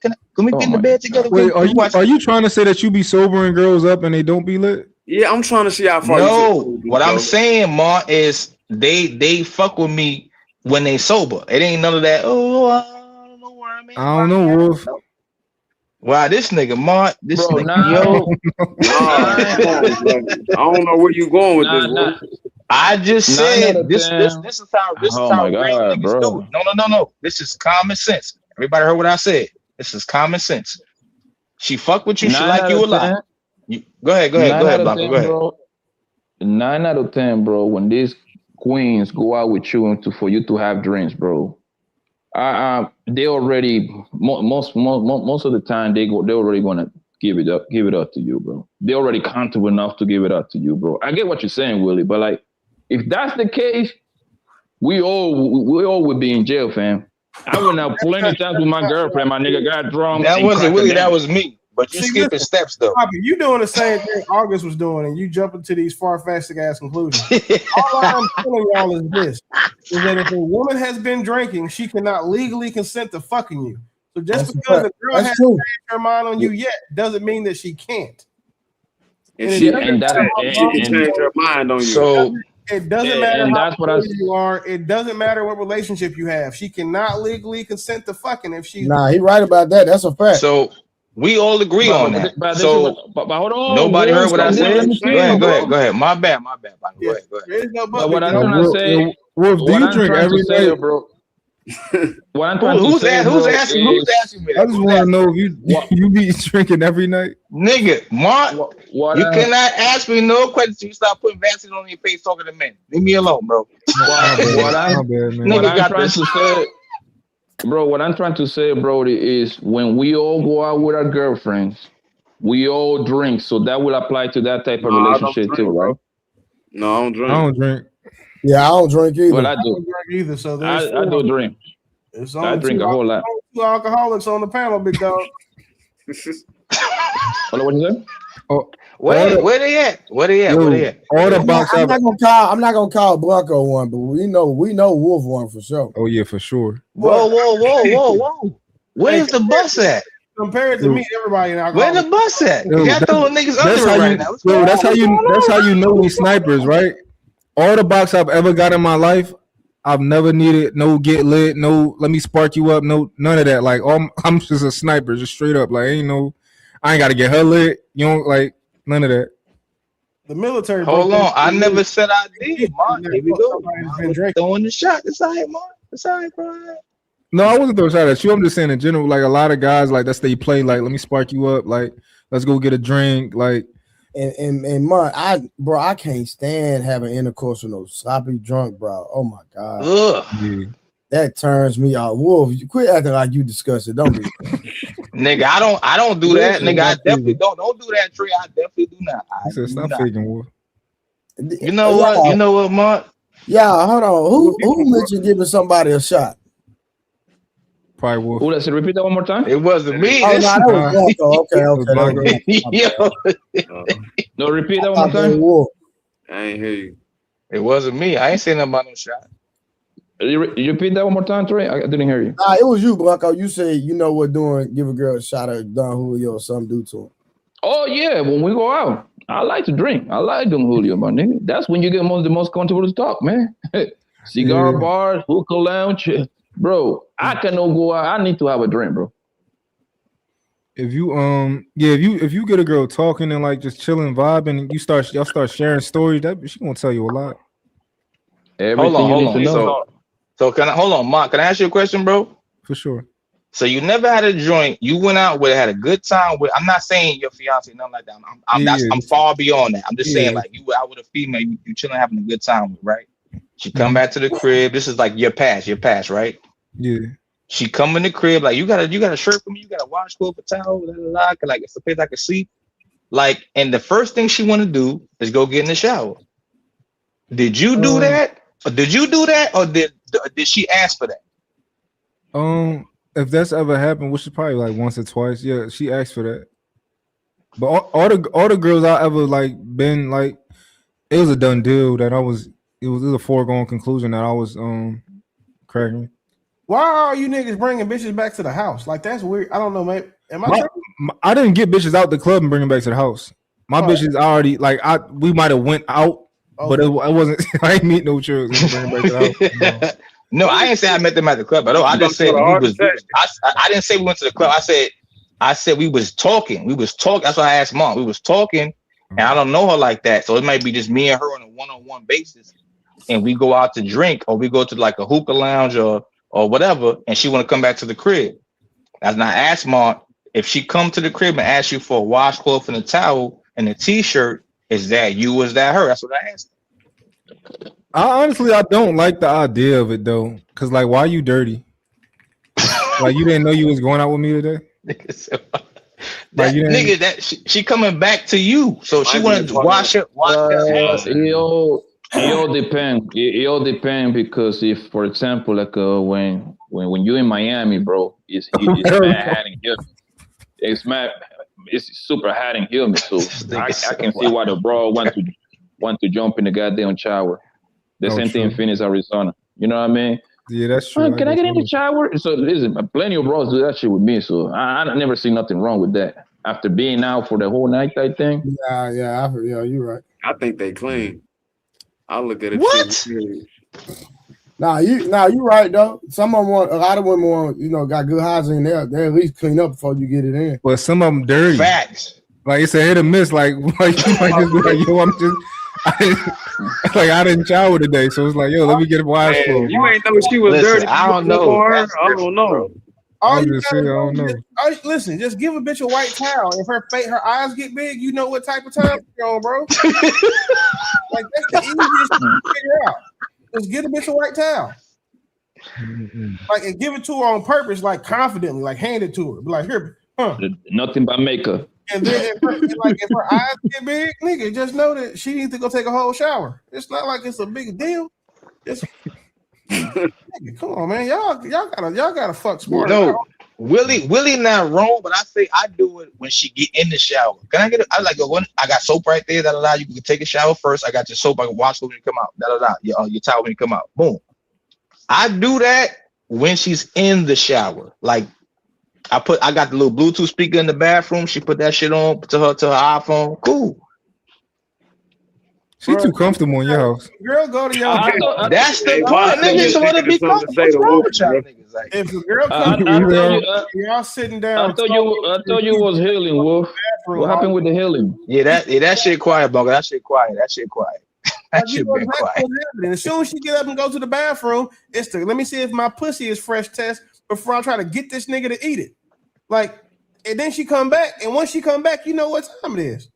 Can we get in the bed together? Wait, are you trying to say that you be sobering girls up and they don't be lit? Yeah, I'm trying to see how far. No, what I'm saying, Ma, is they fuck with me when they sober. It ain't none of that. Oh, I don't know where I'm at. I don't know, Wolf. Wow, this nigga, Ma, this bro, nigga, I don't know where you going with this, Wolf. I just said this is how real niggas do it. No. This is common sense. Everybody heard what I said. This is common sense. She fuck with you. She like you a lot. Go ahead, Blanco. Go ahead. Bro, 9 out of 10, bro. When these queens go out with you for you to have drinks, bro, they already most of the time they're already gonna give it up to you, bro. They're already comfortable enough to give it up to you, bro. I get what you're saying, Willie, but like if that's the case, we all would be in jail, fam. I went out plenty of times with my girlfriend. My nigga got drunk. That wasn't Willie. That was me. But you skipping steps though. Poppy, you doing the same thing August was doing, and you jumping to these far-fetched ass conclusions. All I'm telling y'all is this: is that if a woman has been drinking, she cannot legally consent to fucking you. So just because a girl hasn't changed her mind on you yet, doesn't mean that she can't. She can change her mind on you. So it doesn't matter how old you are. It doesn't matter what relationship you have. She cannot legally consent to fucking if she. Nah, he right about that. That's a fact. So. We all agree on that. But hold on. Nobody heard what I said. Go ahead. My bad. Go ahead. But what I'm trying to say, Wolf, do you drink every day, bro? What I'm trying to say, who's asking me? I just want to know if you be drinking every night, nigga. Mark, you cannot ask me no questions. You start putting Vaseline on your face talking to men. Leave me alone, bro. What I'm trying to say, bro, is when we all go out with our girlfriends, we all drink. So that will apply to that type of relationship too, right? No, I don't drink. I don't drink. Yeah, I don't drink either. Well, I do. I don't drink either. So I do drink. I drink a whole lot. 2 alcoholics on the panel, big dog. What you say? Where they at? Where they at? I'm not gonna call Blanco one, but we know Wolf one for sure. Oh yeah, for sure. Whoa. Where's the bus at? Compared to me, everybody in alcohol. Where the bus at? Y'all throwing niggas under it right now. That's how you know we snipers, right? All the box I've ever got in my life, I've never needed no get lit, no let me spark you up, no none of that. Like I'm just a sniper, just straight up. Like I ain't gotta get her lit. You know, like none of that. The military. Hold on, I never said I did, Mark. Here we go. Throwing the shot. It's all right, Mark. It's all right, bro. No, I wasn't throwing a shot at you. I'm just saying in general, like a lot of guys, like that's they play. Like let me spark you up. Like let's go get a drink. Like and Mark, I can't stand having intercourse with no sloppy drunk, bro. Oh my god. Yeah. That turns me out. Wolf, you quit acting like you discuss it. Don't be. Nigga, I don't do that. Nigga, I definitely don't do that, Trey. I definitely do not. He said stop faking, Wolf. You know what? You know what, Mark? Yeah, hold on. Who mentioned giving somebody a shot? Probably Wolf. Let's repeat that one more time. It wasn't me. Oh, no, that was Okay. No, repeat that one more time. I ain't hear you. It wasn't me. I ain't saying nothing about no shot. You repeat that one more time, Trey? I didn't hear you. Nah, it was you, Blanco. You said you know what doing, give a girl a shot at Don Julio or something do to him. Oh yeah, when we go out, I like to drink. I like Don Julio, my nigga. That's when you get the most comfortable to talk, man. Cigar bars, hookah lounge, bro. I cannot go out. I need to have a drink, bro. If you if you get a girl talking and like just chilling, vibing, and y'all start sharing stories, that she gonna tell you a lot. Everything hold on. So can I hold on, Mark? Can I ask you a question, bro? For sure. So you never had a joint. You went out with, had a good time with. I'm not saying your fiance, nothing like that. I'm far beyond that. I'm just saying like you were out with a female, you chilling, having a good time with, right? She come back to the crib. This is like your past, right? Yeah. She come in the crib like you got a shirt for me. You got a washcloth, a towel, like it's a place I can sleep. Like, and the first thing she want to do is go get in the shower. Did you do that? Or did you do that, or did she ask for that? If that's ever happened, which is probably like once or twice, yeah, she asked for that. But all the girls I ever like been like, it was a done deal that it was a foregone conclusion that I was cracking. Why are you niggas bringing bitches back to the house? Like that's weird. I don't know, man. I didn't get bitches out the club and bring them back to the house. My bitches already like we might have went out. Okay. But it wasn't. I ain't meet no chicks. No, I didn't say I met them at the club at all. I just said we was. I didn't say we went to the club. I said we was talking. We was talking. That's why I asked Mom. We was talking, and I don't know her like that, so it might be just me and her on a one-on-one basis, and we go out to drink, or we go to like a hookah lounge or whatever, and she want to come back to the crib. As I asked Mom if she come to the crib and ask you for a washcloth and a towel and a t-shirt. Is that you? Was that her? That's what I asked. I don't like the idea of it though, cause like, why you dirty? Like you didn't know you was going out with me today. She coming back to you, so she wanted to wash it. It all depends. It all depends because if, for example, like when you in Miami, bro, it's mad hot and humid. It's super hot and humid, so I can see why the bro want to jump in the goddamn shower. The same thing in Phoenix, Arizona. You know what I mean? Yeah, that's true. Can I get in the shower? So listen, plenty of bros do that shit with me, so I never see nothing wrong with that. After being out for the whole night type thing. Yeah, you're right. I think they clean. I look at it. What? Nah, you right though. A lot of women want, got good hygiene. They at least clean up before you get it in. But some of them dirty. Facts. Like it's a hit or miss. Like you might just be like, yo, I didn't shower today, so it's like, yo, let me get a washcloth. You ain't know she was dirty. I don't know. I don't know. I don't know. Listen, just give a bitch a white towel. If her eyes get big, you know what type of towel you're on, bro. Like that's the easiest thing to figure out. Just get a bitch a white towel. Like, and give it to her on purpose, like confidently, like hand it to her. Be like, here, Nothing but makeup. And then if her eyes get big, nigga, just know that she needs to go take a whole shower. It's not like it's a big deal. It's nigga, come on, man. Y'all gotta fuck smart. Willie not wrong, but I say I do it when she get in the shower. Can I get it? I like one. I got soap right there. That allow you can take a shower first. I got your soap. I can wash when you come out. Your towel when you come out. Boom. I do that when she's in the shower. Like I got the little Bluetooth speaker in the bathroom. She put that shit on to her iPhone. Cool. She too comfortable in your house. Girl, go to your house. That's the point, nigga. So wanna be comfortable. What's wrong with y'all niggas? Like, if a girl I comes, y'all sitting down. I thought you was healing, Wolf. What happened with the healing? Yeah, that shit quiet, Bunker. That shit quiet. That shit been quiet. As soon as she get up and go to the bathroom, it's the let me see if my pussy is fresh test before I try to get this nigga to eat it. Like, and then she come back, and once she come back, you know what time it is.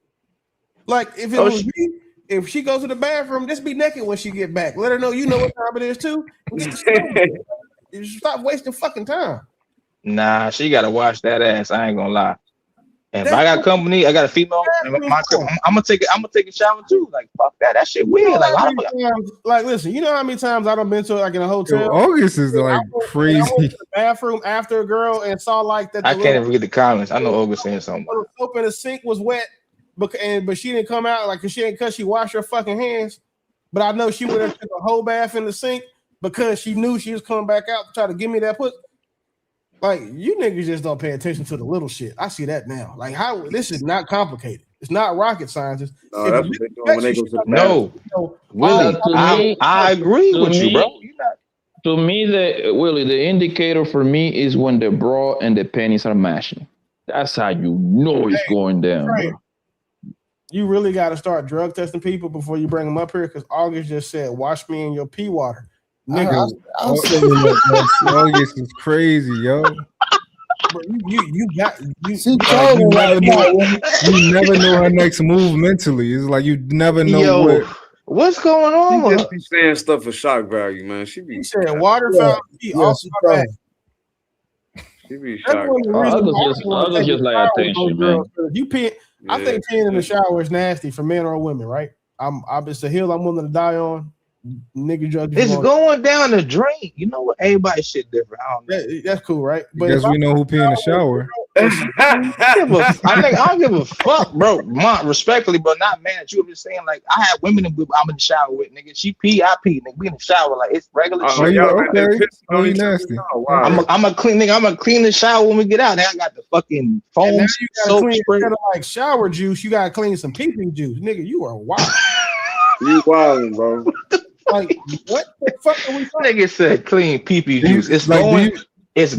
Like, if it was me, if she goes to the bathroom, just be naked when she get back. Let her know you know what time it is too. You stop wasting fucking time. Nah, she gotta wash that ass. I ain't gonna lie. And if I got company, I got a female. I'm gonna take a shower too. Like fuck that. That shit weird. Like listen, you know how many times I done been to like in a hotel. Yo, August is like crazy. I went to the bathroom after a girl and saw like that. I can't even read the comments. I know August saying something. The soap in the sink was wet, but she didn't come out like she washed her fucking hands. But I know she would have took a whole bath in the sink because she knew she was coming back out to try to give me that pussy. Like, you niggas just don't pay attention to the little shit. I see that now. Like, how this is not complicated. It's not rocket science. No, that's what they doing when they go to the No, Willie, I agree with you, bro. To me, the indicator for me is when the bra and the panties are matching. That's how you know it's going down, bro. You really got to start drug testing people before you bring them up here because August just said, wash me in your pee water. Nigga, August is crazy, yo. You never know her next move mentally. It's like you never know what's going on. She just be saying stuff for shock value, man. She said water fountain. She be shocked. Others just like attention, man. You pee. I think peeing in the shower is nasty for men or women, right? It's a hill I'm willing to die on. Nigga judge. It's going down the drain. You know what? Everybody's shit different. That's cool, right? But guess we know who pee in the shower. I don't give a fuck, bro. Respectfully, but not mad at you. I'm just saying, like, I have women I'm in the shower with, nigga. She pee, I pee, nigga. We in the shower, like it's regular shit. Okay. Nasty. I'm a clean nigga. I'm gonna clean the shower when we get out. Then I got the fucking foam soap spray. Instead of like shower juice, you gotta clean some pee juice, nigga. You are wild. You wilding, bro. Like what the fuck are we talking? Nigga said clean pee juice. It's like,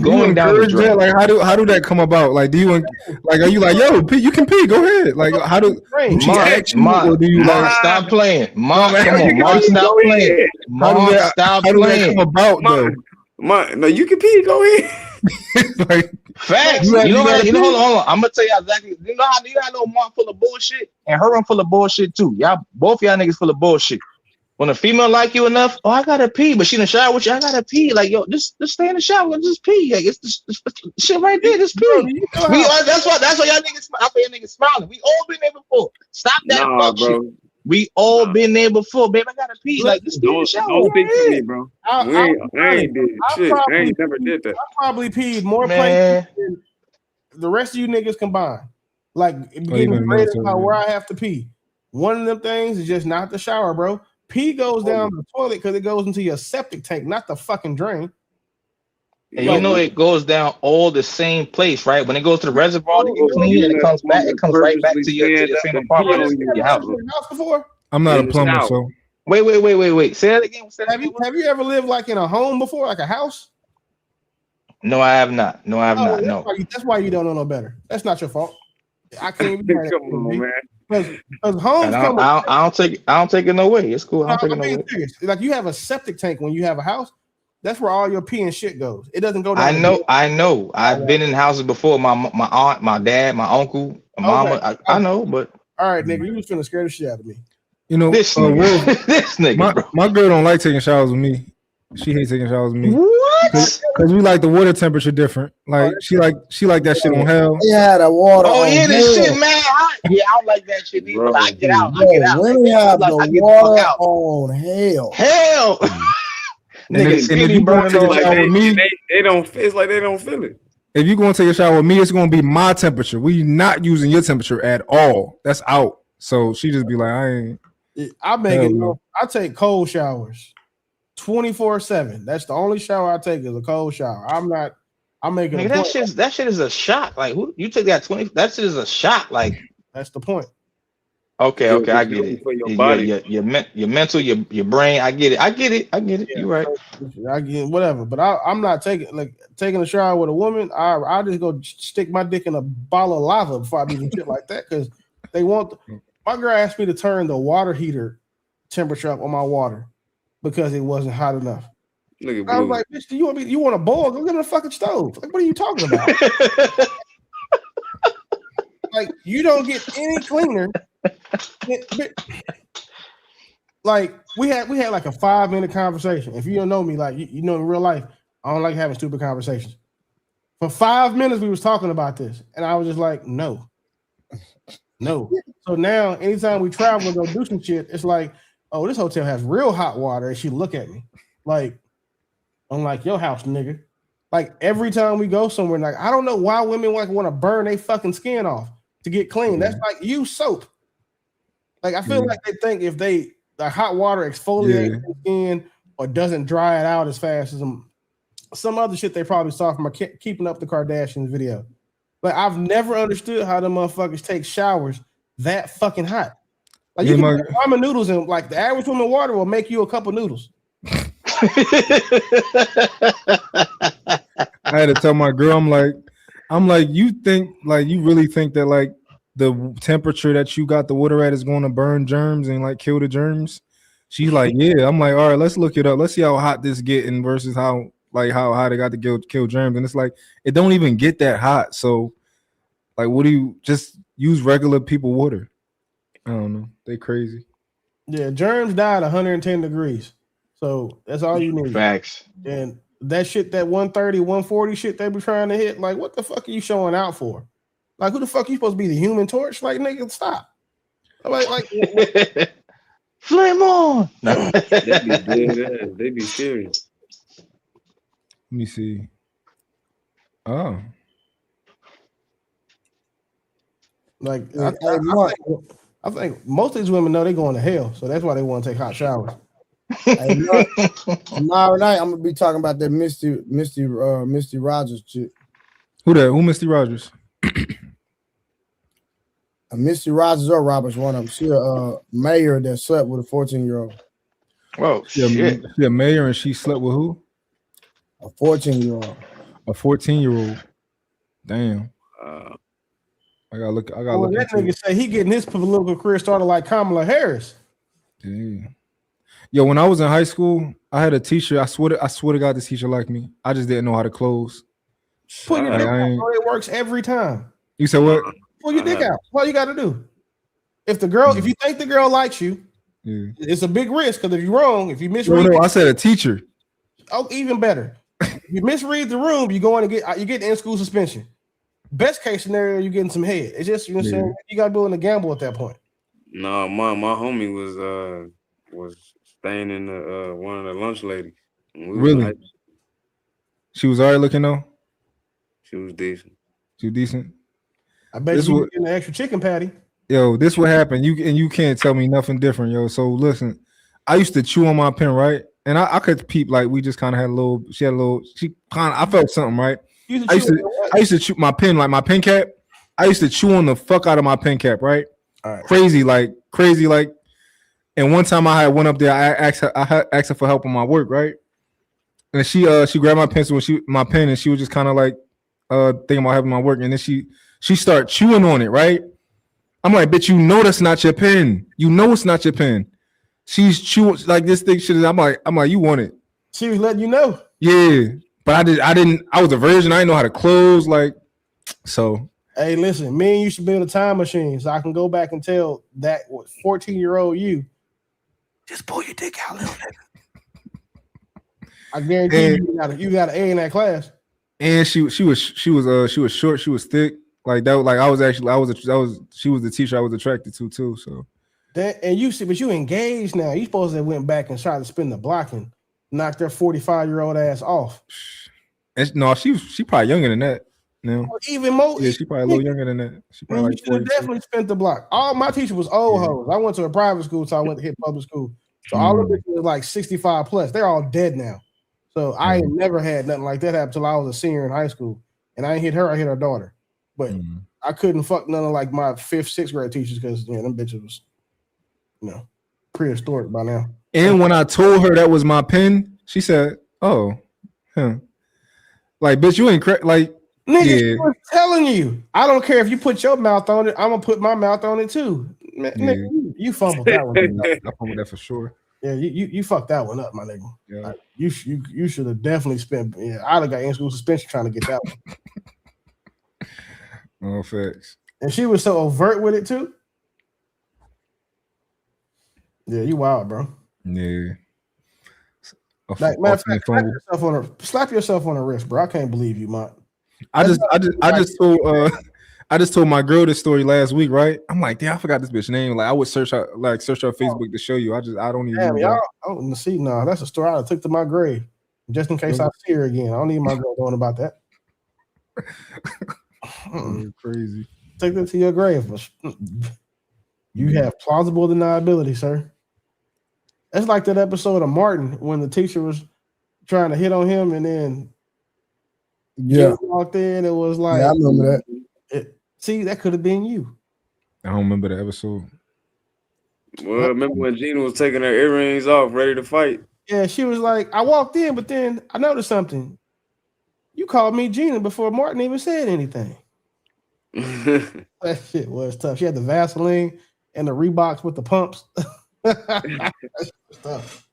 going down the drain. Like how do that come about? Like, do you like are you like yo pee, you can pee? Go ahead. Like how do stop playing? Mom, come on, Mom, stop playing. Mom, stop playing. How do that come about though? No, you can pee. Go ahead. Like facts. You know, hold on. I'm gonna tell you exactly. You know how know Mom full of bullshit and her one full of bullshit too. Both y'all niggas full of bullshit. When a female like you enough, I gotta pee, but she in the shower with you, I gotta pee. Like, yo, just stay in the shower, just pee. Like, it's shit right there, just pee. That's why y'all niggas. I feel y'all niggas smiling. We all been there before. Stop that fuck shit. We all been there before, babe. I gotta pee. Like, just pee in the shower. Don't speak to me, bro. I ain't did shit. I ain't never did that. I probably peed more places than the rest of you niggas combined. Like, getting graded about where I have to pee. One of them things is just not the shower, bro. Pee goes down the toilet because it goes into your septic tank, not the fucking drain. And you know it goes down all the same place, right? When it goes to the reservoir, it gets clean and it comes right back to your same apartment in your house. I'm not a plumber, so wait. Say that again. Have you ever lived like in a home before, like a house? No, I have not. No, I have not. No. That's why you don't know no better. That's not your fault. I can't even come on, man. Because homes I don't take it no way. It's cool. I don't take it no way. Like you have a septic tank when you have a house. That's where all your pee and shit goes. It doesn't go down. I know. I've been in houses before. My aunt, my dad, my uncle, my mama. I know, but all right, nigga, you was finna scare the shit out of me. You know, this nigga, my girl don't like taking showers with me. She hates taking showers with me. What? Because we like the water temperature different. Like she like that shit on hell. Yeah, the water. Oh yeah, this shit, man. I don't like that shit either. I get out. We have the water on hell. Hell. Nigga, skinny burning like me. They don't. It's like they don't feel it. If you're gonna take a shower with me, it's gonna be my temperature. We not using your temperature at all. That's out. So she just be like, I ain't. I make Hell it. no. I take cold showers 24/7. That's the only shower I take is a cold shower. I'm making a Nigga, point. that shit is a shot. Like who you take that 20? That shit is a shot. Like That's the point. okay, Good, I it's get good it. for your body. Your mental, your brain. I get it. Yeah, You're right. I get whatever, but I'm not taking a shower with a woman. I just go stick my dick in a bottle of lava before I do some shit like that because they want. My girl asked me to turn the water heater temperature up on my water because it wasn't hot enough. Look at I was Blue. like, bitch, you want a boil? Go get in the fucking stove. Like, what are you talking about? Like, you don't get any cleaner. Like, we had like a 5-minute conversation. If you don't know me, like you know in real life, I don't like having stupid conversations. For 5 minutes, we was talking about this, and I was just like, no. So now, anytime we travel and go do some shit, it's like, oh, this hotel has real hot water, and she look at me like, unlike your house, nigga. Like every time we go somewhere, like I don't know why women like want to burn their fucking skin off to get clean. That's like use soap. Like I feel like they think if the hot water exfoliates the skin or doesn't dry it out as fast as some other shit they probably saw from a Keeping Up the Kardashians video. Like I've never understood how the motherfuckers take showers that fucking hot. Like you can put ramen noodles in, like the average woman water will make you a cup of noodles. I had to tell my girl, I'm like, you really think that like the temperature that you got the water at is going to burn germs and like kill the germs? She's like, yeah. I'm like, all right, let's look it up. Let's see how hot this getting versus how hot it got to kill germs. And it's like it don't even get that hot. So like, what do you just use regular people water? I don't know. They crazy. Yeah, germs die at 110 degrees. So that's all you need. Facts. And that shit, that 130, 140 shit they be trying to hit, like, what the fuck are you showing out for? Like, who the fuck you supposed to be, the Human Torch? Like, nigga, stop. Like flame on. No. They be dead ass. They be serious. Let me see. Oh. Like, I think most of these women know they're going to hell, so that's why they want to take hot showers. Hey, tomorrow night I'm gonna be talking about that Misty Rogers chick. Who that? Who Misty Rogers? Misty Rogers or Roberts, one of them. She a mayor that slept with a 14-year-old. Whoa, shit. She a mayor and she slept with who? A 14-year-old. A 14-year-old. Damn. I gotta look. That nigga say he getting his political career started like Kamala Harris. Damn. Yo, when I was in high school, I had a teacher. I swear to God, this teacher liked me. I just didn't know how to close. Pull your dick out, bro. It works every time. You said what? Pull your dick out. What you got to do? If you think the girl likes you, it's a big risk because if you're wrong, if you misread, no, I said a teacher. Oh, even better. If you misread the room, you're going to get in school suspension. Best case scenario, you're getting some head. It's just you saying you got to be willing to gamble at that point. No, my homie was staying in the one of the lunch ladies. Really? She was alright looking though. She was decent. She was decent. I bet you getting an extra chicken patty. Yo, this what happened. You can't tell me nothing different, yo. So listen, I used to chew on my pen, right? And I could peep like we just kind of had a little. I felt something, right? I used to chew my pen, like my pen cap. I used to chew on the fuck out of my pen cap, right? All right. Crazy. And one time I had went up there, I asked her for help on my work, right? And she grabbed my pencil and my pen, and she was just kind of like thinking about having my work, and then she started chewing on it, right? I'm like, bitch, you know that's not your pen. You know it's not your pen. She's chewing like this thing shit. I'm like, you want it. She was letting you know. Yeah. But I was a virgin. I didn't know how to close, like, so. Hey, listen, me and you should build a time machine so I can go back and tell that 14-year-old you, just pull your dick out, little nigga. I guarantee you got an A in that class. And she was short, she was thick. Like that, she was the teacher I was attracted to too. So and you see, but you engaged now. You supposed to have went back and tried to spin the block and knock their 45-year-old ass off. And no, she probably younger than that. No. Even more. Yeah, she probably a little younger than that. She probably You like should have 42. definitely spent the block. All my teacher was old hoes. I went to a private school, so I went to hit public school. So all of it was like 65 plus. They're all dead now. So I ain't never had nothing like that happen until I was a senior in high school. And I ain't hit her, I hit her daughter. But I couldn't fuck none of like my 5th, 6th grade teachers because them bitches was, prehistoric by now. And when I told her that was my pen, she said, "Oh, huh." Like, bitch, you ain't like, nigga, she was telling you. I don't care if you put your mouth on it. I'm gonna put my mouth on it too. Man, nigga, you fumbled that one. I fumbled that for sure. Yeah, you fucked that one up, my nigga. Yeah. Like, you should have definitely spent. Yeah, I'd have got in school suspension trying to get that one. Oh, facts. And she was so overt with it too. Yeah, you wild, bro. Yeah. Like, matter of fact, slap yourself on the wrist, bro. I can't believe you, man. I just told my girl this story last week, right? I'm like, damn, I forgot this bitch name. Like, I would search her Facebook to show you. I don't even Damn, know. y'all. See, no, that's a story I took to my grave just in case I see her again. I don't need my girl knowing about that. Crazy. Take that to your grave. You have plausible deniability, sir. That's like that episode of Martin when the teacher was trying to hit on him, and then Jim walked in. It was like, I remember that. See, that could have been you. I don't remember the episode. Well, remember when Gina was taking her earrings off, ready to fight? Yeah, she was like, I walked in, but then I noticed something. You called me Gina before Martin even said anything. That shit was tough. She had the Vaseline and the Reeboks with the pumps. Stuff.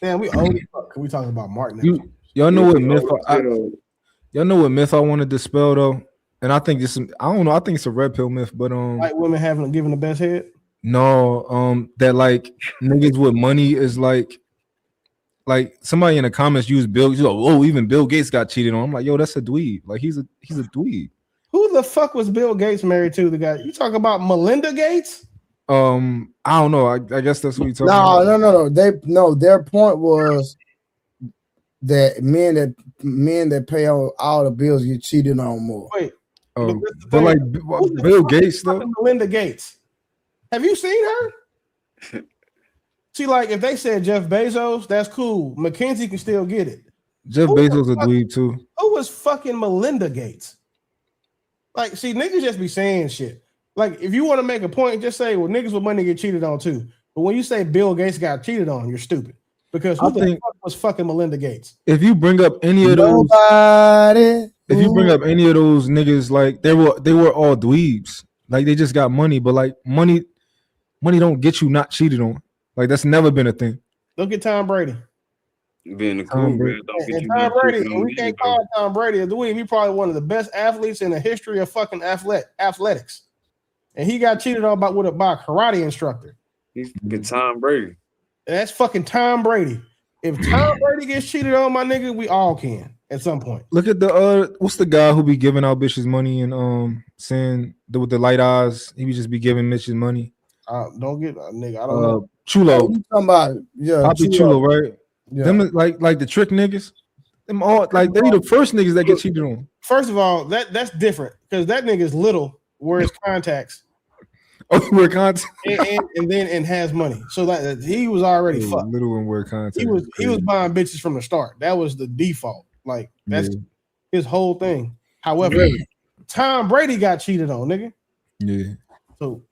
Man, we old as fuck. We talking about Martin. Y'all know what myth? Y'all know what myth I want to dispel though, and I think I don't know. I think it's a red pill myth, but white women haven't given the best head. No, that like niggas with money is like somebody in the comments used Bill. Like, oh, even Bill Gates got cheated on. I'm like, yo, that's a dweeb. Like he's a dweeb. Who the fuck was Bill Gates married to? The guy you talking about, Melinda Gates? I don't know. I guess that's what you talking about. No. Their point was that men that pay all the bills get cheated on more. Wait, but like Bill Gates though. Melinda Gates. Have you seen her? See, like if they said Jeff Bezos, that's cool. McKinsey can still get it. Jeff Bezos a dweeb too. Who was fucking Melinda Gates? Like, see, niggas just be saying shit. Like, if you want to make a point, just say, well, niggas with money get cheated on too. But when you say Bill Gates got cheated on, you're stupid. Because who the fuck was fucking Melinda Gates? If you bring up any of those, if you bring up any of those niggas, like they were all dweebs. Like they just got money, but like money don't get you not cheated on. Like that's never been a thing. Look at Tom Brady. Being a cool man, Tom Brady, we can't call Tom Brady a dweeb. He's probably one of the best athletes in the history of fucking athletics. And he got cheated on by a karate instructor. He's fucking Tom Brady. That's fucking Tom Brady. If Tom Brady gets cheated on, my nigga, we all can at some point. Look at the what's the guy who be giving out bitches money and saying with the light eyes, he would just be giving bitches money. Don't get nigga. I don't know. Chulo. You talking about Poppy Chulo, right? Yeah. Them is like the trick niggas. Them all like they the first niggas that get cheated on. First of all, that's different because that nigga's little, wears contacts. Oh, he wear contacts and has money. So that he was already fucked. Little and wear contacts. He was buying bitches from the start. That was the default. Like that's his whole thing. However, Tom Brady got cheated on, nigga. Yeah. So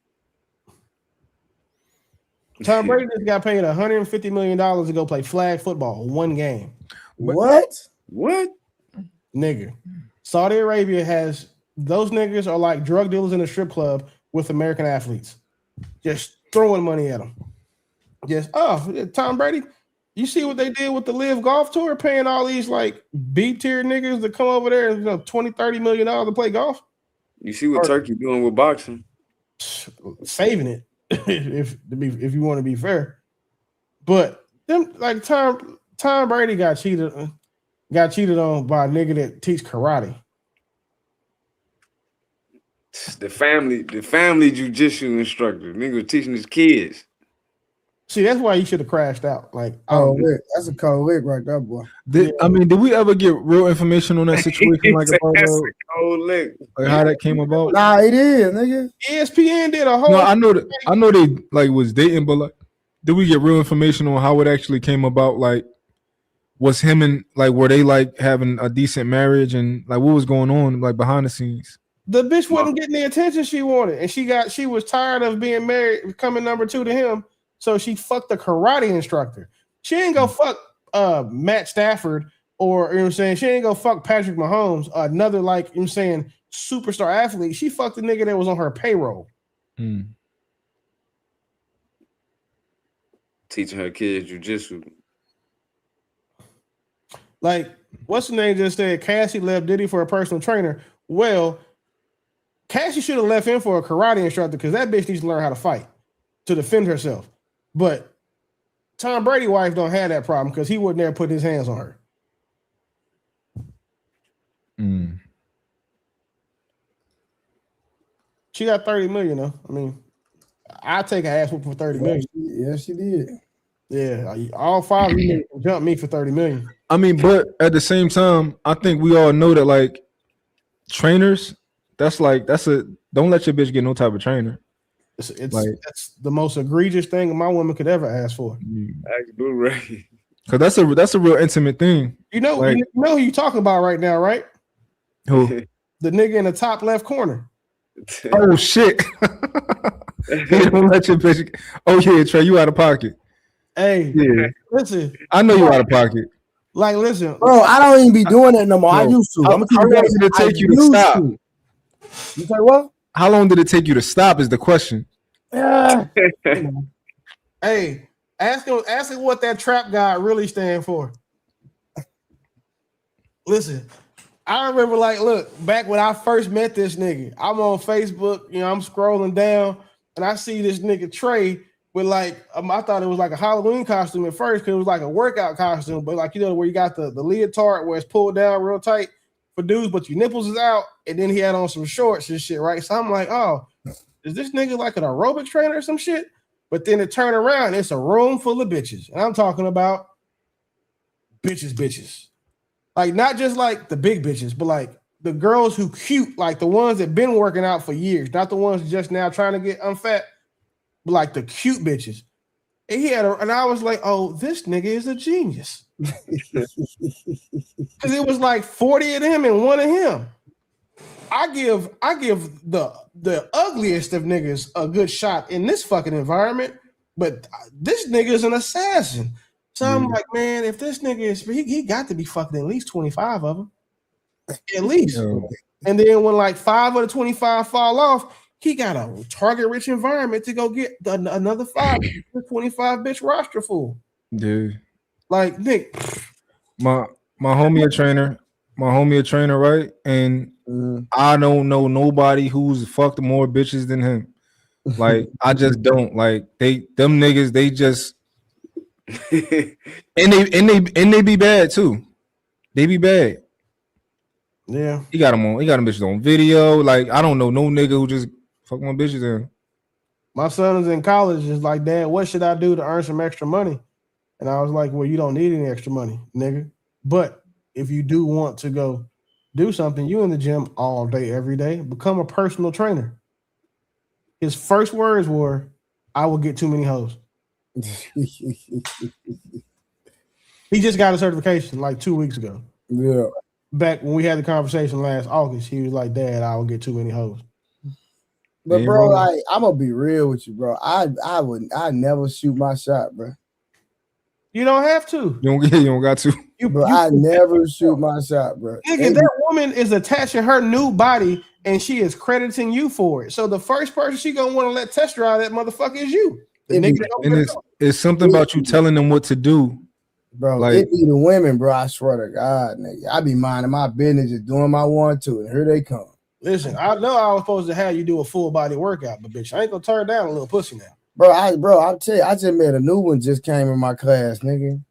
Tom Brady just got paid $150 million to go play flag football one game. What? Nigga. Saudi Arabia has those niggas are like drug dealers in a strip club with American athletes. Just throwing money at them. Just Tom Brady. You see what they did with the Live Golf Tour, paying all these like B-tier niggas to come over there and $20-30 million to play golf? You see what Turkey doing with boxing? Saving it. if you want to be fair, but them like Tom Brady got cheated on by a nigga that teach karate. The family jiu-jitsu instructor, nigga was teaching his kids. See, that's why you should have crashed out. Like, that's a cold lick right there, boy. Did we ever get real information on that situation? Like about That's a cold lick. like how that came about? Nah, it is, nigga. ESPN did a whole. No, I know they like was dating, but like, did we get real information on how it actually came about? Like, was him and like were they like having a decent marriage and like what was going on like behind the scenes? The bitch wasn't getting the attention she wanted, and she was tired of being married, becoming number 2 to him. So she fucked the karate instructor. She ain't go fuck Matt Stafford or, you know what I'm saying? She ain't go fuck Patrick Mahomes, another like, you know what I'm saying, superstar athlete. She fucked the nigga that was on her payroll. Teaching her kids jujitsu. Like, what's the name just said? Cassie left Diddy for a personal trainer. Well, Cassie should have left him for a karate instructor because that bitch needs to learn how to fight to defend herself. But Tom Brady's wife don't have that problem because he wouldn't ever put his hands on her. She got 30 million though. I mean, I'll take an ass whoop for 30 million. Yeah, she did. Yeah, all 5 of you can jump me for 30 million. I mean, but at the same time, I think we all know that like trainers, that's a don't let your bitch get no type of trainer. It's like, that's the most egregious thing my woman could ever ask for. Ask Blu-ray. Cause that's a real intimate thing. You know, like, you know who you talking about right now, right? Who? The nigga in the top left corner. Oh shit! You don't let your bitch. Oh yeah, Trey, you out of pocket. Hey, yeah. Listen, I know you out of pocket. Like, listen, bro, I don't even be doing that no more. I used to. How long did it take you to stop? You say what? How long did it take you to stop? Is the question. Hey, ask him what that trap guy really stand for. Listen, I remember, like, look, back when I first met this nigga, I'm on Facebook, you know, I'm scrolling down, and I see this nigga Trey with like, I thought it was like a Halloween costume at first because it was like a workout costume, but like, you know, where you got the leotard where it's pulled down real tight for dudes, but your nipples is out, and then he had on some shorts and shit, right? So I'm like, oh, is this nigga like an aerobic trainer or some shit? But then it turn around, it's a room full of bitches, and I'm talking about bitches. Like, not just like the big bitches, but like the girls who cute, like the ones that been working out for years, not the ones just now trying to get unfat, but like the cute bitches. And and I was like, oh, this nigga is a genius. Because it was like 40 of them and one of him. I give the ugliest of niggas a good shot in this fucking environment, but this nigga is an assassin. So I'm like, man, if this nigga is, he got to be fucking at least 25 of them. At least. And then when like 5 of the 25 fall off, he got a target-rich environment to go get another 5, 25 bitch roster full. Dude. Like, Nick. My homie a trainer, right? And I don't know nobody who's fucked more bitches than him. Like, I just don't. Like, them niggas, they just and they be bad too. They be bad. Yeah. He got them bitches on video. Like, I don't know no nigga who just fuck my bitches in. My son is in college. Is like, Dad, what should I do to earn some extra money? And I was like, well, you don't need any extra money, nigga. But if you do want to go do something, you in the gym all day, every day, become a personal trainer. His first words were, I will get too many hoes. He just got a certification like 2 weeks ago. Yeah. Back when we had the conversation last August, he was like, Dad, I will get too many hoes. But bro, like, I'm gonna be real with you, bro. I never shoot my shot, bro. You don't have to. You don't got to. I never shoot my shot, bro. Nigga, that woman is attaching her new body and she is crediting you for it. So the first person she gonna want to let test drive that motherfucker is you. And it's something about you telling them what to do. Bro, like, it be the women, bro. I swear to God, nigga. I be minding my business, just doing my 1, 2, and here they come. Listen, I know I was supposed to have you do a full body workout, but bitch, I ain't gonna turn down a little pussy now. Bro, I'll tell you, I just met a new one just came in my class, nigga.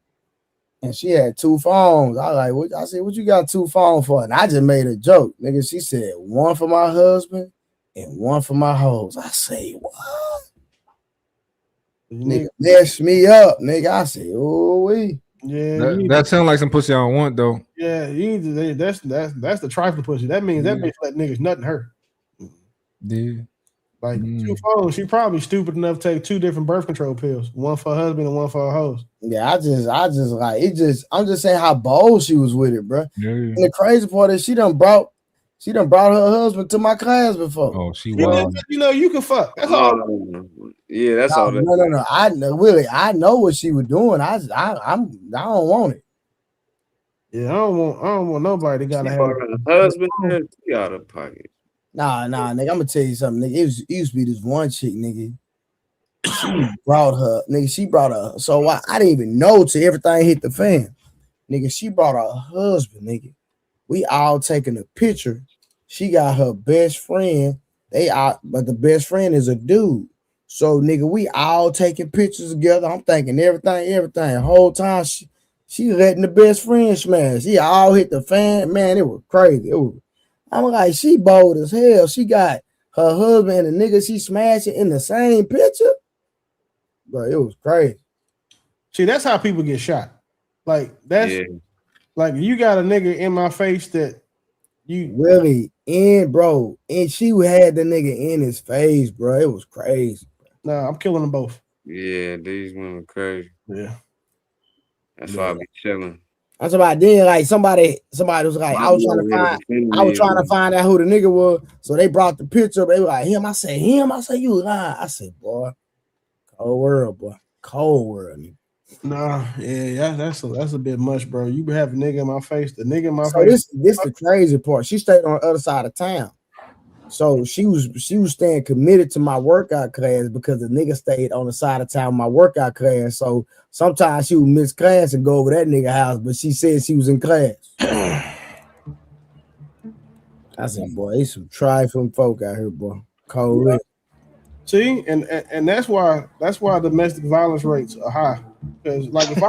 And she had 2 phones. I said, what you got 2 phones for? And I just made a joke, nigga. She said, 1 for my husband and 1 for my hoes. I say, what? Nigga messed me up, nigga. I said, oh we. Yeah, That sound like some pussy I don't want though. yeah, that's the trifling pussy. That means that bitch let niggas nothing her. Yeah. Like 2 phones, she probably stupid enough to take 2 different birth control pills, one for her husband and one for her hoes. Yeah, I just like it. I'm just saying how bold she was with it, bro. Yeah. And the crazy part is she done brought her husband to my class before. Oh, she wild. You know you can fuck. That's all. Yeah, that's all. No. I know, Willie. I know what she was doing. I don't want it. Yeah, I don't want nobody that gotta have a husband. She out of pocket. Nah, nigga. I'm gonna tell you something, nigga. It used to be this one chick, nigga. She brought her. So I didn't even know till everything hit the fan. Nigga, she brought her husband, nigga. We all taking a picture. She got her best friend. But the best friend is a dude. So, nigga, we all taking pictures together. I'm thinking everything. The whole time she letting the best friend smash. She all hit the fan. Man, it was crazy. I'm like, she bold as hell. She got her husband and the nigga she smashing in the same picture. Bro, it was crazy. See, that's how people get shot. Like like you got a nigga in my face that you really bro, and she had the nigga in his face, bro. It was crazy. Nah, I'm killing them both. Yeah, these women crazy. Yeah, that's why I be chilling. That's about then. Like somebody was like, I was trying to find out who the nigga was. So they brought the picture up. They were like, him. I said, you lying. I said, boy, cold world, boy. Cold world, nigga. Nah, yeah, that's a bit much, bro. You have a nigga in my face. The nigga in my face. This the crazy part. She stayed on the other side of town. So she was staying committed to my workout class because the nigga stayed on the side of town with my workout class. So sometimes she would miss class and go over that nigga house, but she said she was in class. I said, boy, there's some trifling folk out here, boy. Cold. Yeah. See, and that's why domestic violence rates are high. Because like if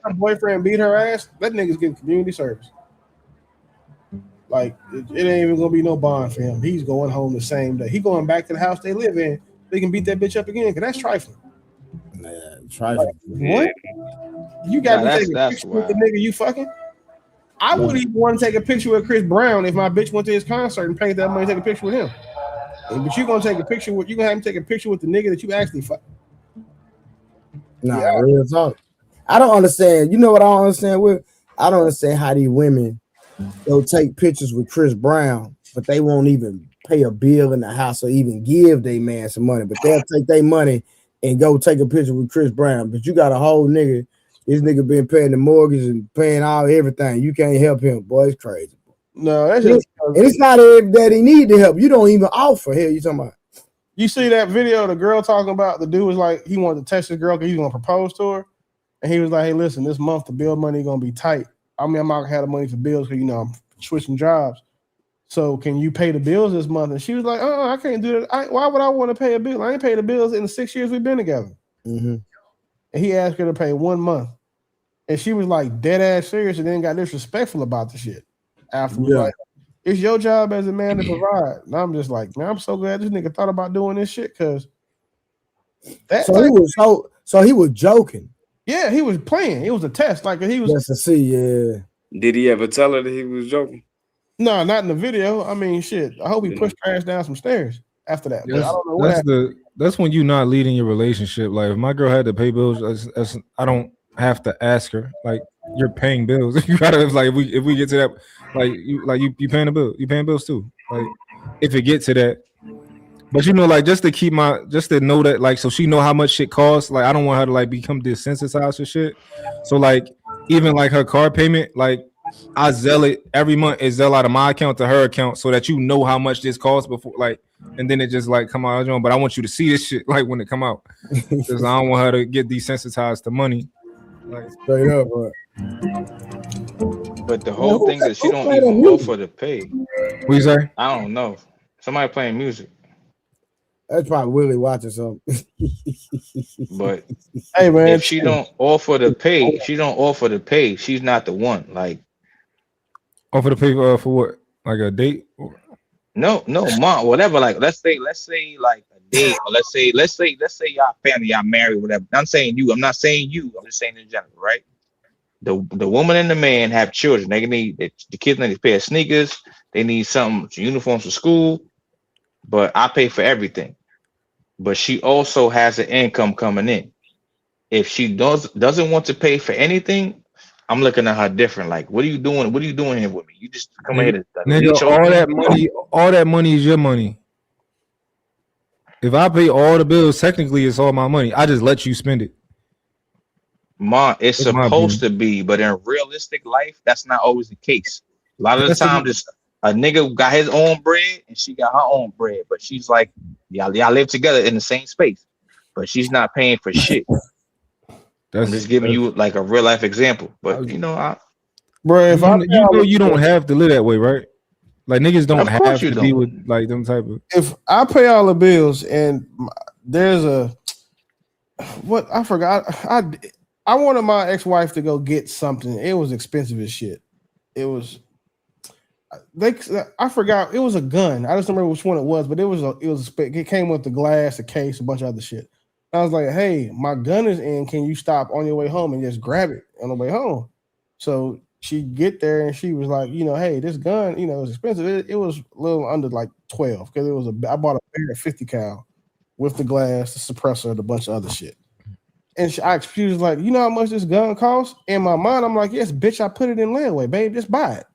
my boyfriend beat her ass, that nigga's getting community service. Like it ain't even gonna be no bond for him. He's going home the same day. He going back to the house they live in. They can beat that bitch up again because that's trifling. Trifling. Like, what? You got to take a picture with the nigga you fucking. I wouldn't even want to take a picture with Chris Brown if my bitch went to his concert and paid that money to take a picture with him. But you gonna take a picture with have him take a picture with the nigga that you actually fuck. Nah, real talk. I don't understand. You know what I don't understand with? I don't understand how these women they'll take pictures with Chris Brown, but they won't even pay a bill in the house or even give their man some money. But they'll take their money and go take a picture with Chris Brown. But you got a whole nigga. This nigga been paying the mortgage and paying all everything. You can't help him, boy. It's crazy. No, that's just and it's not that he need the help. You don't even offer. Hell, you talking about? You see that video? The girl talking about the dude was like he wanted to text his girl because he's gonna propose to her, and he was like, "Hey, listen, this month the bill money gonna be tight. I mean, I'm not gonna have the money for bills because I'm switching jobs. So can you pay the bills this month?" And she was like, "Oh, I can't do that. Why would I want to pay a bill? I ain't paid the bills in the 6 years we've been together." Mm-hmm. And he asked her to pay 1 month, and she was like dead ass serious, and then got disrespectful about the shit afterwards. Like, it's your job as a man to provide. And I'm just like, man, I'm so glad this nigga thought about doing this shit because that. So he was joking. Yeah, he was playing. It was a test. Like he was just to see. Yeah. Did he ever tell her that he was joking? No, not in the video. I mean, shit. I hope he pushed her ass down some stairs after that. But I don't know what happened. That's when you not leading your relationship. Like if my girl had to pay bills, I don't have to ask her. Like you're paying bills. You gotta like if we get to that, you paying the bill. You paying bills too. Like if it gets to that. But like just to know that like so she know how much shit costs. Like I don't want her to like become desensitized to shit. So like even like her car payment, like I zell it every month. It zell out of my account to her account so that you know how much this costs before like, and then it just like come out. But I want you to see this shit like when it come out because I don't want her to get desensitized to money. Like straight up, bro. But the whole thing is she don't even offer to pay. What you say? I don't know. Somebody playing music. That's probably Willie watching something. But hey man, if she don't offer to pay, she's not the one. Like offer to pay for what? Like a date? No, mom, whatever. Like, let's say, like a date, or let's say, y'all family, y'all married, whatever. I'm saying you. I'm not saying you. I'm just saying in general, right? The woman and the man have children. They need the kids need a pair of sneakers. They need some uniforms for school. But I pay for everything. But she also has an income coming in. If she doesn't want to pay for anything, I'm looking at her different. Like, what are you doing? What are you doing here with me? You just come here to Nigga, leech off me? all that money is your money. If I pay all the bills, technically it's all my money. I just let you spend it. Ma, it's supposed to be, but in realistic life, that's not always the case. A lot of the time, just a nigga got his own bread and she got her own bread, but she's like, y'all live together in the same space, but she's not paying for shit. I'm just giving you like a real life example, but bro, if you don't have to live that way, right? Like niggas don't have to be with like them type of. If I pay all the bills and there's what I forgot, I wanted my ex-wife to go get something. It was expensive as shit. It was I forgot. It was a gun. I just don't remember which one it was, but it came with the glass, a case, a bunch of other shit. I was like, hey, my gun is in. Can you stop on your way home and just grab it on the way home? So she get there and she was like, hey, this gun, it was expensive. It was a little under like 12 because I bought a pair of 50 cal with the glass, the suppressor, and a bunch of other shit. And she was like, you know how much this gun costs? In my mind, I'm like, yes, bitch, I put it in layaway, babe, just buy it.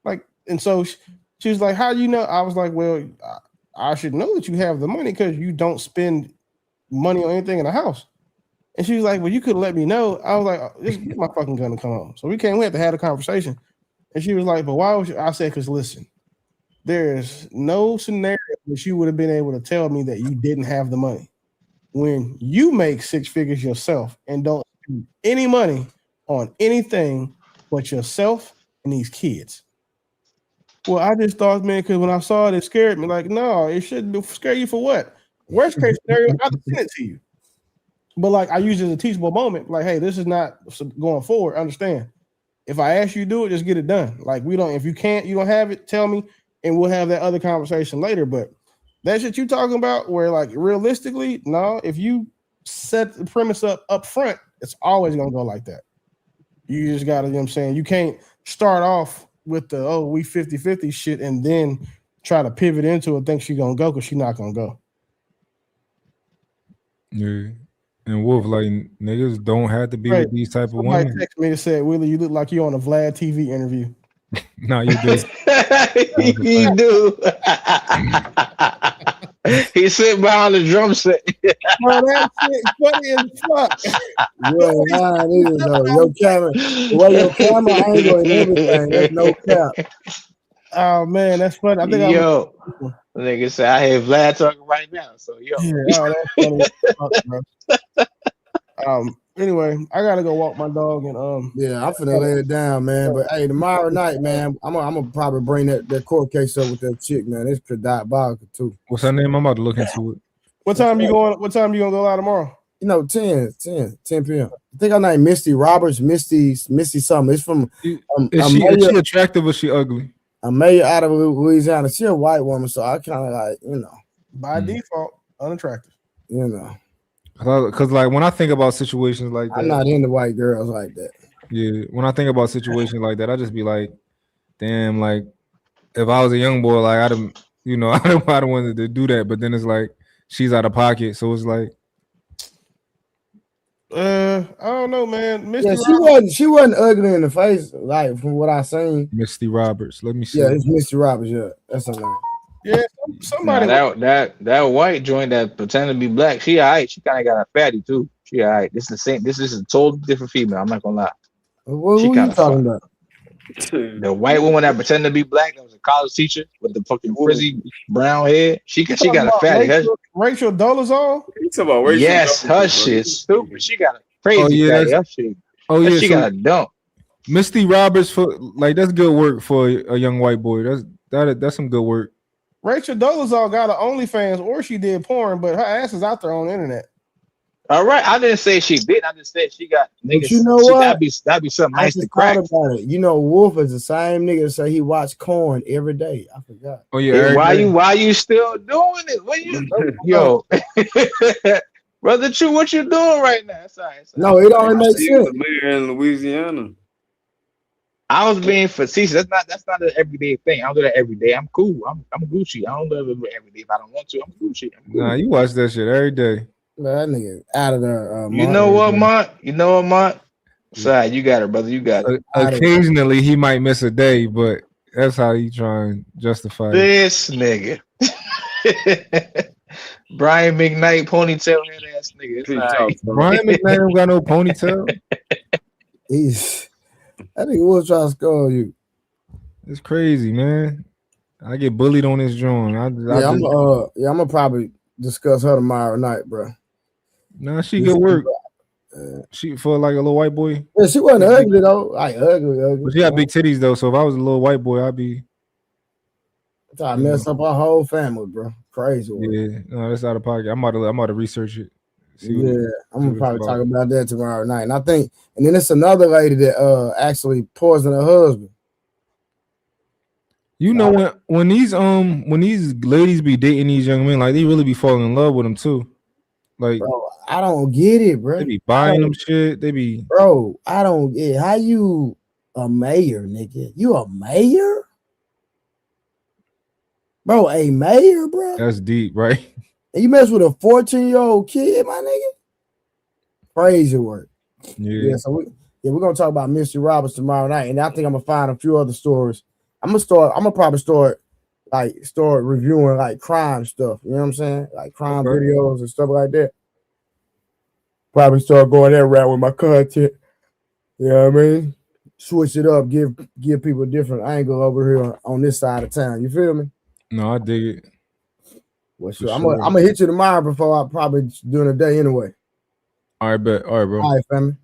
Like, and so she was like, how do you know? I was like, well, I should know that you have the money because you don't spend money on anything in the house. And she was like, well, you could let me know. I was like, just get my fucking gun and come on. So we had to have a conversation. And she was like, but why would you? I said, because listen, there's no scenario that you would have been able to tell me that you didn't have the money when you make six figures yourself and don't spend any money on anything but yourself and these kids. Well, I just thought, man, because when I saw it, it scared me. Like, no, it shouldn't scare you for what? Worst case scenario, I'll send it to you. But like, I use it as a teachable moment. Like, hey, this is not going forward. Understand? If I ask you to do it, just get it done. Like, if you can't, you don't have it, tell me, and we'll have that other conversation later. But that shit you talking about, where like realistically, no, if you set the premise up front, it's always gonna go like that. You just gotta, I'm saying? You can't start off with the we 50-50 shit and then try to pivot into it, think she's gonna go because she's not gonna go. Yeah. And Wolf, like niggas don't have to be with these type of Somebody women. text me and said, Willie, you look like you on a Vlad TV interview. No, you do. You do. He sit behind the drum set. Bro, that shit funny as fuck. Yeah, it is though. Your camera, the way your camera angle and everything, that's no cap. Oh man, that's funny. I think Nigga say I hear Vlad talking right now. So that's funny as fuck, bro. Anyway, I gotta go walk my dog and Yeah, I'm finna lay it down, man. But hey, tomorrow night, man, I'm gonna probably bring that court case up with that chick, man. It's diabolical too. What's her name? I'm about to look into it. What time you gonna go out tomorrow? 10 p.m. I think her name Misty Roberts, Misty something. It's from is she attractive or she ugly? A mayor out of Louisiana. She a white woman, so I kind of like, by default, unattractive. Because like when I think about situations like that, I'm not into white girls like that. Yeah, when I think about situations like that, I just be like, damn, like if I was a young boy, like I'd have, I don't wanted to do that. But then it's like she's out of pocket, so it's like, I don't know, man. Misty she wasn't ugly in the face, like from what I seen. Misty Roberts. Let me see. Yeah, it's Misty Roberts. Yeah, that's her name. Yeah, somebody. That white joint that pretend to be black, she alright. She kind of got a fatty too. She alright. This is the same. This is a totally different female. I'm not gonna lie. Who you talking about? The white woman that pretended to be black, that was a college teacher with the fucking frizzy brown hair. She got a fatty. Rachel Dolezal? You talking about Rachel? Yes, her shit's stupid. She got a crazy fatty. Her shit. She got a dump. Misty Roberts that's good work for a young white boy. That's some good work. Rachel Dolezal got an OnlyFans or she did porn, but her ass is out there on the internet. All right, I didn't say she did. I just said she got But niggas. you know She what? that'd be something I nice just to crack. thought about it. You know, Wolf is the same nigga that say he watched Corn every day. I forgot. Oh yeah, Hey, every day. why you still doing it? What you yo, brother True, what you doing right now? It's all right, it's all No, right. it It's all only right. makes He was sense. the mayor in Louisiana. I was being facetious. That's not an everyday thing. I don't do that every day. I'm cool. I'm Gucci. I don't do it every day. If I don't want to, I'm Gucci. I'm cool. Nah, you watch that shit every day. Man, that nigga out of there. You know what, Mont? You know what, Mont? Sorry, you got it, brother. You got it. Occasionally he might miss a day, but that's how he try and justify it. This nigga. Brian McKnight, ponytail head ass nigga. It's all right. Brian McKnight don't got no ponytail. I think we'll try to score you. It's crazy, man. I get bullied on this joint. I'm gonna probably discuss her tomorrow night, bro. Nah, she good work. She for like a little white boy. Yeah, she wasn't ugly though. Like ugly. But she got big titties though. So if I was a little white boy, I'd be. I mess up our whole family, bro. Crazy work. Yeah, no, that's out of pocket. I'm about to research it. I'm gonna probably talk about that tomorrow night. And I think, and then it's another lady that actually poisoned her husband. You know when these ladies be dating these young men, like they really be falling in love with them too. Like, bro, I don't get it, bro. They be buying them shit. They be, bro. I don't get how you a mayor, nigga. You a mayor, bro? A mayor, bro. That's deep, right? And you mess with a 14-year-old kid, my nigga. Crazy work. Yeah. So we're gonna talk about Mr. Roberts tomorrow night, and I think I'm gonna find a few other stories. I'm gonna probably start reviewing like crime stuff. You know what I'm saying? Like crime videos and stuff like that. Probably start going that route with my content. You know what I mean? Switch it up, give people a different angle over here on this side of town. You feel me? No, I dig it. Well, sure. I'm gonna hit you tomorrow before I probably doing a day anyway. All right, bet. All right, bro. All right, family.